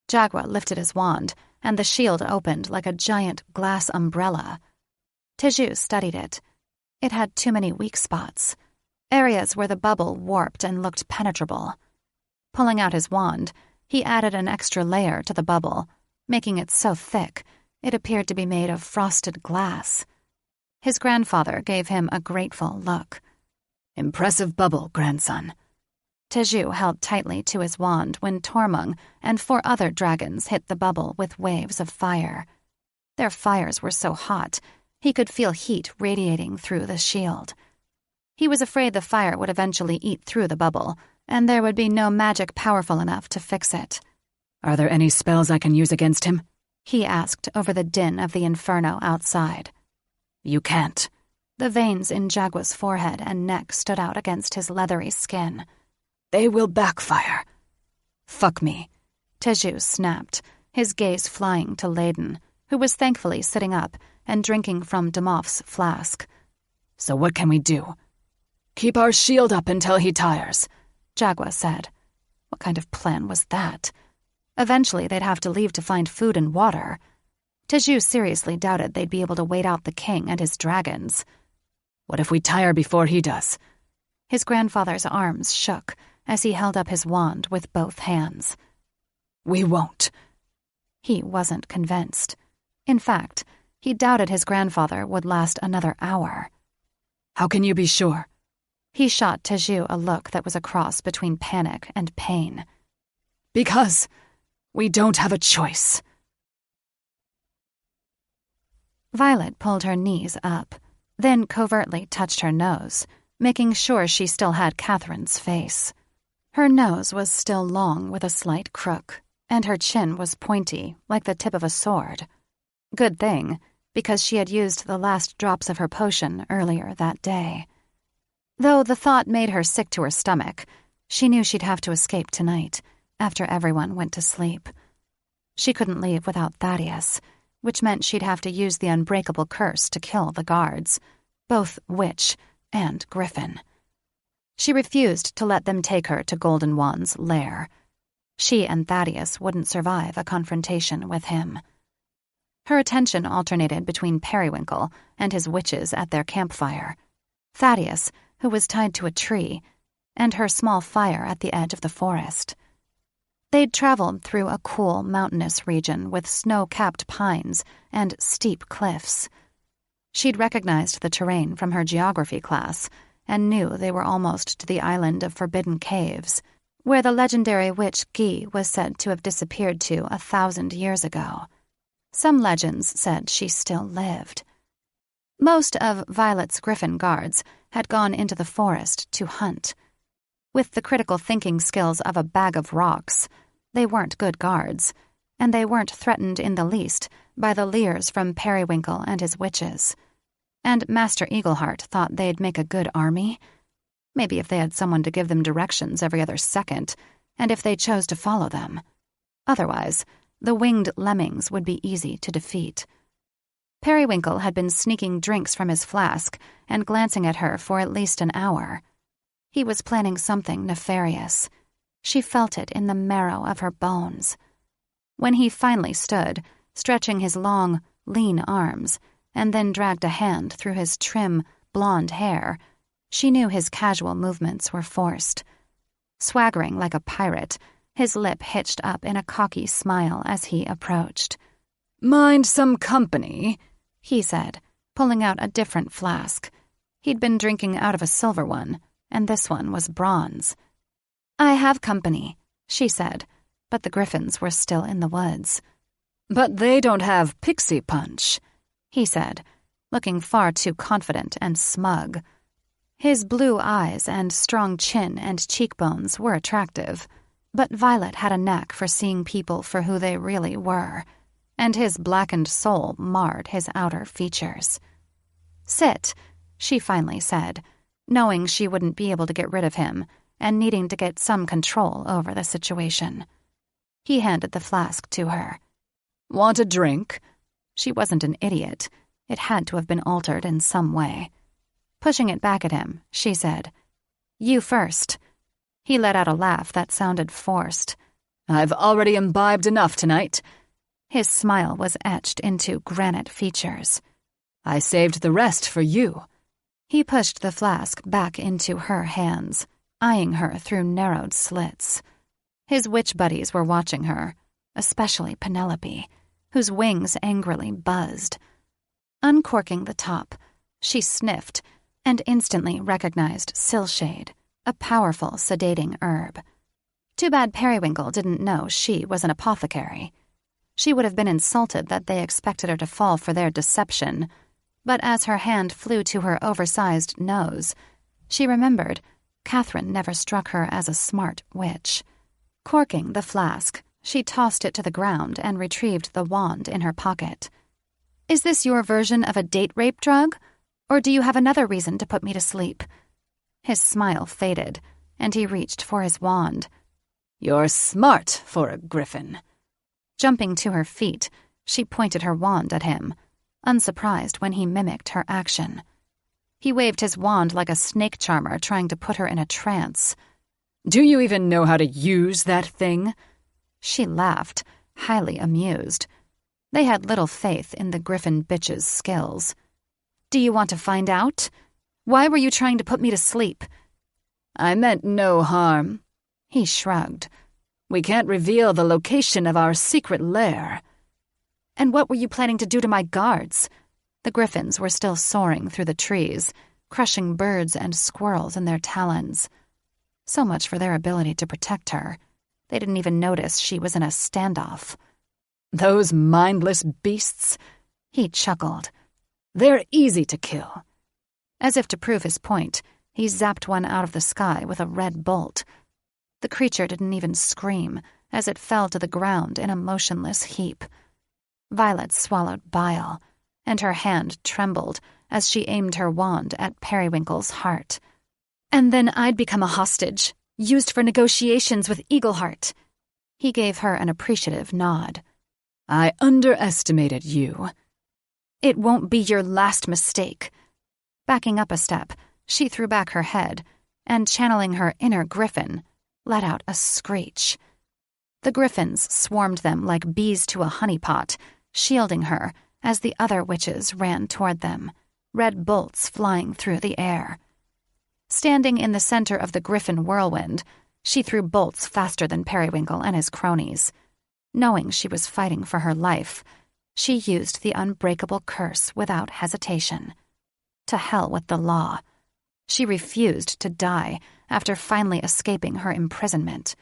Jagua lifted his wand, and the shield opened like a giant glass umbrella. Teju studied it. It had too many weak spots, areas where the bubble warped and looked penetrable. Pulling out his wand, he added an extra layer to the bubble, making it so thick it appeared to be made of frosted glass. His grandfather gave him a grateful look. "Impressive bubble, grandson." Teju held tightly to his wand when Tormung and 4 other dragons hit the bubble with waves of fire. Their fires were so hot, he could feel heat radiating through the shield. He was afraid the fire would eventually eat through the bubble, and there would be no magic powerful enough to fix it. "Are there any spells I can use against him?" he asked over the din of the inferno outside. "You can't." The veins in Jagua's forehead and neck stood out against his leathery skin. "They will backfire." "Fuck me," Teju snapped, his gaze flying to Layden, who was thankfully sitting up and drinking from Domov's flask. "So what can we do?" "Keep our shield up until he tires," Jagua said. What kind of plan was that? Eventually they'd have to leave to find food and water. Teju seriously doubted they'd be able to wait out the king and his dragons. "What if we tire before he does?" His grandfather's arms shook as he held up his wand with both hands. "We won't." He wasn't convinced. In fact, he doubted his grandfather would last another hour. "How can you be sure?" He shot Teju a look that was a cross between panic and pain. "Because we don't have a choice." Violet pulled her knees up, then covertly touched her nose, making sure she still had Catherine's face. Her nose was still long with a slight crook, and her chin was pointy, like the tip of a sword. Good thing, because she had used the last drops of her potion earlier that day. Though the thought made her sick to her stomach, she knew she'd have to escape tonight, after everyone went to sleep. She couldn't leave without Thaddeus, which meant she'd have to use the unbreakable curse to kill the guards, both witch and griffin. She refused to let them take her to Golden Wand's lair. She and Thaddeus wouldn't survive a confrontation with him. Her attention alternated between Periwinkle and his witches at their campfire, Thaddeus, who was tied to a tree, and her small fire at the edge of the forest. They'd traveled through a cool, mountainous region with snow-capped pines and steep cliffs. She'd recognized the terrain from her geography class and knew they were almost to the island of Forbidden Caves, where the legendary witch Guy was said to have disappeared to 1,000 years ago. Some legends said she still lived. Most of Violet's griffin guards had gone into the forest to hunt. With the critical thinking skills of a bag of rocks, they weren't good guards, and they weren't threatened in the least by the leers from Periwinkle and his witches. And Master Eagleheart thought they'd make a good army. Maybe if they had someone to give them directions every other second, and if they chose to follow them. Otherwise, the winged lemmings would be easy to defeat. Periwinkle had been sneaking drinks from his flask and glancing at her for at least an hour. He was planning something nefarious. She felt it in the marrow of her bones. When he finally stood, stretching his long, lean arms, and then dragged a hand through his trim, blonde hair, she knew his casual movements were forced. Swaggering like a pirate, his lip hitched up in a cocky smile as he approached. "Mind some company?" he said, pulling out a different flask. He'd been drinking out of a silver one, and this one was bronze. "I have company," she said, but the griffins were still in the woods. "But they don't have pixie punch," he said, looking far too confident and smug. His blue eyes and strong chin and cheekbones were attractive, but Violet had a knack for seeing people for who they really were, and his blackened soul marred his outer features. "Sit," she finally said, knowing she wouldn't be able to get rid of him and needing to get some control over the situation. He handed the flask to her. "Want a drink?" She wasn't an idiot. It had to have been altered in some way. Pushing it back at him, she said, "You first." He let out a laugh that sounded forced. "I've already imbibed enough tonight." His smile was etched into granite features. "I saved the rest for you." He pushed the flask back into her hands, eyeing her through narrowed slits. His witch buddies were watching her, especially Penelope, whose wings angrily buzzed. Uncorking the top, she sniffed and instantly recognized silshade, a powerful sedating herb. Too bad Periwinkle didn't know she was an apothecary. She would have been insulted that they expected her to fall for their deception, but as her hand flew to her oversized nose, she remembered Catherine never struck her as a smart witch. Corking the flask, she tossed it to the ground and retrieved the wand in her pocket. "Is this your version of a date rape drug? Or do you have another reason to put me to sleep?" His smile faded, and he reached for his wand. "You're smart for a griffin." Jumping to her feet, she pointed her wand at him, unsurprised when he mimicked her action. He waved his wand like a snake charmer trying to put her in a trance. "Do you even know how to use that thing?" She laughed, highly amused. They had little faith in the griffin bitch's skills. "Do you want to find out? Why were you trying to put me to sleep?" "I meant no harm." He shrugged. "We can't reveal the location of our secret lair." "And what were you planning to do to my guards?" The griffins were still soaring through the trees, crushing birds and squirrels in their talons. So much for their ability to protect her. They didn't even notice she was in a standoff. "Those mindless beasts," he chuckled. "They're easy to kill." As if to prove his point, he zapped one out of the sky with a red bolt. The creature didn't even scream as it fell to the ground in a motionless heap. Violet swallowed bile, and her hand trembled as she aimed her wand at Periwinkle's heart. "And then I'd become a hostage, used for negotiations with Eagleheart." He gave her an appreciative nod. "I underestimated you." "It won't be your last mistake." Backing up a step, she threw back her head and, channeling her inner griffin, let out a screech. The griffins swarmed them like bees to a honeypot, shielding her as the other witches ran toward them, red bolts flying through the air. Standing in the center of the griffin whirlwind, she threw bolts faster than Periwinkle and his cronies. Knowing she was fighting for her life, she used the unbreakable curse without hesitation. To hell with the law. She refused to die after finally escaping her imprisonment.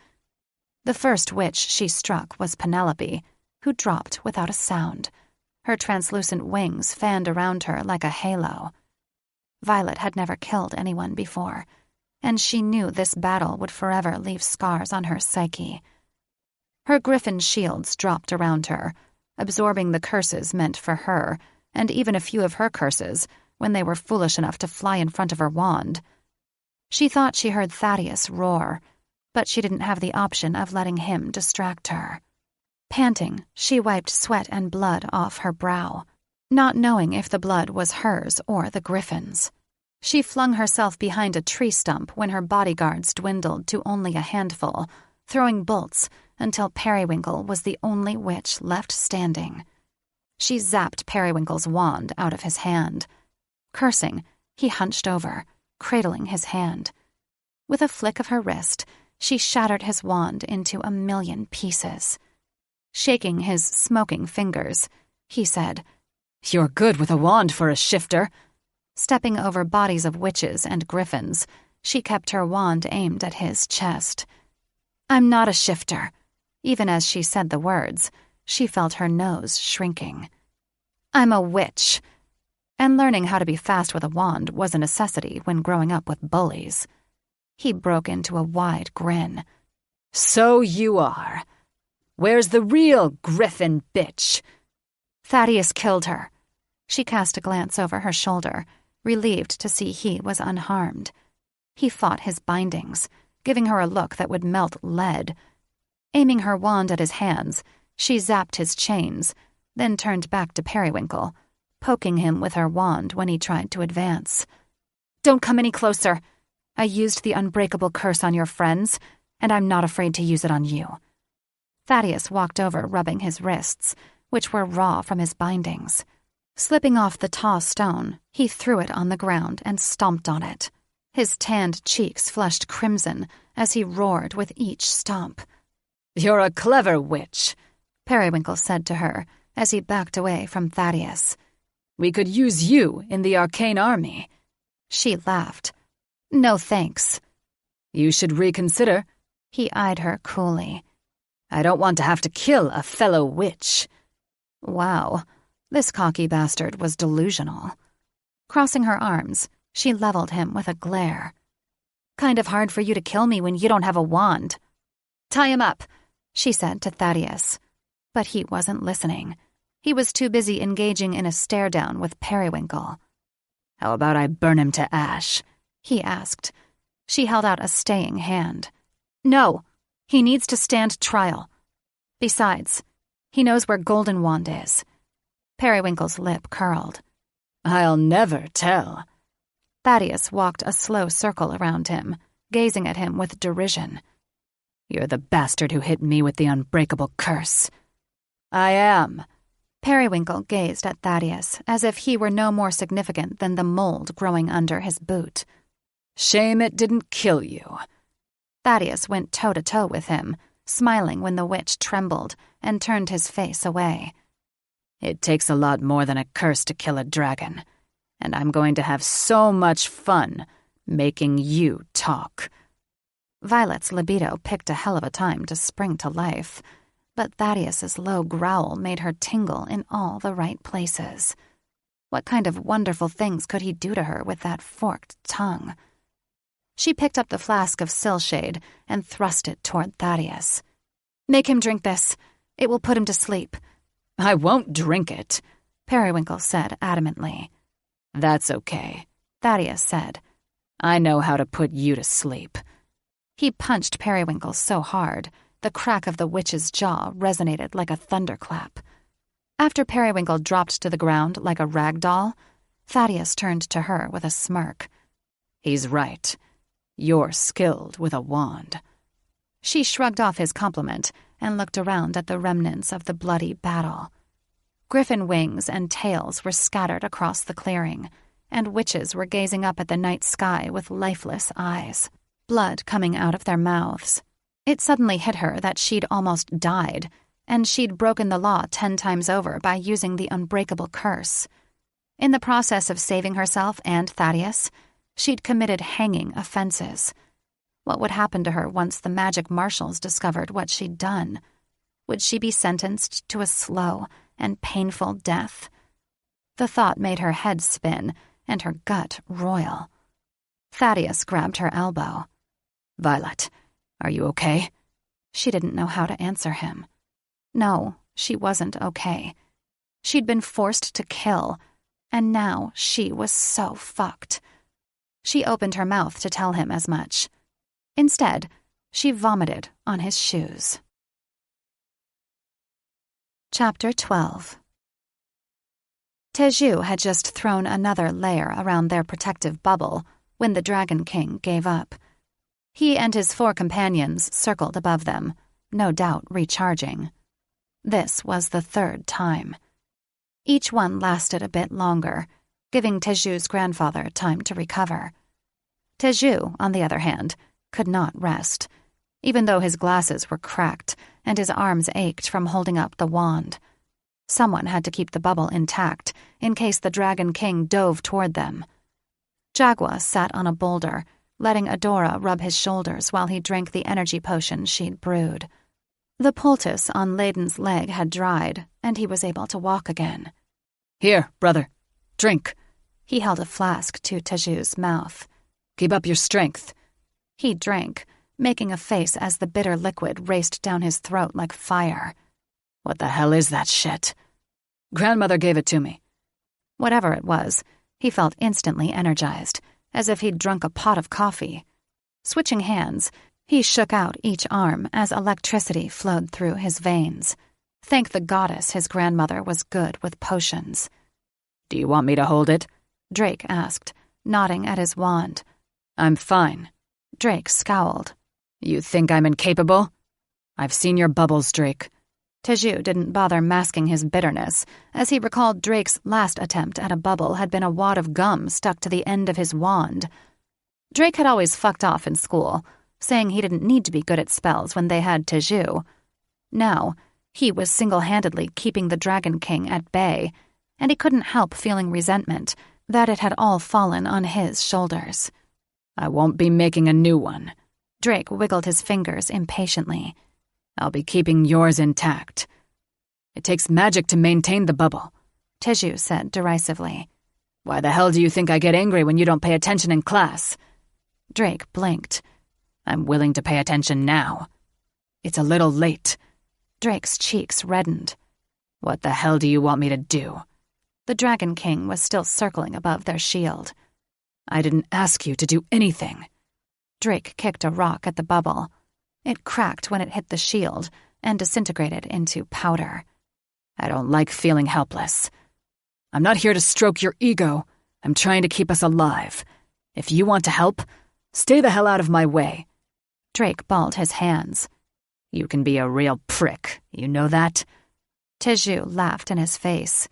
The first witch she struck was Penelope, who dropped without a sound. Her translucent wings fanned around her like a halo. Violet had never killed anyone before, and she knew this battle would forever leave scars on her psyche. Her griffin shields dropped around her, absorbing the curses meant for her, and even a few of her curses when they were foolish enough to fly in front of her wand. She thought she heard Thaddeus roar, but she didn't have the option of letting him distract her. Panting, she wiped sweat and blood off her brow, not knowing if the blood was hers or the griffin's. She flung herself behind a tree stump when her bodyguards dwindled to only a handful, throwing bolts until Periwinkle was the only witch left standing. She zapped Periwinkle's wand out of his hand. Cursing, he hunched over, cradling his hand. With a flick of her wrist, she shattered his wand into 1,000,000 pieces. Shaking his smoking fingers, he said, "You're good with a wand for a shifter." Stepping over bodies of witches and griffins, she kept her wand aimed at his chest. "I'm not a shifter." Even as she said the words, she felt her nose shrinking. "I'm a witch." And learning how to be fast with a wand was a necessity when growing up with bullies. He broke into a wide grin. "So you are. Where's the real griffin bitch?" "Thaddeus killed her." She cast a glance over her shoulder, relieved to see he was unharmed. He fought his bindings, giving her a look that would melt lead. Aiming her wand at his hands, she zapped his chains, then turned back to Periwinkle, poking him with her wand when he tried to advance. "Don't come any closer. I used the unbreakable curse on your friends, and I'm not afraid to use it on you." Thaddeus walked over, rubbing his wrists, which were raw from his bindings. Slipping off the tall stone, he threw it on the ground and stomped on it. His tanned cheeks flushed crimson as he roared with each stomp. "You're a clever witch," Periwinkle said to her as he backed away from Thaddeus. "We could use you in the arcane army." She laughed. "No thanks." "You should reconsider." He eyed her coolly. "I don't want to have to kill a fellow witch." Wow, this cocky bastard was delusional. Crossing her arms, she leveled him with a glare. "Kind of hard for you to kill me when you don't have a wand." "Tie him up," she said to Thaddeus. But he wasn't listening. He was too busy engaging in a stare-down with Periwinkle. "How about I burn him to ash?" he asked. She held out a staying hand. "No, he needs to stand trial. Besides, he knows where Golden Wand is." Periwinkle's lip curled. "I'll never tell." Thaddeus walked a slow circle around him, gazing at him with derision. "You're the bastard who hit me with the unbreakable curse." "I am." Periwinkle gazed at Thaddeus as if he were no more significant than the mold growing under his boot. "Shame it didn't kill you." Thaddeus went toe-to-toe with him, smiling when the witch trembled and turned his face away. "It takes a lot more than a curse to kill a dragon, and I'm going to have so much fun making you talk." Violet's libido picked a hell of a time to spring to life, but Thaddeus's low growl made her tingle in all the right places. What kind of wonderful things could he do to her with that forked tongue? She picked up the flask of Silshade and thrust it toward Thaddeus. "Make him drink this. It will put him to sleep." "I won't drink it." Periwinkle said adamantly. That's okay, Thaddeus said. I know how to put you to sleep. He punched Periwinkle so hard, the crack of the witch's jaw resonated like a thunderclap. After Periwinkle dropped to the ground like a rag doll, Thaddeus turned to her with a smirk. He's right. You're skilled with a wand. She shrugged off his compliment and looked around at the remnants of the bloody battle. Griffin wings and tails were scattered across the clearing, and witches were gazing up at the night sky with lifeless eyes, blood coming out of their mouths. It suddenly hit her that she'd almost died, and she'd broken the law 10 times over by using the unbreakable curse. In the process of saving herself and Thaddeus, she'd committed hanging offenses. What would happen to her once the magic marshals discovered what she'd done? Would she be sentenced to a slow and painful death? The thought made her head spin and her gut roil. Thaddeus grabbed her elbow. Violet, are you okay? She didn't know how to answer him. No, she wasn't okay. She'd been forced to kill, and now she was so fucked. She opened her mouth to tell him as much. Instead, she vomited on his shoes. Chapter 12. Teju had just thrown another layer around their protective bubble when the Dragon King gave up. He and his 4 companions circled above them, no doubt recharging. This was the 3rd time. Each one lasted a bit longer, giving Teju's grandfather time to recover. Teju, on the other hand, could not rest, even though his glasses were cracked and his arms ached from holding up the wand. Someone had to keep the bubble intact in case the Dragon King dove toward them. Jagua sat on a boulder, letting Adora rub his shoulders while he drank the energy potion she'd brewed. The poultice on Layden's leg had dried, and he was able to walk again. Here, brother, drink. He held a flask to Teju's mouth. Keep up your strength. He drank, making a face as the bitter liquid raced down his throat like fire. What the hell is that shit? Grandmother gave it to me. Whatever it was, he felt instantly energized, as if he'd drunk a pot of coffee. Switching hands, he shook out each arm as electricity flowed through his veins. Thank the goddess his grandmother was good with potions. Do you want me to hold it? Drake asked, nodding at his wand. I'm fine. Drake scowled. You think I'm incapable? I've seen your bubbles, Drake. Teju didn't bother masking his bitterness, as he recalled Drake's last attempt at a bubble had been a wad of gum stuck to the end of his wand. Drake had always fucked off in school, saying he didn't need to be good at spells when they had Teju. Now, he was single-handedly keeping the Dragon King at bay, and he couldn't help feeling resentment that it had all fallen on his shoulders. I won't be making a new one. Drake wiggled his fingers impatiently. I'll be keeping yours intact. It takes magic to maintain the bubble, Teju said derisively. Why the hell do you think I get angry when you don't pay attention in class? Drake blinked. I'm willing to pay attention now. It's a little late. Drake's cheeks reddened. What the hell do you want me to do? The Dragon King was still circling above their shield. I didn't ask you to do anything. Drake kicked a rock at the bubble. It cracked when it hit the shield and disintegrated into powder. I don't like feeling helpless. I'm not here to stroke your ego. I'm trying to keep us alive. If you want to help, stay the hell out of my way. Drake balled his hands. You can be a real prick, you know that? Teju laughed in his face,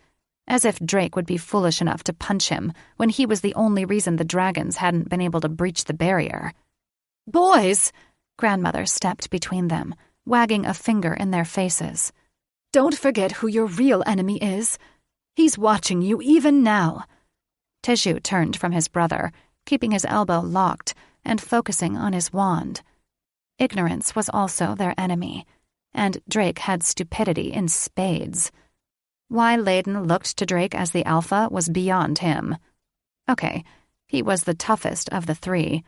as if Drake would be foolish enough to punch him when he was the only reason the dragons hadn't been able to breach the barrier. Boys! Grandmother stepped between them, wagging a finger in their faces. Don't forget who your real enemy is. He's watching you even now. Teju turned from his brother, keeping his elbow locked and focusing on his wand. Ignorance was also their enemy, and Drake had stupidity in spades. Why Layden looked to Drake as the alpha was beyond him. Okay, he was the toughest of the 3,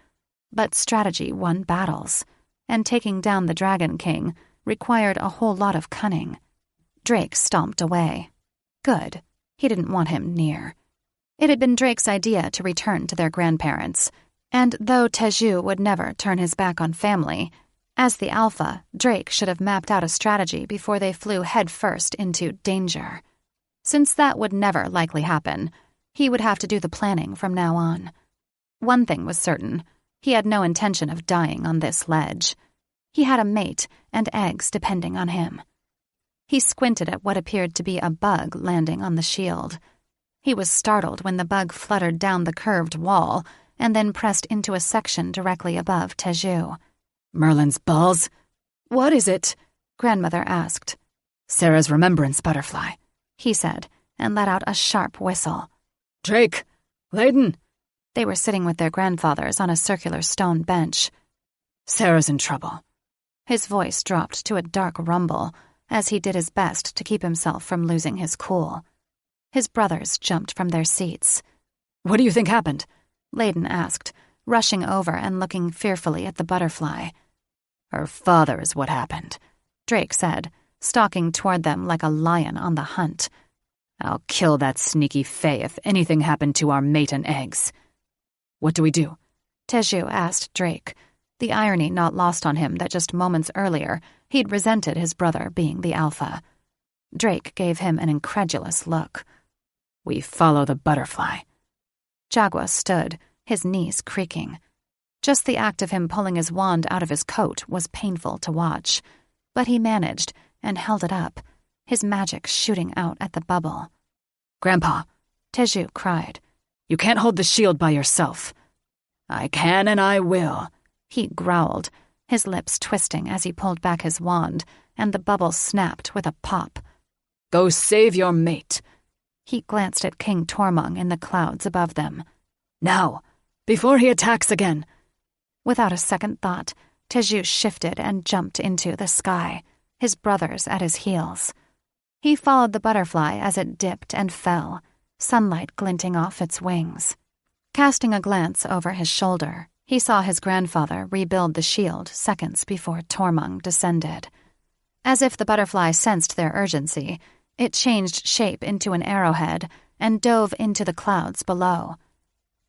but strategy won battles, and taking down the Dragon King required a whole lot of cunning. Drake stomped away. Good. He didn't want him near. It had been Drake's idea to return to their grandparents, and though Teju would never turn his back on family, as the alpha, Drake should have mapped out a strategy before they flew headfirst into danger. Since that would never likely happen, he would have to do the planning from now on. One thing was certain, he had no intention of dying on this ledge. He had a mate and eggs depending on him. He squinted at what appeared to be a bug landing on the shield. He was startled when the bug fluttered down the curved wall and then pressed into a section directly above Teju. Merlin's balls? "What is it?" Grandmother asked. Sarah's remembrance butterfly, he said, and let out a sharp whistle. Drake! Layden! They were sitting with their grandfathers on a circular stone bench. Sarah's in trouble. His voice dropped to a dark rumble as he did his best to keep himself from losing his cool. His brothers jumped from their seats. What do you think happened? Layden asked, rushing over and looking fearfully at the butterfly. Her father is what happened, Drake said, stalking toward them like a lion on the hunt. I'll kill that sneaky fae if anything happened to our mate and eggs. What do we do? Teju asked Drake, the irony not lost on him that just moments earlier he'd resented his brother being the alpha. Drake gave him an incredulous look. We follow the butterfly. Jagua stood, his knees creaking. Just the act of him pulling his wand out of his coat was painful to watch, but he managed and held it up, his magic shooting out at the bubble. Grandpa, Teju cried. You can't hold the shield by yourself. I can and I will, he growled, his lips twisting as he pulled back his wand, and the bubble snapped with a pop. Go save your mate. He glanced at King Tormung in the clouds above them. Now, before he attacks again. Without a second thought, Teju shifted and jumped into the sky, his brothers at his heels. He followed the butterfly as it dipped and fell, sunlight glinting off its wings. Casting a glance over his shoulder, he saw his grandfather rebuild the shield seconds before Tormung descended. As if the butterfly sensed their urgency, it changed shape into an arrowhead and dove into the clouds below.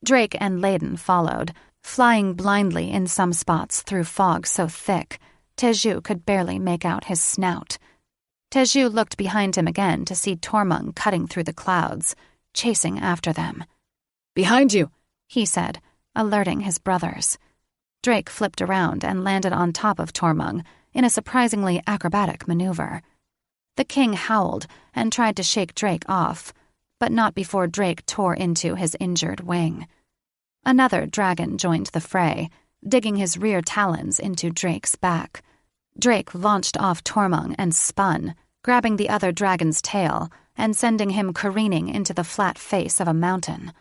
Drake and Layden followed, flying blindly in some spots through fog so thick, Teju could barely make out his snout. Teju looked behind him again to see Tormung cutting through the clouds, chasing after them. Behind you, he said, alerting his brothers. Drake flipped around and landed on top of Tormung in a surprisingly acrobatic maneuver. The king howled and tried to shake Drake off, but not before Drake tore into his injured wing. Another dragon joined the fray, digging his rear talons into Drake's back. Drake launched off Tormung and spun, grabbing the other dragon's tail and sending him careening into the flat face of a mountain.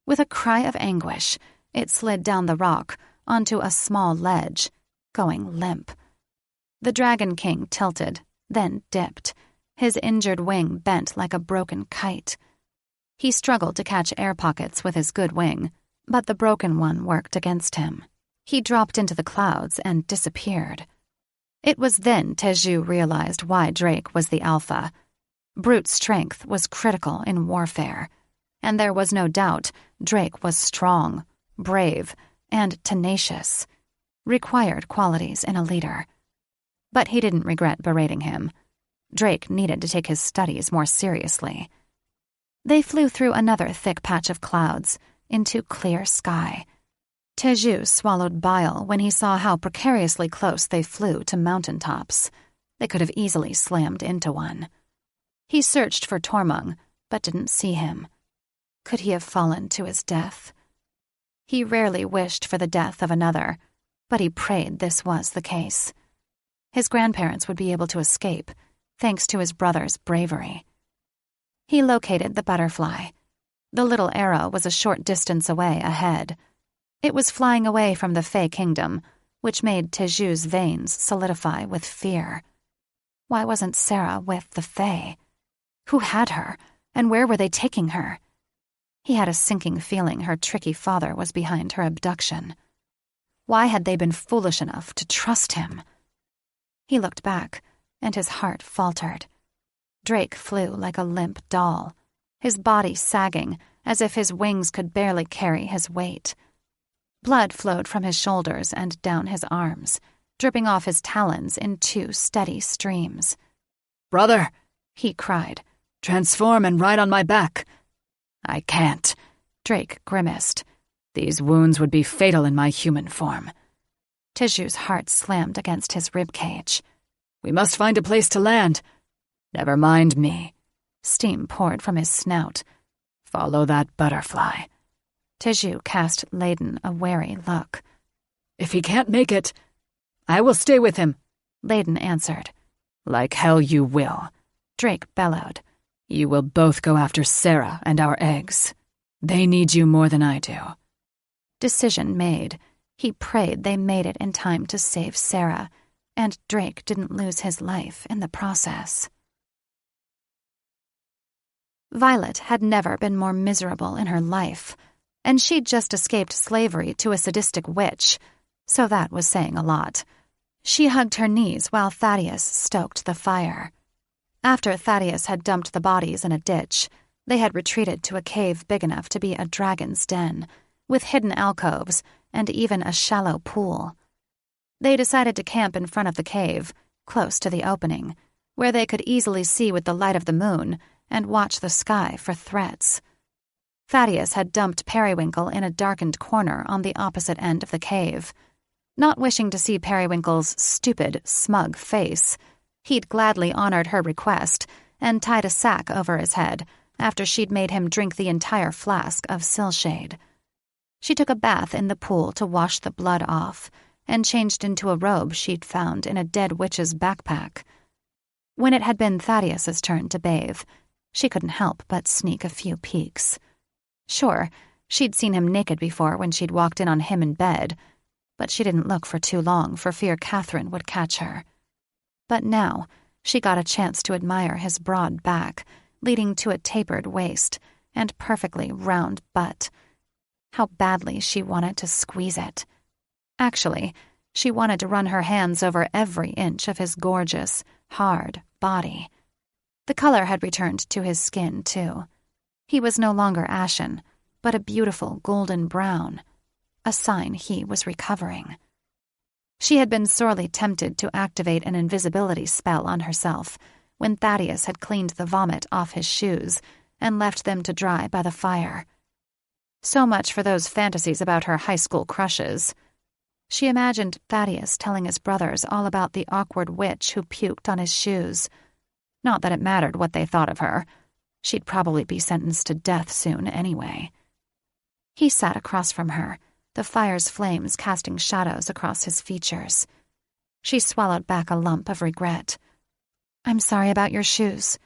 With a cry of anguish, it slid down the rock onto a small ledge, going limp. The Dragon King tilted, then dipped, his injured wing bent like a broken kite. He struggled to catch air pockets with his good wing, but the broken one worked against him. He dropped into the clouds and disappeared. It was then Teju realized why Drake was the alpha. Brute strength was critical in warfare, and there was no doubt Drake was strong, brave, and tenacious, required qualities in a leader. But he didn't regret berating him. Drake needed to take his studies more seriously. They flew through another thick patch of clouds, into clear sky. Teju swallowed bile when he saw how precariously close they flew to mountaintops. They could have easily slammed into one. He searched for Tormung, but didn't see him. Could he have fallen to his death? He rarely wished for the death of another, but he prayed this was the case. His grandparents would be able to escape, thanks to his brother's bravery. He located the butterfly. The little arrow was a short distance away ahead. It was flying away from the Fae Kingdom, which made Teju's veins solidify with fear. Why wasn't Sarah with the Fae? Who had her, and where were they taking her? He had a sinking feeling her tricky father was behind her abduction. Why had they been foolish enough to trust him? He looked back, and his heart faltered. Drake flew like a limp doll, his body sagging as if his wings could barely carry his weight. Blood flowed from his shoulders and down his arms, dripping off his talons in 2 steady streams. "Brother," he cried. "transform and ride on my back." "I can't," Drake grimaced. "These wounds would be fatal in my human form." Tiju's heart slammed against his ribcage. "We must find a place to land." "Never mind me." Steam poured from his snout. "Follow that butterfly." Tiju cast Layden a wary look. "If he can't make it, I will stay with him," Layden answered. "Like hell you will," Drake bellowed. "You will both go after Sarah and our eggs. They need you more than I do." Decision made. He prayed they made it in time to save Sarah, and Drake didn't lose his life in the process. Violet had never been more miserable in her life, and she'd just escaped slavery to a sadistic witch, so that was saying a lot. She hugged her knees while Thaddeus stoked the fire. After Thaddeus had dumped the bodies in a ditch, they had retreated to a cave big enough to be a dragon's den, with hidden alcoves and even a shallow pool. They decided to camp in front of the cave, close to the opening, where they could easily see with the light of the moon and watch the sky for threats. Thaddeus had dumped Periwinkle in a darkened corner on the opposite end of the cave. Not wishing to see Periwinkle's stupid, smug face, he'd gladly honored her request and tied a sack over his head after she'd made him drink the entire flask of Silshade. She took a bath in the pool to wash the blood off and changed into a robe she'd found in a dead witch's backpack. When it had been Thaddeus's turn to bathe, she couldn't help but sneak a few peeks. Sure, she'd seen him naked before when she'd walked in on him in bed, but she didn't look for too long for fear Catherine would catch her. But now she got a chance to admire his broad back, leading to a tapered waist and perfectly round butt. How badly she wanted to squeeze it. Actually, she wanted to run her hands over every inch of his gorgeous, hard body. The color had returned to his skin, too. He was no longer ashen, but a beautiful golden brown, a sign he was recovering. She had been sorely tempted to activate an invisibility spell on herself when Thaddeus had cleaned the vomit off his shoes and left them to dry by the fire. So much for those fantasies about her high school crushes. She imagined Thaddeus telling his brothers all about the awkward witch who puked on his shoes. Not that it mattered what they thought of her. She'd probably be sentenced to death soon anyway. He sat across from her, the fire's flames casting shadows across his features. She swallowed back a lump of regret. "I'm sorry about your shoes."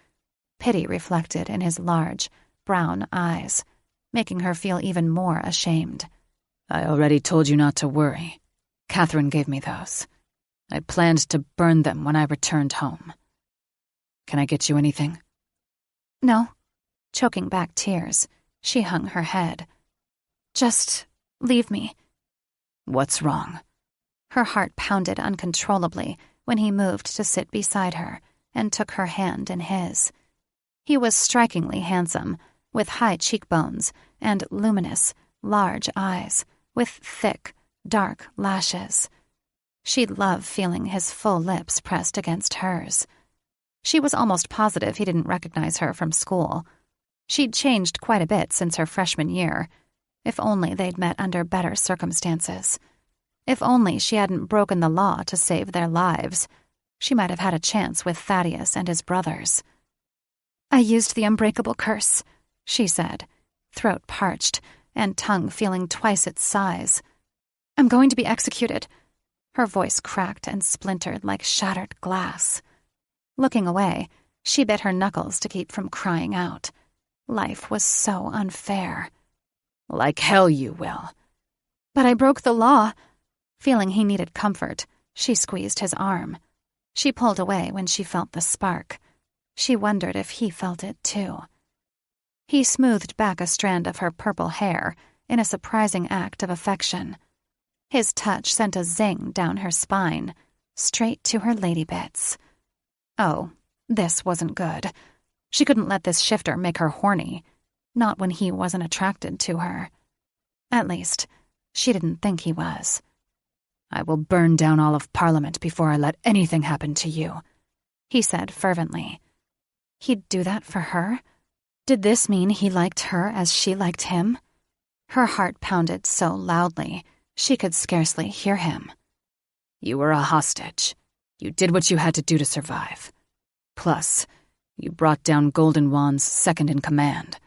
Pity reflected in his large, brown eyes, making her feel even more ashamed. "I already told you not to worry. Catherine gave me those. I planned to burn them when I returned home. Can I get you anything?" "No." Choking back tears, she hung her head. "Just leave me." "What's wrong?" Her heart pounded uncontrollably when he moved to sit beside her and took her hand in his. He was strikingly handsome, with high cheekbones and luminous, large eyes, with thick, dark lashes. She'd love feeling his full lips pressed against hers. She was almost positive he didn't recognize her from school. She'd changed quite a bit since her freshman year. If only they'd met under better circumstances. If only she hadn't broken the law to save their lives, she might have had a chance with Thaddeus and his brothers. "I used the unbreakable curse," she said, throat parched and tongue feeling twice its size. "I'm going to be executed." Her voice cracked and splintered like shattered glass. Looking away, she bit her knuckles to keep from crying out. Life was so unfair. "Like hell you will." "But I broke the law." Feeling he needed comfort, she squeezed his arm. She pulled away when she felt the spark. She wondered if he felt it too. He smoothed back a strand of her purple hair in a surprising act of affection. His touch sent a zing down her spine, straight to her lady bits. Oh, this wasn't good. She couldn't let this shifter make her horny, not when he wasn't attracted to her. At least, she didn't think he was. I will burn down all of Parliament before I let anything happen to you, he said fervently. He'd do that for her? Did this mean he liked her as she liked him? Her heart pounded so loudly, she could scarcely hear him. You were a hostage. You did what you had to do to survive. Plus, you brought down Golden Wand's second-in-command.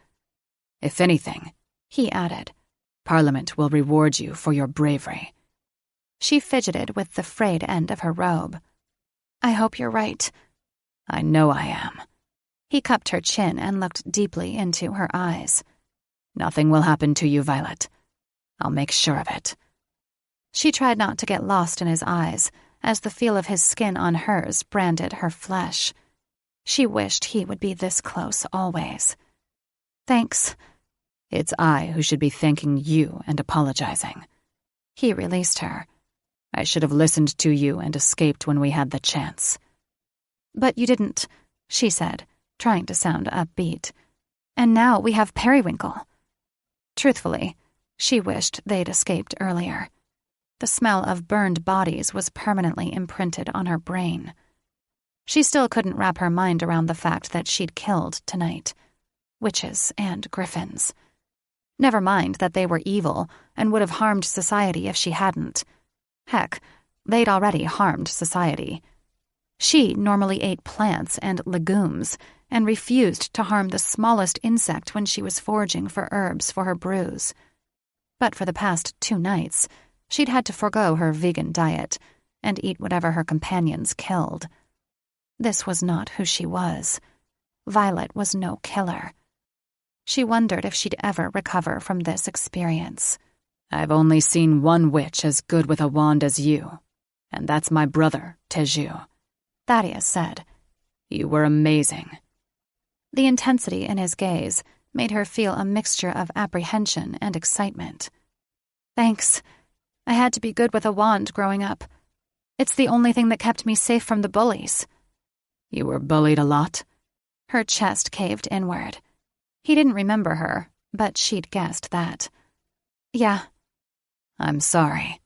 If anything, he added, Parliament will reward you for your bravery. She fidgeted with the frayed end of her robe. I hope you're right. I know I am. He cupped her chin and looked deeply into her eyes. Nothing will happen to you, Violet. I'll make sure of it. She tried not to get lost in his eyes, as the feel of his skin on hers branded her flesh. She wished he would be this close always. Thanks. It's I who should be thanking you and apologizing. He released her. I should have listened to you and escaped when we had the chance. But you didn't, she said, trying to sound upbeat. And now we have Periwinkle. Truthfully, she wished they'd escaped earlier. The smell of burned bodies was permanently imprinted on her brain. She still couldn't wrap her mind around the fact that she'd killed tonight. Witches and griffins. Never mind that they were evil and would have harmed society if she hadn't. Heck, they'd already harmed society. She normally ate plants and legumes and refused to harm the smallest insect when she was foraging for herbs for her brews. But for the past 2 nights, she'd had to forgo her vegan diet and eat whatever her companions killed. This was not who she was. Violet was no killer. She wondered if she'd ever recover from this experience. I've only seen one witch as good with a wand as you, and that's my brother, Teju, Thaddeus said. You were amazing. The intensity in his gaze made her feel a mixture of apprehension and excitement. Thanks. I had to be good with a wand growing up. It's the only thing that kept me safe from the bullies. You were bullied a lot? Her chest caved inward. He didn't remember her, but she'd guessed that. Yeah. I'm sorry.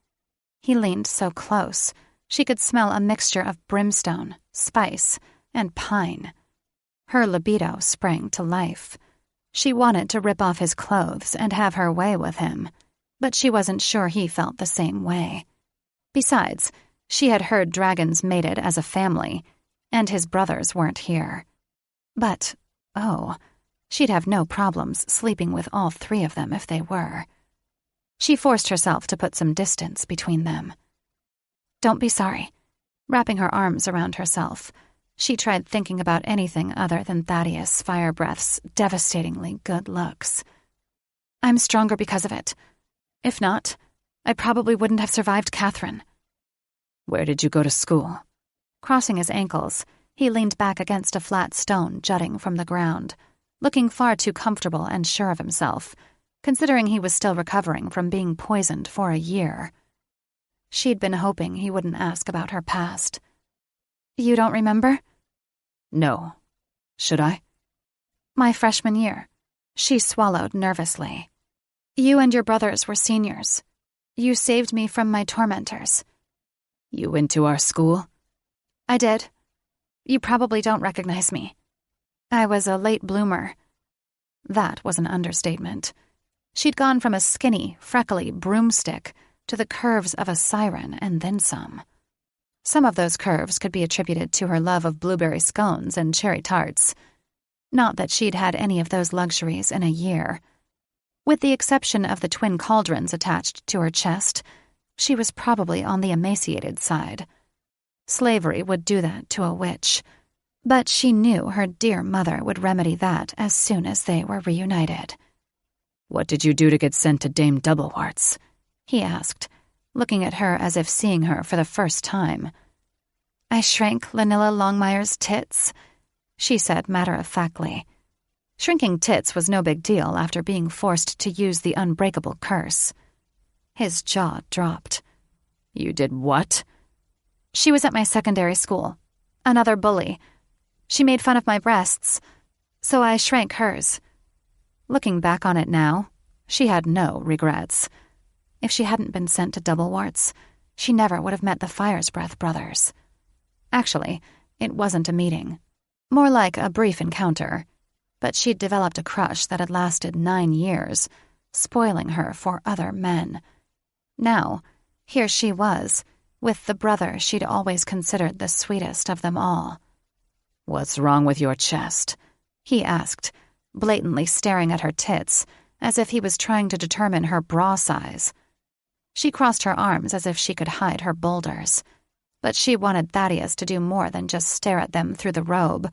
He leaned so close, she could smell a mixture of brimstone, spice, and pine. Her libido sprang to life. She wanted to rip off his clothes and have her way with him, but she wasn't sure he felt the same way. Besides, she had heard dragons mated as a family, and his brothers weren't here. But, she'd have no problems sleeping with all 3 of them if they were. She forced herself to put some distance between them. Don't be sorry. Wrapping her arms around herself, she tried thinking about anything other than Thaddeus Firebreath's devastatingly good looks. I'm stronger because of it. If not, I probably wouldn't have survived Catherine. Where did you go to school? Crossing his ankles, he leaned back against a flat stone jutting from the ground, looking far too comfortable and sure of himself, considering he was still recovering from being poisoned for a year. She'd been hoping he wouldn't ask about her past. You don't remember? No. Should I? My freshman year. She swallowed nervously. You and your brothers were seniors. You saved me from my tormentors. You went to our school? I did. You probably don't recognize me. I was a late bloomer. That was an understatement. She'd gone from a skinny, freckly broomstick to the curves of a siren and then some. Some of those curves could be attributed to her love of blueberry scones and cherry tarts. Not that she'd had any of those luxuries in a year. With the exception of the twin cauldrons attached to her chest, she was probably on the emaciated side. Slavery would do that to a witch, but she knew her dear mother would remedy that as soon as they were reunited. What did you do to get sent to Dame Doublewarts? He asked, looking at her as if seeing her for the first time. I shrank Lanilla Longmire's tits, she said matter-of-factly. Shrinking tits was no big deal after being forced to use the unbreakable curse. His jaw dropped. You did what? She was at my secondary school. Another bully. She made fun of my breasts. so I shrank hers. Looking back on it now, she had no regrets. If she hadn't been sent to Doublewarts, she never would have met the Firesbreath brothers. Actually, it wasn't a meeting. More like a brief encounter. But she'd developed a crush that had lasted 9 years, spoiling her for other men. Now, here she was, with the brother she'd always considered the sweetest of them all. "What's wrong with your chest?" he asked, blatantly staring at her tits, as if he was trying to determine her bra size. She crossed her arms as if she could hide her boulders. But she wanted Thaddeus to do more than just stare at them through the robe.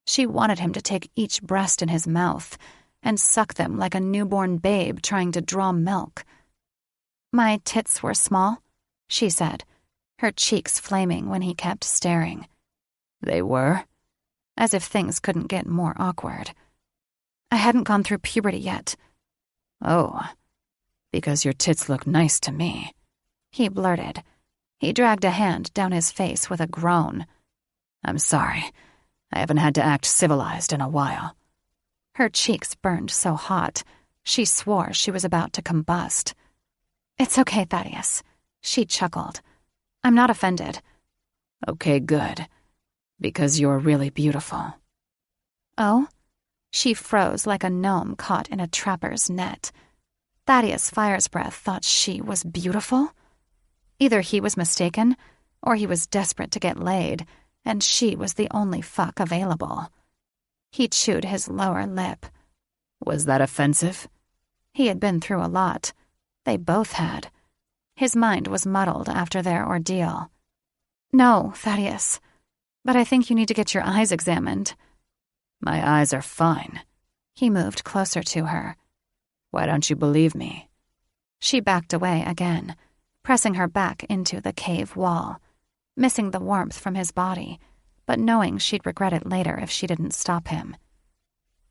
She wanted him to take each breast in his mouth and suck them like a newborn babe trying to draw milk. "My tits were small," she said, her cheeks flaming when he kept staring. "They were?" As if things couldn't get more awkward. "I hadn't gone through puberty yet." "Oh, because your tits look nice to me," he blurted. He dragged a hand down his face with a groan. "I'm sorry. I haven't had to act civilized in a while." Her cheeks burned so hot, she swore she was about to combust. "It's okay, Thaddeus," she chuckled. "I'm not offended." "Okay, good. Because you're really beautiful." "Oh?" She froze like a gnome caught in a trapper's net. Thaddeus Firesbreath thought she was beautiful? Either he was mistaken, or he was desperate to get laid, and she was the only fuck available. He chewed his lower lip. "Was that offensive?" He had been through a lot. They both had. His mind was muddled after their ordeal. "No, Thaddeus, but I think you need to get your eyes examined." "My eyes are fine." He moved closer to her. "Why don't you believe me?" She backed away again, pressing her back into the cave wall, missing the warmth from his body, but knowing she'd regret it later if she didn't stop him.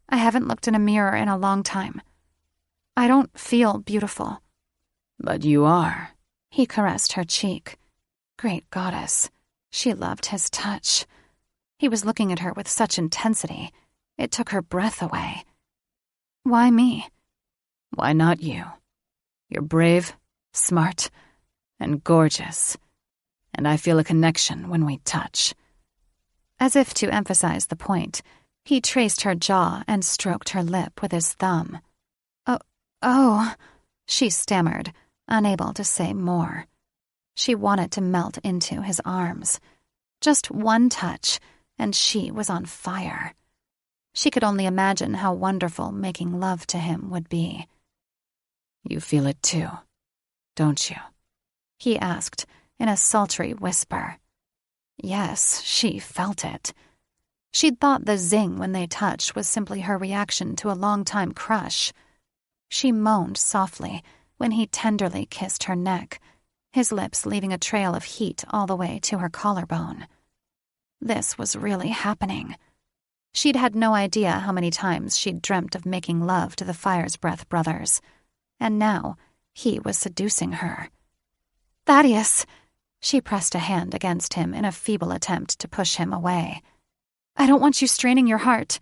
"I haven't looked in a mirror in a long time. I don't feel beautiful." "But you are." He caressed her cheek. Great goddess, she loved his touch. He was looking at her with such intensity, it took her breath away. "Why me?" "Why not you? You're brave, smart, and gorgeous, and I feel a connection when we touch." As if to emphasize the point, he traced her jaw and stroked her lip with his thumb. Oh, she stammered, unable to say more. She wanted to melt into his arms. Just one touch, and she was on fire. She could only imagine how wonderful making love to him would be. "You feel it too, don't you?" he asked in a sultry whisper. Yes, she felt it. She'd thought the zing when they touched was simply her reaction to a long-time crush. She moaned softly when he tenderly kissed her neck, his lips leaving a trail of heat all the way to her collarbone. This was really happening. She'd had no idea how many times she'd dreamt of making love to the Firesbreath brothers, and now he was seducing her. "Thaddeus!" She pressed a hand against him in a feeble attempt to push him away. "I don't want you straining your heart."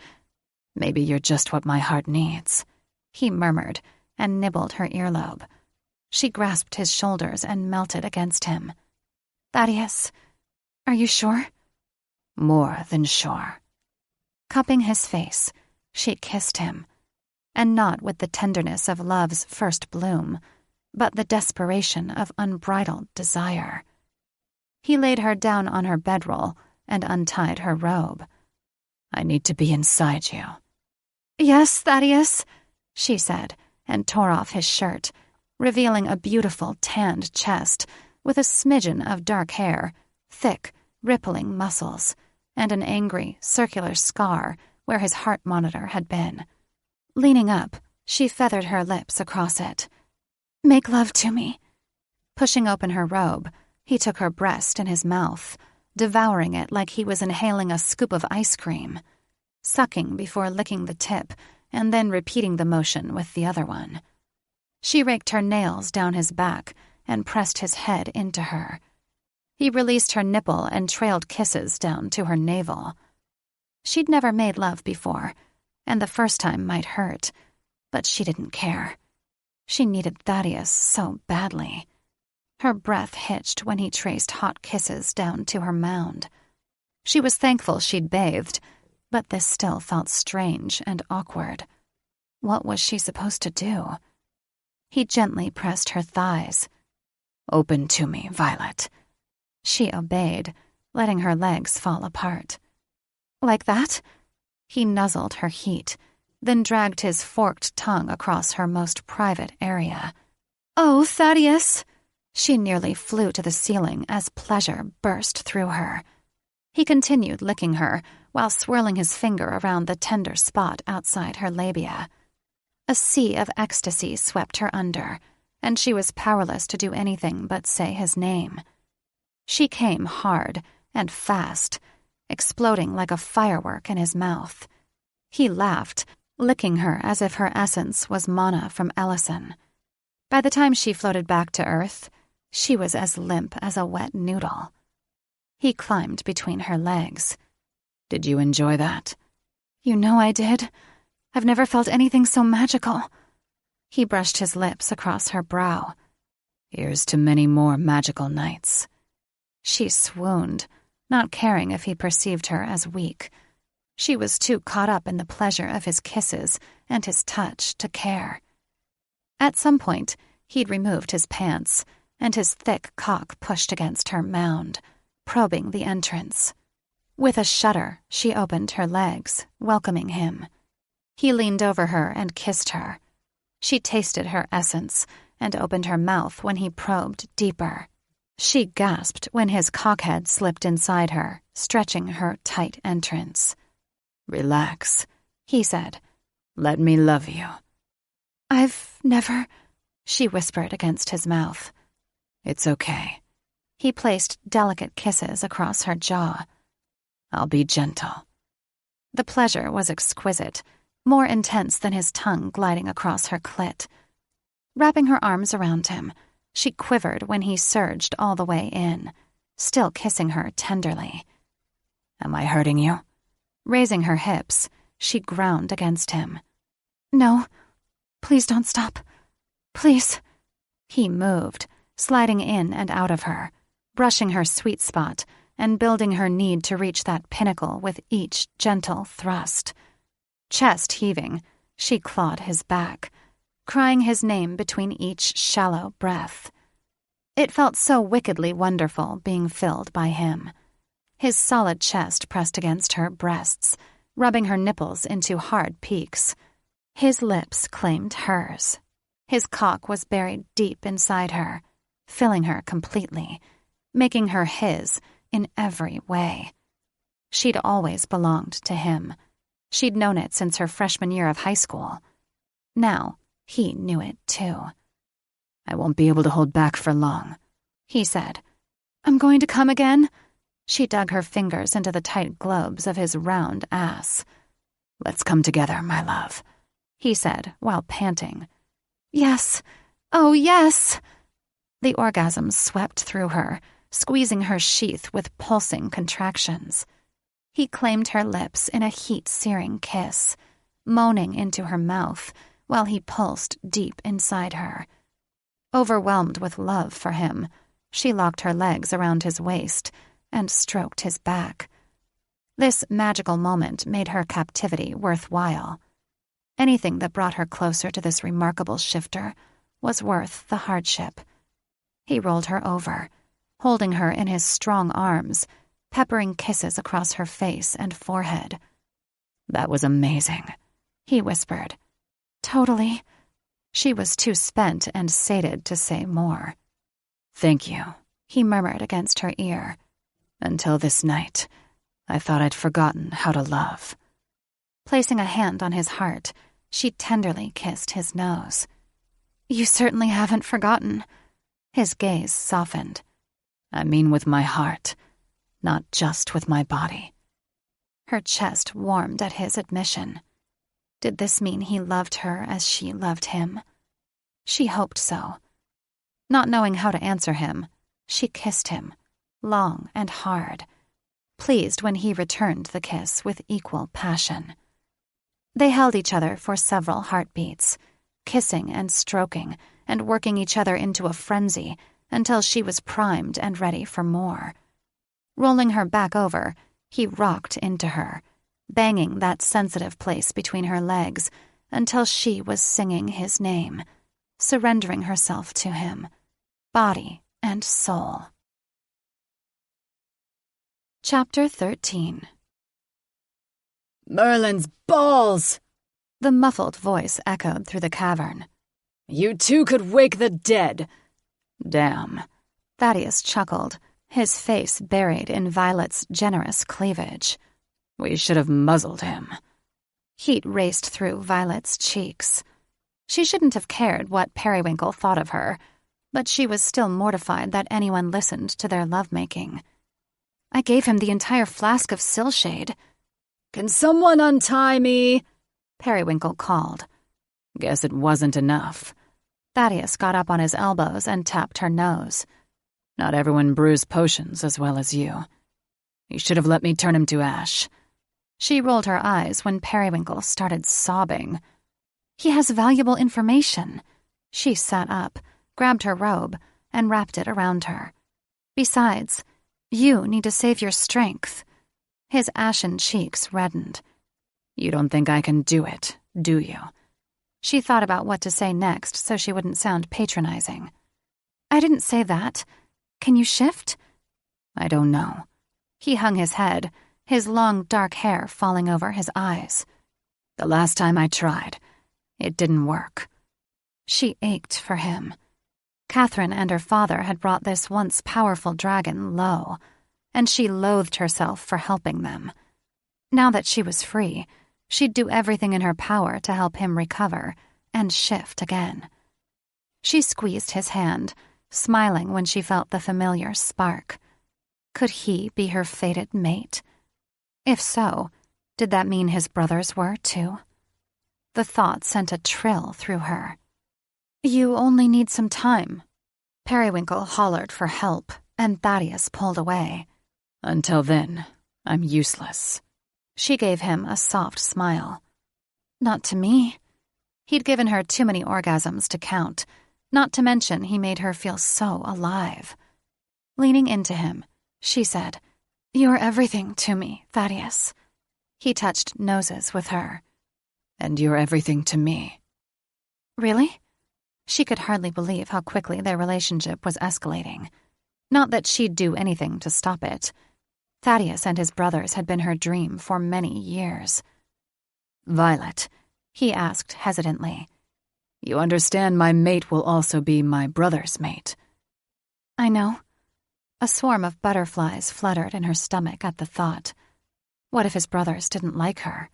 "Maybe you're just what my heart needs," he murmured and nibbled her earlobe. She grasped his shoulders and melted against him. "Thaddeus, are you sure?" "More than sure." Cupping his face, she kissed him, and not with the tenderness of love's first bloom, but the desperation of unbridled desire. He laid her down on her bedroll and untied her robe. "I need to be inside you." "Yes, Thaddeus," she said, and tore off his shirt, revealing a beautiful tanned chest with a smidgen of dark hair, thick, rippling muscles, and an angry, circular scar where his heart monitor had been. Leaning up, she feathered her lips across it. "Make love to me." Pushing open her robe, he took her breast in his mouth, devouring it like he was inhaling a scoop of ice cream, sucking before licking the tip, and then repeating the motion with the other one. She raked her nails down his back and pressed his head into her. He released her nipple and trailed kisses down to her navel. She'd never made love before, and the first time might hurt, but she didn't care. She needed Thaddeus so badly. Her breath hitched when he traced hot kisses down to her mound. She was thankful she'd bathed, but this still felt strange and awkward. What was she supposed to do? He gently pressed her thighs. "Open to me, Violet." She obeyed, letting her legs fall apart. Like that? He nuzzled her heat, then dragged his forked tongue across her most private area. "Oh, Thaddeus!" She nearly flew to the ceiling as pleasure burst through her. He continued licking her while swirling his finger around the tender spot outside her labia. A sea of ecstasy swept her under, and she was powerless to do anything but say his name. She came hard and fast, exploding like a firework in his mouth. He laughed, licking her as if her essence was mana from Ellison. By the time she floated back to Earth, she was as limp as a wet noodle. He climbed between her legs. "Did you enjoy that?" "You know I did. I've never felt anything so magical." He brushed his lips across her brow. "Here's to many more magical nights." She swooned, not caring if he perceived her as weak. She was too caught up in the pleasure of his kisses and his touch to care. At some point, he'd removed his pants, and his thick cock pushed against her mound, probing the entrance. With a shudder, she opened her legs, welcoming him. He leaned over her and kissed her. She tasted her essence and opened her mouth when he probed deeper. She gasped when his cockhead slipped inside her, stretching her tight entrance. "Relax," he said. "Let me love you." "I've never," she whispered against his mouth. "It's okay." He placed delicate kisses across her jaw. "I'll be gentle." The pleasure was exquisite, more intense than his tongue gliding across her clit. Wrapping her arms around him, she quivered when he surged all the way in, still kissing her tenderly. "Am I hurting you?" Raising her hips, she ground against him. "No, please don't stop. Please." He moved, sliding in and out of her, brushing her sweet spot and building her need to reach that pinnacle with each gentle thrust. Chest heaving, she clawed his back, crying his name between each shallow breath. It felt so wickedly wonderful being filled by him. His solid chest pressed against her breasts, rubbing her nipples into hard peaks. His lips claimed hers. His cock was buried deep inside her, filling her completely, making her his in every way. She'd always belonged to him. She'd known it since her freshman year of high school. Now, he knew it too. "I won't be able to hold back for long," he said. "I'm going to come again?" She dug her fingers into the tight globes of his round ass. "Let's come together, my love," he said while panting. "Yes. Oh, yes." The orgasm swept through her, squeezing her sheath with pulsing contractions. He claimed her lips in a heat-searing kiss, moaning into her mouth while he pulsed deep inside her. Overwhelmed with love for him, she locked her legs around his waist and stroked his back. This magical moment made her captivity worthwhile. Anything that brought her closer to this remarkable shifter was worth the hardship. He rolled her over, holding her in his strong arms, peppering kisses across her face and forehead. "That was amazing," he whispered. "Totally." She was too spent and sated to say more. "Thank you," he murmured against her ear. "Until this night, I thought I'd forgotten how to love." Placing a hand on his heart, she tenderly kissed his nose. "You certainly haven't forgotten." His gaze softened. "I mean with my heart, not just with my body." Her chest warmed at his admission. Did this mean he loved her as she loved him? She hoped so. Not knowing how to answer him, she kissed him, long and hard, pleased when he returned the kiss with equal passion. They held each other for several heartbeats, kissing and stroking and working each other into a frenzy until she was primed and ready for more. Rolling her back over, he rocked into her, banging that sensitive place between her legs until she was singing his name, surrendering herself to him, body and soul. Chapter 13. Merlin's balls! The muffled voice echoed through the cavern. You two could wake the dead. Damn. Thaddeus chuckled, his face buried in Violet's generous cleavage. We should have muzzled him. Heat raced through Violet's cheeks. She shouldn't have cared what Periwinkle thought of her, but she was still mortified that anyone listened to their lovemaking. I gave him the entire flask of Silshade. Can someone untie me? Periwinkle called. Guess it wasn't enough. Thaddeus got up on his elbows and tapped her nose. Not everyone brews potions as well as you. You should have let me turn him to ash. She rolled her eyes when Periwinkle started sobbing. He has valuable information. She sat up, grabbed her robe, and wrapped it around her. Besides, you need to save your strength. His ashen cheeks reddened. You don't think I can do it, do you? She thought about what to say next so she wouldn't sound patronizing. I didn't say that. Can you shift? I don't know. He hung his head, his long dark hair falling over his eyes. The last time I tried, it didn't work. She ached for him. Catherine and her father had brought this once powerful dragon low, and she loathed herself for helping them. Now that she was free, she'd do everything in her power to help him recover and shift again. She squeezed his hand, smiling when she felt the familiar spark. Could he be her fated mate? If so, did that mean his brothers were, too? The thought sent a trill through her. You only need some time. Periwinkle hollered for help, and Thaddeus pulled away. Until then, I'm useless. She gave him a soft smile. Not to me. He'd given her too many orgasms to count, not to mention he made her feel so alive. Leaning into him, she said, You're everything to me, Thaddeus. He touched noses with her. And you're everything to me. Really? She could hardly believe how quickly their relationship was escalating. Not that she'd do anything to stop it. Thaddeus and his brothers had been her dream for many years. Violet, he asked hesitantly. You understand my mate will also be my brother's mate. I know. A swarm of butterflies fluttered in her stomach at the thought. What if his brothers didn't like her?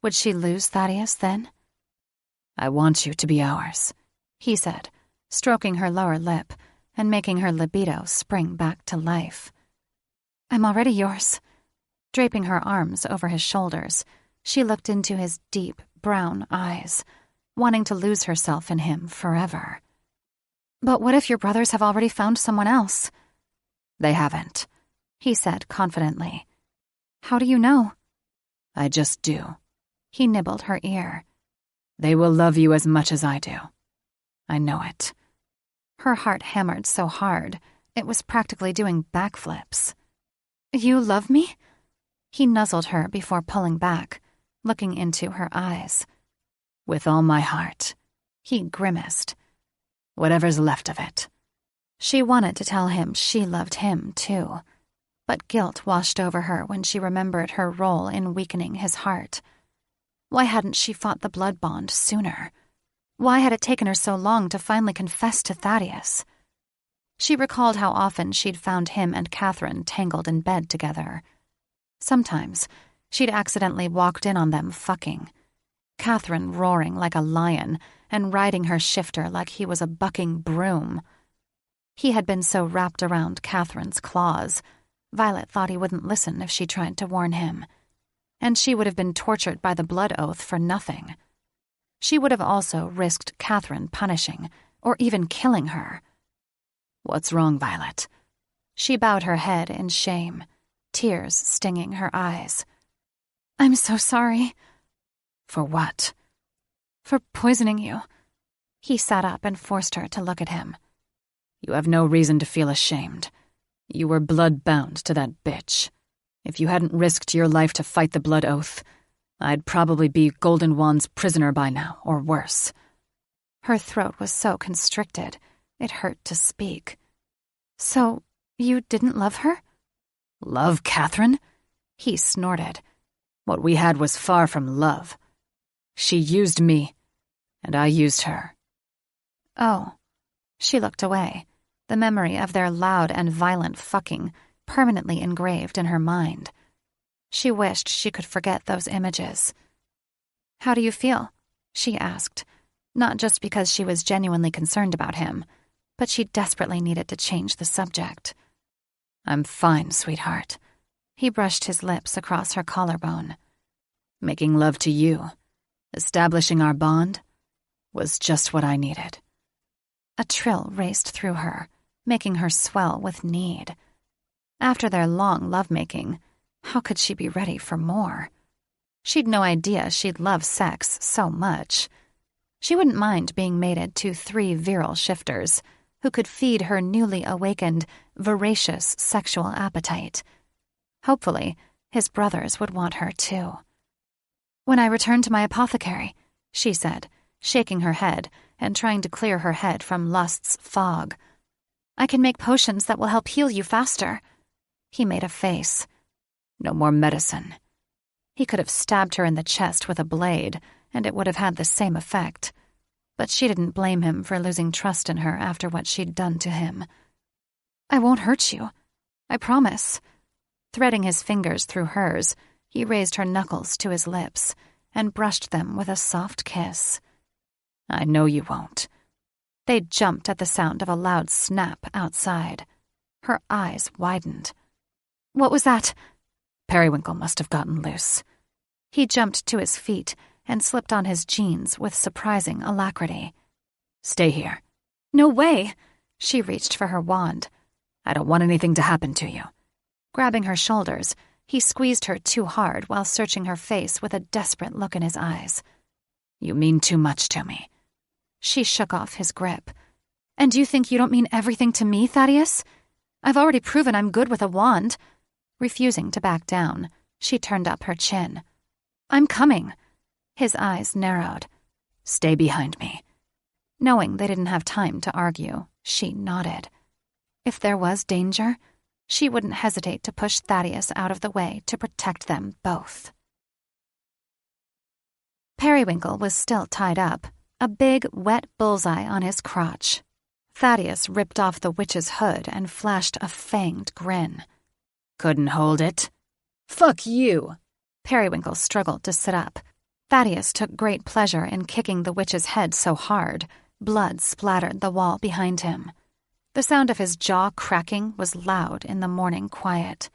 Would she lose Thaddeus then? I want you to be ours, he said, stroking her lower lip and making her libido spring back to life. I'm already yours. Draping her arms over his shoulders, she looked into his deep, brown eyes, wanting to lose herself in him forever. But what if your brothers have already found someone else? They haven't, he said confidently. How do you know? I just do. He nibbled her ear. They will love you as much as I do. I know it. Her heart hammered so hard, it was practically doing backflips. You love me? He nuzzled her before pulling back, looking into her eyes. With all my heart. He grimaced. Whatever's left of it. She wanted to tell him she loved him, too, but guilt washed over her when she remembered her role in weakening his heart. Why hadn't she fought the blood bond sooner? Why had it taken her so long to finally confess to Thaddeus? She recalled how often she'd found him and Catherine tangled in bed together. Sometimes she'd accidentally walked in on them fucking, Catherine roaring like a lion and riding her shifter like he was a bucking broom. He had been so wrapped around Catherine's claws, Violet thought he wouldn't listen if she tried to warn him. And she would have been tortured by the blood oath for nothing. She would have also risked Catherine punishing, or even killing her. What's wrong, Violet? She bowed her head in shame, tears stinging her eyes. I'm so sorry. For what? For poisoning you. He sat up and forced her to look at him. You have no reason to feel ashamed. You were blood-bound to that bitch. If you hadn't risked your life to fight the blood oath, I'd probably be Golden Wand's prisoner by now, or worse. Her throat was so constricted, it hurt to speak. So, you didn't love her? Love Catherine? He snorted. What we had was far from love. She used me, and I used her. Oh. She looked away, the memory of their loud and violent fucking permanently engraved in her mind. She wished she could forget those images. How do you feel? She asked, not just because she was genuinely concerned about him, but she desperately needed to change the subject. I'm fine, sweetheart. He brushed his lips across her collarbone. Making love to you, establishing our bond, was just what I needed. A trill raced through her, making her swell with need. After their long lovemaking, how could she be ready for more? She'd no idea she'd love sex so much. She wouldn't mind being mated to 3 virile shifters who could feed her newly awakened, voracious sexual appetite. Hopefully, his brothers would want her too. When I return to my apothecary, she said, shaking her head and trying to clear her head from lust's fog. I can make potions that will help heal you faster. He made a face. No more medicine. He could have stabbed her in the chest with a blade, and it would have had the same effect. But she didn't blame him for losing trust in her after what she'd done to him. I won't hurt you. I promise. Threading his fingers through hers, he raised her knuckles to his lips and brushed them with a soft kiss. I know you won't. They jumped at the sound of a loud snap outside. Her eyes widened. What was that? Periwinkle must have gotten loose. He jumped to his feet and slipped on his jeans with surprising alacrity. Stay here. No way! She reached for her wand. I don't want anything to happen to you. Grabbing her shoulders, he squeezed her too hard while searching her face with a desperate look in his eyes. You mean too much to me. She shook off his grip. And you think you don't mean everything to me, Thaddeus? I've already proven I'm good with a wand. Refusing to back down, she turned up her chin. I'm coming. His eyes narrowed. Stay behind me. Knowing they didn't have time to argue, she nodded. If there was danger, she wouldn't hesitate to push Thaddeus out of the way to protect them both. Periwinkle was still tied up, a big, wet bullseye on his crotch. Thaddeus ripped off the witch's hood and flashed a fanged grin. Couldn't hold it? Fuck you! Periwinkle struggled to sit up. Thaddeus took great pleasure in kicking the witch's head so hard, blood splattered the wall behind him. The sound of his jaw cracking was loud in the morning quiet.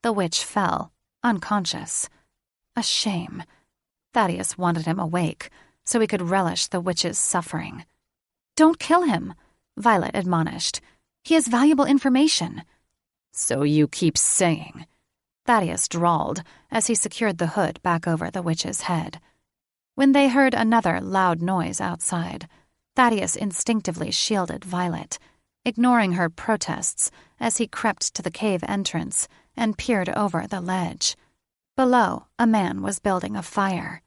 The witch fell, unconscious. A shame. Thaddeus wanted him awake, so he could relish the witch's suffering. Don't kill him, Violet admonished. He has valuable information. So you keep saying. Thaddeus drawled as he secured the hood back over the witch's head. When they heard another loud noise outside, Thaddeus instinctively shielded Violet, ignoring her protests as he crept to the cave entrance and peered over the ledge. Below, a man was building a fire.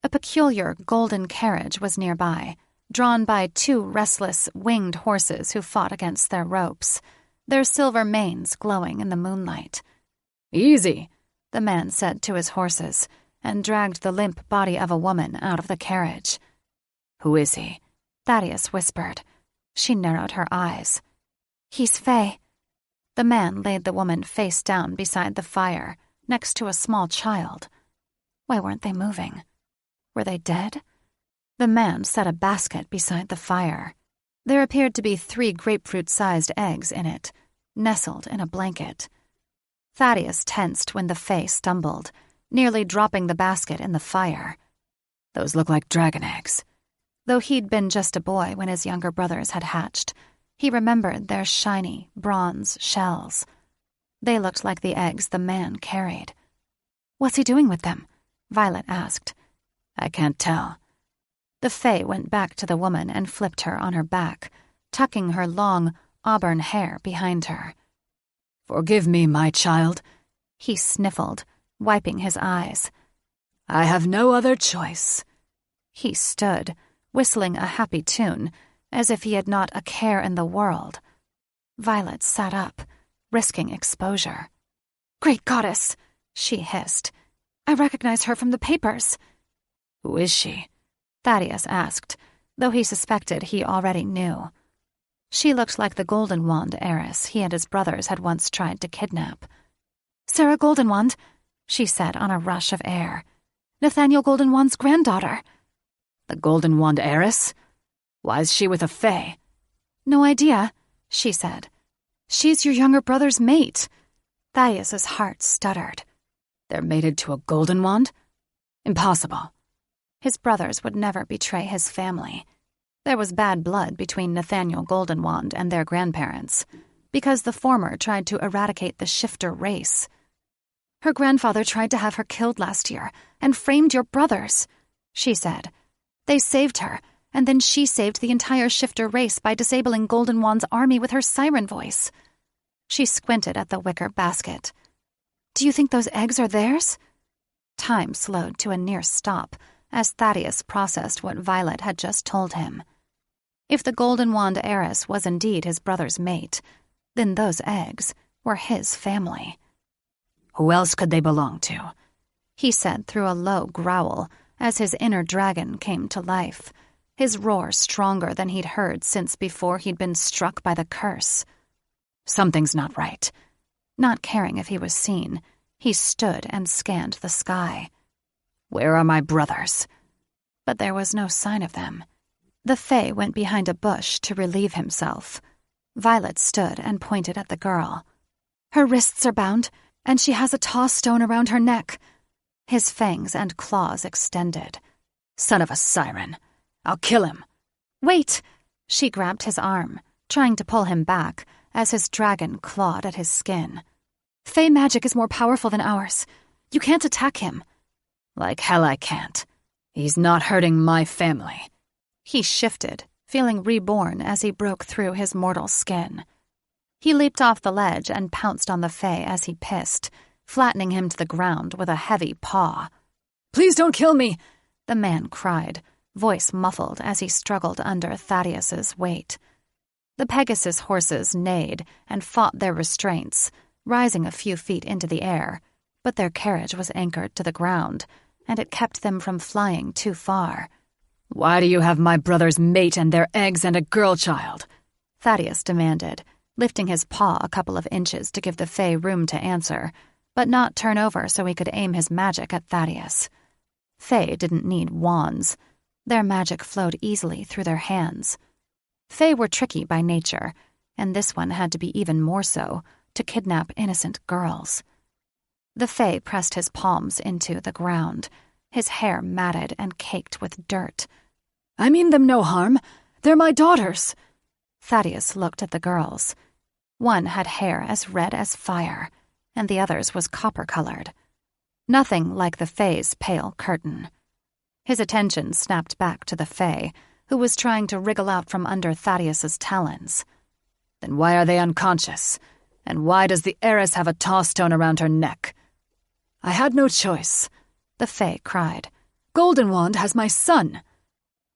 A peculiar golden carriage was nearby, drawn by 2 restless, winged horses who fought against their ropes, their silver manes glowing in the moonlight. Easy, the man said to his horses, and dragged the limp body of a woman out of the carriage. Who is he? Thaddeus whispered. She narrowed her eyes. He's Faye. The man laid the woman face down beside the fire, next to a small child. Why weren't they moving? Were they dead? The man set a basket beside the fire. There appeared to be 3 grapefruit-sized eggs in it, nestled in a blanket. Thaddeus tensed when the Fae stumbled, nearly dropping the basket in the fire. Those look like dragon eggs. Though he'd been just a boy when his younger brothers had hatched, he remembered their shiny, bronze shells. They looked like the eggs the man carried. What's he doing with them? Violet asked. I can't tell. The Fae went back to the woman and flipped her on her back, tucking her long, auburn hair behind her. Forgive me, my child, he sniffled, wiping his eyes. I have no other choice. He stood, whistling a happy tune, as if he had not a care in the world. Violet sat up, risking exposure. Great goddess, she hissed. I recognize her from the papers. Who is she? Thaddeus asked, though he suspected he already knew. She looked like the Golden Wand heiress he and his brothers had once tried to kidnap. Sarah Goldenwand, she said on a rush of air. Nathaniel Goldenwand's granddaughter. The Golden Wand heiress? Why is she with a Fae? No idea, she said. She's your younger brother's mate. Thaddeus's heart stuttered. They're mated to a Golden Wand? Impossible. His brothers would never betray his family. There was bad blood between Nathaniel Goldenwand and their grandparents, because the former tried to eradicate the shifter race. Her grandfather tried to have her killed last year and framed your brothers, she said. They saved her, and then she saved the entire shifter race by disabling Goldenwand's army with her siren voice. She squinted at the wicker basket. Do you think those eggs are theirs? Time slowed to a near stop as Thaddeus processed what Violet had just told him. If the Golden Wand heiress was indeed his brother's mate, then those eggs were his family. Who else could they belong to? He said through a low growl as his inner dragon came to life, his roar stronger than he'd heard since before he'd been struck by the curse. Something's not right. Not caring if he was seen, he stood and scanned the sky. Where are my brothers? But there was no sign of them. The Fae went behind a bush to relieve himself. Violet stood and pointed at the girl. Her wrists are bound, and she has a tall stone around her neck. His fangs and claws extended. Son of a siren. I'll kill him. Wait! She grabbed his arm, trying to pull him back as his dragon clawed at his skin. Fae magic is more powerful than ours. You can't attack him. Like hell I can't. He's not hurting my family. He shifted, feeling reborn as he broke through his mortal skin. He leaped off the ledge and pounced on the Fae as he pissed, flattening him to the ground with a heavy paw. Please don't kill me, the man cried, voice muffled as he struggled under Thaddeus's weight. The Pegasus horses neighed and fought their restraints, rising a few feet into the air, but their carriage was anchored to the ground, and it kept them from flying too far. Why do you have my brother's mate and their eggs and a girl child? Thaddeus demanded, lifting his paw a couple of inches to give the Fae room to answer, but not turn over so he could aim his magic at Thaddeus. Fae didn't need wands. Their magic flowed easily through their hands. Fae were tricky by nature, and this one had to be even more so, to kidnap innocent girls. The Fae pressed his palms into the ground, his hair matted and caked with dirt. I mean them no harm. They're my daughters. Thaddeus looked at the girls. One had hair as red as fire, and the other's was copper-colored. Nothing like the Fae's pale curtain. His attention snapped back to the Fae, who was trying to wriggle out from under Thaddeus's talons. Then why are they unconscious? And why does the heiress have a tall stone around her neck? I had no choice, the Fae cried. Goldenwand has my son.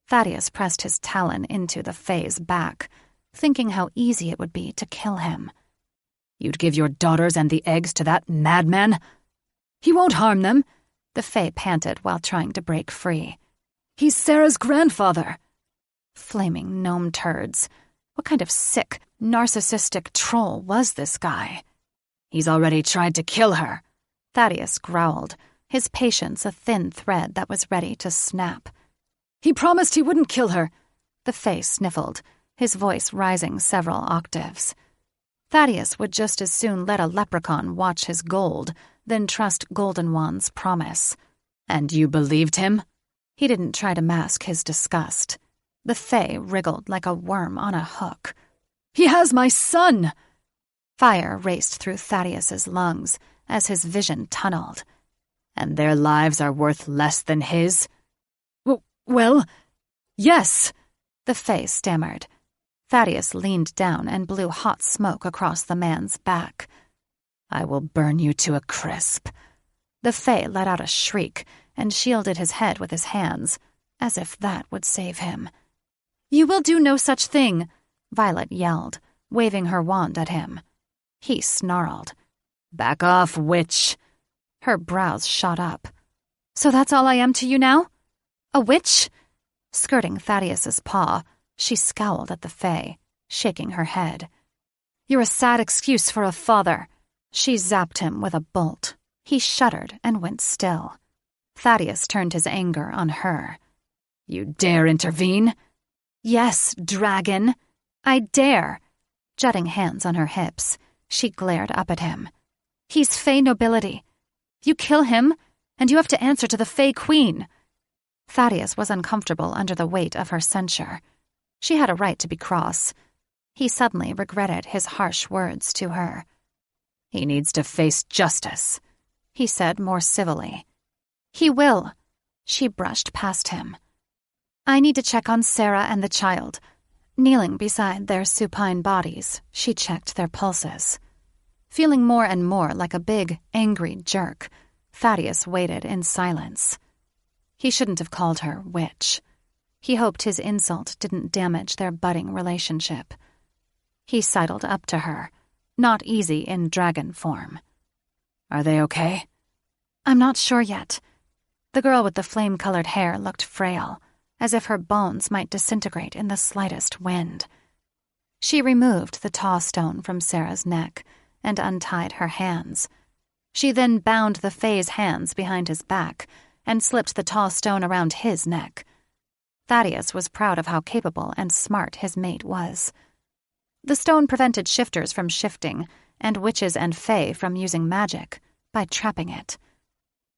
Thaddeus pressed his talon into the Fae's back, thinking how easy it would be to kill him. You'd give your daughters and the eggs to that madman? He won't harm them, the Fae panted while trying to break free. He's Sarah's grandfather. Flaming gnome turds. What kind of sick, narcissistic troll was this guy? He's already tried to kill her, Thaddeus growled, his patience a thin thread that was ready to snap. He promised he wouldn't kill her, the Fae sniffled, his voice rising several octaves. Thaddeus would just as soon let a leprechaun watch his gold than trust Goldenwand's promise. And you believed him? He didn't try to mask his disgust. The Fae wriggled like a worm on a hook. He has my son! Fire raced through Thaddeus's lungs as his vision tunneled. And their lives are worth less than his? Well, yes, the Fae stammered. Thaddeus leaned down and blew hot smoke across the man's back. I will burn you to a crisp. The Fae let out a shriek and shielded his head with his hands, as if that would save him. You will do no such thing, Violet yelled, waving her wand at him. He snarled. Back off, witch. Her brows shot up. So that's all I am to you now? A witch? Skirting Thaddeus's paw, she scowled at the Fae, shaking her head. You're a sad excuse for a father. She zapped him with a bolt. He shuddered and went still. Thaddeus turned his anger on her. You dare intervene? Yes, dragon. I dare. Jutting hands on her hips, she glared up at him. He's Fae nobility. You kill him, and you have to answer to the Fae Queen. Thaddeus was uncomfortable under the weight of her censure. She had a right to be cross. He suddenly regretted his harsh words to her. He needs to face justice, he said more civilly. He will. She brushed past him. I need to check on Sarah and the child. Kneeling beside their supine bodies, she checked their pulses. Feeling more and more like a big, angry jerk, Thaddeus waited in silence. He shouldn't have called her witch. He hoped his insult didn't damage their budding relationship. He sidled up to her, not easy in dragon form. Are they okay? I'm not sure yet. The girl with the flame-colored hair looked frail, as if her bones might disintegrate in the slightest wind. She removed the taw stone from Sarah's neck and untied her hands. She then bound the Fae's hands behind his back and slipped the taw stone around his neck. Thaddeus was proud of how capable and smart his mate was. The stone prevented shifters from shifting and witches and Fae from using magic by trapping it.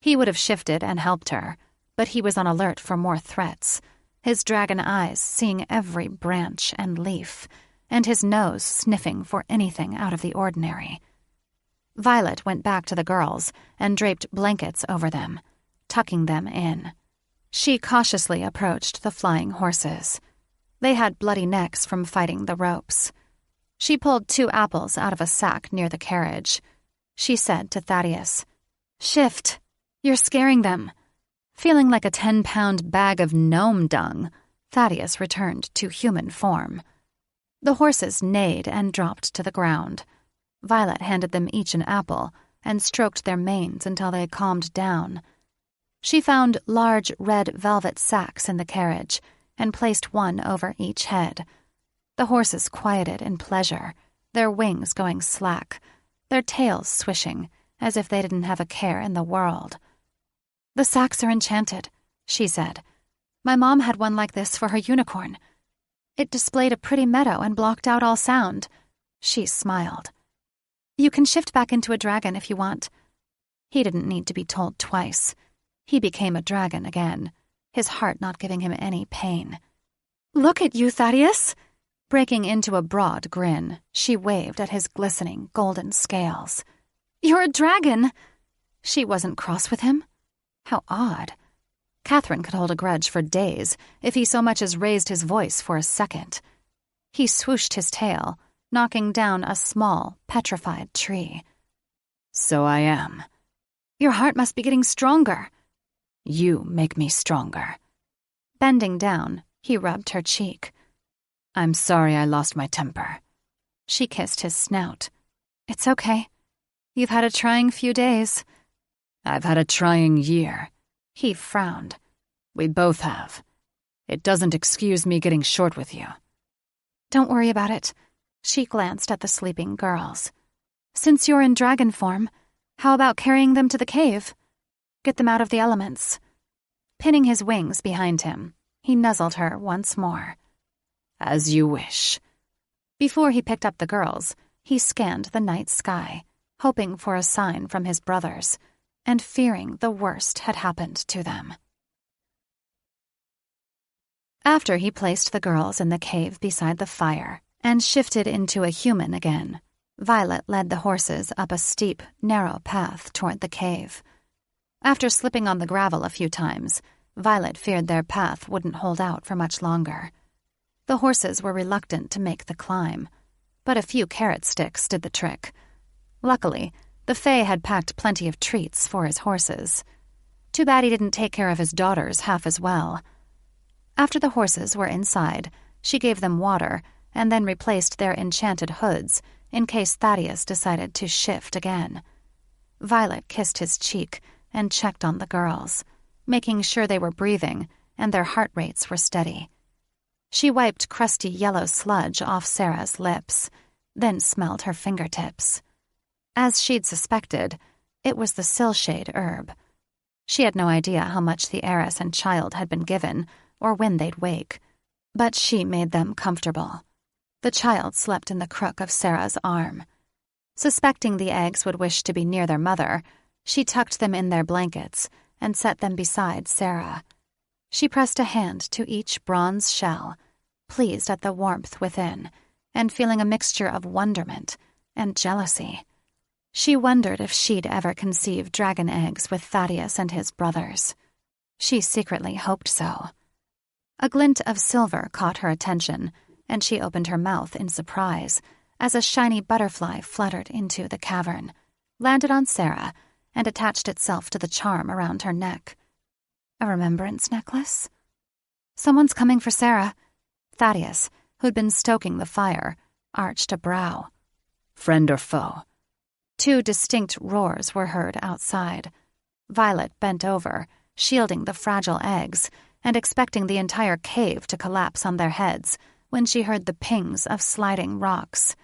He would have shifted and helped her, but he was on alert for more threats, his dragon eyes seeing every branch and leaf, and his nose sniffing for anything out of the ordinary. Violet went back to the girls and draped blankets over them, tucking them in. She cautiously approached the flying horses. They had bloody necks from fighting the ropes. She pulled 2 apples out of a sack near the carriage. She said to Thaddeus, "Shift. You're scaring them." Feeling like a 10-pound bag of gnome dung, Thaddeus returned to human form. The horses neighed and dropped to the ground. Violet handed them each an apple and stroked their manes until they calmed down. She found large red velvet sacks in the carriage and placed one over each head. The horses quieted in pleasure, their wings going slack, their tails swishing as if they didn't have a care in the world. "The sacks are enchanted," she said. "My mom had one like this for her unicorn. It displayed a pretty meadow and blocked out all sound." She smiled. "You can shift back into a dragon if you want." He didn't need to be told twice. He became a dragon again, his heart not giving him any pain. "Look at you, Thaddeus!" Breaking into a broad grin, she waved at his glistening golden scales. "You're a dragon!" She wasn't cross with him. How odd. Catherine could hold a grudge for days if he so much as raised his voice for a second. He swooshed his tail, knocking down a small, petrified tree. "So I am." "Your heart must be getting stronger." "You make me stronger." Bending down, he rubbed her cheek. "I'm sorry I lost my temper." She kissed his snout. "It's okay. You've had a trying few days." "I've had a trying year." He frowned. "We both have. It doesn't excuse me getting short with you." "Don't worry about it." She glanced at the sleeping girls. "Since you're in dragon form, how about carrying them to the cave? Get them out of the elements." Pinning his wings behind him, he nuzzled her once more. "As you wish." Before he picked up the girls, he scanned the night sky, hoping for a sign from his brothers, and fearing the worst had happened to them. After he placed the girls in the cave beside the fire and shifted into a human again, Violet led the horses up a steep, narrow path toward the cave. After slipping on the gravel a few times, Violet feared their path wouldn't hold out for much longer. The horses were reluctant to make the climb, but a few carrot sticks did the trick. Luckily, the Fae had packed plenty of treats for his horses. Too bad he didn't take care of his daughters half as well. After the horses were inside, she gave them water and then replaced their enchanted hoods in case Thaddeus decided to shift again. Violet kissed his cheek and checked on the girls, making sure they were breathing and their heart rates were steady. She wiped crusty yellow sludge off Sarah's lips, then smelled her fingertips. As she'd suspected, it was the silshade herb. She had no idea how much the heiress and child had been given or when they'd wake, but she made them comfortable. The child slept in the crook of Sarah's arm. Suspecting the eggs would wish to be near their mother, she tucked them in their blankets and set them beside Sarah. She pressed a hand to each bronze shell, pleased at the warmth within, and feeling a mixture of wonderment and jealousy. She wondered if she'd ever conceive dragon eggs with Thaddeus and his brothers. She secretly hoped so. A glint of silver caught her attention, and she opened her mouth in surprise as a shiny butterfly fluttered into the cavern, landed on Sarah, and attached itself to the charm around her neck. A remembrance necklace? Someone's coming for Sarah. Thaddeus, who'd been stoking the fire, arched a brow. Friend or foe? Two distinct roars were heard outside. Violet bent over, shielding the fragile eggs, and expecting the entire cave to collapse on their heads when she heard the pings of sliding rocks.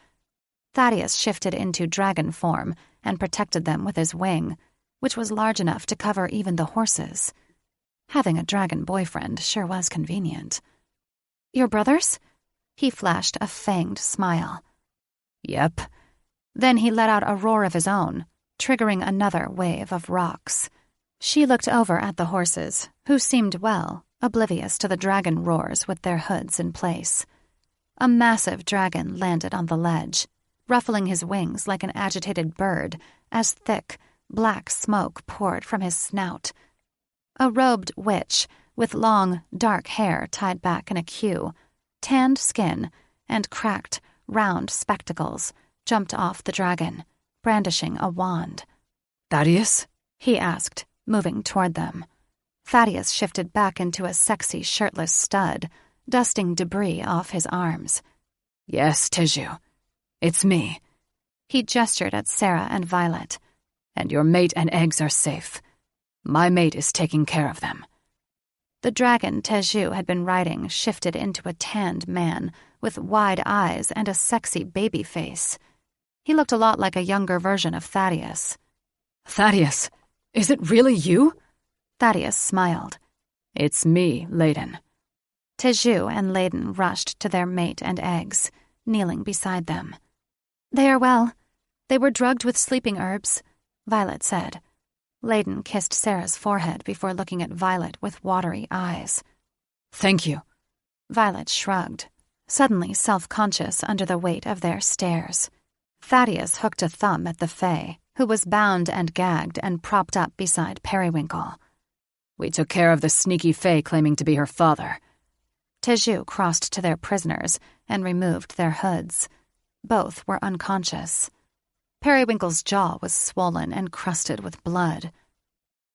Thaddeus shifted into dragon form and protected them with his wing, which was large enough to cover even the horses. Having a dragon boyfriend sure was convenient. Your brothers? He flashed a fanged smile. Yep. Then he let out a roar of his own, triggering another wave of rocks. She looked over at the horses, who seemed oblivious to the dragon roars with their hoods in place. A massive dragon landed on the ledge, ruffling his wings like an agitated bird as thick, black smoke poured from his snout. A robed witch with long, dark hair tied back in a queue, tanned skin, and cracked, round spectacles jumped off the dragon, brandishing a wand. Thaddeus? He asked, moving toward them. Thaddeus shifted back into a sexy shirtless stud, dusting debris off his arms. Yes, Teju. It's me. He gestured at Sarah and Violet. And your mate and eggs are safe. My mate is taking care of them. The dragon Teju had been riding shifted into a tanned man with wide eyes and a sexy baby face. He looked a lot like a younger version of Thaddeus. Thaddeus, is it really you? Thaddeus smiled. It's me, Layden. Teju and Layden rushed to their mate and eggs, kneeling beside them. They are well. They were drugged with sleeping herbs, Violet said. Layden kissed Sarah's forehead before looking at Violet with watery eyes. Thank you. Violet shrugged, suddenly self-conscious under the weight of their stares. Thaddeus hooked a thumb at the Fae, who was bound and gagged and propped up beside Periwinkle. We took care of the sneaky Fae claiming to be her father. Teju crossed to their prisoners and removed their hoods. Both were unconscious. Periwinkle's jaw was swollen and crusted with blood.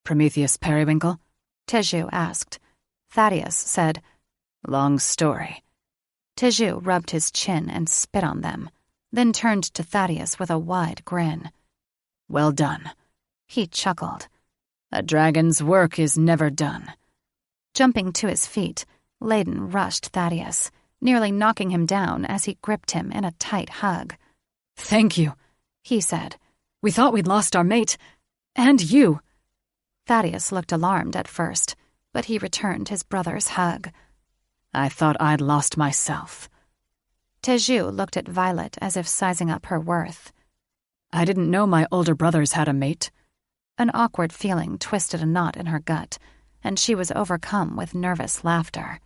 Prometheus Periwinkle? Teju asked. Thaddeus said, Long story. Teju rubbed his chin and spit on them, then turned to Thaddeus with a wide grin. Well done. He chuckled. A dragon's work is never done. Jumping to his feet, Layden rushed Thaddeus, nearly knocking him down as he gripped him in a tight hug. Thank you, he said. We thought we'd lost our mate. And you. Thaddeus looked alarmed at first, but he returned his brother's hug. I thought I'd lost myself. Teju looked at Violet as if sizing up her worth. I didn't know my older brothers had a mate. An awkward feeling twisted a knot in her gut, and she was overcome with nervous laughter.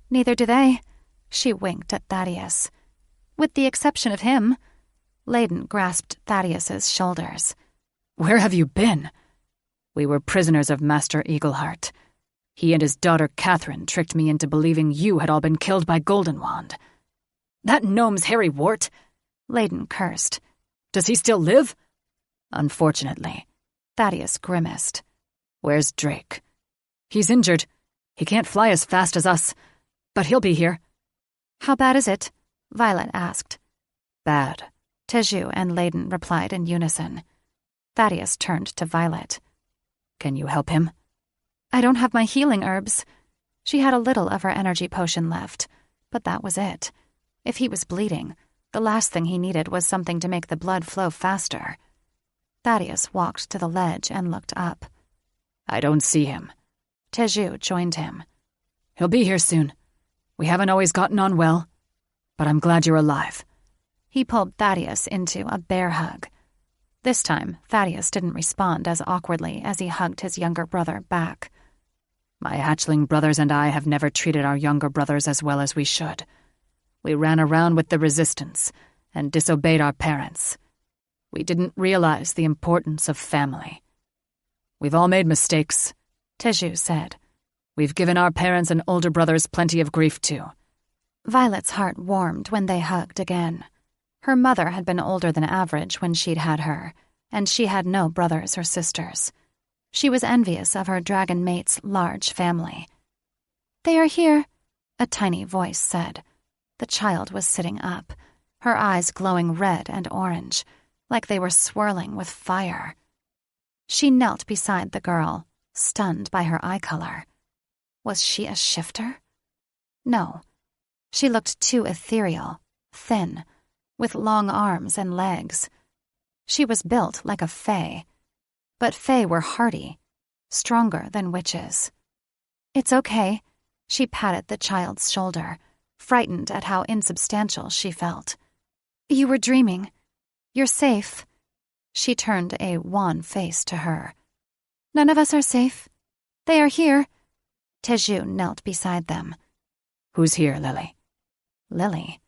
Neither do they, she winked at Thaddeus. With the exception of him. Layden grasped Thaddeus's shoulders. Where have you been? We were prisoners of Master Eagleheart. He and his daughter Catherine tricked me into believing you had all been killed by Golden Wand." "That gnome's Harry Wart?" Layden cursed. "Does he still live?" "Unfortunately." Thaddeus grimaced. "Where's Drake?" "He's injured. He can't fly as fast as us, but he'll be here." "How bad is it?" Violet asked. "Bad," Teju and Layden replied in unison. Thaddeus turned to Violet. "Can you help him?" "I don't have my healing herbs." She had a little of her energy potion left, but that was it. If he was bleeding, the last thing he needed was something to make the blood flow faster. Thaddeus walked to the ledge and looked up. "I don't see him." Teju joined him. "He'll be here soon. We haven't always gotten on well, but I'm glad you're alive." He pulled Thaddeus into a bear hug. This time, Thaddeus didn't respond as awkwardly as he hugged his younger brother back. "My hatchling brothers and I have never treated our younger brothers as well as we should. We ran around with the resistance and disobeyed our parents. We didn't realize the importance of family." "We've all made mistakes," Teju said. "We've given our parents and older brothers plenty of grief, too." Violet's heart warmed when they hugged again. Her mother had been older than average when she'd had her, and she had no brothers or sisters. She was envious of her dragon mate's large family. "They are here," a tiny voice said. The child was sitting up, her eyes glowing red and orange, like they were swirling with fire. She knelt beside the girl, stunned by her eye color. Was she a shifter? No. She looked too ethereal, thin, with long arms and legs. She was built like a fae, but fae were hardy, stronger than witches. "It's okay," she patted the child's shoulder, frightened at how insubstantial she felt. "You were dreaming. You're safe." She turned a wan face to her. "None of us are safe. They are here." Teju knelt beside them. "Who's here, Lily?" Lily.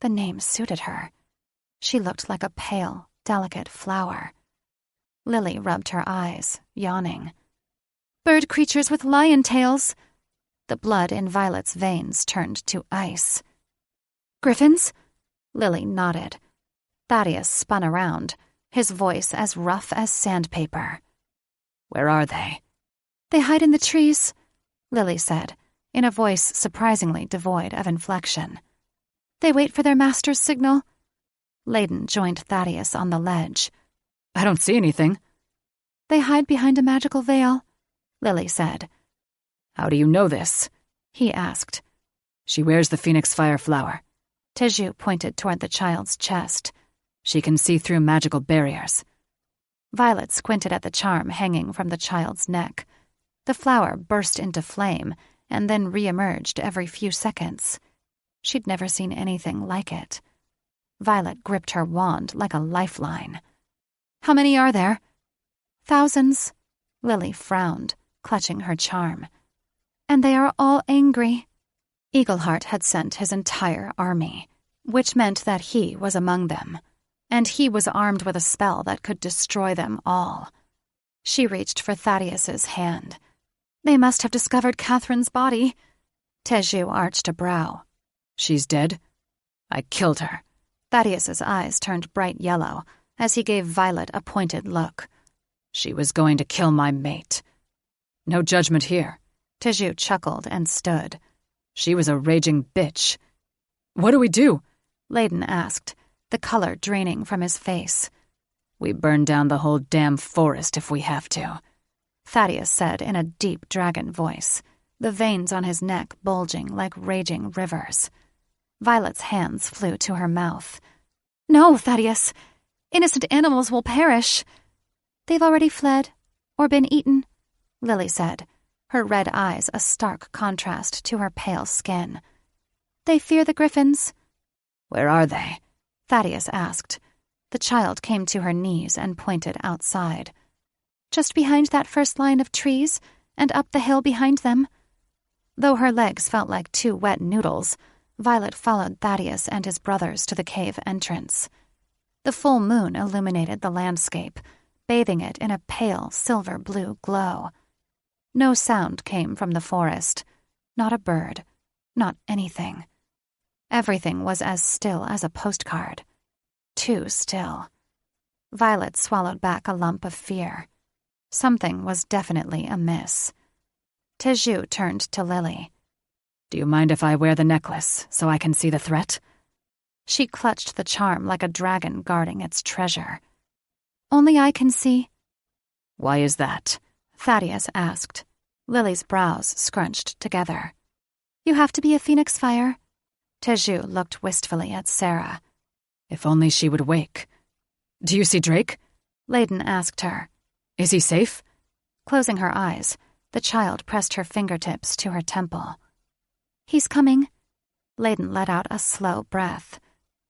The name suited her. She looked like a pale, delicate flower. Lily rubbed her eyes, yawning. "Bird creatures with lion tails." The blood in Violet's veins turned to ice. "Griffins?" Lily nodded. Thaddeus spun around, his voice as rough as sandpaper. "Where are they?" "They hide in the trees," Lily said, in a voice surprisingly devoid of inflection. "They wait for their master's signal." Layden joined Thaddeus on the ledge. "I don't see anything." "They hide behind a magical veil," Lily said. "How do you know this?" he asked. "She wears the phoenix fire flower." Teju pointed toward the child's chest. "She can see through magical barriers." Violet squinted at the charm hanging from the child's neck. The flower burst into flame and then re-emerged every few seconds. She'd never seen anything like it. Violet gripped her wand like a lifeline. "How many are there?" "Thousands," Lily frowned, clutching her charm. "And they are all angry." Eagleheart had sent his entire army, which meant that he was among them, and he was armed with a spell that could destroy them all. She reached for Thaddeus's hand. "They must have discovered Catherine's body." Teju arched a brow. "She's dead?" "I killed her." Thaddeus's eyes turned bright yellow as he gave Violet a pointed look. "She was going to kill my mate." "No judgment here." Teju chuckled and stood. "She was a raging bitch." "What do we do?" Layden asked, the color draining from his face. "We burn down the whole damn forest if we have to," Thaddeus said in a deep dragon voice, the veins on his neck bulging like raging rivers. Violet's hands flew to her mouth. "No, Thaddeus! Innocent animals will perish." "They've already fled, or been eaten," Lily said, her red eyes a stark contrast to her pale skin. "They fear the griffins." "Where are they?" Thaddeus asked. The child came to her knees and pointed outside. "Just behind that first line of trees, and up the hill behind them." Though her legs felt like two wet noodles, Violet followed Thaddeus and his brothers to the cave entrance. The full moon illuminated the landscape, bathing it in a pale silver-blue glow. No sound came from the forest. Not a bird. Not anything. Everything was as still as a postcard. Too still. Violet swallowed back a lump of fear. Something was definitely amiss. Teju turned to Lily. Do you mind if I wear the necklace so I can see the threat? She clutched the charm like a dragon guarding its treasure. Only I can see. Why is that? Thaddeus asked. Lily's brows scrunched together. You have to be a phoenix fire. Teju looked wistfully at Sarah. If only she would wake. Do you see Drake? Layden asked her. Is he safe? Closing her eyes, the child pressed her fingertips to her temple. He's coming. Layden let out a slow breath.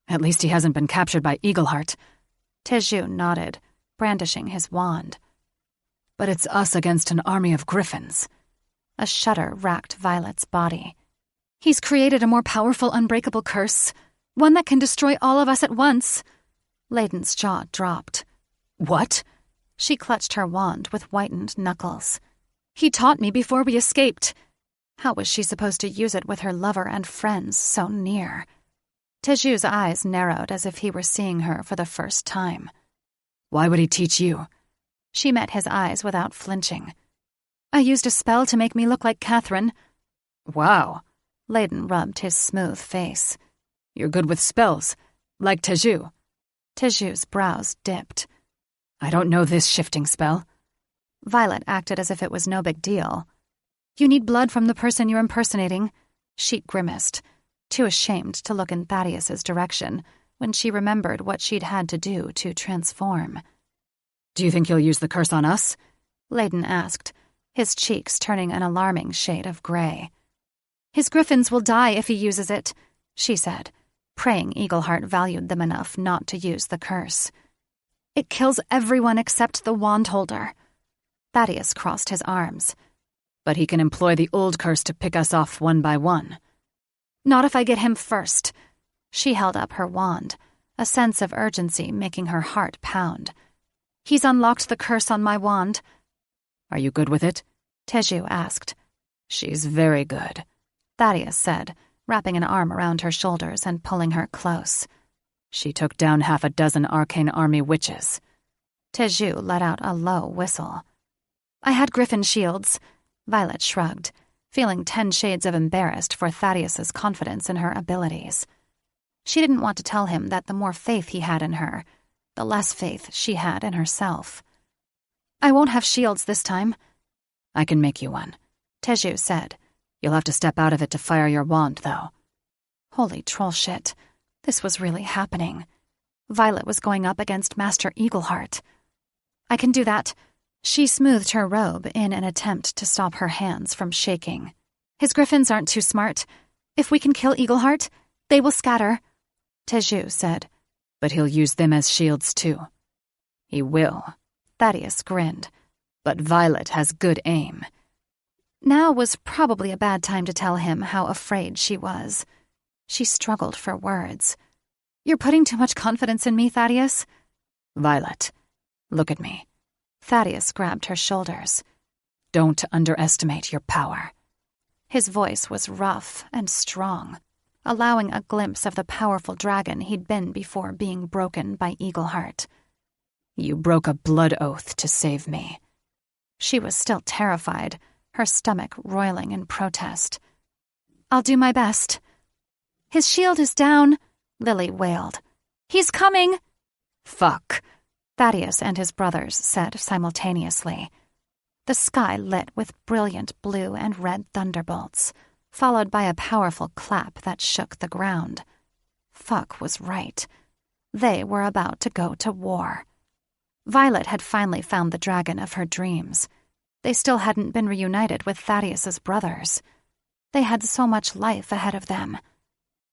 At least he hasn't been captured by Eagleheart. Teju nodded, brandishing his wand. But it's us against an army of griffins. A shudder racked Violet's body. He's created a more powerful, unbreakable curse. One that can destroy all of us at once. Layden's jaw dropped. What? She clutched her wand with whitened knuckles. He taught me before we escaped. How was she supposed to use it with her lover and friends so near? Teju's eyes narrowed as if he were seeing her for the first time. Why would he teach you? She met his eyes without flinching. I used a spell to make me look like Catherine. Wow. Layden rubbed his smooth face. You're good with spells, like Teju. Teju's brows dipped. I don't know this shifting spell. Violet acted as if it was no big deal. You need blood from the person you're impersonating. She grimaced, too ashamed to look in Thaddeus's direction when she remembered what she'd had to do to transform. Do you think he'll use the curse on us? Layden asked, his cheeks turning an alarming shade of gray. His griffins will die if he uses it, she said, praying Eagleheart valued them enough not to use the curse. It kills everyone except the wand holder. Thaddeus crossed his arms. But he can employ the old curse to pick us off one by one. Not if I get him first. She held up her wand, a sense of urgency making her heart pound. He's unlocked the curse on my wand. Are you good with it? Teju asked. She's very good, Thaddeus said, wrapping an arm around her shoulders and pulling her close. She took down 6 arcane army witches. Teju let out a low whistle. I had griffin shields. Violet shrugged, feeling 10 shades of embarrassed for Thaddeus's confidence in her abilities. She didn't want to tell him that the more faith he had in her, the less faith she had in herself. I won't have shields this time. I can make you one, Teju said. You'll have to step out of it to fire your wand, though. Holy troll shit. This was really happening. Violet was going up against Master Eagleheart. I can do that. She smoothed her robe in an attempt to stop her hands from shaking. His griffins aren't too smart. If we can kill Eagleheart, they will scatter, Teju said. But he'll use them as shields, too. He will. Thaddeus grinned. But Violet has good aim. Now was probably a bad time to tell him how afraid she was. She struggled for words. You're putting too much confidence in me, Thaddeus. Violet, look at me. Thaddeus grabbed her shoulders. Don't underestimate your power. His voice was rough and strong, allowing a glimpse of the powerful dragon he'd been before being broken by Eagleheart. You broke a blood oath to save me. She was still terrified, her stomach roiling in protest. I'll do my best. His shield is down, Lily wailed. He's coming! Fuck, Thaddeus and his brothers said simultaneously. The sky lit with brilliant blue and red thunderbolts, followed by a powerful clap that shook the ground. Fuck was right. They were about to go to war. Violet had finally found the dragon of her dreams. They still hadn't been reunited with Thaddeus's brothers. They had so much life ahead of them.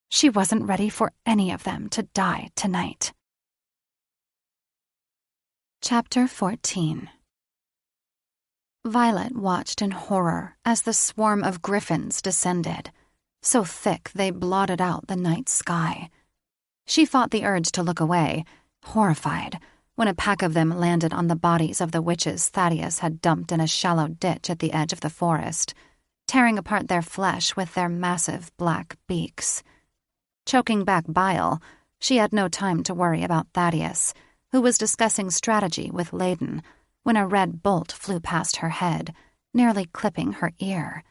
She wasn't ready for any of them to die tonight. Chapter 14. Violet watched in horror as the swarm of griffins descended, so thick they blotted out the night sky. She fought the urge to look away, horrified, when a pack of them landed on the bodies of the witches Thaddeus had dumped in a shallow ditch at the edge of the forest, tearing apart their flesh with their massive black beaks. Choking back bile, she had no time to worry about Thaddeus, who was discussing strategy with Layden, when a red bolt flew past her head, nearly clipping her ear.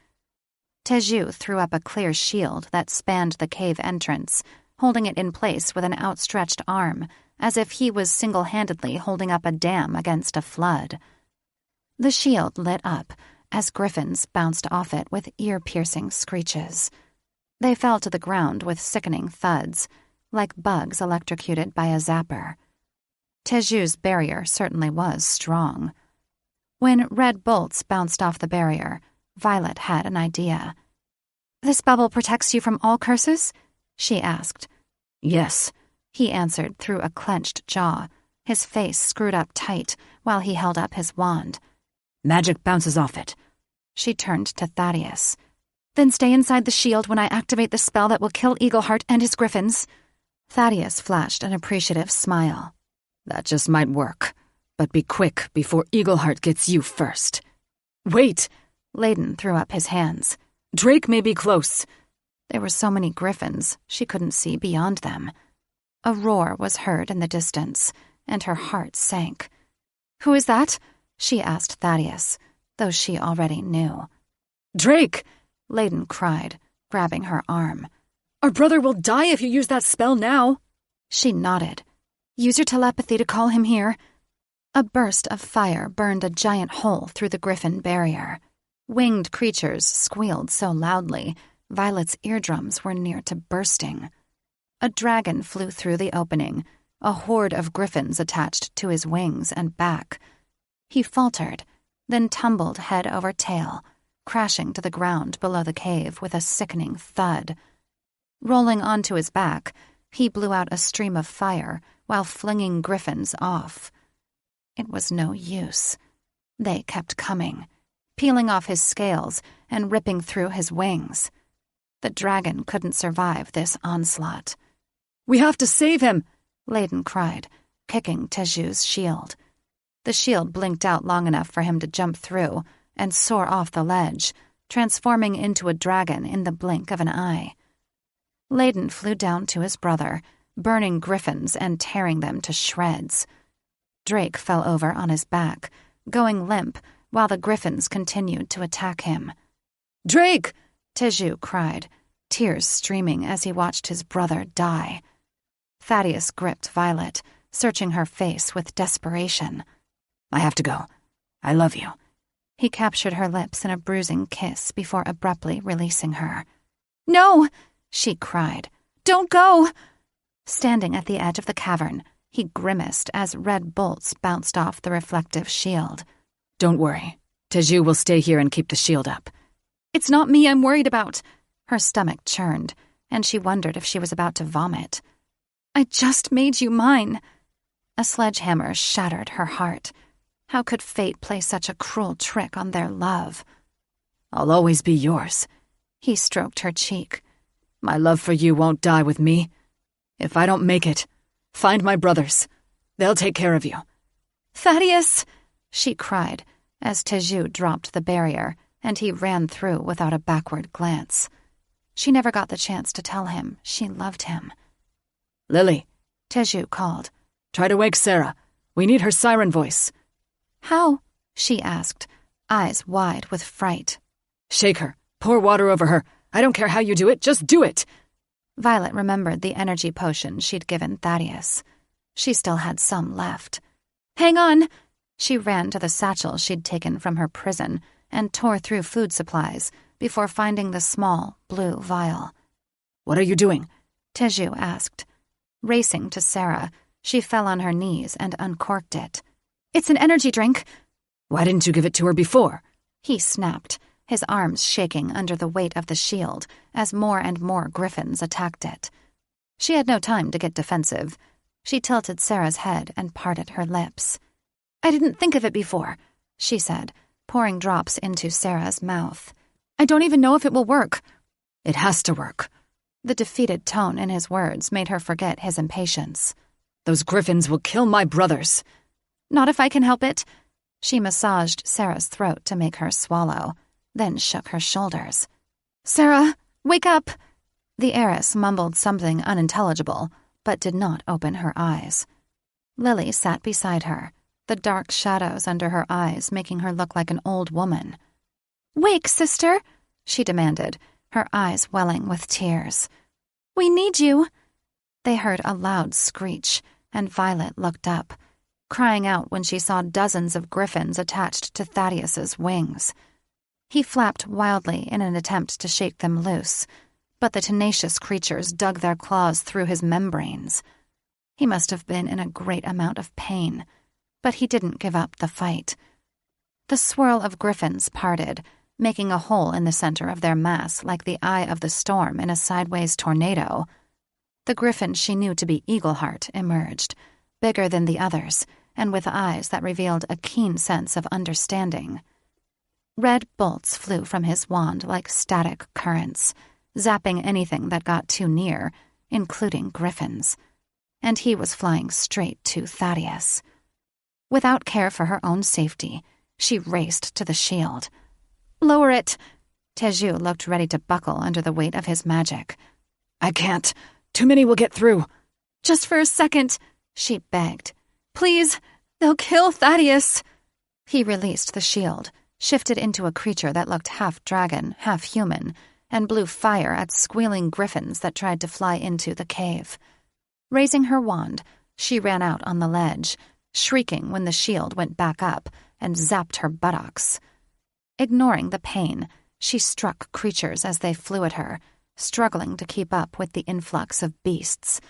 Teju threw up a clear shield that spanned the cave entrance, holding it in place with an outstretched arm, as if he was single-handedly holding up a dam against a flood. The shield lit up as griffins bounced off it with ear-piercing screeches. They fell to the ground with sickening thuds, like bugs electrocuted by a zapper. Teju's barrier certainly was strong. When red bolts bounced off the barrier, Violet had an idea. "This bubble protects you from all curses?" she asked. "Yes," he answered through a clenched jaw, his face screwed up tight while he held up his wand. "Magic bounces off it." She turned to Thaddeus. "Then stay inside the shield when I activate the spell that will kill Eagleheart and his griffins." Thaddeus flashed an appreciative smile. "That just might work. But be quick before Eagleheart gets you first." "Wait!" Layden threw up his hands. "Drake may be close." There were so many griffins, she couldn't see beyond them. A roar was heard in the distance, and her heart sank. "Who is that?" she asked Thaddeus, though she already knew. "Drake!" Layden cried, grabbing her arm. "Our brother will die if you use that spell now." She nodded. "Use your telepathy to call him here." A burst of fire burned a giant hole through the griffin barrier. Winged creatures squealed so loudly, Violet's eardrums were near to bursting. A dragon flew through the opening, a horde of griffins attached to his wings and back. He faltered, then tumbled head over tail, crashing to the ground below the cave with a sickening thud. Rolling onto his back, he blew out a stream of fire while flinging griffins off. It was no use. They kept coming, peeling off his scales and ripping through his wings. The dragon couldn't survive this onslaught. "We have to save him!" Layden cried, kicking Teju's shield. The shield blinked out long enough for him to jump through and soar off the ledge, transforming into a dragon in the blink of an eye. Layden flew down to his brother, burning griffins and tearing them to shreds. Drake fell over on his back, going limp while the griffins continued to attack him. "Drake!" Teju cried, tears streaming as he watched his brother die. Thaddeus gripped Violet, searching her face with desperation. "I have to go. I love you." He captured her lips in a bruising kiss before abruptly releasing her. "No!" she cried. "Don't go!" Standing at the edge of the cavern, he grimaced as red bolts bounced off the reflective shield. "Don't worry. Teju will stay here and keep the shield up." "It's not me I'm worried about." Her stomach churned, and she wondered if she was about to vomit. "I just made you mine." A sledgehammer shattered her heart. How could fate play such a cruel trick on their love? "I'll always be yours." He stroked her cheek. "My love for you won't die with me. If I don't make it, find my brothers. They'll take care of you." "Thaddeus!" she cried as Teju dropped the barrier and he ran through without a backward glance. She never got the chance to tell him she loved him. "Lily," Teju called. "Try to wake Sarah. We need her siren voice." "How?" she asked, eyes wide with fright. "Shake her. Pour water over her. I don't care how you do it, just do it." Violet remembered the energy potion she'd given Thaddeus. She still had some left. "Hang on!" She ran to the satchel she'd taken from her prison and tore through food supplies before finding the small, blue vial. "What are you doing?" Teju asked. Racing to Sarah, she fell on her knees and uncorked it. "It's an energy drink." "Why didn't you give it to her before?" He snapped, his arms shaking under the weight of the shield as more and more griffins attacked it. She had no time to get defensive. She tilted Sarah's head and parted her lips. "I didn't think of it before," she said, pouring drops into Sarah's mouth. "I don't even know if it will work." "It has to work." The defeated tone in his words made her forget his impatience. Those griffins will kill my brothers. Not if I can help it. She massaged Sarah's throat to make her swallow, then shook her shoulders. Sarah, wake up! The heiress mumbled something unintelligible, but did not open her eyes. Lily sat beside her, the dark shadows under her eyes making her look like an old woman. Wake, sister, she demanded, her eyes welling with tears. We need you. They heard a loud screech, and Violet looked up, crying out when she saw dozens of griffins attached to Thaddeus's wings. He flapped wildly in an attempt to shake them loose, but the tenacious creatures dug their claws through his membranes. He must have been in a great amount of pain, but he didn't give up the fight. The swirl of griffins parted, making a hole in the center of their mass like the eye of the storm in a sideways tornado. The griffin she knew to be Eagleheart emerged, bigger than the others, and with eyes that revealed a keen sense of understanding. Red bolts flew from his wand like static currents, zapping anything that got too near, including griffins. And he was flying straight to Thaddeus. Without care for her own safety, she raced to the shield. Lower it! Teju looked ready to buckle under the weight of his magic. I can't. Too many will get through. Just for a second, she begged. Please, they'll kill Thaddeus. He released the shield, shifted into a creature that looked half dragon, half human, and blew fire at squealing griffins that tried to fly into the cave. Raising her wand, she ran out on the ledge, shrieking when the shield went back up and zapped her buttocks. Ignoring the pain, she struck creatures as they flew at her, struggling to keep up with the influx of beasts.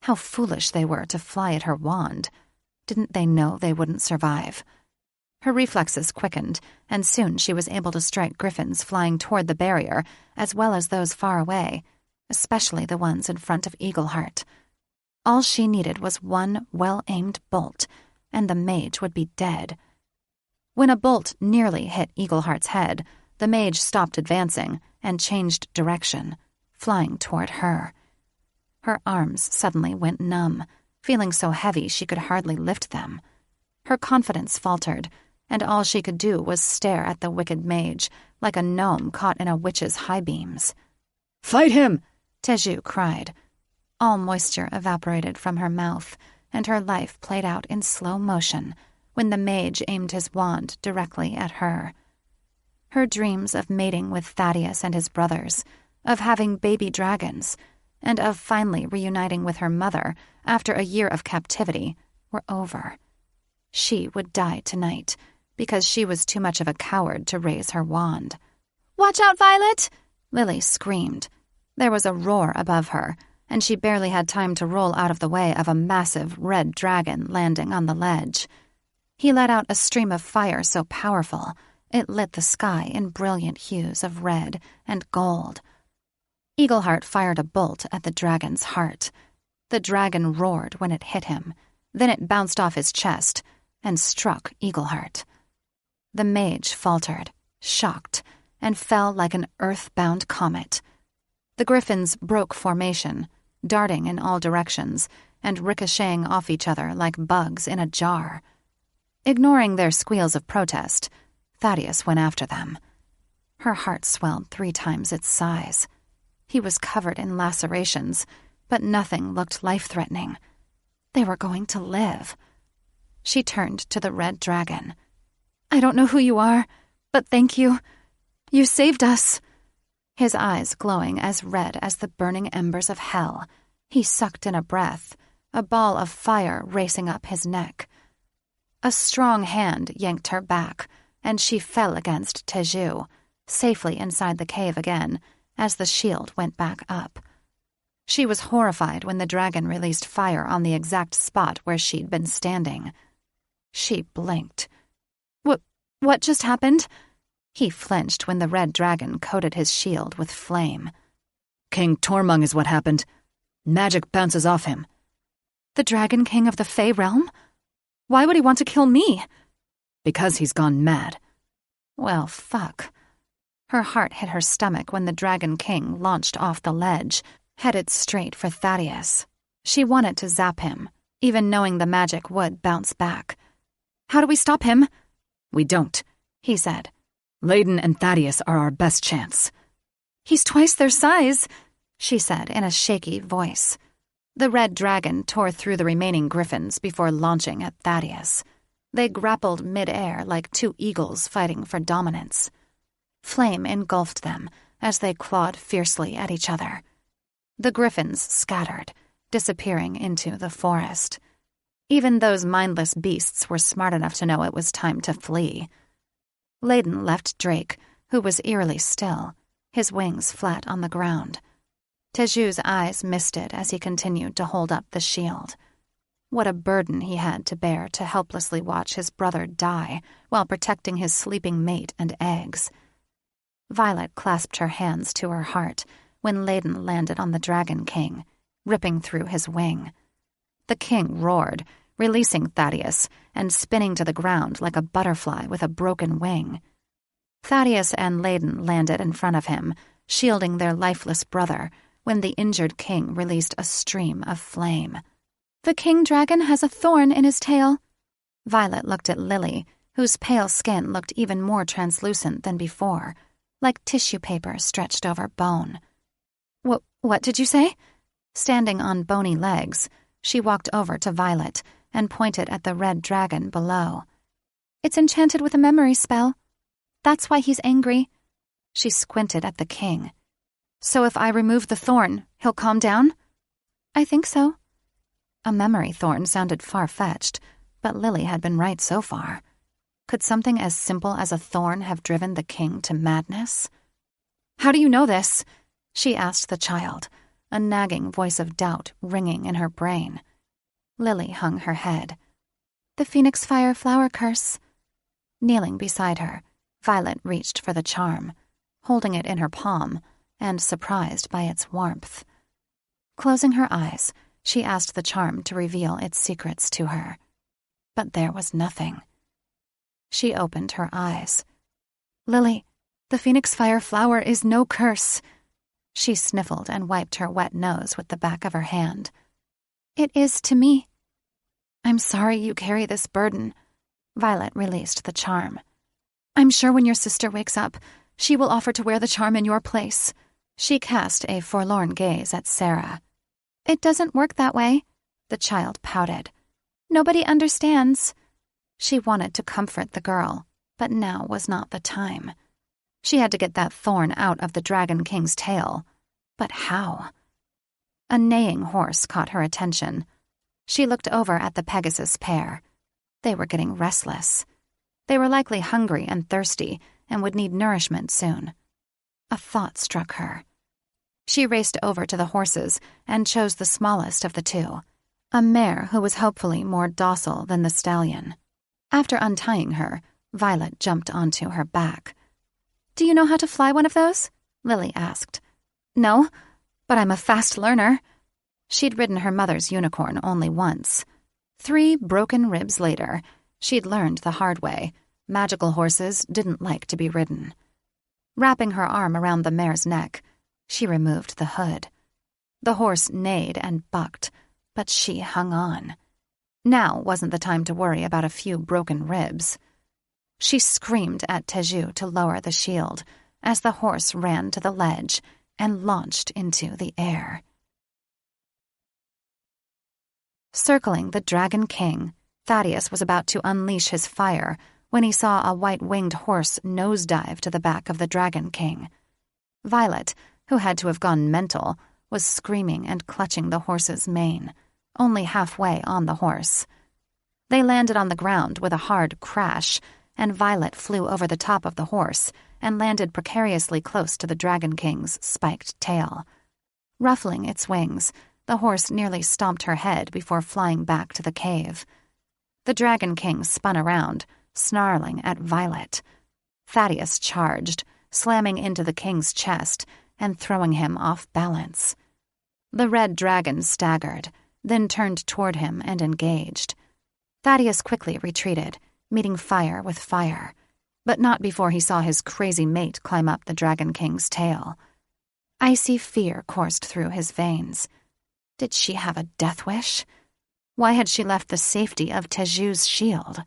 How foolish they were to fly at her wand. Didn't they know they wouldn't survive? Her reflexes quickened, and soon she was able to strike griffins flying toward the barrier, as well as those far away, especially the ones in front of Eagleheart. All she needed was one well-aimed bolt, and the mage would be dead. When a bolt nearly hit Eagleheart's head, the mage stopped advancing and changed direction, flying toward her. Her arms suddenly went numb, feeling so heavy she could hardly lift them. Her confidence faltered, and all she could do was stare at the wicked mage, like a gnome caught in a witch's high beams. Fight him! Teju cried. All moisture evaporated from her mouth, and her life played out in slow motion when the mage aimed his wand directly at her. Her dreams of mating with Thaddeus and his brothers, of having baby dragons, and of finally reuniting with her mother after a year of captivity were over. She would die tonight because she was too much of a coward to raise her wand. "Watch out, Violet!" Lily screamed. There was a roar above her, and she barely had time to roll out of the way of a massive red dragon landing on the ledge. He let out a stream of fire so powerful it lit the sky in brilliant hues of red and gold. Eagleheart fired a bolt at the dragon's heart. The dragon roared when it hit him. Then it bounced off his chest and struck Eagleheart. The mage faltered, shocked, and fell like an earth-bound comet. The griffins broke formation, darting in all directions and ricocheting off each other like bugs in a jar. Ignoring their squeals of protest, Thaddeus went after them. Her heart swelled 3 times its size. He was covered in lacerations, but nothing looked life-threatening. They were going to live. She turned to the red dragon. "I don't know who you are, but thank you. You saved us." His eyes glowing as red as the burning embers of hell, he sucked in a breath, a ball of fire racing up his neck. A strong hand yanked her back, and she fell against Teju, safely inside the cave again, as the shield went back up. She was horrified when the dragon released fire on the exact spot where she'd been standing. She blinked. What just happened?" He flinched when the red dragon coated his shield with flame. King Tormung is what happened. Magic bounces off him. "The Dragon King of the Fey Realm? Why would he want to kill me?" Because he's gone mad. Well, fuck. Her heart hit her stomach when the Dragon King launched off the ledge, headed straight for Thaddeus. She wanted to zap him, even knowing the magic would bounce back. "How do we stop him?" "We don't," he said. "Layden and Thaddeus are our best chance." "He's twice their size," she said in a shaky voice. The red dragon tore through the remaining griffins before launching at Thaddeus. They grappled mid-air like two eagles fighting for dominance. Flame engulfed them as they clawed fiercely at each other. The griffins scattered, disappearing into the forest. Even those mindless beasts were smart enough to know it was time to flee. Layden left Drake, who was eerily still, his wings flat on the ground. Teju's eyes misted as he continued to hold up the shield. What a burden he had to bear to helplessly watch his brother die while protecting his sleeping mate and eggs. Violet clasped her hands to her heart when Layden landed on the Dragon King, ripping through his wing. The king roared, releasing Thaddeus and spinning to the ground like a butterfly with a broken wing. Thaddeus and Layden landed in front of him, shielding their lifeless brother, when the injured king released a stream of flame. "The king dragon has a thorn in his tail." Violet looked at Lily, whose pale skin looked even more translucent than before, like tissue paper stretched over bone. What did you say?" Standing on bony legs, she walked over to Violet and pointed at the red dragon below. "It's enchanted with a memory spell. That's why he's angry." She squinted at the king. "So if I remove the thorn, he'll calm down?" "I think so." A memory thorn sounded far-fetched, but Lily had been right so far. Could something as simple as a thorn have driven the king to madness? "How do you know this?" she asked the child, a nagging voice of doubt ringing in her brain. Lily hung her head. "The Phoenix Fire Flower Curse." Kneeling beside her, Violet reached for the charm, holding it in her palm and surprised by its warmth. Closing her eyes, she asked the charm to reveal its secrets to her. But there was nothing. She opened her eyes. "Lily, the Phoenix Fire Flower is no curse." She sniffled and wiped her wet nose with the back of her hand. "It is to me." "I'm sorry you carry this burden." Violet released the charm. "I'm sure when your sister wakes up, she will offer to wear the charm in your place." She cast a forlorn gaze at Sarah. "It doesn't work that way." The child pouted. "Nobody understands." She wanted to comfort the girl, but now was not the time. She had to get that thorn out of the Dragon King's tail. But how? A neighing horse caught her attention. She looked over at the Pegasus pair. They were getting restless. They were likely hungry and thirsty and would need nourishment soon. A thought struck her. She raced over to the horses and chose the smallest of the two, a mare who was hopefully more docile than the stallion. After untying her, Violet jumped onto her back. "Do you know how to fly one of those?" Lily asked. "No, but I'm a fast learner." She'd ridden her mother's unicorn only once. 3 broken ribs later, she'd learned the hard way. Magical horses didn't like to be ridden. Wrapping her arm around the mare's neck, she removed the hood. The horse neighed and bucked, but she hung on. Now wasn't the time to worry about a few broken ribs. She screamed at Teju to lower the shield as the horse ran to the ledge and launched into the air. Circling the Dragon King, Thaddeus was about to unleash his fire when he saw a white-winged horse nosedive to the back of the Dragon King. Violet, who had to have gone mental, was screaming and clutching the horse's mane, only halfway on the horse. They landed on the ground with a hard crash, and Violet flew over the top of the horse and landed precariously close to the Dragon King's spiked tail. Ruffling its wings, the horse nearly stomped her head before flying back to the cave. The Dragon King spun around, snarling at Violet. Thaddeus charged, slamming into the king's chest and throwing him off balance. The red dragon staggered, then turned toward him and engaged. Thaddeus quickly retreated, meeting fire with fire, but not before he saw his crazy mate climb up the Dragon King's tail. Icy fear coursed through his veins. Did she have a death wish? Why had she left the safety of Teju's shield?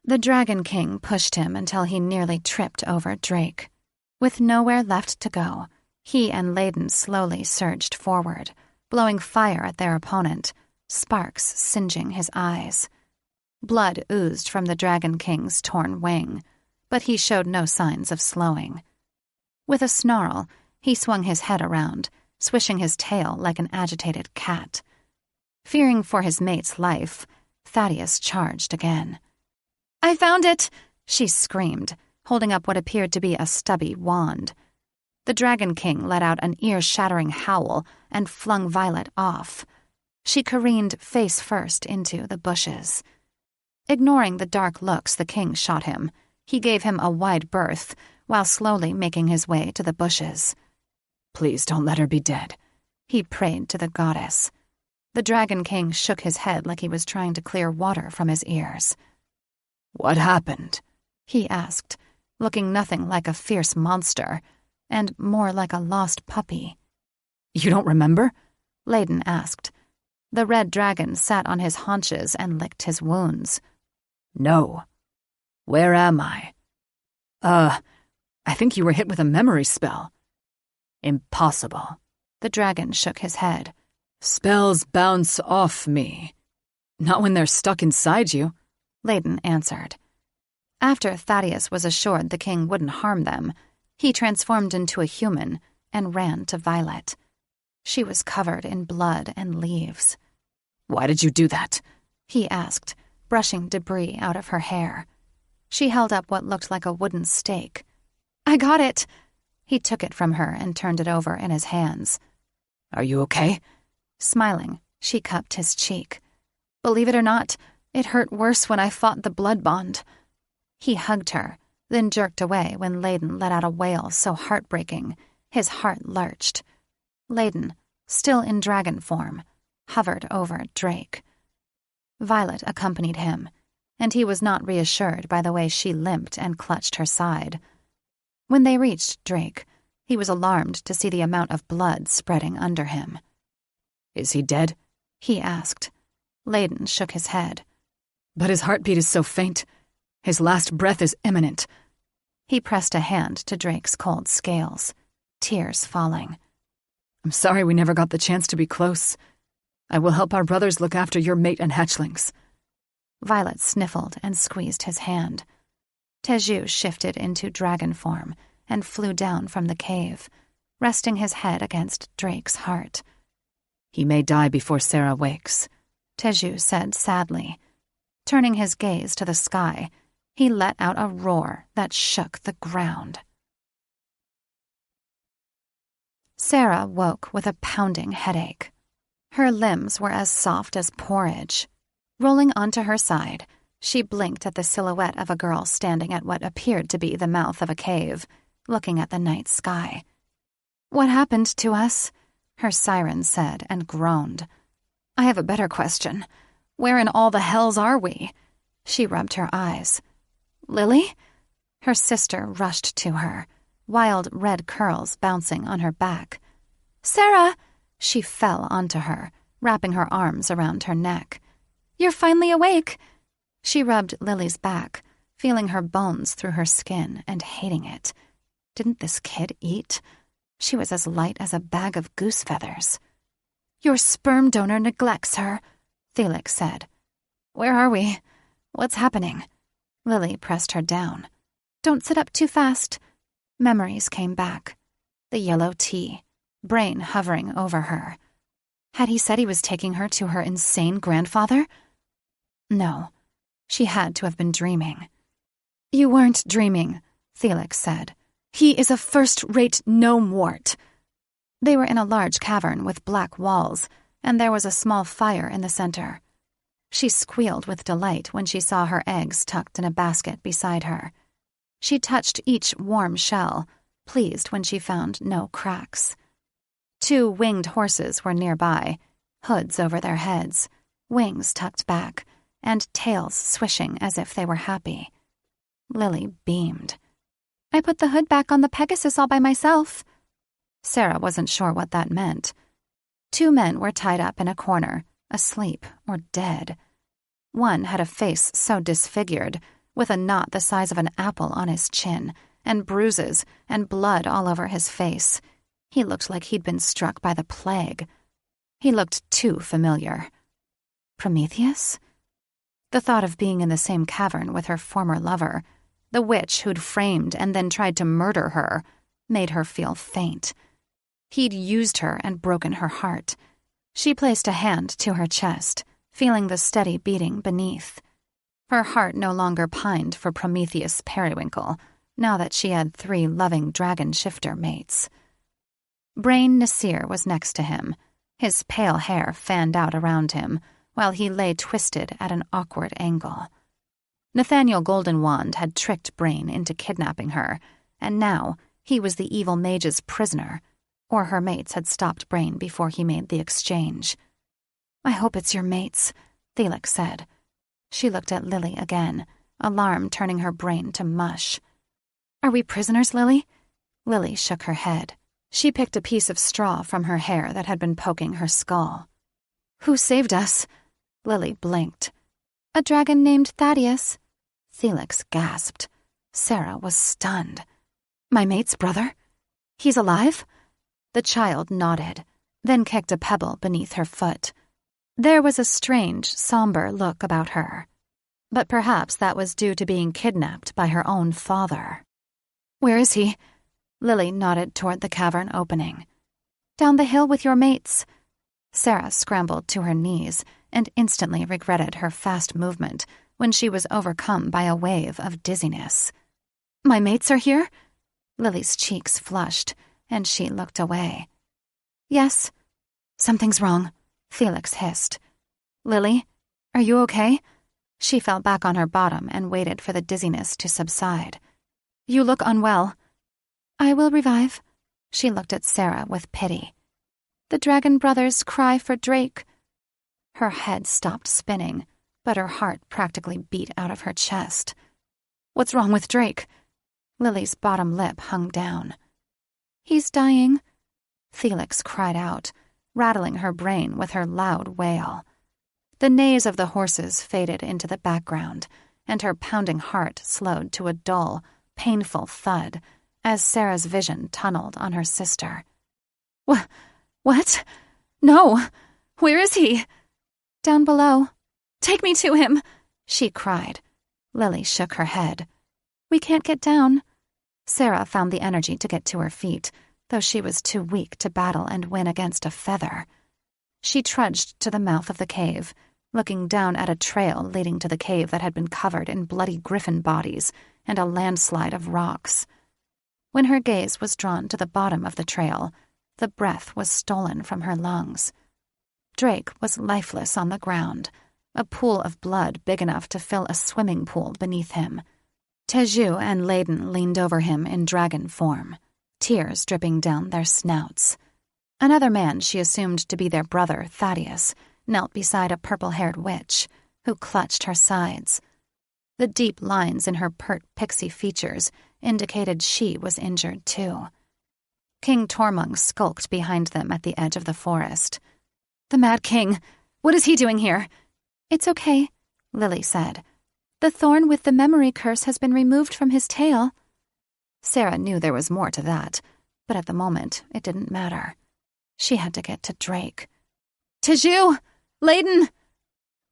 The Dragon King pushed him until he nearly tripped over Drake. With nowhere left to go, he and Layden slowly surged forward, blowing fire at their opponent, sparks singeing his eyes. Blood oozed from the Dragon King's torn wing, but he showed no signs of slowing. With a snarl, he swung his head around, swishing his tail like an agitated cat. Fearing for his mate's life, Thaddeus charged again. "I found it!" she screamed, holding up what appeared to be a stubby wand. The Dragon King let out an ear-shattering howl and flung Violet off. She careened face first into the bushes. Ignoring the dark looks the king shot him, he gave him a wide berth while slowly making his way to the bushes. "Please don't let her be dead," he prayed to the goddess. The Dragon King shook his head like he was trying to clear water from his ears. "What happened?" he asked, looking nothing like a fierce monster, and more like a lost puppy. "You don't remember?" Layden asked. The red dragon sat on his haunches and licked his wounds. "No. Where am I?" I think you were hit with a memory spell." "Impossible." The dragon shook his head. "Spells bounce off me. Not when they're stuck inside you," Layden answered. After Thaddeus was assured the king wouldn't harm them, he transformed into a human and ran to Violet. She was covered in blood and leaves. "Why did you do that?" he asked, brushing debris out of her hair. She held up what looked like a wooden stake. "I got it!" He took it from her and turned it over in his hands. "Are you okay?" Smiling, she cupped his cheek. "Believe it or not, it hurt worse when I fought the blood bond." He hugged her, then jerked away when Layden let out a wail so heartbreaking, his heart lurched. Layden, still in dragon form, hovered over Drake. Violet accompanied him, and he was not reassured by the way she limped and clutched her side. When they reached Drake, he was alarmed to see the amount of blood spreading under him. "Is he dead?" he asked. Layden shook his head. "But his heartbeat is so faint. His last breath is imminent." He pressed a hand to Drake's cold scales, tears falling. "I'm sorry we never got the chance to be close. I will help our brothers look after your mate and hatchlings." Violet sniffled and squeezed his hand. Teju shifted into dragon form and flew down from the cave, resting his head against Drake's heart. "He may die before Sarah wakes," Teju said sadly. Turning his gaze to the sky, he let out a roar that shook the ground. Sarah woke with a pounding headache. Her limbs were as soft as porridge. Rolling onto her side, she blinked at the silhouette of a girl standing at what appeared to be the mouth of a cave, looking at the night sky. "What happened to us?" her siren said and groaned. "I have a better question. Where in all the hells are we?" She rubbed her eyes. "Lily?" Her sister rushed to her, wild red curls bouncing on her back. "Sarah!" She fell onto her, wrapping her arms around her neck. "You're finally awake!" She rubbed Lily's back, feeling her bones through her skin and hating it. Didn't this kid eat? She was as light as a bag of goose feathers. "Your sperm donor neglects her," Felix said. "Where are we? What's happening?" Lily pressed her down. "Don't sit up too fast." Memories came back. The yellow tea, brain hovering over her. Had he said he was taking her to her insane grandfather? No, she had to have been dreaming. "You weren't dreaming," Felix said. "He is a first-rate gnome-wart." They were in a large cavern with black walls, and there was a small fire in the center. She squealed with delight when she saw her eggs tucked in a basket beside her. She touched each warm shell, pleased when she found no cracks. 2 winged horses were nearby, hoods over their heads, wings tucked back, and tails swishing as if they were happy. Lily beamed. "I put the hood back on the Pegasus all by myself." Sarah wasn't sure what that meant. 2 men were tied up in a corner, asleep or dead. One had a face so disfigured, with a knot the size of an apple on his chin, and bruises and blood all over his face. He looked like he'd been struck by the plague. He looked too familiar. Prometheus? The thought of being in the same cavern with her former lover, the witch who'd framed and then tried to murder her, made her feel faint. He'd used her and broken her heart. She placed a hand to her chest, feeling the steady beating beneath. Her heart no longer pined for Prometheus Periwinkle, now that she had 3 loving dragon-shifter mates. Brain Nasir was next to him, his pale hair fanned out around him, while he lay twisted at an awkward angle. Nathaniel Goldenwand had tricked Brain into kidnapping her, and now he was the evil mage's prisoner, or her mates had stopped Brain before he made the exchange. "I hope it's your mates," Felix said. She looked at Lily again, alarm turning her brain to mush. "Are we prisoners, Lily?" Lily shook her head. She picked a piece of straw from her hair that had been poking her skull. "Who saved us?" Lily blinked. "A dragon named Thaddeus." Felix gasped. Sarah was stunned. "My mate's brother? He's alive?" The child nodded, then kicked a pebble beneath her foot. There was a strange, somber look about her. But perhaps that was due to being kidnapped by her own father. "Where is he?" Lily nodded toward the cavern opening. "Down the hill with your mates." Sarah scrambled to her knees and instantly regretted her fast movement when she was overcome by a wave of dizziness. "My mates are here?" Lily's cheeks flushed, and she looked away. "Yes." "Something's wrong," Felix hissed. "Lily, are you okay?" She fell back on her bottom and waited for the dizziness to subside. "You look unwell." "I will revive." She looked at Sarah with pity. "The dragon brothers cry for Drake." Her head stopped spinning, but her heart practically beat out of her chest. "What's wrong with Drake?" Lily's bottom lip hung down. "He's dying," Felix cried out, rattling her brain with her loud wail. The neighs of the horses faded into the background, and her pounding heart slowed to a dull, painful thud as Sarah's vision tunneled on her sister. What? No! Where is he?" "Down below. Take me to him," she cried. Lily shook her head. "We can't get down." Sarah found the energy to get to her feet, though she was too weak to battle and win against a feather. She trudged to the mouth of the cave, looking down at a trail leading to the cave that had been covered in bloody griffin bodies and a landslide of rocks. When her gaze was drawn to the bottom of the trail, the breath was stolen from her lungs. Drake was lifeless on the ground, a pool of blood big enough to fill a swimming pool beneath him. Teju and Layden leaned over him in dragon form, tears dripping down their snouts. Another man she assumed to be their brother, Thaddeus, knelt beside a purple-haired witch, who clutched her sides. The deep lines in her pert pixie features indicated she was injured too. King Tormund skulked behind them at the edge of the forest. "The Mad King! What is he doing here?" "It's okay," Lily said. "The thorn with the memory curse has been removed from his tail." Sarah knew there was more to that, but at the moment it didn't matter. She had to get to Drake. "Teju! Layden!"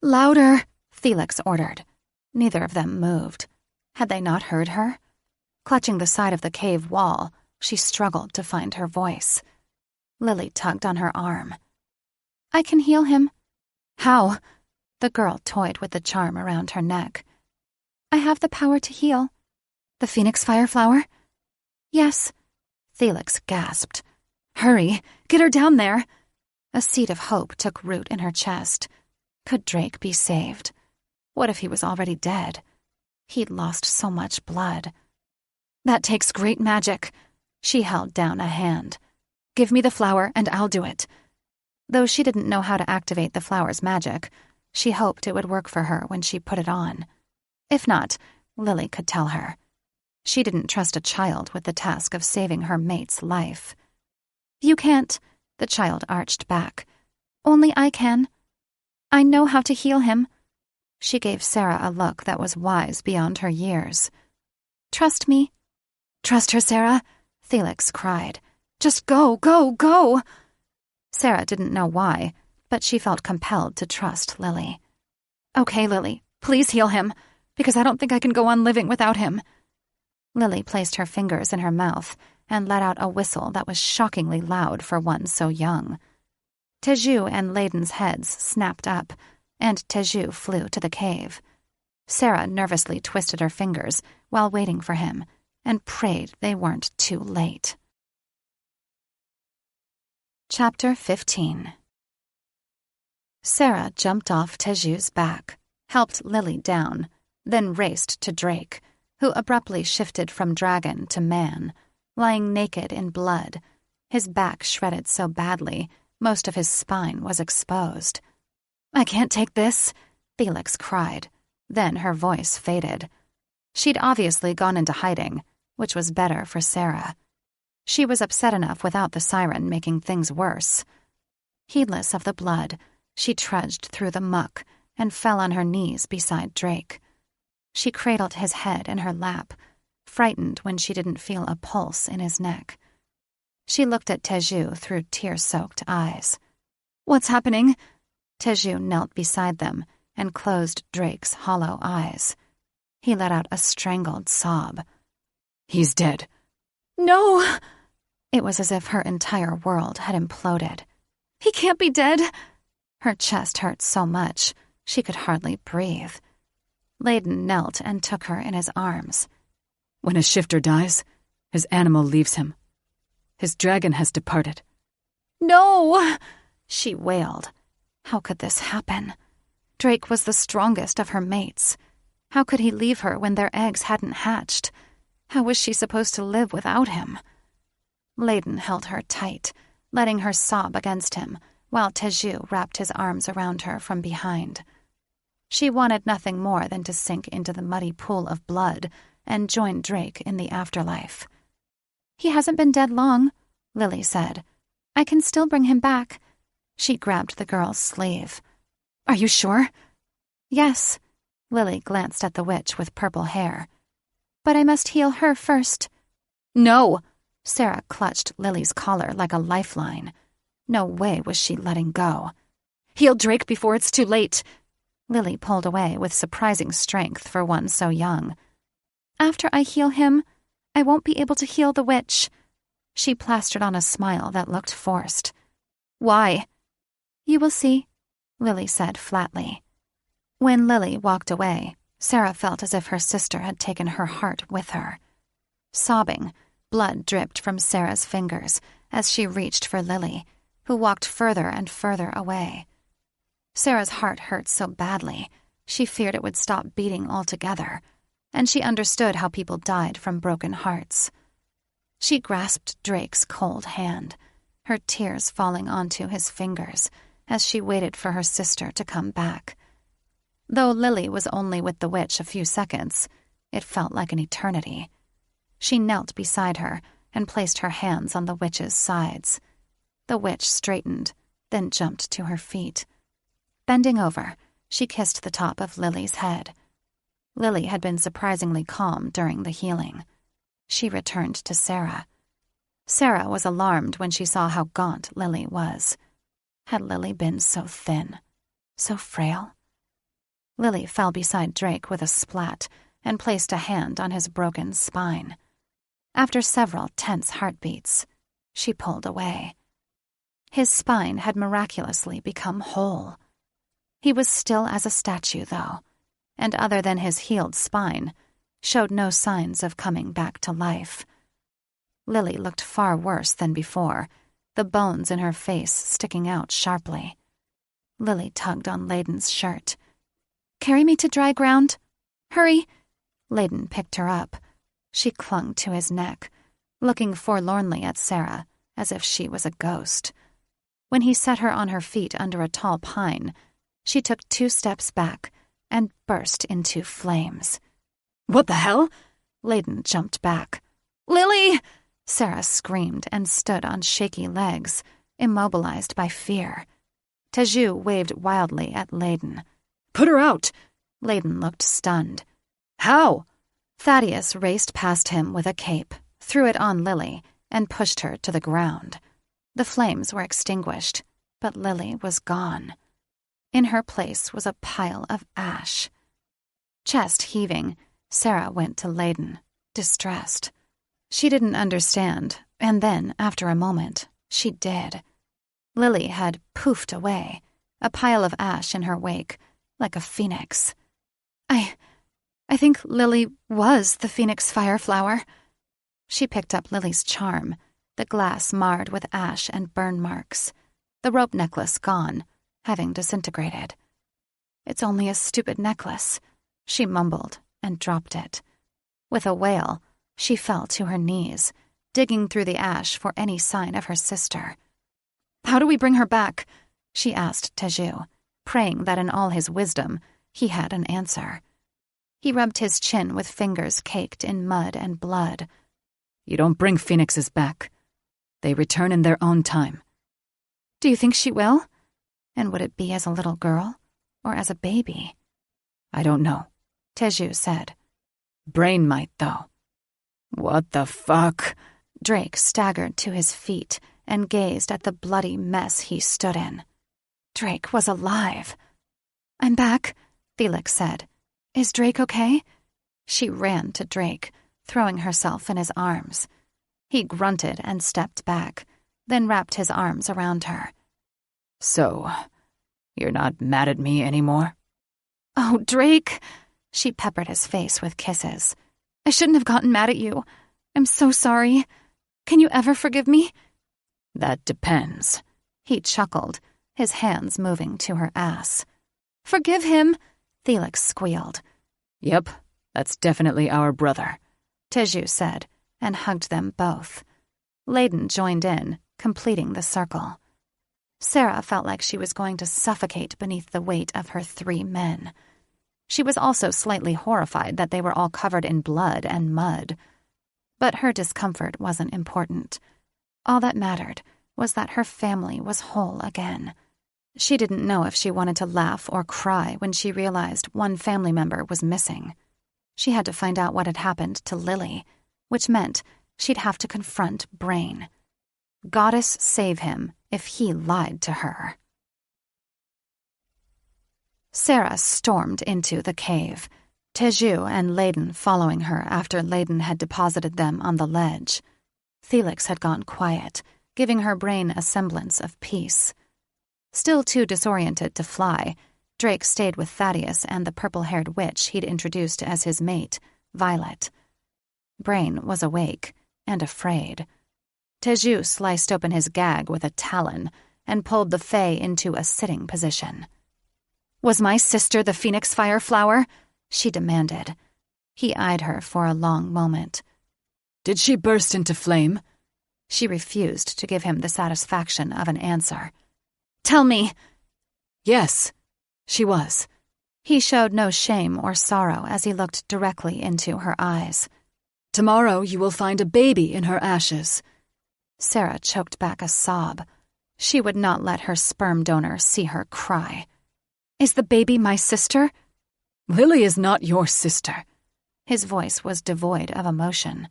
"Louder!" Felix ordered. Neither of them moved. Had they not heard her? Clutching the side of the cave wall, she struggled to find her voice. Lily tugged on her arm. "I can heal him." "How?" The girl toyed with the charm around her neck. "I have the power to heal." "The Phoenix Fire Flower?" "Yes." Felix gasped. "Hurry! Get her down there!" A seed of hope took root in her chest. Could Drake be saved? What if he was already dead? He'd lost so much blood. "That takes great magic." She held down a hand. "Give me the flower and I'll do it." Though she didn't know how to activate the flower's magic, she hoped it would work for her when she put it on. If not, Lily could tell her. She didn't trust a child with the task of saving her mate's life. "You can't," the child arched back. "Only I can." I know how to heal him." She gave Sarah a look that was wise beyond her years. "Trust me." "Trust her, Sarah," Felix cried. "Just go, go, go!" Sarah didn't know why, but she felt compelled to trust Lily. "Okay, Lily, please heal him, because I don't think I can go on living without him." Lily placed her fingers in her mouth and let out a whistle that was shockingly loud for one so young. Teju and Layden's heads snapped up, and Teju flew to the cave. Sarah nervously twisted her fingers while waiting for him and prayed they weren't too late. Chapter 15. Sarah jumped off Teju's back, helped Lily down, then raced to Drake, who abruptly shifted from dragon to man, lying naked in blood, his back shredded so badly most of his spine was exposed. "I can't take this," Felix cried. Then her voice faded. She'd obviously gone into hiding, which was better for Sarah. She was upset enough without the siren making things worse. Heedless of the blood, she trudged through the muck and fell on her knees beside Drake. She cradled his head in her lap, frightened when she didn't feel a pulse in his neck. She looked at Teju through tear-soaked eyes. "What's happening?" Teju knelt beside them and closed Drake's hollow eyes. He let out a strangled sob. "He's dead." "No!" It was as if her entire world had imploded. "He can't be dead!" Her chest hurt so much she could hardly breathe. Layden knelt and took her in his arms. "When a shifter dies, his animal leaves him. His dragon has departed." "No!" she wailed. How could this happen? Drake was the strongest of her mates. How could he leave her when their eggs hadn't hatched? How was she supposed to live without him? Layden held her tight, letting her sob against him, while Teju wrapped his arms around her from behind. She wanted nothing more than to sink into the muddy pool of blood and join Drake in the afterlife. "He hasn't been dead long," Lily said. "I can still bring him back." She grabbed the girl's sleeve. "Are you sure?" "Yes." Lily glanced at the witch with purple hair. "But I must heal her first." "No!" Sarah clutched Lily's collar like a lifeline. No way was she letting go. "Heal Drake before it's too late." Lily pulled away with surprising strength for one so young. "After I heal him, I won't be able to heal the witch." She plastered on a smile that looked forced. "Why?" "You will see," Lily said flatly. When Lily walked away, Sarah felt as if her sister had taken her heart with her. Sobbing, blood dripped from Sarah's fingers as she reached for Lily, who walked further and further away. Sarah's heart hurt so badly, she feared it would stop beating altogether, and she understood how people died from broken hearts. She grasped Drake's cold hand, her tears falling onto his fingers as she waited for her sister to come back. Though Lily was only with the witch a few seconds, it felt like an eternity. She knelt beside her and placed her hands on the witch's sides. The witch straightened, then jumped to her feet. Bending over, she kissed the top of Lily's head. Lily had been surprisingly calm during the healing. She returned to Sarah. Sarah was alarmed when she saw how gaunt Lily was. Had Lily been so thin, so frail? Lily fell beside Drake with a splat and placed a hand on his broken spine. After several tense heartbeats, she pulled away. His spine had miraculously become whole. He was still as a statue, though, and other than his healed spine, showed no signs of coming back to life. Lily looked far worse than before, the bones in her face sticking out sharply. Lily tugged on Layden's shirt. "Carry me to dry ground. Hurry!" Layden picked her up. She clung to his neck, looking forlornly at Sarah as if she was a ghost. When he set her on her feet under a tall pine, she took 2 steps back and burst into flames. "What the hell?" Layden jumped back. "Lily!" Sarah screamed and stood on shaky legs, immobilized by fear. Teju waved wildly at Layden. Put her out! Layden looked stunned. How? Thaddeus raced past him with a cape, threw it on Lily, and pushed her to the ground. The flames were extinguished, but Lily was gone. In her place was a pile of ash. Chest heaving, Sarah went to Layden, distressed. She didn't understand, and then, after a moment, she did. Lily had poofed away, a pile of ash in her wake, like a phoenix. I think Lily was the phoenix fireflower. She picked up Lily's charm, the glass marred with ash and burn marks, the rope necklace gone, having disintegrated. It's only a stupid necklace, she mumbled and dropped it. With a wail, she fell to her knees, digging through the ash for any sign of her sister. How do we bring her back? She asked Teju, praying that in all his wisdom he had an answer. He rubbed his chin with fingers caked in mud and blood. You don't bring phoenixes back. They return in their own time. Do you think she will? And would it be as a little girl, or as a baby? I don't know, Teju said. Brain might, though. What the fuck? Drake staggered to his feet and gazed at the bloody mess he stood in. Drake was alive. I'm back, Felix said. Is Drake okay? She ran to Drake, throwing herself in his arms. He grunted and stepped back, then wrapped his arms around her. So, you're not mad at me anymore? Oh, Drake! She peppered his face with kisses. I shouldn't have gotten mad at you. I'm so sorry. Can you ever forgive me? That depends. He chuckled, his hands moving to her ass. Forgive him, Felix squealed. Yep, that's definitely our brother, Teju said, and hugged them both. Layden joined in, completing the circle. Sarah felt like she was going to suffocate beneath the weight of her 3 men. She was also slightly horrified that they were all covered in blood and mud. But her discomfort wasn't important. All that mattered was that her family was whole again. She didn't know if she wanted to laugh or cry when she realized one family member was missing. She had to find out what had happened to Lily, which meant she'd have to confront Brain. Goddess save him if he lied to her. Sarah stormed into the cave, Teju and Layden following her after Layden had deposited them on the ledge. Felix had gone quiet, giving her brain a semblance of peace. Still too disoriented to fly, Drake stayed with Thaddeus and the purple-haired witch he'd introduced as his mate, Violet. Brain was awake and afraid. Teju sliced open his gag with a talon and pulled the Fae into a sitting position. Was my sister the phoenix fireflower? She demanded. He eyed her for a long moment. Did she burst into flame? She refused to give him the satisfaction of an answer. Tell me. Yes, she was. He showed no shame or sorrow as he looked directly into her eyes. Tomorrow you will find a baby in her ashes. Sarah choked back a sob. She would not let her sperm donor see her cry. Is the baby my sister? Lily is not your sister. His voice was devoid of emotion.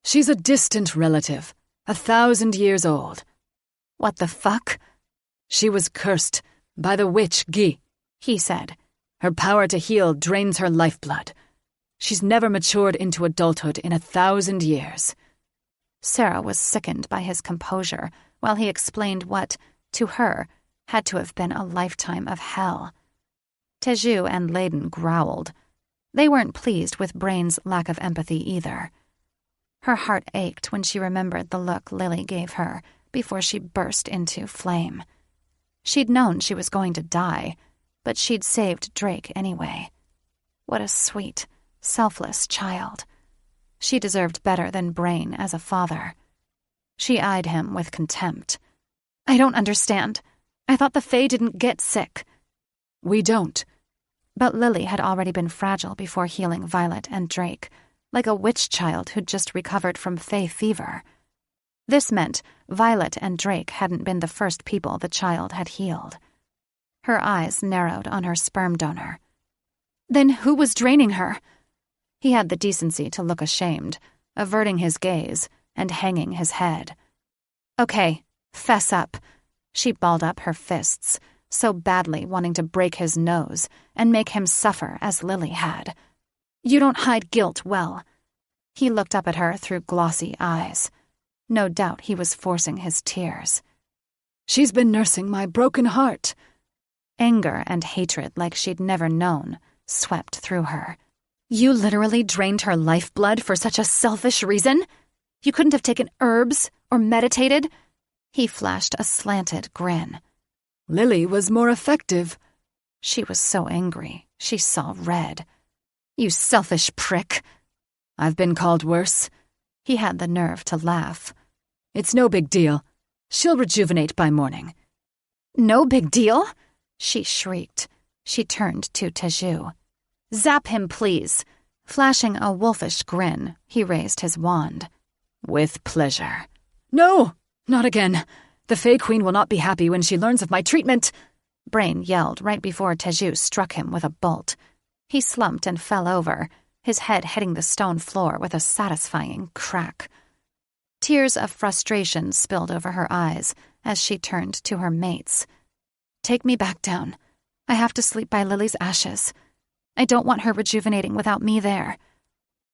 She's a distant relative, 1,000 years old. What the fuck? She was cursed by the witch Gi, he said. Her power to heal drains her lifeblood. She's never matured into adulthood in 1,000 years. Sarah was sickened by his composure while he explained what, to her, had to have been a lifetime of hell. Teju and Layden growled. They weren't pleased with Brain's lack of empathy either. Her heart ached when she remembered the look Lily gave her before she burst into flame. She'd known she was going to die, but she'd saved Drake anyway. What a sweet, selfless child. She deserved better than Brain as a father. She eyed him with contempt. I don't understand. I thought the Fae didn't get sick. We don't. But Lily had already been fragile before healing Violet and Drake, like a witch child who'd just recovered from Fae fever. This meant Violet and Drake hadn't been the first people the child had healed. Her eyes narrowed on her sperm donor. Then who was draining her? He had the decency to look ashamed, averting his gaze and hanging his head. Okay, fess up. She balled up her fists, so badly wanting to break his nose and make him suffer as Lily had. You don't hide guilt well. He looked up at her through glossy eyes. No doubt he was forcing his tears. She's been nursing my broken heart. Anger and hatred like she'd never known swept through her. You literally drained her lifeblood for such a selfish reason? You couldn't have taken herbs or meditated? He flashed a slanted grin. Lily was more effective. She was so angry, she saw red. You selfish prick. I've been called worse. He had the nerve to laugh. It's no big deal. She'll rejuvenate by morning. No big deal? She shrieked. She turned to Teju. Zap him, please. Flashing a wolfish grin, he raised his wand. With pleasure. No, not again. The Fae Queen will not be happy when she learns of my treatment. Brain yelled right before Teju struck him with a bolt. He slumped and fell over, his head hitting the stone floor with a satisfying crack. Tears of frustration spilled over her eyes as she turned to her mates. Take me back down. I have to sleep by Lily's ashes. I don't want her rejuvenating without me there.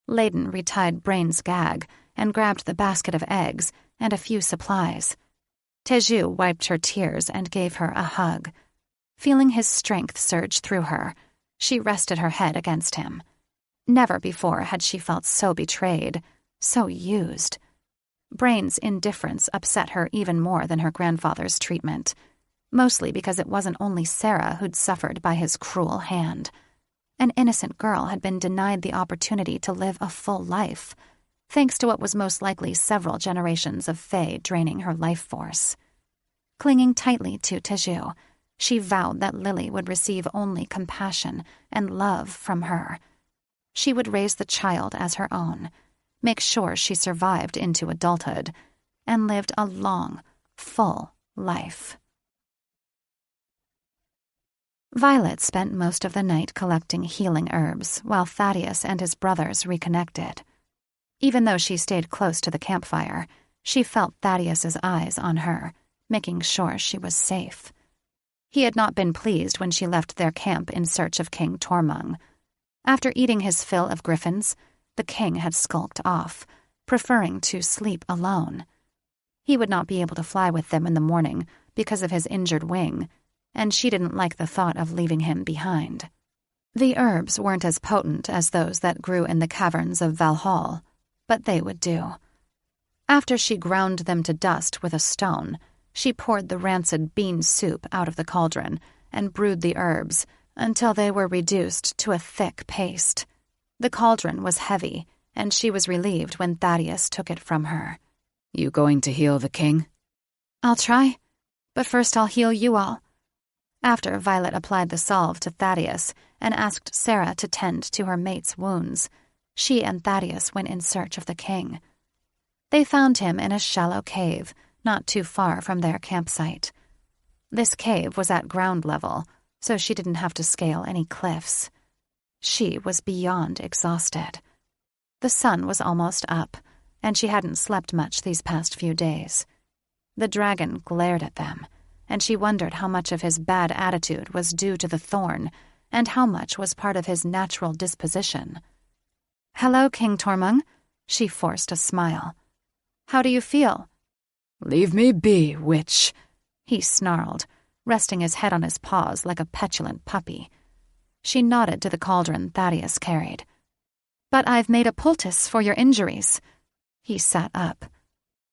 Layden retied Brain's gag and grabbed the basket of eggs and a few supplies. Teju wiped her tears and gave her a hug. Feeling his strength surge through her, she rested her head against him. Never before had she felt so betrayed, so used. Brain's indifference upset her even more than her grandfather's treatment, mostly because it wasn't only Sarah who'd suffered by his cruel hand. An innocent girl had been denied the opportunity to live a full life, thanks to what was most likely several generations of Fae draining her life force. Clinging tightly to Teju, she vowed that Lily would receive only compassion and love from her. She would raise the child as her own, make sure she survived into adulthood, and lived a long, full life. Violet spent most of the night collecting healing herbs while Thaddeus and his brothers reconnected. Even though she stayed close to the campfire, she felt Thaddeus's eyes on her, making sure she was safe. He had not been pleased when she left their camp in search of King Tormund. After eating his fill of griffins, the king had skulked off, preferring to sleep alone. He would not be able to fly with them in the morning because of his injured wing, and she didn't like the thought of leaving him behind. The herbs weren't as potent as those that grew in the caverns of Valhall, but they would do. After she ground them to dust with a stone, she poured the rancid bean soup out of the cauldron and brewed the herbs until they were reduced to a thick paste. The cauldron was heavy, and she was relieved when Thaddeus took it from her. You going to heal the king? I'll try, but first I'll heal you all. After Violet applied the salve to Thaddeus and asked Sarah to tend to her mate's wounds, she and Thaddeus went in search of the king. They found him in a shallow cave, not too far from their campsite. This cave was at ground level, so she didn't have to scale any cliffs. She was beyond exhausted. The sun was almost up, and she hadn't slept much these past few days. The dragon glared at them, and she wondered how much of his bad attitude was due to the thorn and how much was part of his natural disposition. "Hello, King Tormund," she forced a smile. "How do you feel?" Leave me be, witch, he snarled, resting his head on his paws like a petulant puppy. She nodded to the cauldron Thaddeus carried. "But I've made a poultice for your injuries." He sat up.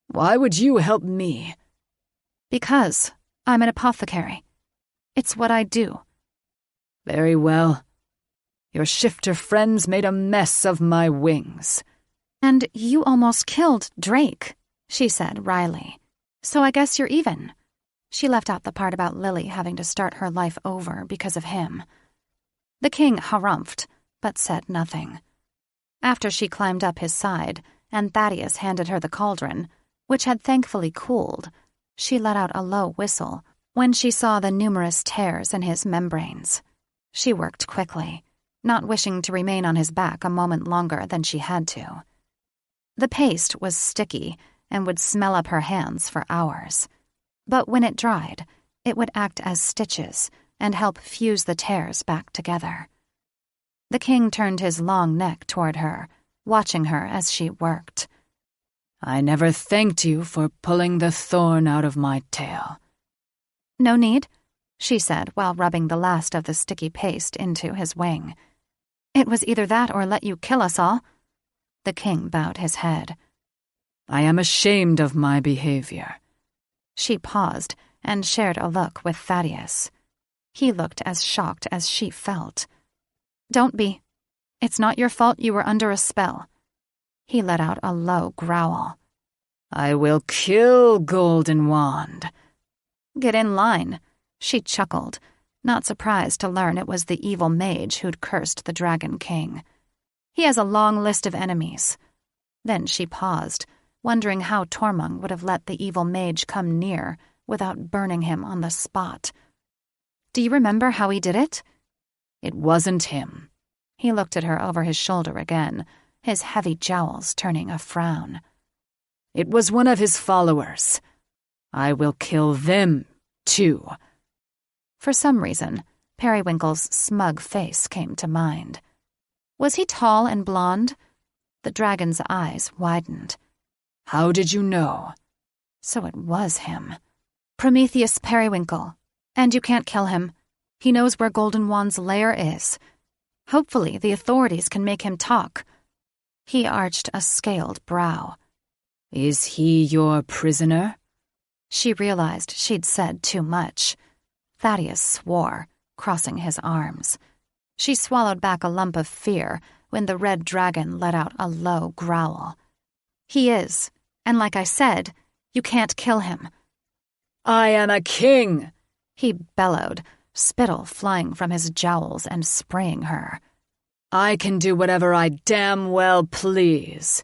Why would you help me? Because I'm an apothecary. It's what I do. Very well. Your shifter friends made a mess of my wings. And you almost killed Drake, she said wryly. So I guess you're even. She left out the part about Lily having to start her life over because of him. The king harumphed, but said nothing. After she climbed up his side, and Thaddeus handed her the cauldron, which had thankfully cooled, she let out a low whistle, when she saw the numerous tears in his membranes. She worked quickly, not wishing to remain on his back a moment longer than she had to. The paste was sticky and would smell up her hands for hours, but when it dried, it would act as stitches and help fuse the tears back together. The king turned his long neck toward her, watching her as she worked. I never thanked you for pulling the thorn out of my tail. No need, she said while rubbing the last of the sticky paste into his wing. It was either that or let you kill us all. The king bowed his head. I am ashamed of my behavior. She paused and shared a look with Thaddeus. He looked as shocked as she felt. Don't be. It's not your fault you were under a spell. He let out a low growl. I will kill Golden Wand. Get in line, she chuckled, not surprised to learn it was the evil mage who'd cursed the Dragon King. He has a long list of enemies. Then she paused, wondering how Tormund would have let the evil mage come near without burning him on the spot. Do you remember how he did it? It wasn't him. He looked at her over his shoulder again, his heavy jowls turning a frown. It was one of his followers. I will kill them, too. For some reason, Periwinkle's smug face came to mind. Was he tall and blonde? The dragon's eyes widened. How did you know? So it was him. Prometheus Periwinkle. And you can't kill him. He knows where Golden Wand's lair is. Hopefully the authorities can make him talk. He arched a scaled brow. Is he your prisoner? She realized she'd said too much. Thaddeus swore, crossing his arms. She swallowed back a lump of fear when the red dragon let out a low growl. He is, and like I said, you can't kill him. I am a king, he bellowed, spittle flying from his jowls and spraying her. I can do whatever I damn well please.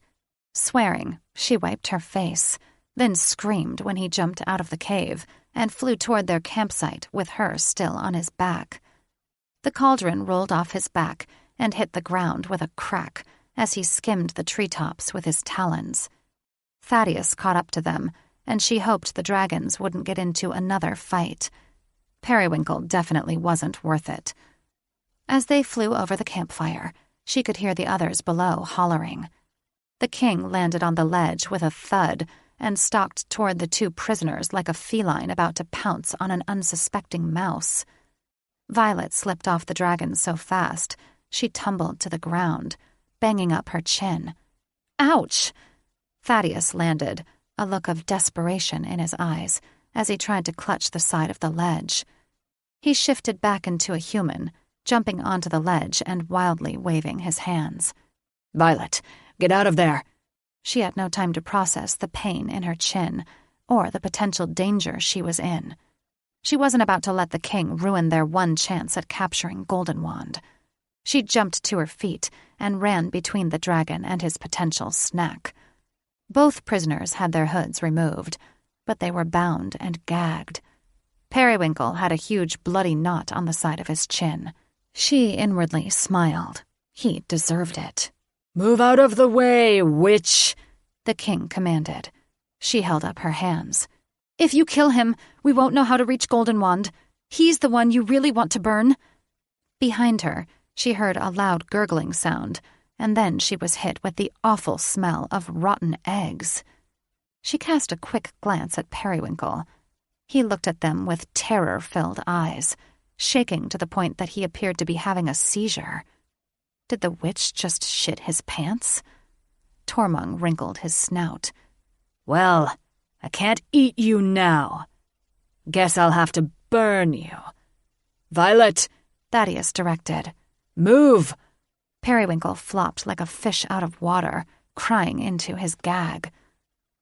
Swearing, she wiped her face, then screamed when he jumped out of the cave and flew toward their campsite with her still on his back. The cauldron rolled off his back and hit the ground with a crack as he skimmed the treetops with his talons. Thaddeus caught up to them, and she hoped the dragons wouldn't get into another fight. Periwinkle definitely wasn't worth it. As they flew over the campfire, she could hear the others below hollering. The king landed on the ledge with a thud and stalked toward the two prisoners like a feline about to pounce on an unsuspecting mouse. Violet slipped off the dragon so fast, she tumbled to the ground, banging up her chin. Ouch! Thaddeus landed, a look of desperation in his eyes, as he tried to clutch the side of the ledge. He shifted back into a human, jumping onto the ledge and wildly waving his hands. Violet, get out of there! She had no time to process the pain in her chin or the potential danger she was in. She wasn't about to let the king ruin their one chance at capturing Golden Wand. She jumped to her feet and ran between the dragon and his potential snack. Both prisoners had their hoods removed, but they were bound and gagged. Periwinkle had a huge bloody knot on the side of his chin. She inwardly smiled. He deserved it. Move out of the way, witch, the king commanded. She held up her hands. If you kill him, we won't know how to reach Golden Wand. He's the one you really want to burn. Behind her, she heard a loud gurgling sound, and then she was hit with the awful smell of rotten eggs. She cast a quick glance at Periwinkle. He looked at them with terror-filled eyes, shaking to the point that he appeared to be having a seizure. Did the witch just shit his pants? Tormund wrinkled his snout. Well, I can't eat you now. Guess I'll have to burn you. Violet, Thaddeus directed. Move! Periwinkle flopped like a fish out of water, crying into his gag.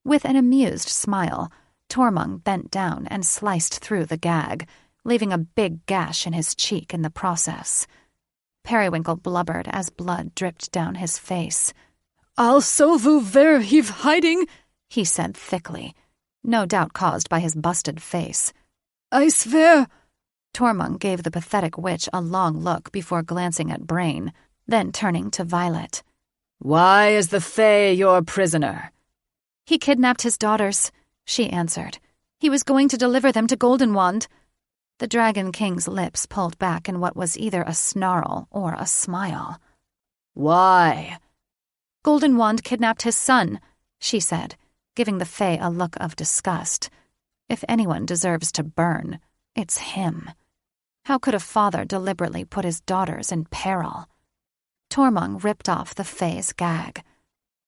With an amused smile, Tormund bent down and sliced through the gag, leaving a big gash in his cheek in the process. Periwinkle blubbered as blood dripped down his face. Also where he's hiding, he said thickly, no doubt caused by his busted face. I swear. Tormund gave the pathetic witch a long look before glancing at Brain, then turning to Violet. Why is the Fae your prisoner? He kidnapped his daughters, she answered. He was going to deliver them to Goldenwand. The Dragon King's lips pulled back in what was either a snarl or a smile. Why? Goldenwand kidnapped his son, she said, giving the Fae a look of disgust. If anyone deserves to burn, it's him. How could a father deliberately put his daughters in peril? Tormund ripped off the Fae's gag.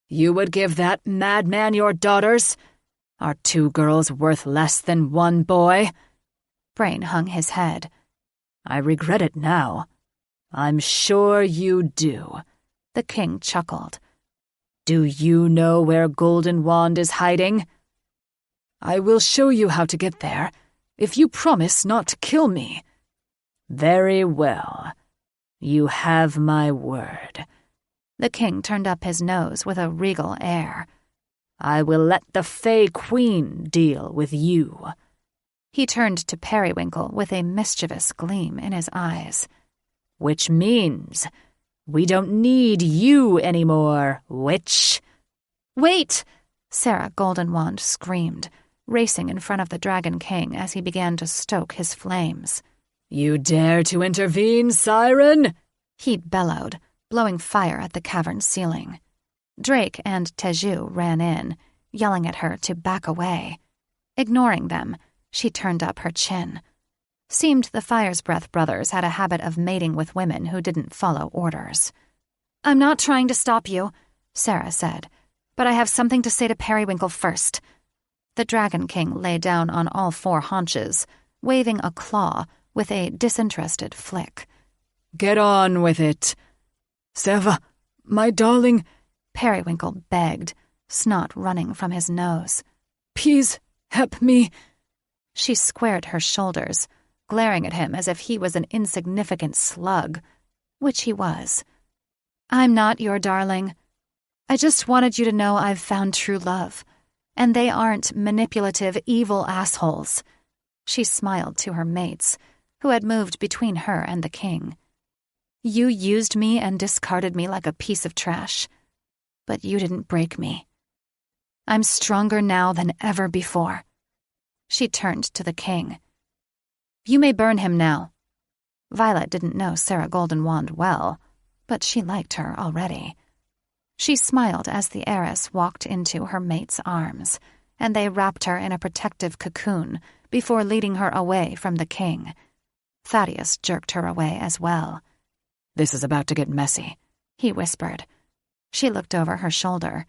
You would give that madman your daughters? Are 2 girls worth less than 1 boy? Brain hung his head. I regret it now. I'm sure you do. The king chuckled. Do you know where Goldenwand is hiding? I will show you how to get there, if you promise not to kill me. Very well. You have my word. The king turned up his nose with a regal air. I will let the Fae Queen deal with you. He turned to Periwinkle with a mischievous gleam in his eyes. Which means we don't need you anymore, witch. Wait! Sarah Goldenwand screamed, racing in front of the Dragon King as he began to stoke his flames. You dare to intervene, siren? He bellowed, blowing fire at the cavern ceiling. Drake and Teju ran in, yelling at her to back away. Ignoring them, she turned up her chin. Seemed the Fire's Breath brothers had a habit of mating with women who didn't follow orders. I'm not trying to stop you, Sarah said, but I have something to say to Periwinkle first. The Dragon King lay down on all 4 haunches, waving a claw with a disinterested flick. Get on with it. Seva, my darling, Periwinkle begged, snot running from his nose. Please help me. She squared her shoulders, glaring at him as if he was an insignificant slug, which he was. I'm not your darling. I just wanted you to know I've found true love, and they aren't manipulative, evil assholes. She smiled to her mates, who had moved between her and the king. You used me and discarded me like a piece of trash, but you didn't break me. I'm stronger now than ever before. She turned to the king. You may burn him now. Violet didn't know Sarah Goldenwand well, but she liked her already. She smiled as the heiress walked into her mate's arms, and they wrapped her in a protective cocoon before leading her away from the king. Thaddeus jerked her away as well. This is about to get messy, he whispered. She looked over her shoulder.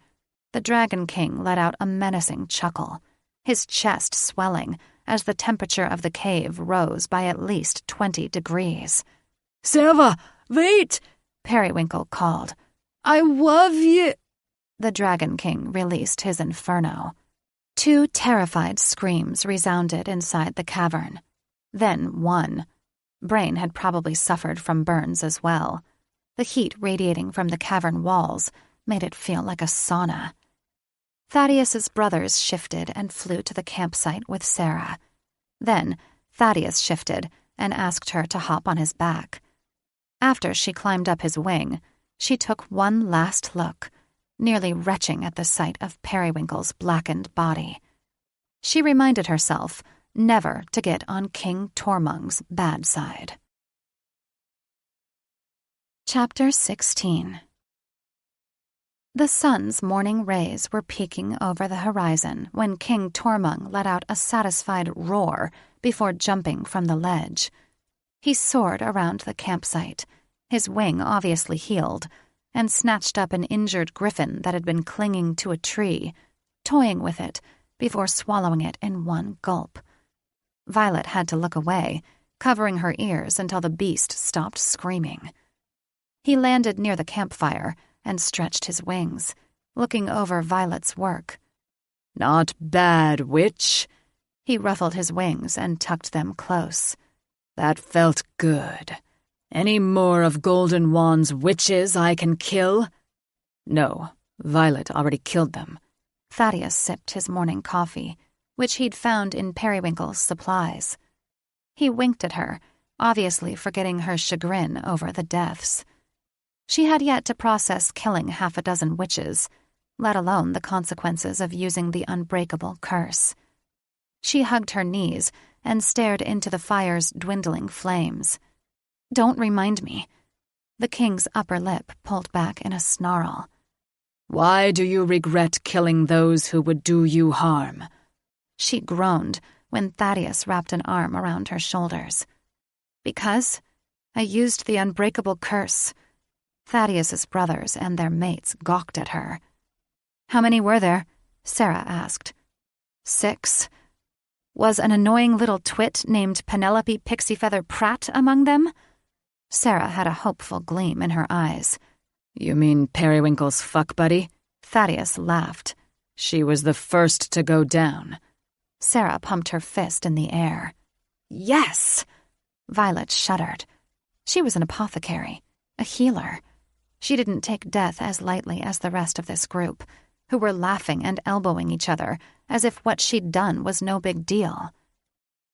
The Dragon King let out a menacing chuckle, his chest swelling as the temperature of the cave rose by at least 20 degrees. Seva, wait! Periwinkle called. I love you. The Dragon King released his inferno. 2 terrified screams resounded inside the cavern. Then 1. Brain had probably suffered from burns as well. The heat radiating from the cavern walls made it feel like a sauna. Thaddeus's brothers shifted and flew to the campsite with Sarah. Then Thaddeus shifted and asked her to hop on his back. After she climbed up his wing, she took one last look, nearly retching at the sight of Periwinkle's blackened body. She reminded herself never to get on King Tormund's bad side. Chapter 16. The sun's morning rays were peeking over the horizon when King Tormund let out a satisfied roar before jumping from the ledge. He soared around the campsite, his wing obviously healed, and snatched up an injured griffin that had been clinging to a tree, toying with it before swallowing it in one gulp. Violet had to look away, covering her ears until the beast stopped screaming. He landed near the campfire and stretched his wings, looking over Violet's work. Not bad, witch. He ruffled his wings and tucked them close. That felt good. Any more of Goldenwand's witches I can kill? No, Violet already killed them. Thaddeus sipped his morning coffee, which he'd found in Periwinkle's supplies. He winked at her, obviously forgetting her chagrin over the deaths. She had yet to process killing 6 witches, let alone the consequences of using the unbreakable curse. She hugged her knees and stared into the fire's dwindling flames. "Don't remind me." The king's upper lip pulled back in a snarl. "Why do you regret killing those who would do you harm?" She groaned when Thaddeus wrapped an arm around her shoulders. "Because I used the unbreakable curse." Thaddeus's brothers and their mates gawked at her. "How many were there?" Sarah asked. 6. Was an annoying little twit named Penelope Pixie-Feather Pratt among them? Sarah had a hopeful gleam in her eyes. "You mean Periwinkle's fuck buddy?" Thaddeus laughed. "She was the first to go down." Sarah pumped her fist in the air. "Yes!" Violet shuddered. She was an apothecary, a healer. She didn't take death as lightly as the rest of this group, who were laughing and elbowing each other as if what she'd done was no big deal.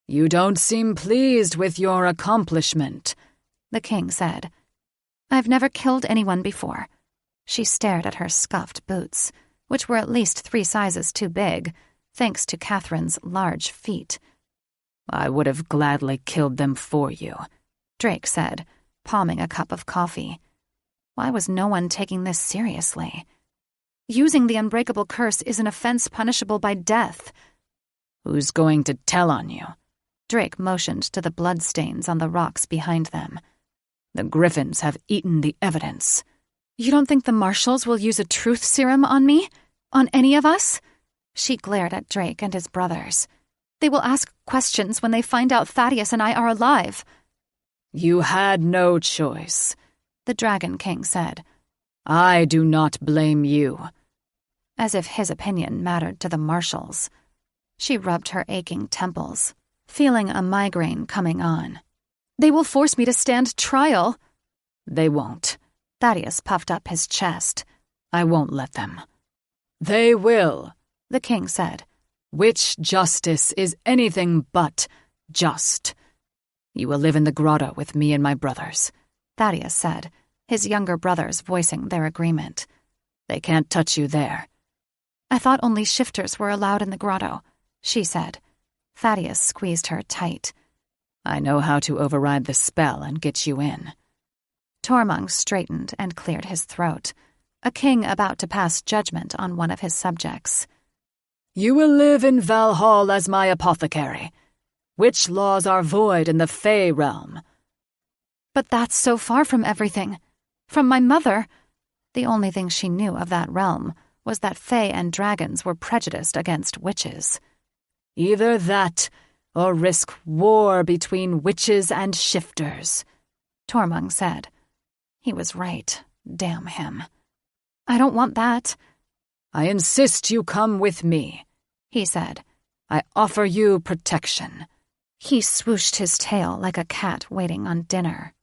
"You don't seem pleased with your accomplishment," the king said. "I've never killed anyone before." She stared at her scuffed boots, which were at least 3 sizes too big, thanks to Catherine's large feet. "I would have gladly killed them for you," Drake said, palming a cup of coffee. Why was no one taking this seriously? Using the unbreakable curse is an offense punishable by death. "Who's going to tell on you?" Drake motioned to the bloodstains on the rocks behind them. "The griffins have eaten the evidence." "You don't think the marshals will use a truth serum on me? On any of us?" She glared at Drake and his brothers. "They will ask questions when they find out Thaddeus and I are alive." "You had no choice," the Dragon King said. "I do not blame you." As if his opinion mattered to the marshals. She rubbed her aching temples, feeling a migraine coming on. "They will force me to stand trial." "They won't." Thaddeus puffed up his chest. "I won't let them." "They will," the king said. "Witch justice is anything but just. You will live in the grotto with me and my brothers," Thaddeus said, his younger brothers voicing their agreement. "They can't touch you there." "I thought only shifters were allowed in the grotto," she said. Thaddeus squeezed her tight. "I know how to override the spell and get you in." Tormund straightened and cleared his throat, a king about to pass judgment on one of his subjects. "You will live in Valhall as my apothecary. Witch laws are void in the Fey realm." "But that's so far from everything. From my mother." The only thing she knew of that realm was that Fey and dragons were prejudiced against witches. "Either that, or risk war between witches and shifters," Tormund said. He was right. Damn him. "I don't want that." "I insist you come with me," he said. "I offer you protection." He swooshed his tail like a cat waiting on dinner.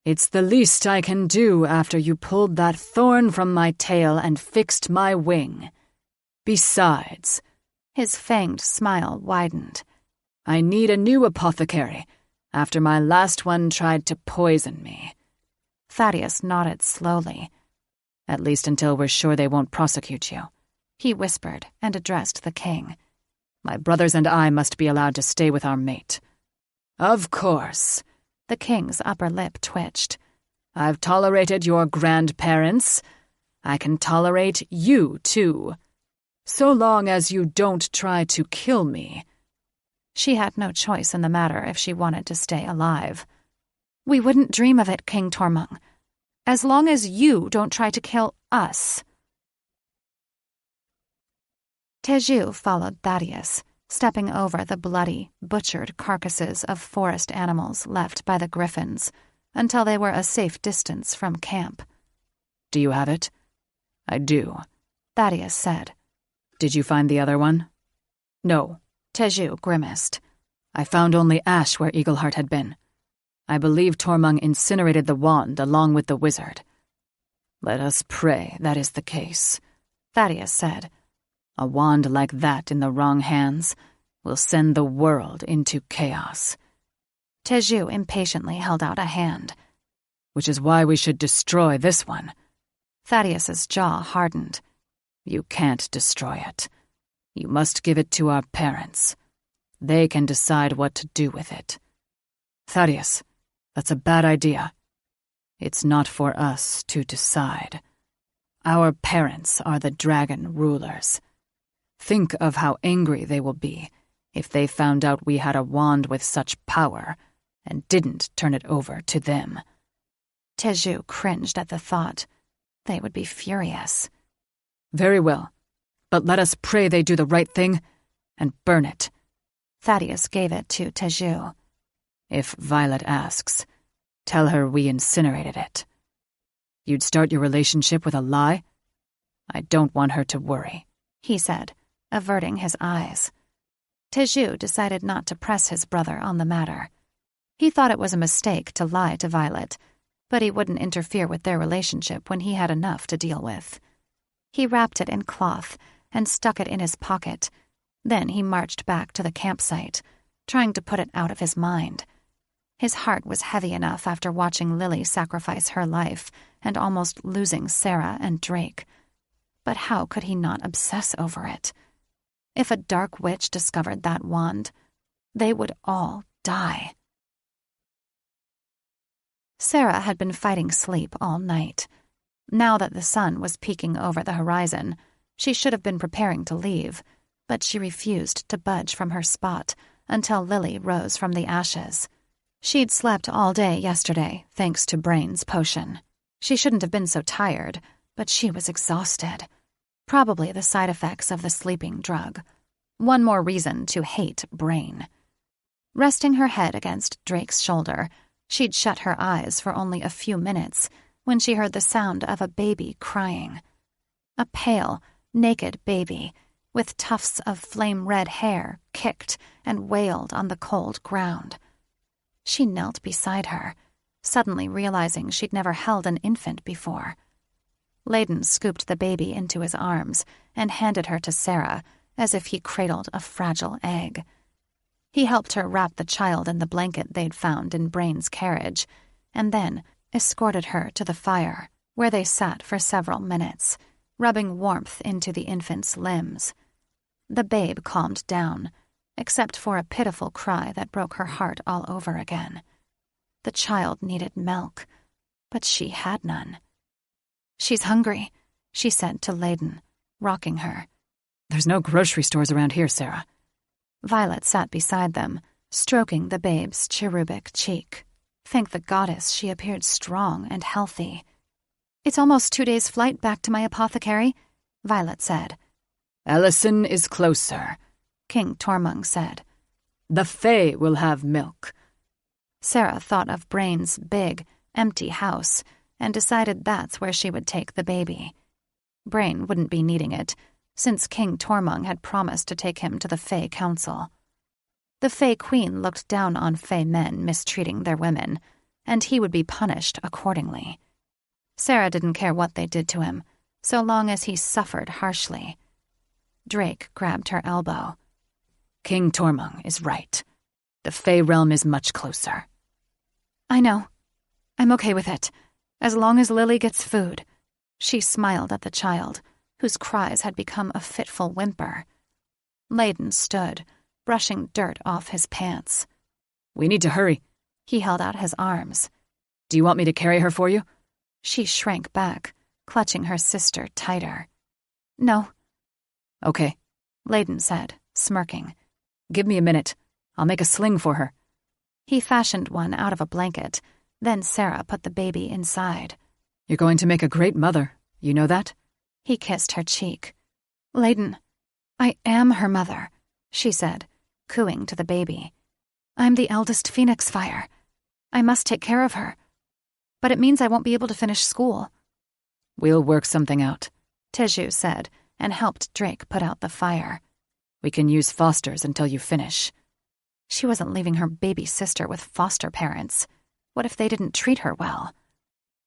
"It's the least I can do after you pulled that thorn from my tail and fixed my wing. Besides," his fanged smile widened, "I need a new apothecary after my last one tried to poison me." Thaddeus nodded slowly. "At least until we're sure they won't prosecute you," he whispered and addressed the king. "My brothers and I must be allowed to stay with our mate." "Of course." The king's upper lip twitched. "I've tolerated your grandparents. I can tolerate you, too. So long as you don't try to kill me." She had no choice in the matter if she wanted to stay alive. "We wouldn't dream of it, King Tormund. As long as you don't try to kill us." Teju followed Thaddeus, stepping over the bloody, butchered carcasses of forest animals left by the griffins, until they were a safe distance from camp. "Do you have it?" "I do," Thaddeus said. "Did you find the other one?" "No," Teju grimaced. "I found only ash where Eagleheart had been. I believe Tormund incinerated the wand along with the wizard." "Let us pray that is the case," Thaddeus said. "A wand like that in the wrong hands will send the world into chaos." Teju impatiently held out a hand. Which is why we should destroy this one. Thaddeus's jaw hardened. You can't destroy it. You must give it to our parents. They can decide what to do with it. Thaddeus, that's a bad idea. It's not for us to decide. Our parents are the dragon rulers. Think of how angry they will be if they found out we had a wand with such power and didn't turn it over to them. Teju cringed at the thought. They would be furious. Very well, but let us pray they do the right thing and burn it. Thaddeus gave it to Teju. If Violet asks, tell her we incinerated it. You'd start your relationship with a lie? I don't want her to worry, he said, averting his eyes. Teju decided not to press his brother on the matter. He thought it was a mistake to lie to Violet, but he wouldn't interfere with their relationship when he had enough to deal with. He wrapped it in cloth and stuck it in his pocket. Then he marched back to the campsite, trying to put it out of his mind. His heart was heavy enough after watching Lily sacrifice her life and almost losing Sarah and Drake. But how could he not obsess over it? If a dark witch discovered that wand, they would all die. Sarah had been fighting sleep all night. Now that the sun was peeking over the horizon, she should have been preparing to leave, but she refused to budge from her spot until Lily rose from the ashes. She'd slept all day yesterday, thanks to Brain's potion. She shouldn't have been so tired, but she was exhausted. Probably the side effects of the sleeping drug. One more reason to hate Brain. Resting her head against Drake's shoulder, she'd shut her eyes for only a few minutes when she heard the sound of a baby crying. A pale, naked baby with tufts of flame-red hair kicked and wailed on the cold ground. She knelt beside her, suddenly realizing she'd never held an infant before. Layden scooped the baby into his arms and handed her to Sarah as if he cradled a fragile egg. He helped her wrap the child in the blanket they'd found in Brain's carriage, and then escorted her to the fire, where they sat for several minutes, rubbing warmth into the infant's limbs. The babe calmed down, except for a pitiful cry that broke her heart all over again. The child needed milk, but she had none. "She's hungry," she said to Layden, rocking her. "There's no grocery stores around here, Sarah." Violet sat beside them, stroking the babe's cherubic cheek. Thank the goddess she appeared strong and healthy. "It's almost 2 days' flight back to my apothecary," Violet said. "Ellison is closer," King Tormund said. "The Fae will have milk." Sarah thought of Brain's big, empty house and decided that's where she would take the baby. Brain wouldn't be needing it, since King Tormund had promised to take him to the Fae Council. The Fae Queen looked down on Fae men mistreating their women, and he would be punished accordingly. Sarah didn't care what they did to him, so long as he suffered harshly. Drake grabbed her elbow. "King Tormund is right. The Fae realm is much closer." "I know. I'm okay with it, as long as Lily gets food." She smiled at the child, whose cries had become a fitful whimper. Layden stood, brushing dirt off his pants. "We need to hurry." He held out his arms. "Do you want me to carry her for you?" She shrank back, clutching her sister tighter. "No." "Okay," Layden said, smirking. "Give me a minute. I'll make a sling for her." He fashioned one out of a blanket, then Sarah put the baby inside. "You're going to make a great mother. You know that?" He kissed her cheek. "Layden, I am her mother," she said, cooing to the baby. "I'm the eldest Phoenix Fire. I must take care of her. But it means I won't be able to finish school." "We'll work something out," Teju said, and helped Drake put out the fire. "We can use fosters until you finish." She wasn't leaving her baby sister with foster parents. What if they didn't treat her well?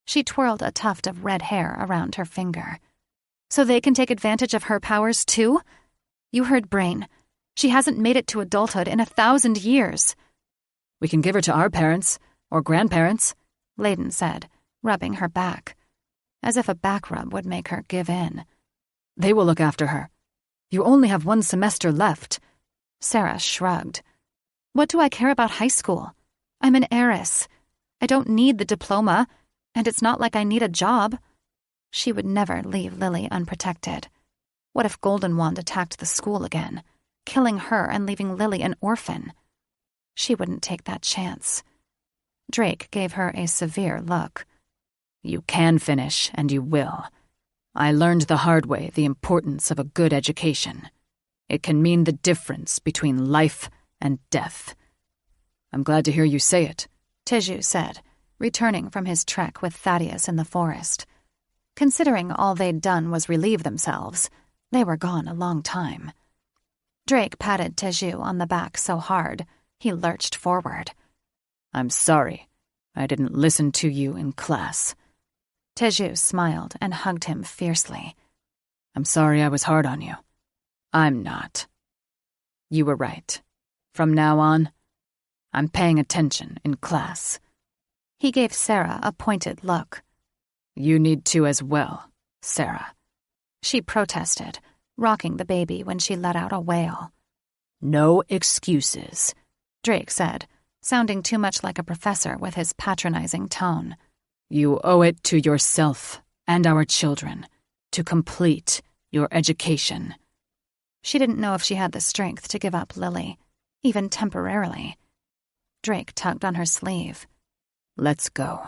She twirled a tuft of red hair around her finger. "So they can take advantage of her powers too? You heard Brain. She hasn't made it to adulthood in 1,000 years." We can give her to our parents, or grandparents, Layden said, rubbing her back, as if a back rub would make her give in. They will look after her. You only have 1 semester left. Sarah shrugged. What do I care about high school? I'm an heiress. I don't need the diploma, and it's not like I need a job. She would never leave Lily unprotected. What if Golden Wand attacked the school again, killing her and leaving Lily an orphan? She wouldn't take that chance. Drake gave her a severe look. You can finish, and you will. I learned the hard way the importance of a good education. It can mean the difference between life and death. I'm glad to hear you say it, Teju said, returning from his trek with Thaddeus in the forest. Considering all they'd done was relieve themselves, they were gone a long time. Drake patted Teju on the back so hard, he lurched forward. I'm sorry. I didn't listen to you in class. Teju smiled and hugged him fiercely. I'm sorry I was hard on you. I'm not. You were right. From now on, I'm paying attention in class. He gave Sarah a pointed look. You need to as well, Sarah. She protested, rocking the baby when she let out a wail. No excuses, Drake said, sounding too much like a professor with his patronizing tone. You owe it to yourself and our children to complete your education. She didn't know if she had the strength to give up Lily, even temporarily. Drake tugged on her sleeve. Let's go.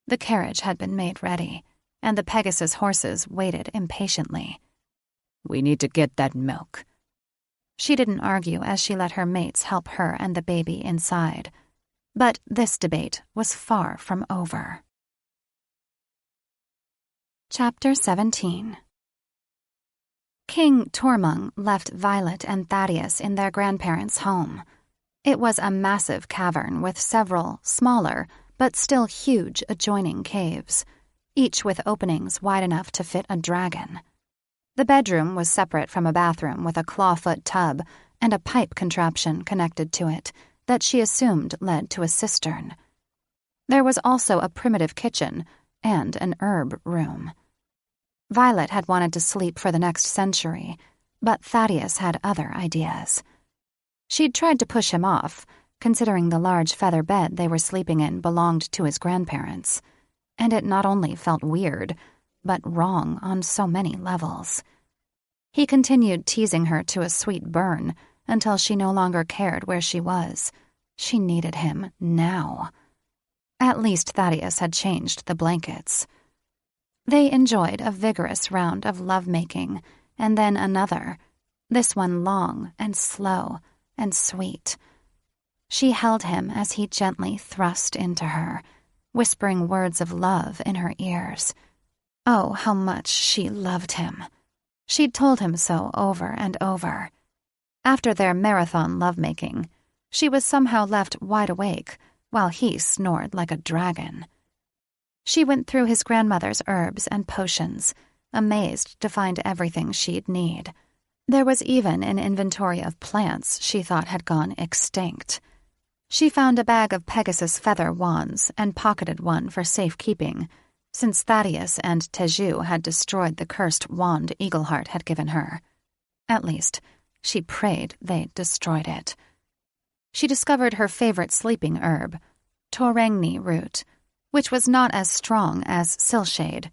The carriage had been made ready, and the Pegasus horses waited impatiently. We need to get that milk. She didn't argue as she let her mates help her and the baby inside. But this debate was far from over. Chapter 17. King Tormund left Violet and Thaddeus in their grandparents' home. It was a massive cavern with several smaller, but still huge adjoining caves, each with openings wide enough to fit a dragon. The bedroom was separate from a bathroom with a clawfoot tub and a pipe contraption connected to it that she assumed led to a cistern. There was also a primitive kitchen and an herb room. Violet had wanted to sleep for the next century, but Thaddeus had other ideas. She'd tried to push him off, considering the large feather bed they were sleeping in belonged to his grandparents, and it not only felt weird, but wrong on so many levels. He continued teasing her to a sweet burn until she no longer cared where she was. She needed him now. At least Thaddeus had changed the blankets. They enjoyed a vigorous round of lovemaking, and then another, this one long and slow and sweet. She held him as he gently thrust into her, whispering words of love in her ears. Oh, how much she loved him. She'd told him so over and over. After their marathon lovemaking, she was somehow left wide awake while he snored like a dragon. She went through his grandmother's herbs and potions, amazed to find everything she'd need. There was even an inventory of plants she thought had gone extinct. She found a bag of Pegasus feather wands and pocketed one for safekeeping, since Thaddeus and Teju had destroyed the cursed wand Eagleheart had given her. At least, she prayed they'd destroyed it. She discovered her favorite sleeping herb, Torengni root, which was not as strong as silshade,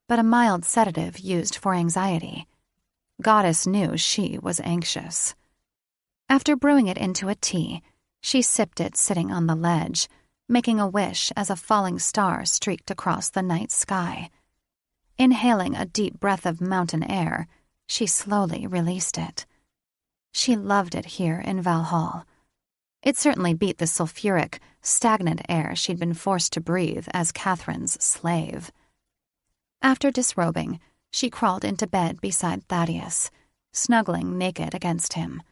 but a mild sedative used for anxiety. Goddess knew she was anxious. After brewing it into a tea, she sipped it sitting on the ledge, making a wish as a falling star streaked across the night sky. Inhaling a deep breath of mountain air, she slowly released it. She loved it here in Valhall. It certainly beat the sulfuric, stagnant air she'd been forced to breathe as Catherine's slave. After disrobing, she crawled into bed beside Thaddeus, snuggling naked against him,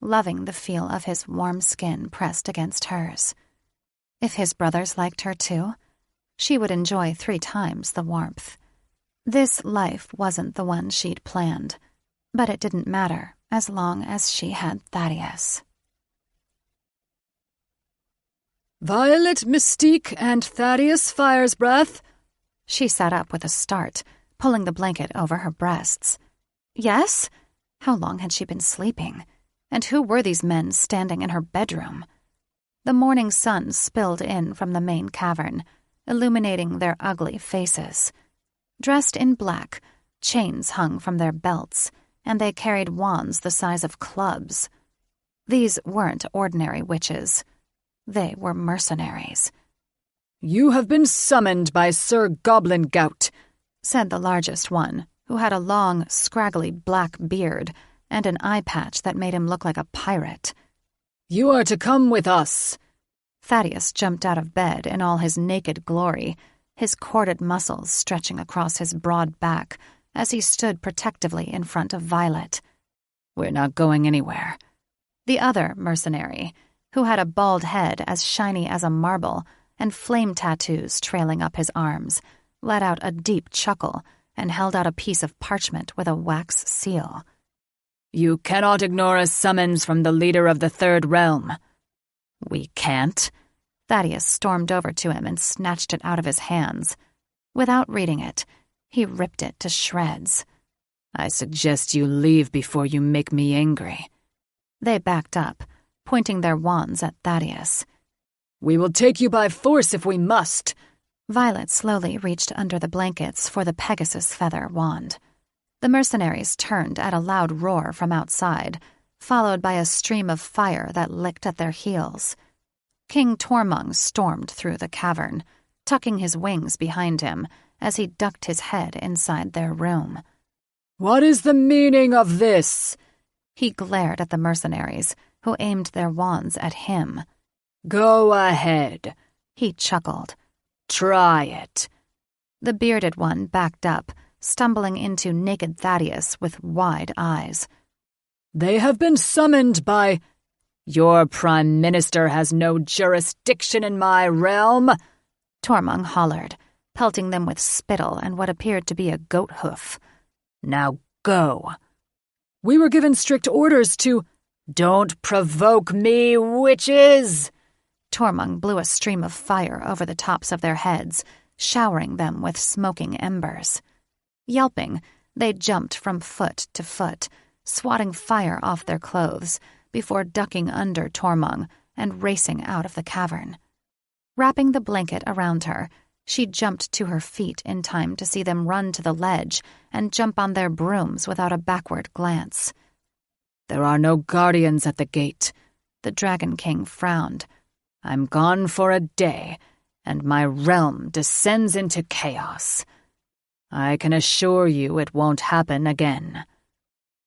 loving the feel of his warm skin pressed against hers. If his brothers liked her too, she would enjoy 3 times the warmth. This life wasn't the one she'd planned, but it didn't matter as long as she had Thaddeus. Violet Mystique and Thaddeus Firesbreath. She sat up with a start, pulling the blanket over her breasts. Yes? How long had she been sleeping? And who were these men standing in her bedroom? The morning sun spilled in from the main cavern, illuminating their ugly faces. Dressed in black, chains hung from their belts, and they carried wands the size of clubs. These weren't ordinary witches. They were mercenaries. You have been summoned by Sir Goblin Gout, said the largest one, who had a long, scraggly black beard and an eye patch that made him look like a pirate. You are to come with us. Thaddeus jumped out of bed in all his naked glory, his corded muscles stretching across his broad back as he stood protectively in front of Violet. We're not going anywhere. The other mercenary, who had a bald head as shiny as a marble and flame tattoos trailing up his arms, let out a deep chuckle and held out a piece of parchment with a wax seal. You cannot ignore a summons from the leader of the Third Realm. We can't? Thaddeus stormed over to him and snatched it out of his hands. Without reading it, he ripped it to shreds. I suggest you leave before you make me angry. They backed up, pointing their wands at Thaddeus. We will take you by force if we must. Violet slowly reached under the blankets for the Pegasus feather wand. The mercenaries turned at a loud roar from outside, followed by a stream of fire that licked at their heels. King Tormund stormed through the cavern, tucking his wings behind him as he ducked his head inside their room. What is the meaning of this? He glared at the mercenaries, who aimed their wands at him. Go ahead, he chuckled. Try it. The bearded one backed up, stumbling into naked Thaddeus with wide eyes. They have been summoned by... Your Prime Minister has no jurisdiction in my realm, Tormund hollered, pelting them with spittle and what appeared to be a goat hoof. Now go. We were given strict orders to... Don't provoke me, witches! Tormund blew a stream of fire over the tops of their heads, showering them with smoking embers. Yelping, they jumped from foot to foot, swatting fire off their clothes before ducking under Tormund and racing out of the cavern. Wrapping the blanket around her, she jumped to her feet in time to see them run to the ledge and jump on their brooms without a backward glance. There are no guardians at the gate. The Dragon King frowned. I'm gone for a day, and my realm descends into chaos. I can assure you it won't happen again.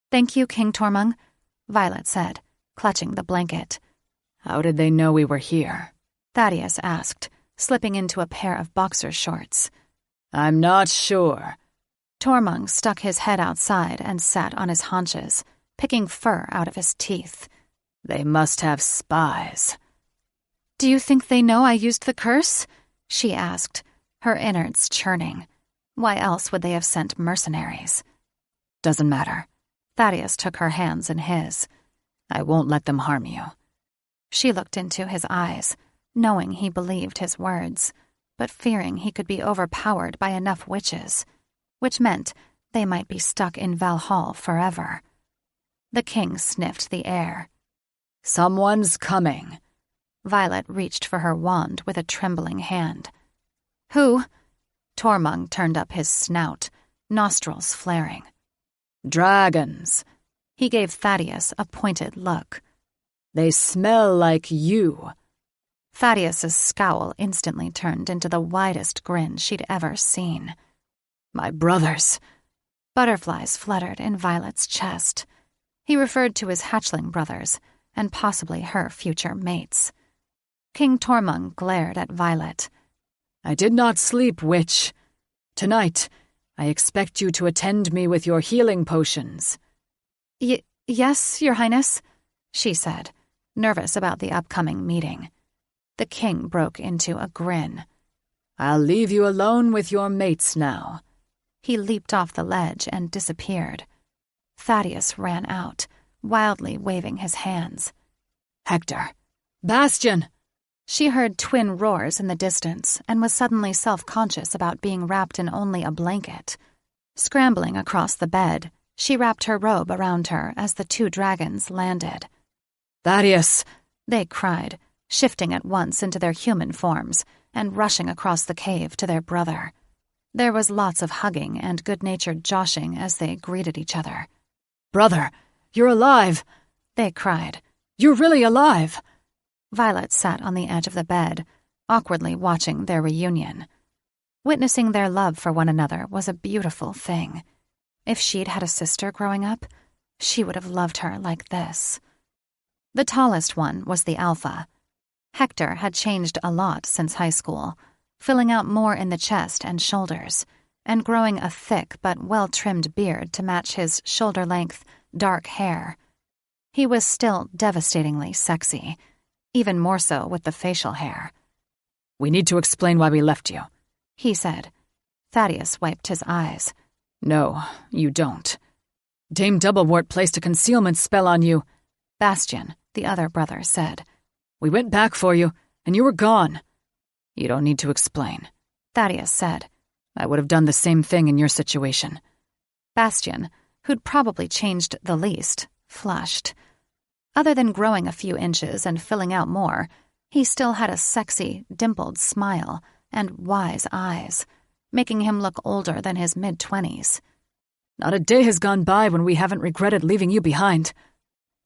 Thank you, King Tormund, Violet said, clutching the blanket. How did they know we were here? Thaddeus asked, slipping into a pair of boxer shorts. I'm not sure. Tormund stuck his head outside and sat on his haunches, picking fur out of his teeth. They must have spies. Do you think they know I used the curse? She asked, her innards churning. Why else would they have sent mercenaries? Doesn't matter. Thaddeus took her hands in his. I won't let them harm you. She looked into his eyes, knowing he believed his words, but fearing he could be overpowered by enough witches, which meant they might be stuck in Valhall forever. The king sniffed the air. Someone's coming. Violet reached for her wand with a trembling hand. Who? Tormund turned up his snout, nostrils flaring. Dragons. He gave Thaddeus a pointed look. They smell like you. Thaddeus's scowl instantly turned into the widest grin she'd ever seen. My brothers. Butterflies fluttered in Violet's chest. He referred to his hatchling brothers, and possibly her future mates. King Tormund glared at Violet. I did not sleep, witch. Tonight, I expect you to attend me with your healing potions. Yes, Your Highness, she said, nervous about the upcoming meeting. The king broke into a grin. I'll leave you alone with your mates now. He leaped off the ledge and disappeared. Thaddeus ran out, wildly waving his hands. Hector. Bastion! She heard twin roars in the distance and was suddenly self-conscious about being wrapped in only a blanket. Scrambling across the bed, she wrapped her robe around her as the two dragons landed. "Thaddeus!" they cried, shifting at once into their human forms and rushing across the cave to their brother. There was lots of hugging and good-natured joshing as they greeted each other. "Brother, you're alive!" they cried. "You're really alive!" Violet sat on the edge of the bed, awkwardly watching their reunion. Witnessing their love for one another was a beautiful thing. If she'd had a sister growing up, she would have loved her like this. The tallest one was the alpha. Hector had changed a lot since high school, filling out more in the chest and shoulders, and growing a thick but well-trimmed beard to match his shoulder-length, dark hair. He was still devastatingly sexy, even more so with the facial hair. "We need to explain why we left you," he said. Thaddeus wiped his eyes. "No, you don't." "Dame Doublewort placed a concealment spell on you," Bastian, the other brother, said. "We went back for you, and you were gone." "You don't need to explain," Thaddeus said. "I would have done the same thing in your situation." Bastian, who'd probably changed the least, flushed. Other than growing a few inches and filling out more, he still had a sexy, dimpled smile and wise eyes, making him look older than his mid-20s. "Not a day has gone by when we haven't regretted leaving you behind."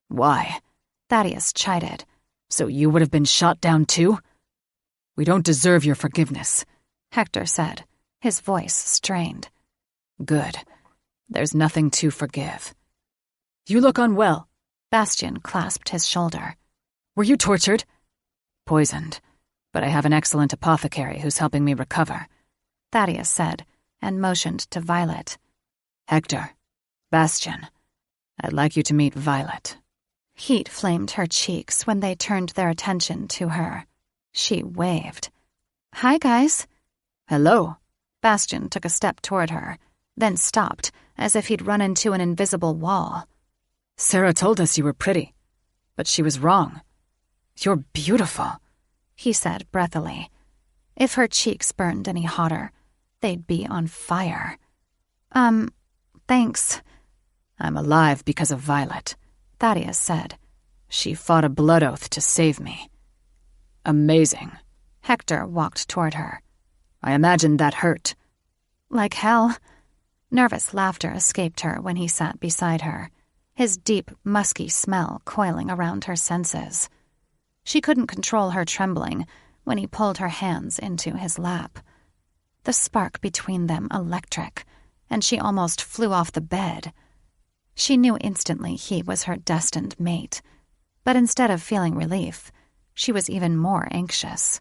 "Why?" Thaddeus chided. "So you would have been shot down too?" "We don't deserve your forgiveness," Hector said, his voice strained. "Good. There's nothing to forgive." "You look unwell." Bastian clasped his shoulder. "Were you tortured?" "Poisoned. But I have an excellent apothecary who's helping me recover," Thaddeus said, and motioned to Violet. "Hector, Bastian, I'd like you to meet Violet." Heat flamed her cheeks when they turned their attention to her. She waved. "Hi, guys." "Hello." Bastian took a step toward her, then stopped as if he'd run into an invisible wall. "Sarah told us you were pretty, but she was wrong. You're beautiful," he said breathily. If her cheeks burned any hotter, they'd be on fire. Thanks." "I'm alive because of Violet," Thaddeus said. "She fought a blood oath to save me." "Amazing." Hector walked toward her. "I imagine that hurt." "Like hell." Nervous laughter escaped her when he sat beside her, his deep, musky smell coiling around her senses. She couldn't control her trembling when he pulled her hands into his lap. The spark between them electric, and she almost flew off the bed. She knew instantly he was her destined mate, but instead of feeling relief, she was even more anxious.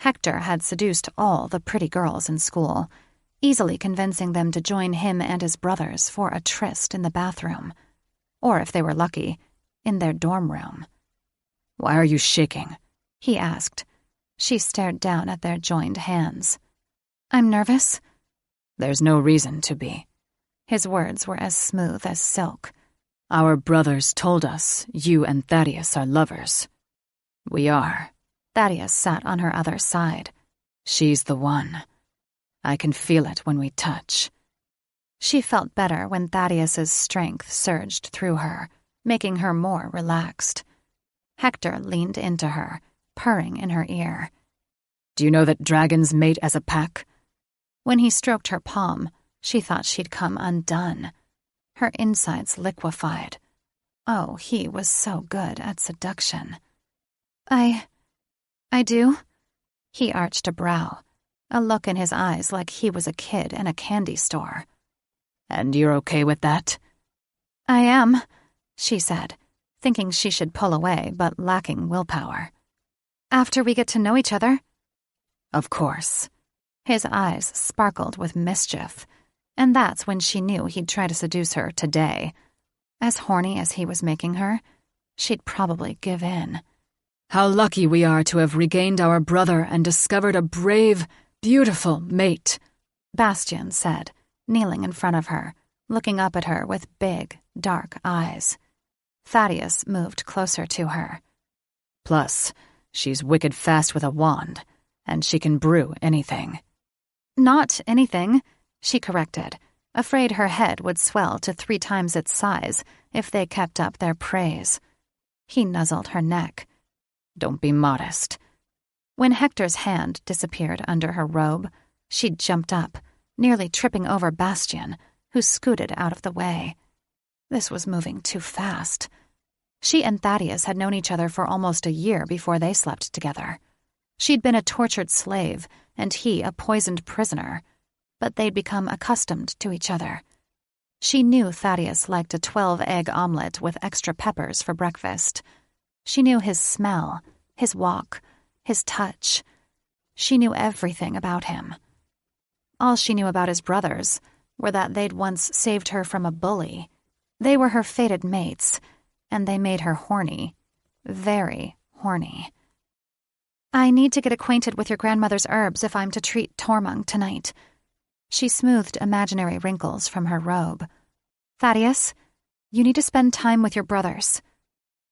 Hector had seduced all the pretty girls in school, easily convincing them to join him and his brothers for a tryst in the bathroom, or if they were lucky, in their dorm room. "Why are you shaking?" he asked. She stared down at their joined hands. "I'm nervous." "There's no reason to be." His words were as smooth as silk. "Our brothers told us you and Thaddeus are lovers." "We are." Thaddeus sat on her other side. "She's the one. I can feel it when we touch." She felt better when Thaddeus's strength surged through her, making her more relaxed. Hector leaned into her, purring in her ear. "Do you know that dragons mate as a pack?" When he stroked her palm, she thought she'd come undone. Her insides liquefied. Oh, he was so good at seduction. I do?" He arched a brow, a look in his eyes like he was a kid in a candy store. "And you're okay with that?" "I am," she said, thinking she should pull away but lacking willpower. "After we get to know each other." "Of course." His eyes sparkled with mischief, and that's when she knew he'd try to seduce her today. As horny as he was making her, she'd probably give in. "How lucky we are to have regained our brother and discovered a brave, beautiful mate," Bastian said, kneeling in front of her, looking up at her with big, dark eyes. Thaddeus moved closer to her. "Plus, She's wicked fast with a wand, and she can brew anything. Not anything, she corrected, afraid her head would swell to 3 times its size if they kept up their praise. He nuzzled her neck. Don't be modest. When Hector's hand disappeared under her robe, she jumped up, nearly tripping over Bastian, who scooted out of the way. This was moving too fast. She and Thaddeus had known each other for almost a year before they slept together. She'd been a tortured slave, and he a poisoned prisoner, but they'd become accustomed to each other. She knew Thaddeus liked a 12-egg omelet with extra peppers for breakfast. She knew his smell, his walk, his touch. She knew everything about him. All she knew about his brothers were that they'd once saved her from a bully. They were her fated mates, and they made her horny. Very horny. I need to get acquainted with your grandmother's herbs if I'm to treat Tormund tonight. She smoothed imaginary wrinkles from her robe. Thaddeus, you need to spend time with your brothers.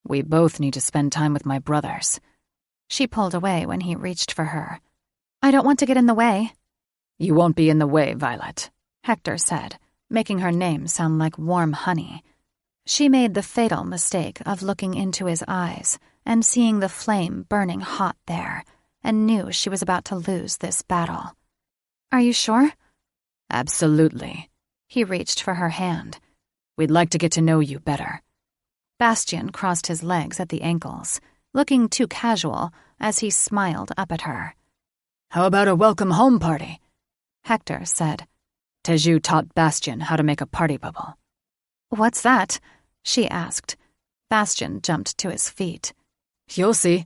We both need to spend time with my brothers. She pulled away when he reached for her. I don't want to get in the way. You won't be in the way, Violet, Hector said, making her name sound like warm honey. She made the fatal mistake of looking into his eyes and seeing the flame burning hot there, and knew she was about to lose this battle. Are you sure? Absolutely. He reached for her hand. We'd like to get to know you better. Bastian crossed his legs at the ankles, looking too casual as he smiled up at her. How about a welcome home party? Hector said. Teju taught Bastian how to make a party bubble. What's that? She asked. Bastian jumped to his feet. You'll see.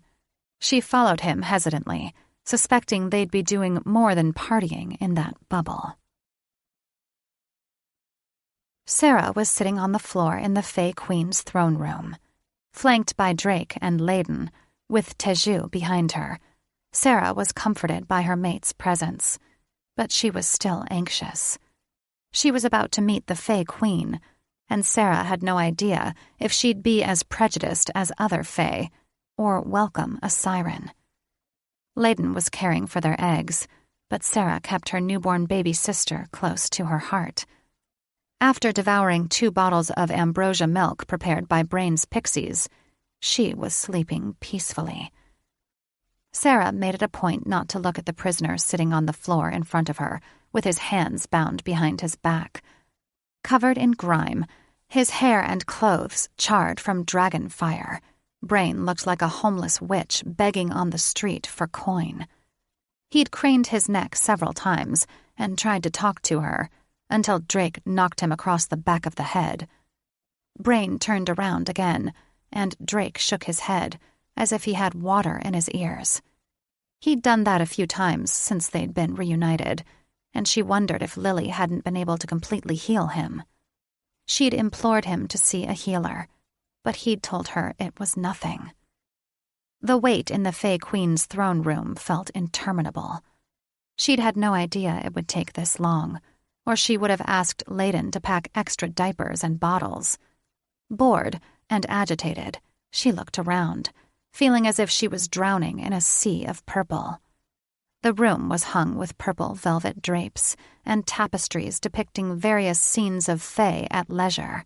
She followed him hesitantly, suspecting they'd be doing more than partying in that bubble. Sarah was sitting on the floor in the Fey Queen's throne room. Flanked by Drake and Leyden, with Teju behind her, Sarah was comforted by her mate's presence, but she was still anxious. She was about to meet the Fey Queen, and Sarah had no idea if she'd be as prejudiced as other Fey, or welcome a siren. Leyden was caring for their eggs, but Sarah kept her newborn baby sister close to her heart. After devouring 2 bottles of ambrosia milk prepared by Brain's pixies, she was sleeping peacefully. Sarah made it a point not to look at the prisoner sitting on the floor in front of her, with his hands bound behind his back. Covered in grime, his hair and clothes charred from dragon fire, Brain looked like a homeless witch begging on the street for coin. He'd craned his neck several times and tried to talk to her, until Drake knocked him across the back of the head. Brain turned around again, and Drake shook his head, as if he had water in his ears. He'd done that a few times since they'd been reunited, and she wondered if Lily hadn't been able to completely heal him. She'd implored him to see a healer, but he'd told her it was nothing. The wait in the Fey Queen's throne room felt interminable. She'd had no idea it would take this long, or she would have asked Leyden to pack extra diapers and bottles. Bored and agitated, she looked around, feeling as if she was drowning in a sea of purple. The room was hung with purple velvet drapes and tapestries depicting various scenes of Fae at leisure.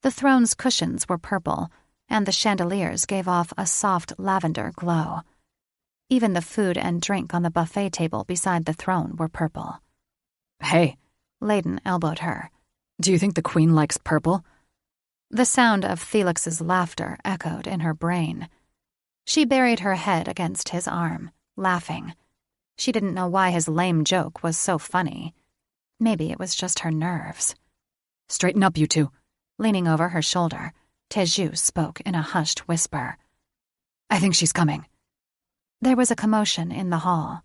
The throne's cushions were purple, and the chandeliers gave off a soft lavender glow. Even the food and drink on the buffet table beside the throne were purple. Hey, Leyden elbowed her. Do you think the Queen likes purple? The sound of Felix's laughter echoed in her brain. She buried her head against his arm, laughing. She didn't know why his lame joke was so funny. Maybe it was just her nerves. Straighten up, you two. Leaning over her shoulder, Teju spoke in a hushed whisper. I think she's coming. There was a commotion in the hall.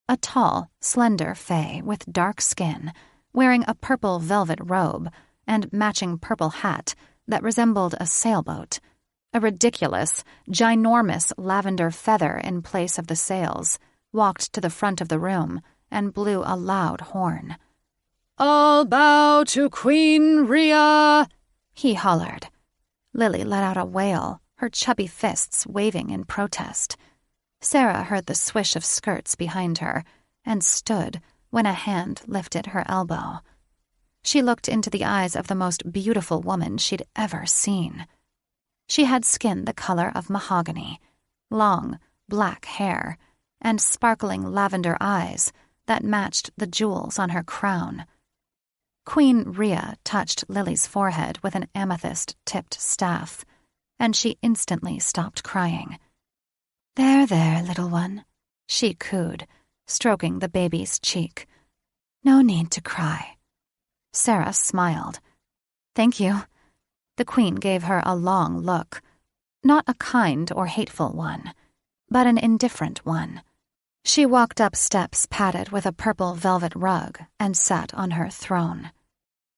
A tall, slender Fae with dark skin, wearing a purple velvet robe and matching purple hat that resembled a sailboat, a ridiculous, ginormous lavender feather in place of the sails, walked to the front of the room and blew a loud horn. All bow to Queen Rhea, he hollered. Lily let out a wail, her chubby fists waving in protest. Sarah heard the swish of skirts behind her and stood when a hand lifted her elbow. She looked into the eyes of the most beautiful woman she'd ever seen. She had skin the color of mahogany, long, black hair, and sparkling lavender eyes that matched the jewels on her crown. Queen Rhea touched Lily's forehead with an amethyst-tipped staff, and she instantly stopped crying. "There, there, little one," she cooed, stroking the baby's cheek. "No need to cry." Sarah smiled. "Thank you." The queen gave her a long look, not a kind or hateful one, but an indifferent one. She walked up steps padded with a purple velvet rug and sat on her throne.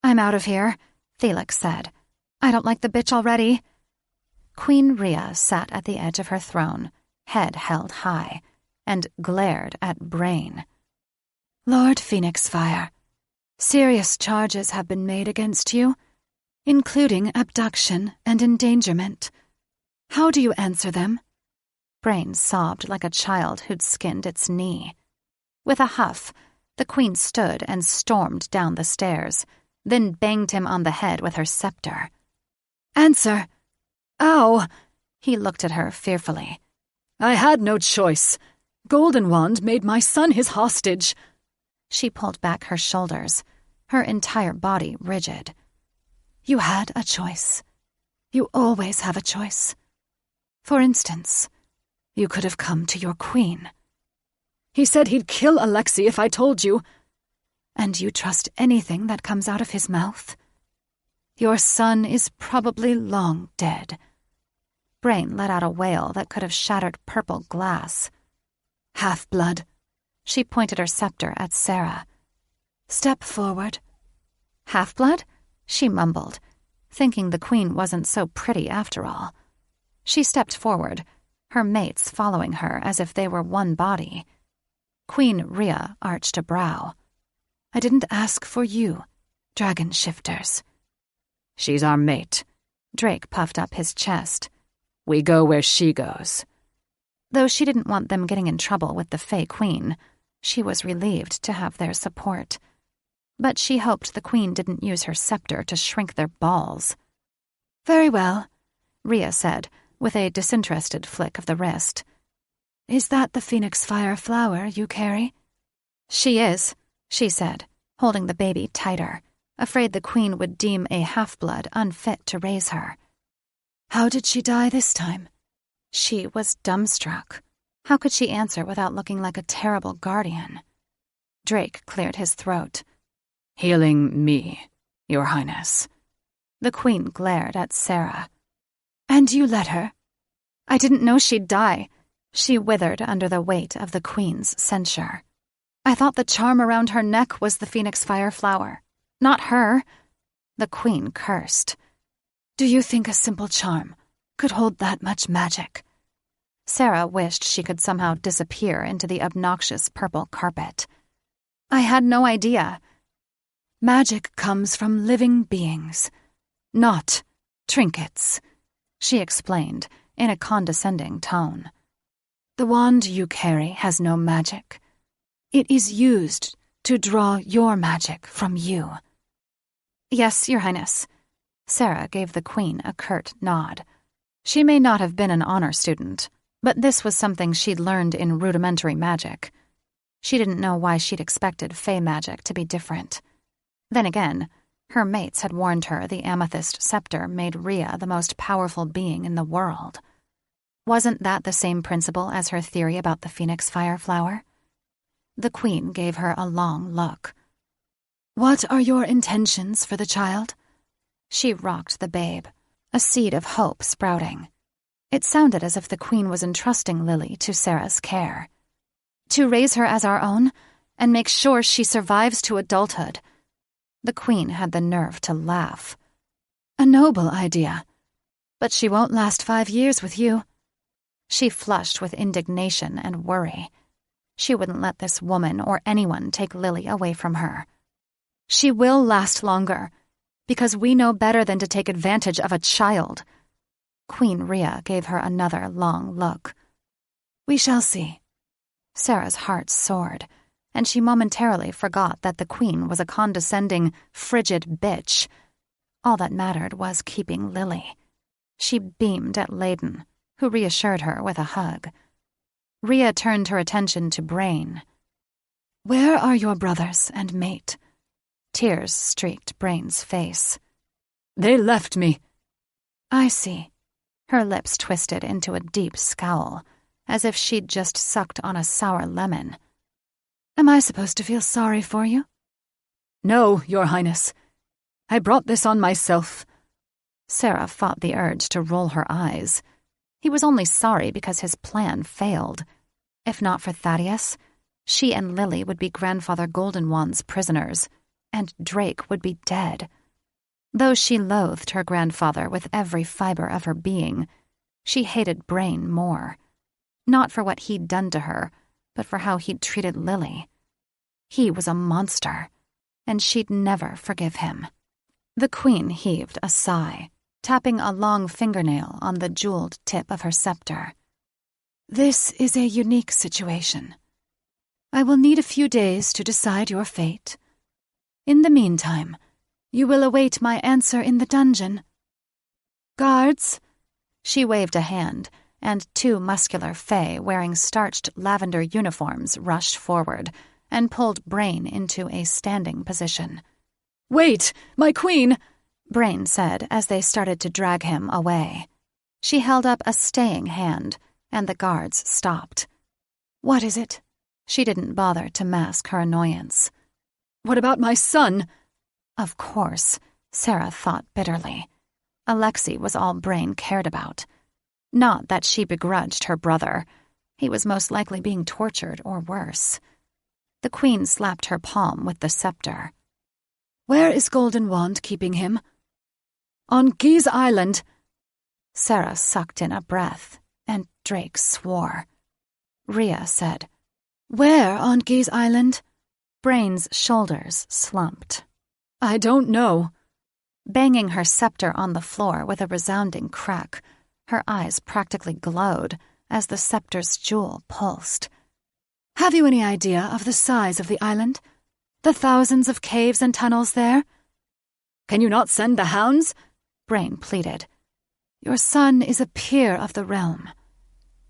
"I'm out of here," Felix said. "I don't like the bitch already." Queen Rhea sat at the edge of her throne, head held high, and glared at Brain. "Lord Phoenixfire, serious charges have been made against you, including abduction and endangerment. How do you answer them?" Brain sobbed like a child who'd skinned its knee. With a huff, the queen stood and stormed down the stairs, then banged him on the head with her scepter. "Answer! Ow!" He looked at her fearfully. "I had no choice. Golden Wand made my son his hostage." She pulled back her shoulders, her entire body rigid. "You had a choice. You always have a choice. For instance, you could have come to your queen." "He said he'd kill Alexei if I told you." "And you trust anything that comes out of his mouth? Your son is probably long dead." Brain let out a wail that could have shattered purple glass. "Half-blood." She pointed her scepter at Sarah. "Step forward." "Half-blood?" she mumbled, thinking the queen wasn't so pretty after all. She stepped forward, her mates following her as if they were one body. Queen Rhea arched a brow. "I didn't ask for you, dragon shifters." "She's our mate." Drake puffed up his chest. "We go where she goes." Though she didn't want them getting in trouble with the Fae Queen, she was relieved to have their support. But she hoped the queen didn't use her scepter to shrink their balls. "Very well," Rhea said, with a disinterested flick of the wrist. "Is that the Phoenixfire flower you carry?" "She is," she said, holding the baby tighter, afraid the queen would deem a half-blood unfit to raise her. "How did she die this time?" She was dumbstruck. How could she answer without looking like a terrible guardian? Drake cleared his throat. "Healing me, Your Highness." The queen glared at Sarah. "And you let her?" "I didn't know she'd die." She withered under the weight of the queen's censure. "I thought the charm around her neck was the Phoenixfire flower. Not her." The queen cursed. "Do you think a simple charm could hold that much magic?" Sarah wished she could somehow disappear into the obnoxious purple carpet. "I had no idea." "Magic comes from living beings, not trinkets," she explained in a condescending tone. "The wand you carry has no magic. It is used to draw your magic from you." "Yes, Your Highness." Sarah gave the queen a curt nod. She may not have been an honor student, but this was something she'd learned in rudimentary magic. She didn't know why she'd expected Fae magic to be different. Then again, her mates had warned her the amethyst scepter made Rhea the most powerful being in the world. Wasn't that the same principle as her theory about the Phoenixfire flower? The queen gave her a long look. "What are your intentions for the child?" She rocked the babe, a seed of hope sprouting. It sounded as if the queen was entrusting Lily to Sarah's care. "To raise her as our own, and make sure she survives to adulthood." The queen had the nerve to laugh. "A noble idea. But she won't last 5 years with you." She flushed with indignation and worry. She wouldn't let this woman or anyone take Lily away from her. "She will last longer, because we know better than to take advantage of a child." Queen Rhea gave her another long look. We shall see. Sarah's heart soared, and she momentarily forgot that the queen was a condescending, frigid bitch. All that mattered was keeping Lily. She beamed at Layden, who reassured her with a hug. Rhea turned her attention to Brain. Where are your brothers and mate? Tears streaked Brain's face. They left me. I see. Her lips twisted into a deep scowl, as if she'd just sucked on a sour lemon. Am I supposed to feel sorry for you? No, Your Highness. I brought this on myself. Sarah fought the urge to roll her eyes. He was only sorry because his plan failed. If not for Thaddeus, she and Lily would be Grandfather Goldenwand's prisoners, and Drake would be dead. Though she loathed her grandfather with every fiber of her being, she hated Brain more. Not for what he'd done to her, but for how he'd treated Lily. He was a monster, and she'd never forgive him. The queen heaved a sigh, tapping a long fingernail on the jeweled tip of her scepter. This is a unique situation. I will need a few days to decide your fate. In the meantime, you will await my answer in the dungeon. Guards! She waved a hand, and 2 muscular fae wearing starched lavender uniforms rushed forward and pulled Brain into a standing position. Wait, my queen! Brain said as they started to drag him away. She held up a staying hand, and the guards stopped. What is it? She didn't bother to mask her annoyance. What about my son? Of course, Sarah thought bitterly. Alexei was all Brain cared about. Not that she begrudged her brother. He was most likely being tortured or worse. The queen slapped her palm with the scepter. Where is Goldenwand keeping him? On Geese Island. Sarah sucked in a breath, and Drake swore. Rhea said, Where on Geese Island? Brain's shoulders slumped. I don't know. Banging her scepter on the floor with a resounding crack, her eyes practically glowed as the scepter's jewel pulsed. Have you any idea of the size of the island? The thousands of caves and tunnels there? Can you not send the hounds? Brain pleaded. Your son is a peer of the realm.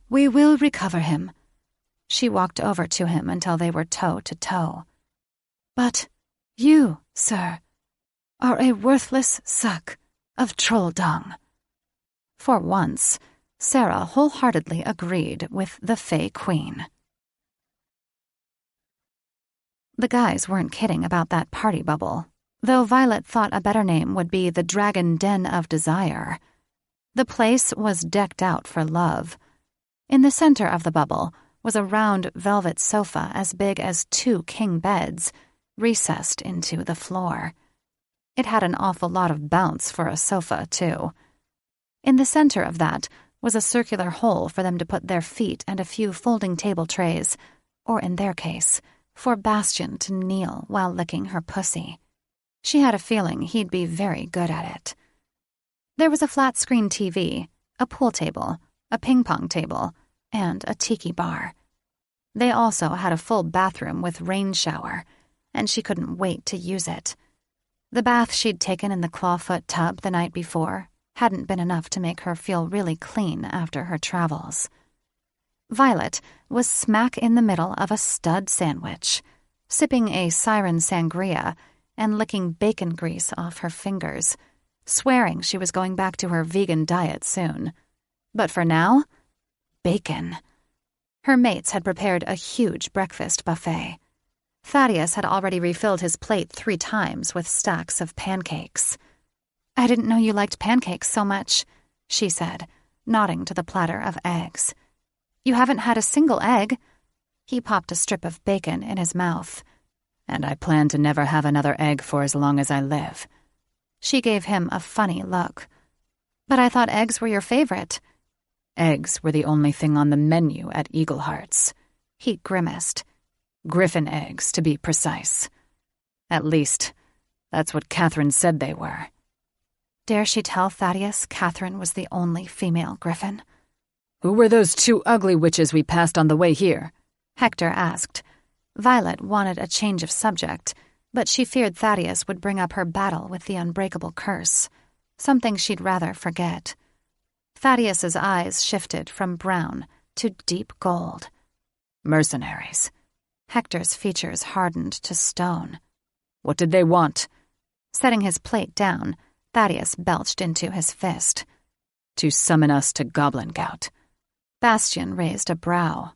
We will recover him. She walked over to him until they were toe to toe. But you, sir, are a worthless suck of troll dung. For once, Sarah wholeheartedly agreed with the Fae Queen. The guys weren't kidding about that party bubble, though Violet thought a better name would be the Dragon Den of Desire. The place was decked out for love. In the center of the bubble was a round velvet sofa as big as 2 king beds, recessed into the floor. It had an awful lot of bounce for a sofa, too. In the center of that was a circular hole for them to put their feet and a few folding table trays, or in their case, for Bastion to kneel while licking her pussy. She had a feeling he'd be very good at it. There was a flat-screen TV, a pool table, a ping-pong table, and a tiki bar. They also had a full bathroom with rain shower, and she couldn't wait to use it. The bath she'd taken in the clawfoot tub the night before hadn't been enough to make her feel really clean after her travels. Violet was smack in the middle of a stud sandwich, sipping a siren sangria and licking bacon grease off her fingers, swearing she was going back to her vegan diet soon. But for now, bacon. Her mates had prepared a huge breakfast buffet. Thaddeus had already refilled his plate 3 times with stacks of pancakes. "I didn't know you liked pancakes so much," she said, nodding to the platter of eggs. "You haven't had a single egg." He popped a strip of bacon in his mouth. "And I plan to never have another egg for as long as I live." She gave him a funny look. "But I thought eggs were your favorite." "Eggs were the only thing on the menu at Eagleheart's." He grimaced. "Griffin eggs, to be precise. At least, that's what Catherine said they were." Dare she tell Thaddeus Catherine was the only female griffin? Who were those 2 ugly witches we passed on the way here? Hector asked. Violet wanted a change of subject, but she feared Thaddeus would bring up her battle with the unbreakable curse, something she'd rather forget. Thaddeus's eyes shifted from brown to deep gold. Mercenaries. Hector's features hardened to stone. What did they want? Setting his plate down, Thaddeus belched into his fist. To summon us to Goblin Gout. Bastian raised a brow.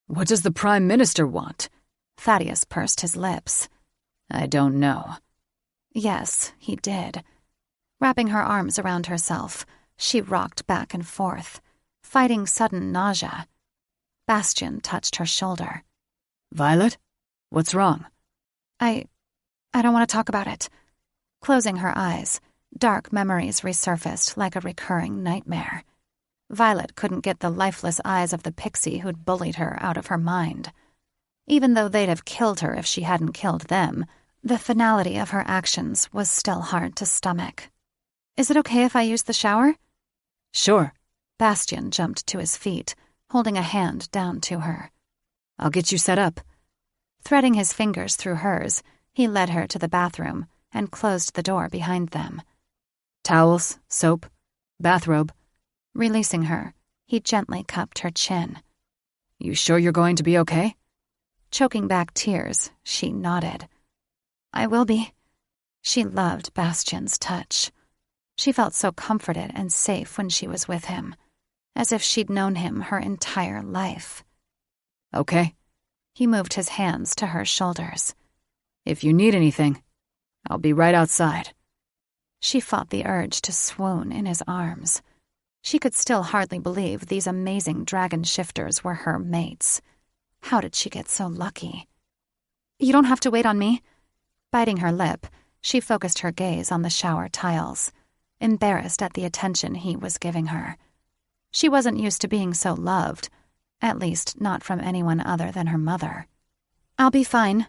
What does the Prime Minister want? Thaddeus pursed his lips. I don't know. Yes, he did. Wrapping her arms around herself, she rocked back and forth, fighting sudden nausea. Bastian touched her shoulder. Violet? What's wrong? I don't want to talk about it. Closing her eyes, dark memories resurfaced like a recurring nightmare. Violet couldn't get the lifeless eyes of the pixie who'd bullied her out of her mind. Even though they'd have killed her if she hadn't killed them, the finality of her actions was still hard to stomach. Is it okay if I use the shower? Sure. Bastian jumped to his feet, holding a hand down to her. I'll get you set up. Threading his fingers through hers, he led her to the bathroom and closed the door behind them. Towels, soap, bathrobe. Releasing her, he gently cupped her chin. You sure you're going to be okay? Choking back tears, she nodded. I will be. She loved Bastian's touch. She felt so comforted and safe when she was with him, as if she'd known him her entire life. Okay. He moved his hands to her shoulders. If you need anything, I'll be right outside. She fought the urge to swoon in his arms. She could still hardly believe these amazing dragon shifters were her mates. How did she get so lucky? You don't have to wait on me. Biting her lip, she focused her gaze on the shower tiles, embarrassed at the attention he was giving her. She wasn't used to being so loved, at least not from anyone other than her mother. I'll be fine.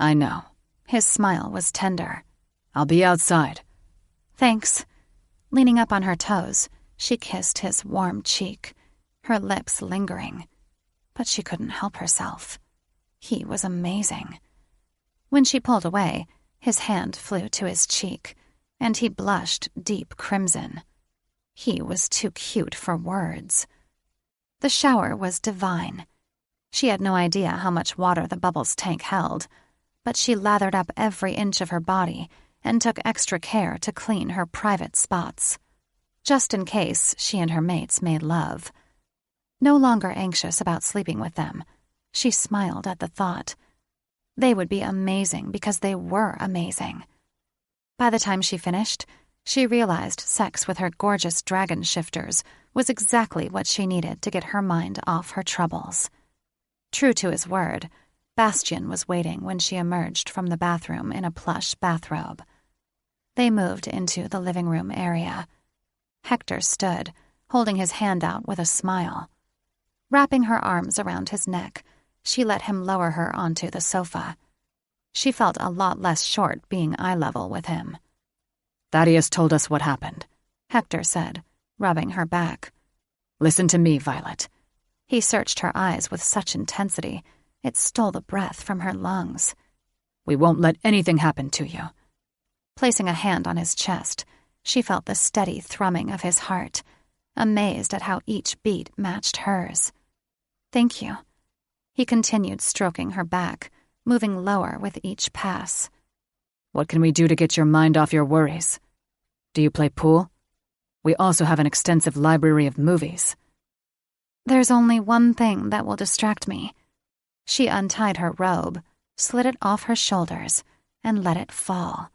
I know. His smile was tender. I'll be outside. Thanks. Leaning up on her toes, she kissed his warm cheek, her lips lingering. But she couldn't help herself. He was amazing. When she pulled away, his hand flew to his cheek, and he blushed deep crimson. He was too cute for words. The shower was divine. She had no idea how much water the bubbles tank held, but she lathered up every inch of her body and took extra care to clean her private spots, just in case she and her mates made love. No longer anxious about sleeping with them, she smiled at the thought. They would be amazing because they were amazing. By the time she finished, she realized sex with her gorgeous dragon shifters was exactly what she needed to get her mind off her troubles. True to his word, Bastian was waiting when she emerged from the bathroom in a plush bathrobe. They moved into the living room area. Hector stood, holding his hand out with a smile. Wrapping her arms around his neck, she let him lower her onto the sofa. She felt a lot less short being eye level with him. Thaddeus told us what happened, Hector said, rubbing her back. Listen to me, Violet. He searched her eyes with such intensity, it stole the breath from her lungs. We won't let anything happen to you. Placing a hand on his chest, she felt the steady thrumming of his heart, amazed at how each beat matched hers. Thank you. He continued stroking her back, moving lower with each pass. What can we do to get your mind off your worries? Do you play pool? We also have an extensive library of movies. There's only one thing that will distract me. She untied her robe, slid it off her shoulders, and let it fall.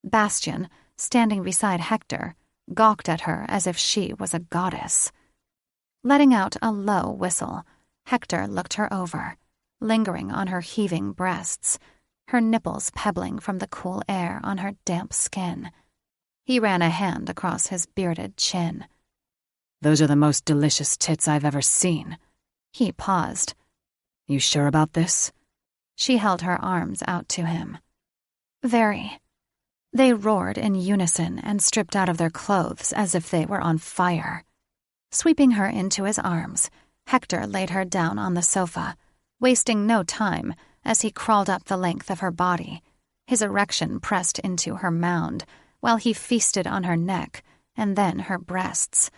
Bastian, standing beside Hector, gawked at her as if she was a goddess. Letting out a low whistle, Hector looked her over, lingering on her heaving breasts, her nipples pebbling from the cool air on her damp skin. He ran a hand across his bearded chin. Those are the most delicious tits I've ever seen. He paused. You sure about this? She held her arms out to him. Very. They roared in unison and stripped out of their clothes as if they were on fire. Sweeping her into his arms, Hector laid her down on the sofa, wasting no time as he crawled up the length of her body, his erection pressed into her mound, while he feasted on her neck and then her breasts.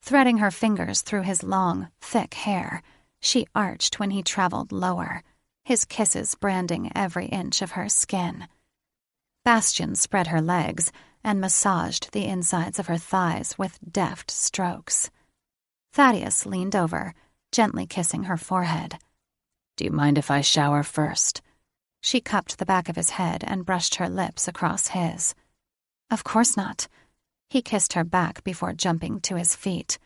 Threading her fingers through his long, thick hair, she arched when he traveled lower, his kisses branding every inch of her skin. Bastian spread her legs and massaged the insides of her thighs with deft strokes. Thaddeus leaned over, gently kissing her forehead. "Do you mind if I shower first?" She cupped the back of his head and brushed her lips across his. "Of course not." He kissed her back before jumping to his feet.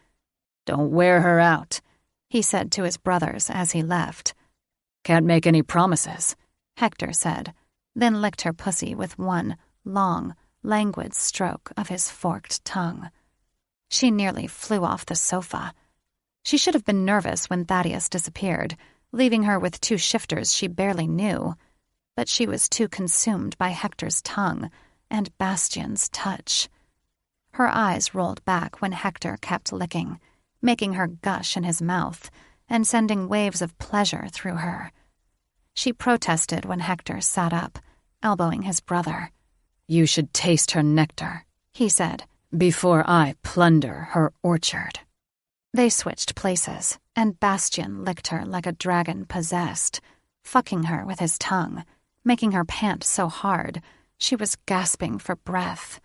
"Don't wear her out," he said to his brothers as he left. "Can't make any promises," Hector said, then licked her pussy with one long, languid stroke of his forked tongue. She nearly flew off the sofa. She should have been nervous when Thaddeus disappeared, leaving her with two shifters she barely knew, but she was too consumed by Hector's tongue and Bastian's touch. Her eyes rolled back when Hector kept licking, making her gush in his mouth and sending waves of pleasure through her. She protested when Hector sat up, elbowing his brother. "You should taste her nectar," he said, "before I plunder her orchard." They switched places, and Bastian licked her like a dragon possessed, fucking her with his tongue, making her pant so hard she was gasping for breath.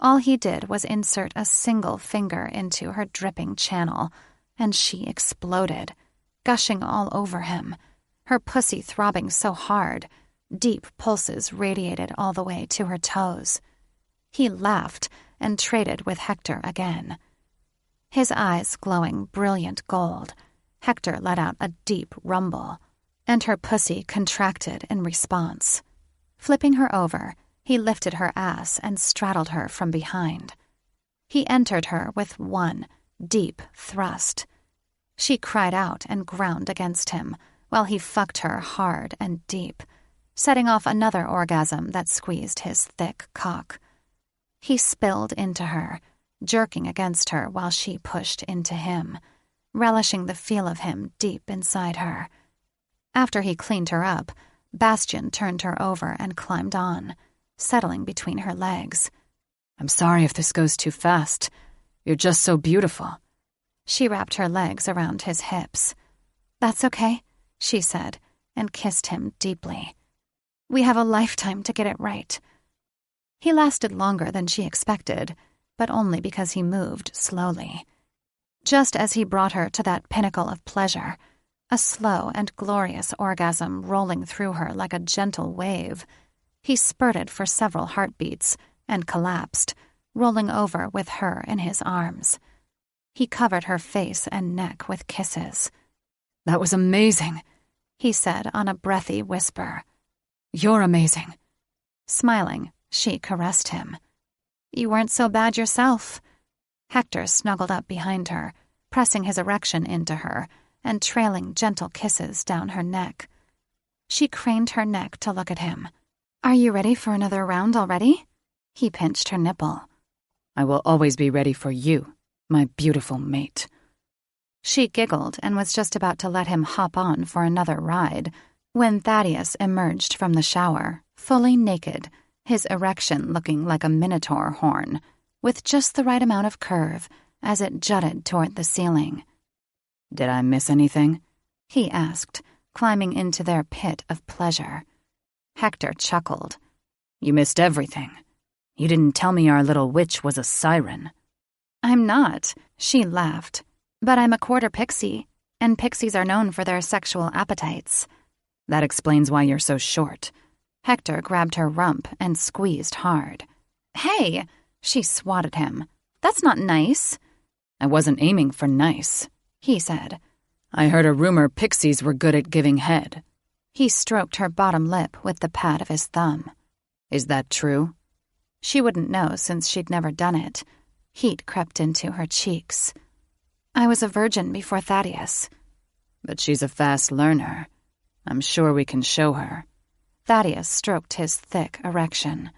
All he did was insert a single finger into her dripping channel, and she exploded, gushing all over him, her pussy throbbing so hard, deep pulses radiated all the way to her toes. He laughed and traded with Hector again. His eyes glowing brilliant gold, Hector let out a deep rumble, and her pussy contracted in response. Flipping her over, he lifted her ass and straddled her from behind. He entered her with one deep thrust. She cried out and ground against him while he fucked her hard and deep, setting off another orgasm that squeezed his thick cock. He spilled into her, jerking against her while she pushed into him, relishing the feel of him deep inside her. After he cleaned her up, Bastian turned her over and climbed on, settling between her legs. "I'm sorry if this goes too fast. You're just so beautiful." She wrapped her legs around his hips. "That's okay," she said, and kissed him deeply. "We have a lifetime to get it right." He lasted longer than she expected, but only because he moved slowly. Just as he brought her to that pinnacle of pleasure, a slow and glorious orgasm rolling through her like a gentle wave, he spurted for several heartbeats and collapsed, rolling over with her in his arms. He covered her face and neck with kisses. "That was amazing," he said on a breathy whisper. "You're amazing." Smiling, she caressed him. "You weren't so bad yourself." Hector snuggled up behind her, pressing his erection into her and trailing gentle kisses down her neck. She craned her neck to look at him. "Are you ready for another round already?" He pinched her nipple. "I will always be ready for you, my beautiful mate." She giggled and was just about to let him hop on for another ride when Thaddeus emerged from the shower, fully naked, his erection looking like a minotaur horn, with just the right amount of curve as it jutted toward the ceiling. "Did I miss anything?" he asked, climbing into their pit of pleasure. Hector chuckled. "You missed everything. You didn't tell me our little witch was a siren." "I'm not," she laughed. "But I'm a quarter pixie, and pixies are known for their sexual appetites." "That explains why you're so short." Hector grabbed her rump and squeezed hard. "Hey!" she swatted him. "That's not nice." "I wasn't aiming for nice," he said. "I heard a rumor pixies were good at giving head." He stroked her bottom lip with the pad of his thumb. "Is that true?" She wouldn't know since she'd never done it. Heat crept into her cheeks. "I was a virgin before Thaddeus." "But she's a fast learner. I'm sure we can show her." Thaddeus stroked his thick erection.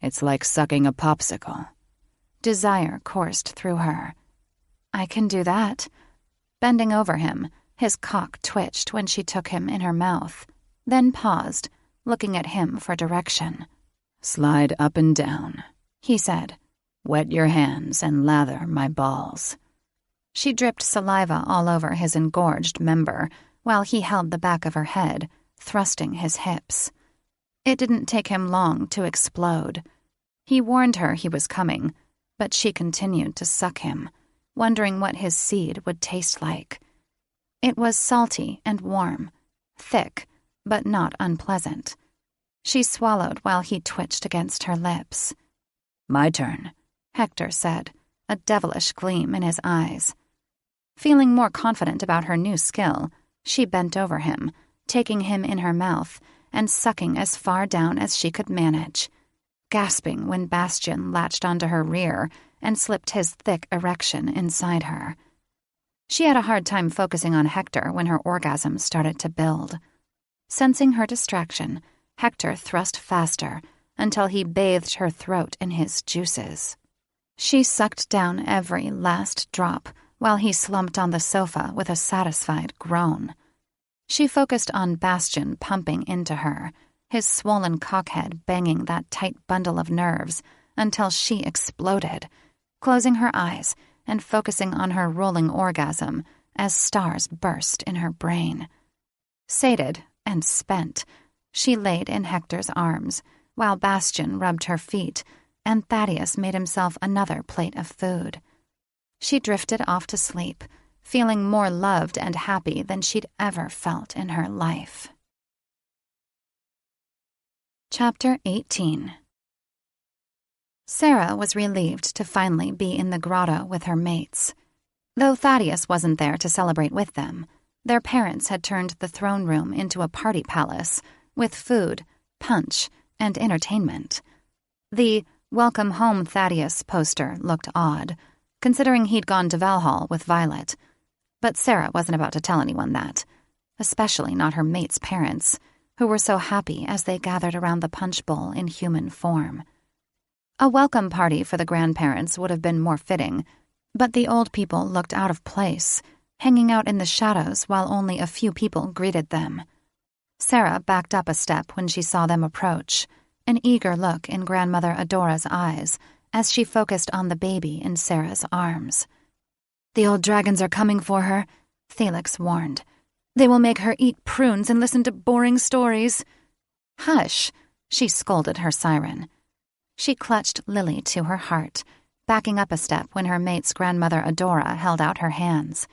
"It's like sucking a popsicle." Desire coursed through her. I can do that. Bending over him, his cock twitched when she took him in her mouth, then paused, looking at him for direction. Slide up and down, he said. Wet your hands and lather my balls. She dripped saliva all over his engorged member while he held the back of her head, thrusting his hips. It didn't take him long to explode. He warned her he was coming, but she continued to suck him, wondering what his seed would taste like. It was salty and warm, thick, but not unpleasant. She swallowed while he twitched against her lips. My turn, Hector said, a devilish gleam in his eyes. Feeling more confident about her new skill, she bent over him, taking him in her mouth and sucking as far down as she could manage, gasping when Bastion latched onto her rear and slipped his thick erection inside her. She had a hard time focusing on Hector when her orgasm started to build. Sensing her distraction, Hector thrust faster until he bathed her throat in his juices. She sucked down every last drop while he slumped on the sofa with a satisfied groan. She focused on Bastion pumping into her, his swollen cockhead banging that tight bundle of nerves until she exploded, closing her eyes and focusing on her rolling orgasm as stars burst in her brain. Sated and spent, she laid in Hector's arms while Bastion rubbed her feet and Thaddeus made himself another plate of food. She drifted off to sleep, feeling more loved and happy than she'd ever felt in her life. Chapter 18. Sarah was relieved to finally be in the grotto with her mates. Though Thaddeus wasn't there to celebrate with them, their parents had turned the throne room into a party palace with food, punch, and entertainment. The "Welcome Home, Thaddeus" poster looked odd, considering he'd gone to Valhall with Violet. But Sarah wasn't about to tell anyone that, especially not her mates' parents, who were so happy as they gathered around the punch bowl in human form. A welcome party for the grandparents would have been more fitting, but the old people looked out of place, hanging out in the shadows while only a few people greeted them. Sarah backed up a step when she saw them approach, an eager look in Grandmother Adora's eyes as she focused on the baby in Sarah's arms. "The old dragons are coming for her," Felix warned. "They will make her eat prunes and listen to boring stories." "Hush," she scolded her siren. She clutched Lily to her heart, backing up a step when her mate's Grandmother Adora held out her hands.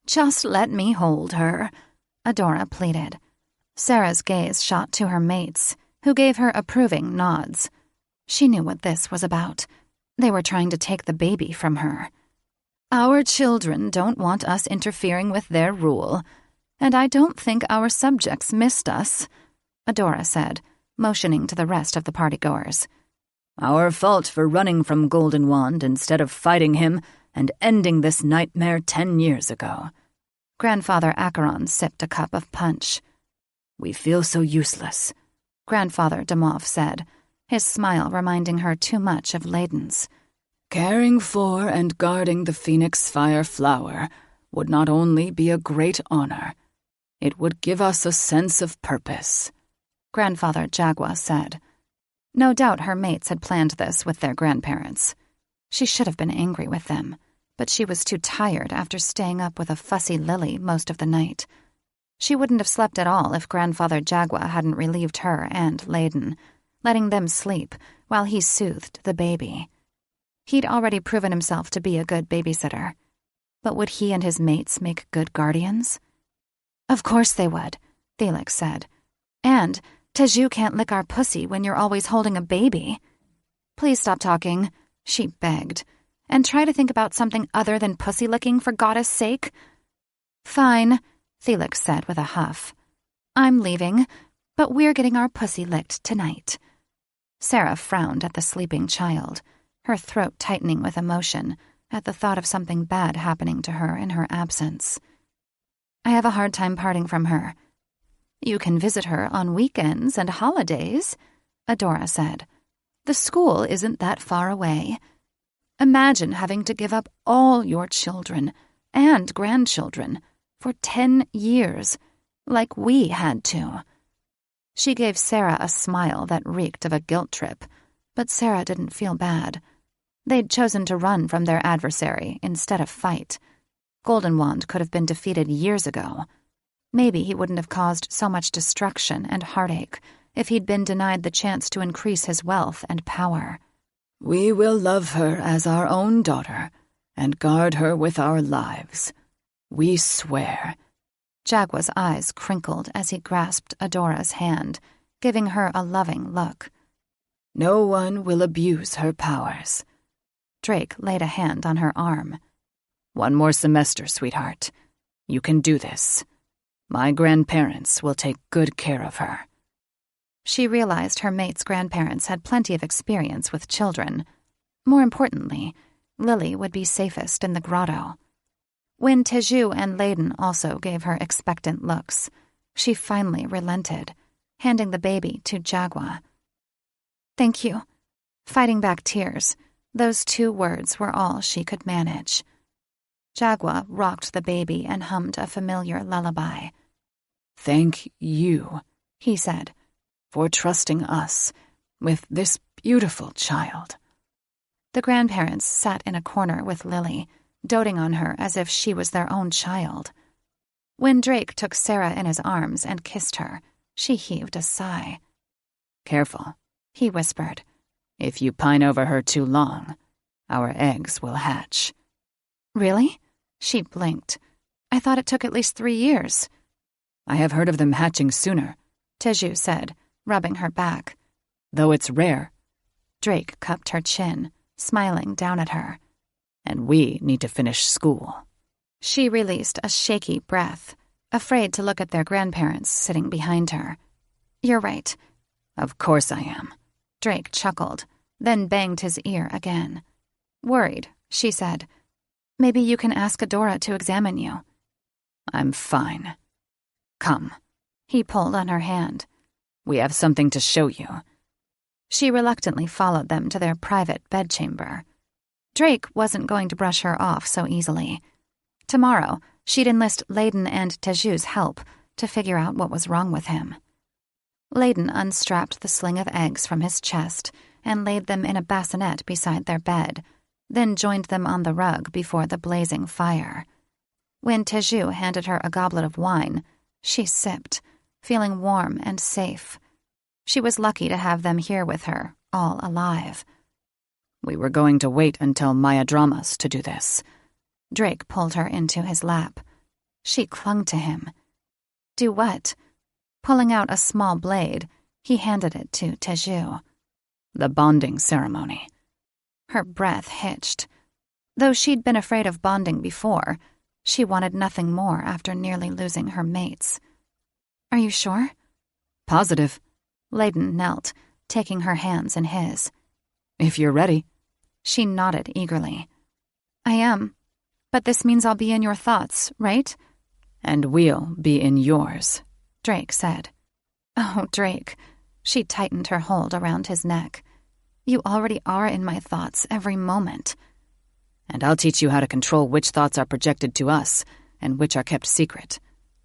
"Just let me hold her," Adora pleaded. Sarah's gaze shot to her mates, who gave her approving nods. She knew what this was about. They were trying to take the baby from her. "Our children don't want us interfering with their rule, and I don't think our subjects missed us," Adora said, motioning to the rest of the partygoers. Our fault for running from Golden Wand instead of fighting him and ending this nightmare 10 years ago. Grandfather Acheron sipped a cup of punch. We feel so useless, Grandfather Demov said, his smile reminding her too much of Layden's. Caring for and guarding the Phoenix Fire Flower would not only be a great honor, it would give us a sense of purpose, Grandfather Jagua said. No doubt her mates had planned this with their grandparents. She should have been angry with them, but she was too tired after staying up with a fussy Lily most of the night. She wouldn't have slept at all if Grandfather Jagua hadn't relieved her and Layden, letting them sleep while he soothed the baby. He'd already proven himself to be a good babysitter. But would he and his mates make good guardians? "Of course they would," Felix said. "And Teju can't lick our pussy when you're always holding a baby." "Please stop talking," she begged, "and try to think about something other than pussy licking, for goddess' sake." "Fine," Felix said with a huff. "I'm leaving, but we're getting our pussy licked tonight." Sarah frowned at the sleeping child, her throat tightening with emotion at the thought of something bad happening to her in her absence. "I have a hard time parting from her." "You can visit her on weekends and holidays," Adora said. "The school isn't that far away." Imagine having to give up all your children and grandchildren for 10 years, like we had to." She gave Sarah a smile that reeked of a guilt trip, but Sarah didn't feel bad. They'd chosen to run from their adversary instead of fight. Golden Wand could have been defeated years ago. Maybe he wouldn't have caused so much destruction and heartache if he'd been denied the chance to increase his wealth and power. "We will love her as our own daughter and guard her with our lives. We swear." Jagua's eyes crinkled as he grasped Adora's hand, giving her a loving look. "No one will abuse her powers." Drake laid a hand on her arm. "One more semester, sweetheart. You can do this. My grandparents will take good care of her." She realized her mate's grandparents had plenty of experience with children. More importantly, Lily would be safest in the grotto. When Teju and Layden also gave her expectant looks, she finally relented, handing the baby to Jagua. "Thank you." Fighting back tears, those 2 words were all she could manage. Jagua rocked the baby and hummed a familiar lullaby. "Thank you," he said, "for trusting us with this beautiful child." The grandparents sat in a corner with Lily, doting on her as if she was their own child. When Drake took Sarah in his arms and kissed her, she heaved a sigh. "Careful," he whispered. "If you pine over her too long, our eggs will hatch." "Really?" She blinked. "I thought it took at least 3 years." "I have heard of them hatching sooner," Teju said, rubbing her back. "Though it's rare." Drake cupped her chin, smiling down at her. "And we need to finish school." She released a shaky breath, afraid to look at their grandparents sitting behind her. "You're right." "Of course I am." Drake chuckled, then banged his ear again. "Worried," she said. "Maybe you can ask Adora to examine you." "I'm fine. Come." He pulled on her hand. "We have something to show you." She reluctantly followed them to their private bedchamber. Drake wasn't going to brush her off so easily. Tomorrow, she'd enlist Layden and Teju's help to figure out what was wrong with him. Layden unstrapped the sling of eggs from his chest and laid them in a bassinet beside their bed, then joined them on the rug before the blazing fire. When Teju handed her a goblet of wine, she sipped, feeling warm and safe. She was lucky to have them here with her, all alive. "We were going to wait until Maya Dramas to do this." Drake pulled her into his lap. She clung to him. "Do what?" Pulling out a small blade, he handed it to Teju. "The bonding ceremony." Her breath hitched. Though she'd been afraid of bonding before, she wanted nothing more after nearly losing her mates. "Are you sure?" "Positive." Layden knelt, taking her hands in his. "If you're ready." She nodded eagerly. "I am. But this means I'll be in your thoughts, right?" "And we'll be in yours," Drake said. "Oh, Drake." She tightened her hold around his neck. "You already are in my thoughts every moment." "And I'll teach you how to control which thoughts are projected to us and which are kept secret,"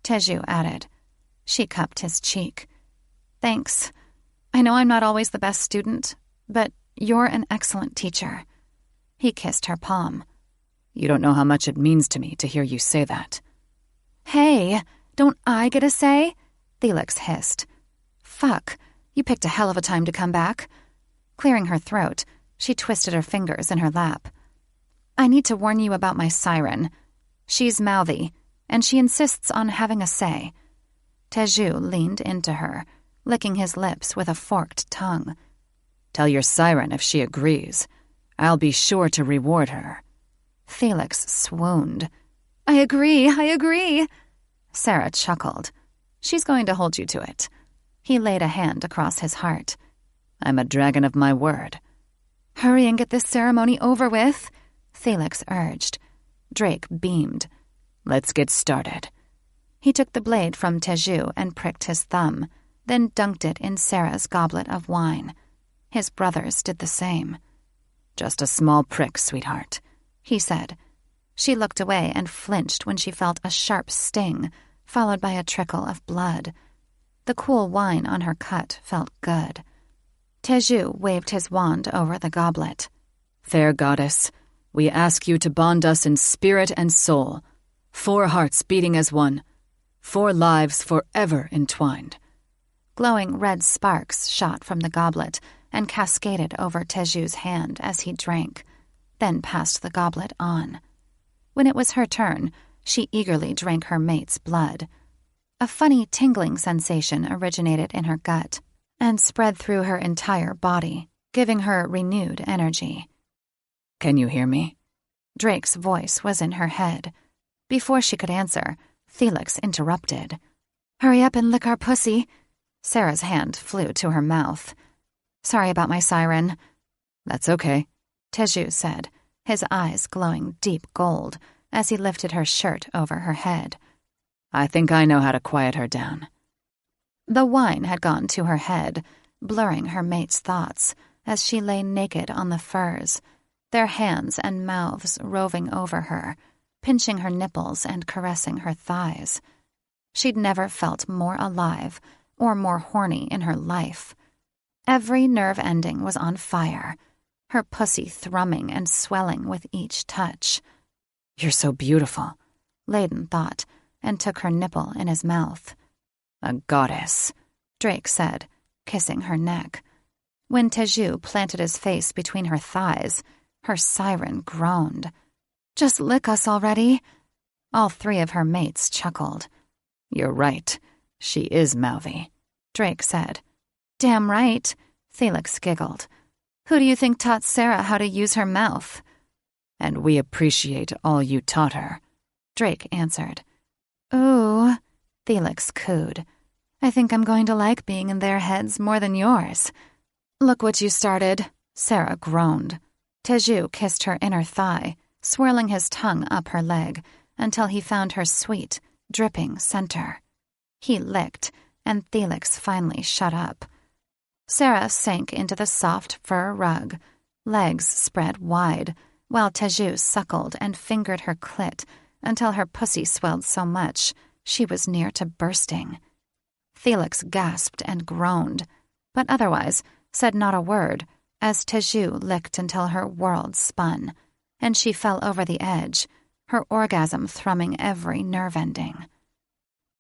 Teju added. She cupped his cheek. "Thanks. I know I'm not always the best student, but you're an excellent teacher." He kissed her palm. "You don't know how much it means to me to hear you say that." "Hey, don't I get a say?" Felix hissed. "Fuck, you picked a hell of a time to come back." Clearing her throat, she twisted her fingers in her lap. "I need to warn you about my siren. She's mouthy, and she insists on having a say." Teju leaned into her, licking his lips with a forked tongue. "Tell your siren if she agrees. I'll be sure to reward her." Felix swooned. I agree." Sarah chuckled. "She's going to hold you to it." He laid a hand across his heart. "I'm a dragon of my word." "Hurry and get this ceremony over with," Felix urged. Drake beamed. "Let's get started." He took the blade from Teju and pricked his thumb, then dunked it in Sarah's goblet of wine. His brothers did the same. "Just a small prick, sweetheart," he said. She looked away and flinched when she felt a sharp sting, followed by a trickle of blood. The cool wine on her cut felt good. Teju waved his wand over the goblet. "Fair goddess, we ask you to bond us in spirit and soul, 4 hearts beating as one, 4 lives forever entwined." Glowing red sparks shot from the goblet and cascaded over Teju's hand as he drank, then passed the goblet on. When it was her turn, she eagerly drank her mate's blood. A funny tingling sensation originated in her gut and spread through her entire body, giving her renewed energy. "Can you hear me?" Drake's voice was in her head. Before she could answer, Felix interrupted. "Hurry up and lick our pussy." Sarah's hand flew to her mouth. "Sorry about my siren." "That's okay," Teju said, his eyes glowing deep gold as he lifted her shirt over her head. "I think I know how to quiet her down." The wine had gone to her head, blurring her mate's thoughts as she lay naked on the furs, their hands and mouths roving over her, pinching her nipples and caressing her thighs. She'd never felt more alive or more horny in her life. Every nerve ending was on fire, her pussy thrumming and swelling with each touch. "You're so beautiful," Layden thought, and took her nipple in his mouth. "A goddess," Drake said, kissing her neck. When Teju planted his face between her thighs, her siren groaned. "Just lick us already." All 3 of her mates chuckled. "You're right. She is mouthy," Drake said. "Damn right," Felix giggled. "Who do you think taught Sarah how to use her mouth?" "And we appreciate all you taught her," Drake answered. "Ooh," Felix cooed. "I think I'm going to like being in their heads more than yours." "Look what you started," Sarah groaned. Teju kissed her inner thigh, swirling his tongue up her leg until he found her sweet, dripping center. He licked, and Felix finally shut up. Sarah sank into the soft fur rug, legs spread wide, while Teju suckled and fingered her clit until her pussy swelled so much she was near to bursting. Felix gasped and groaned, but otherwise said not a word as Teju licked until her world spun, and she fell over the edge, her orgasm thrumming every nerve ending.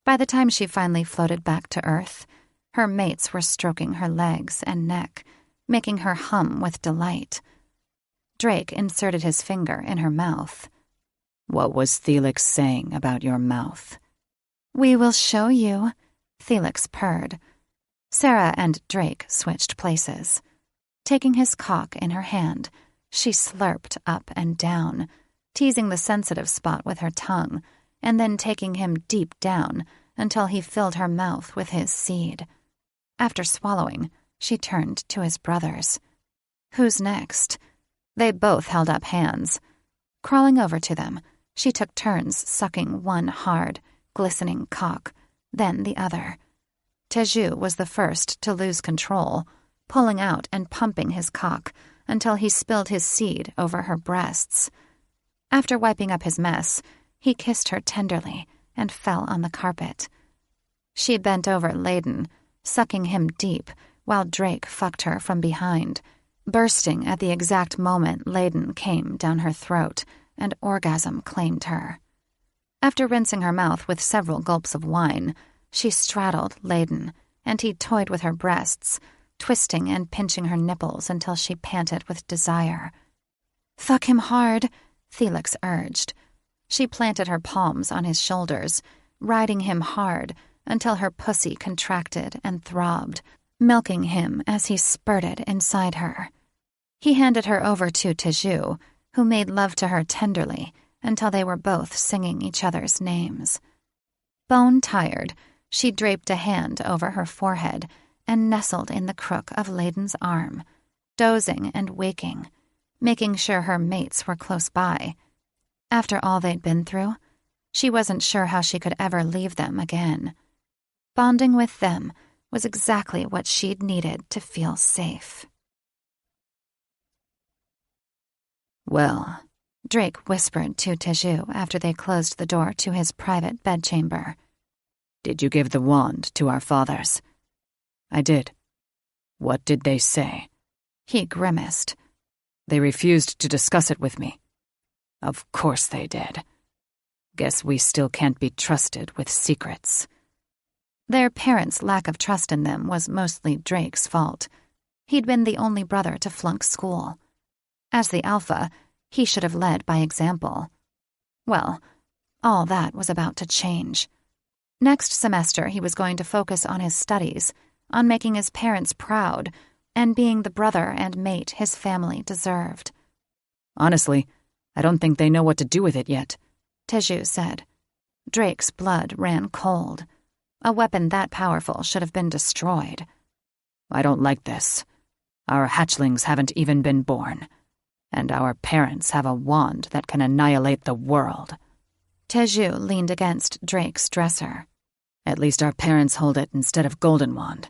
By the time she finally floated back to earth, her mates were stroking her legs and neck, making her hum with delight. Drake inserted his finger in her mouth. "What was Felix saying about your mouth?" "We will show you," Felix purred. Sarah and Drake switched places. Taking his cock in her hand, she slurped up and down, teasing the sensitive spot with her tongue, and then taking him deep down until he filled her mouth with his seed. After swallowing, she turned to his brothers. "Who's next?" They both held up hands. Crawling over to them, she took turns sucking one hard, glistening cock, then the other. Teju was the first to lose control, pulling out and pumping his cock until he spilled his seed over her breasts. After wiping up his mess, he kissed her tenderly and fell on the carpet. She bent over Layden, sucking him deep while Drake fucked her from behind, bursting at the exact moment Layden came down her throat and orgasm claimed her. After rinsing her mouth with several gulps of wine, she straddled Layden, and he toyed with her breasts, twisting and pinching her nipples until she panted with desire. "Fuck him hard," Felix urged. She planted her palms on his shoulders, riding him hard until her pussy contracted and throbbed, milking him as he spurted inside her. He handed her over to Teju, who made love to her tenderly until they were both singing each other's names. Bone-tired, she draped a hand over her forehead and nestled in the crook of Layden's arm, dozing and waking, making sure her mates were close by. After all they'd been through, she wasn't sure how she could ever leave them again. Bonding with them was exactly what she'd needed to feel safe. Well, Drake whispered to Teju after they closed the door to his private bedchamber. Did you give the wand to our fathers? I did. What did they say? He grimaced. They refused to discuss it with me. Of course they did. Guess we still can't be trusted with secrets. Their parents' lack of trust in them was mostly Drake's fault. He'd been the only brother to flunk school. As the alpha, he should have led by example. Well, all that was about to change. Next semester, he was going to focus on his studies, on making his parents proud, and being the brother and mate his family deserved. Honestly, I don't think they know what to do with it yet, Teju said. Drake's blood ran cold. A weapon that powerful should have been destroyed. I don't like this. Our hatchlings haven't even been born. And our parents have a wand that can annihilate the world. Teju leaned against Drake's dresser. At least our parents hold it instead of Golden Wand.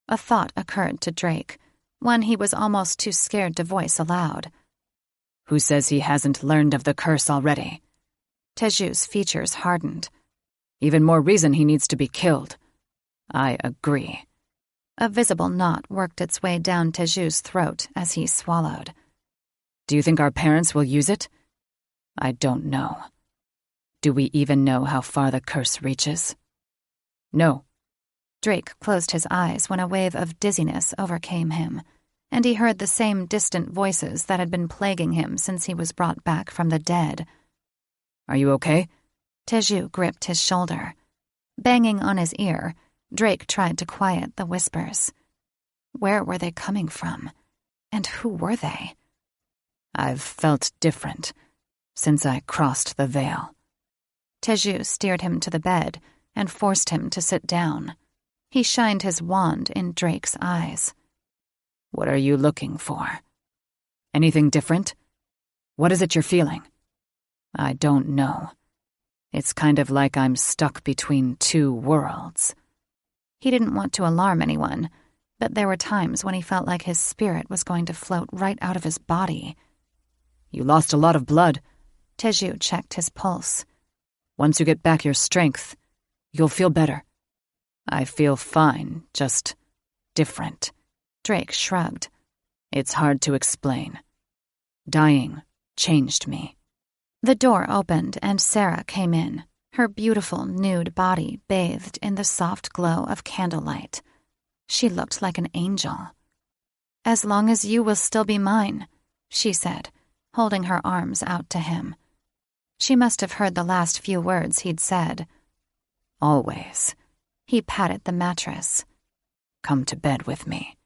A thought occurred to Drake, one he was almost too scared to voice aloud. Who says he hasn't learned of the curse already? Teju's features hardened. Even more reason he needs to be killed. I agree. A visible knot worked its way down Teju's throat as he swallowed. Do you think our parents will use it? I don't know. Do we even know how far the curse reaches? No. Drake closed his eyes when a wave of dizziness overcame him, and he heard the same distant voices that had been plaguing him since he was brought back from the dead. Are you okay? Teju gripped his shoulder. Banging on his ear, Drake tried to quiet the whispers. Where were they coming from? And who were they? I've felt different since I crossed the veil. Teju steered him to the bed and forced him to sit down. He shined his wand in Drake's eyes. What are you looking for? Anything different? What is it you're feeling? I don't know. It's kind of like I'm stuck between two worlds. He didn't want to alarm anyone, but there were times when he felt like his spirit was going to float right out of his body. You lost a lot of blood. Teju checked his pulse. Once you get back your strength, you'll feel better. I feel fine, just different. Drake shrugged. It's hard to explain. Dying changed me. The door opened and Sarah came in, her beautiful nude body bathed in the soft glow of candlelight. She looked like an angel. "As long as you will still be mine," she said, holding her arms out to him. She must have heard the last few words he'd said. Always. He patted the mattress. Come to bed with me.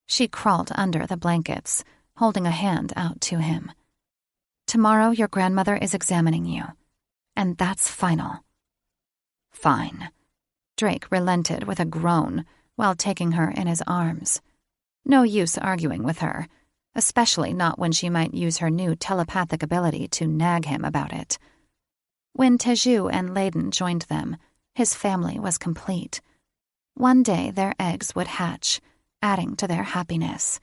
She crawled under the blankets, holding a hand out to him. "Tomorrow your grandmother is examining you, and that's final." "Fine." Drake relented with a groan while taking her in his arms. No use arguing with her, especially not when she might use her new telepathic ability to nag him about it. When Teju and Layden joined them, his family was complete. One day their eggs would hatch, adding to their happiness.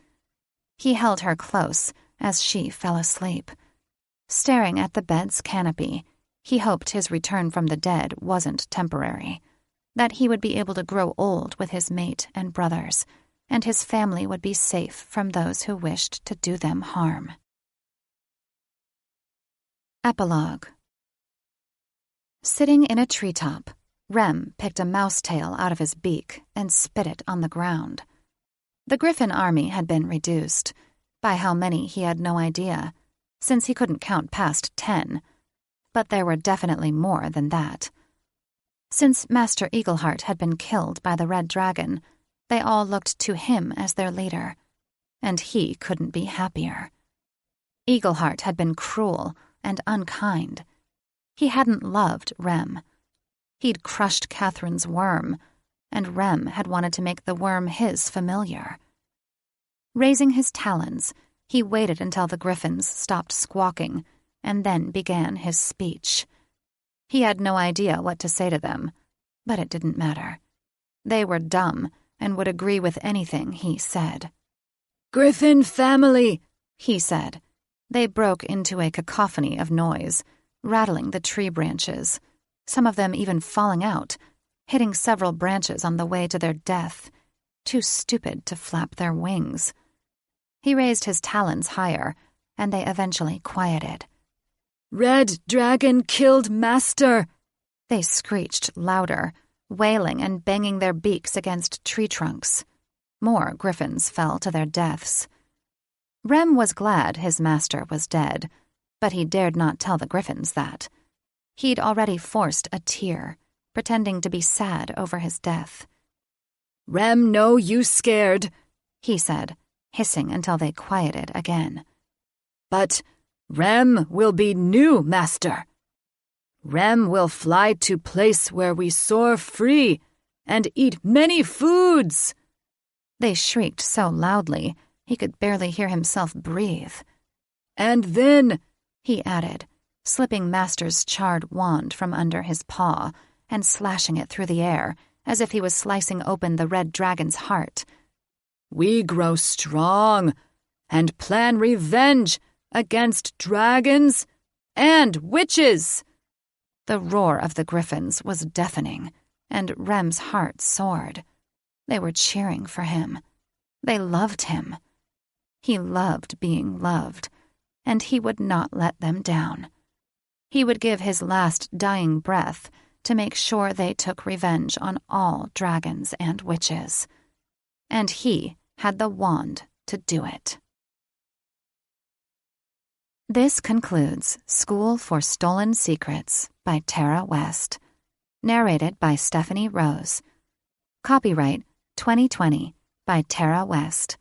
He held her close as she fell asleep. Staring at the bed's canopy, he hoped his return from the dead wasn't temporary, that he would be able to grow old with his mate and brothers, and his family would be safe from those who wished to do them harm. Epilogue. Sitting in a treetop, Rem picked a mouse tail out of his beak and spit it on the ground. The Griffin army had been reduced. By how many he had no idea, since he couldn't count past 10, but there were definitely more than that. Since Master Eagleheart had been killed by the Red Dragon, they all looked to him as their leader, and he couldn't be happier. Eagleheart had been cruel and unkind. He hadn't loved Rem. He'd crushed Catherine's worm, and Rem had wanted to make the worm his familiar. Raising his talons, he waited until the griffins stopped squawking, and then began his speech. He had no idea what to say to them, but it didn't matter. They were dumb and would agree with anything he said. "Griffin family," he said. They broke into a cacophony of noise, rattling the tree branches, some of them even falling out, hitting several branches on the way to their death, too stupid to flap their wings. He raised his talons higher, and they eventually quieted. "Red dragon killed master!" They screeched louder, wailing and banging their beaks against tree trunks. More griffins fell to their deaths. Rem was glad his master was dead, but he dared not tell the griffins that. He'd already forced a tear, pretending to be sad over his death. "Rem know you scared," he said, hissing until they quieted again. "But Rem will be new master. Rem will fly to place where we soar free and eat many foods." They shrieked so loudly he could barely hear himself breathe. "And then," he added, slipping Master's charred wand from under his paw and slashing it through the air as if he was slicing open the red dragon's heart, "we grow strong and plan revenge against dragons and witches." The roar of the griffins was deafening, and Rem's heart soared. They were cheering for him. They loved him. He loved being loved, and he would not let them down. He would give his last dying breath to make sure they took revenge on all dragons and witches. And he had the wand to do it. This concludes School for Stolen Secrets by Tara West. Narrated by Stephanie Rose. Copyright 2020 by Tara West.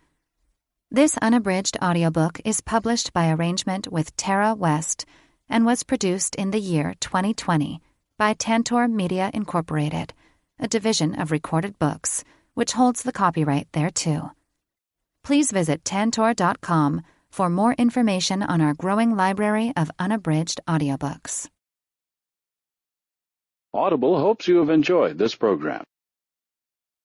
This unabridged audiobook is published by arrangement with Tara West and was produced in the year 2020 by Tantor Media Incorporated, a division of Recorded Books, which holds the copyright thereto. Please visit tantor.com for more information on our growing library of unabridged audiobooks. Audible hopes you have enjoyed this program.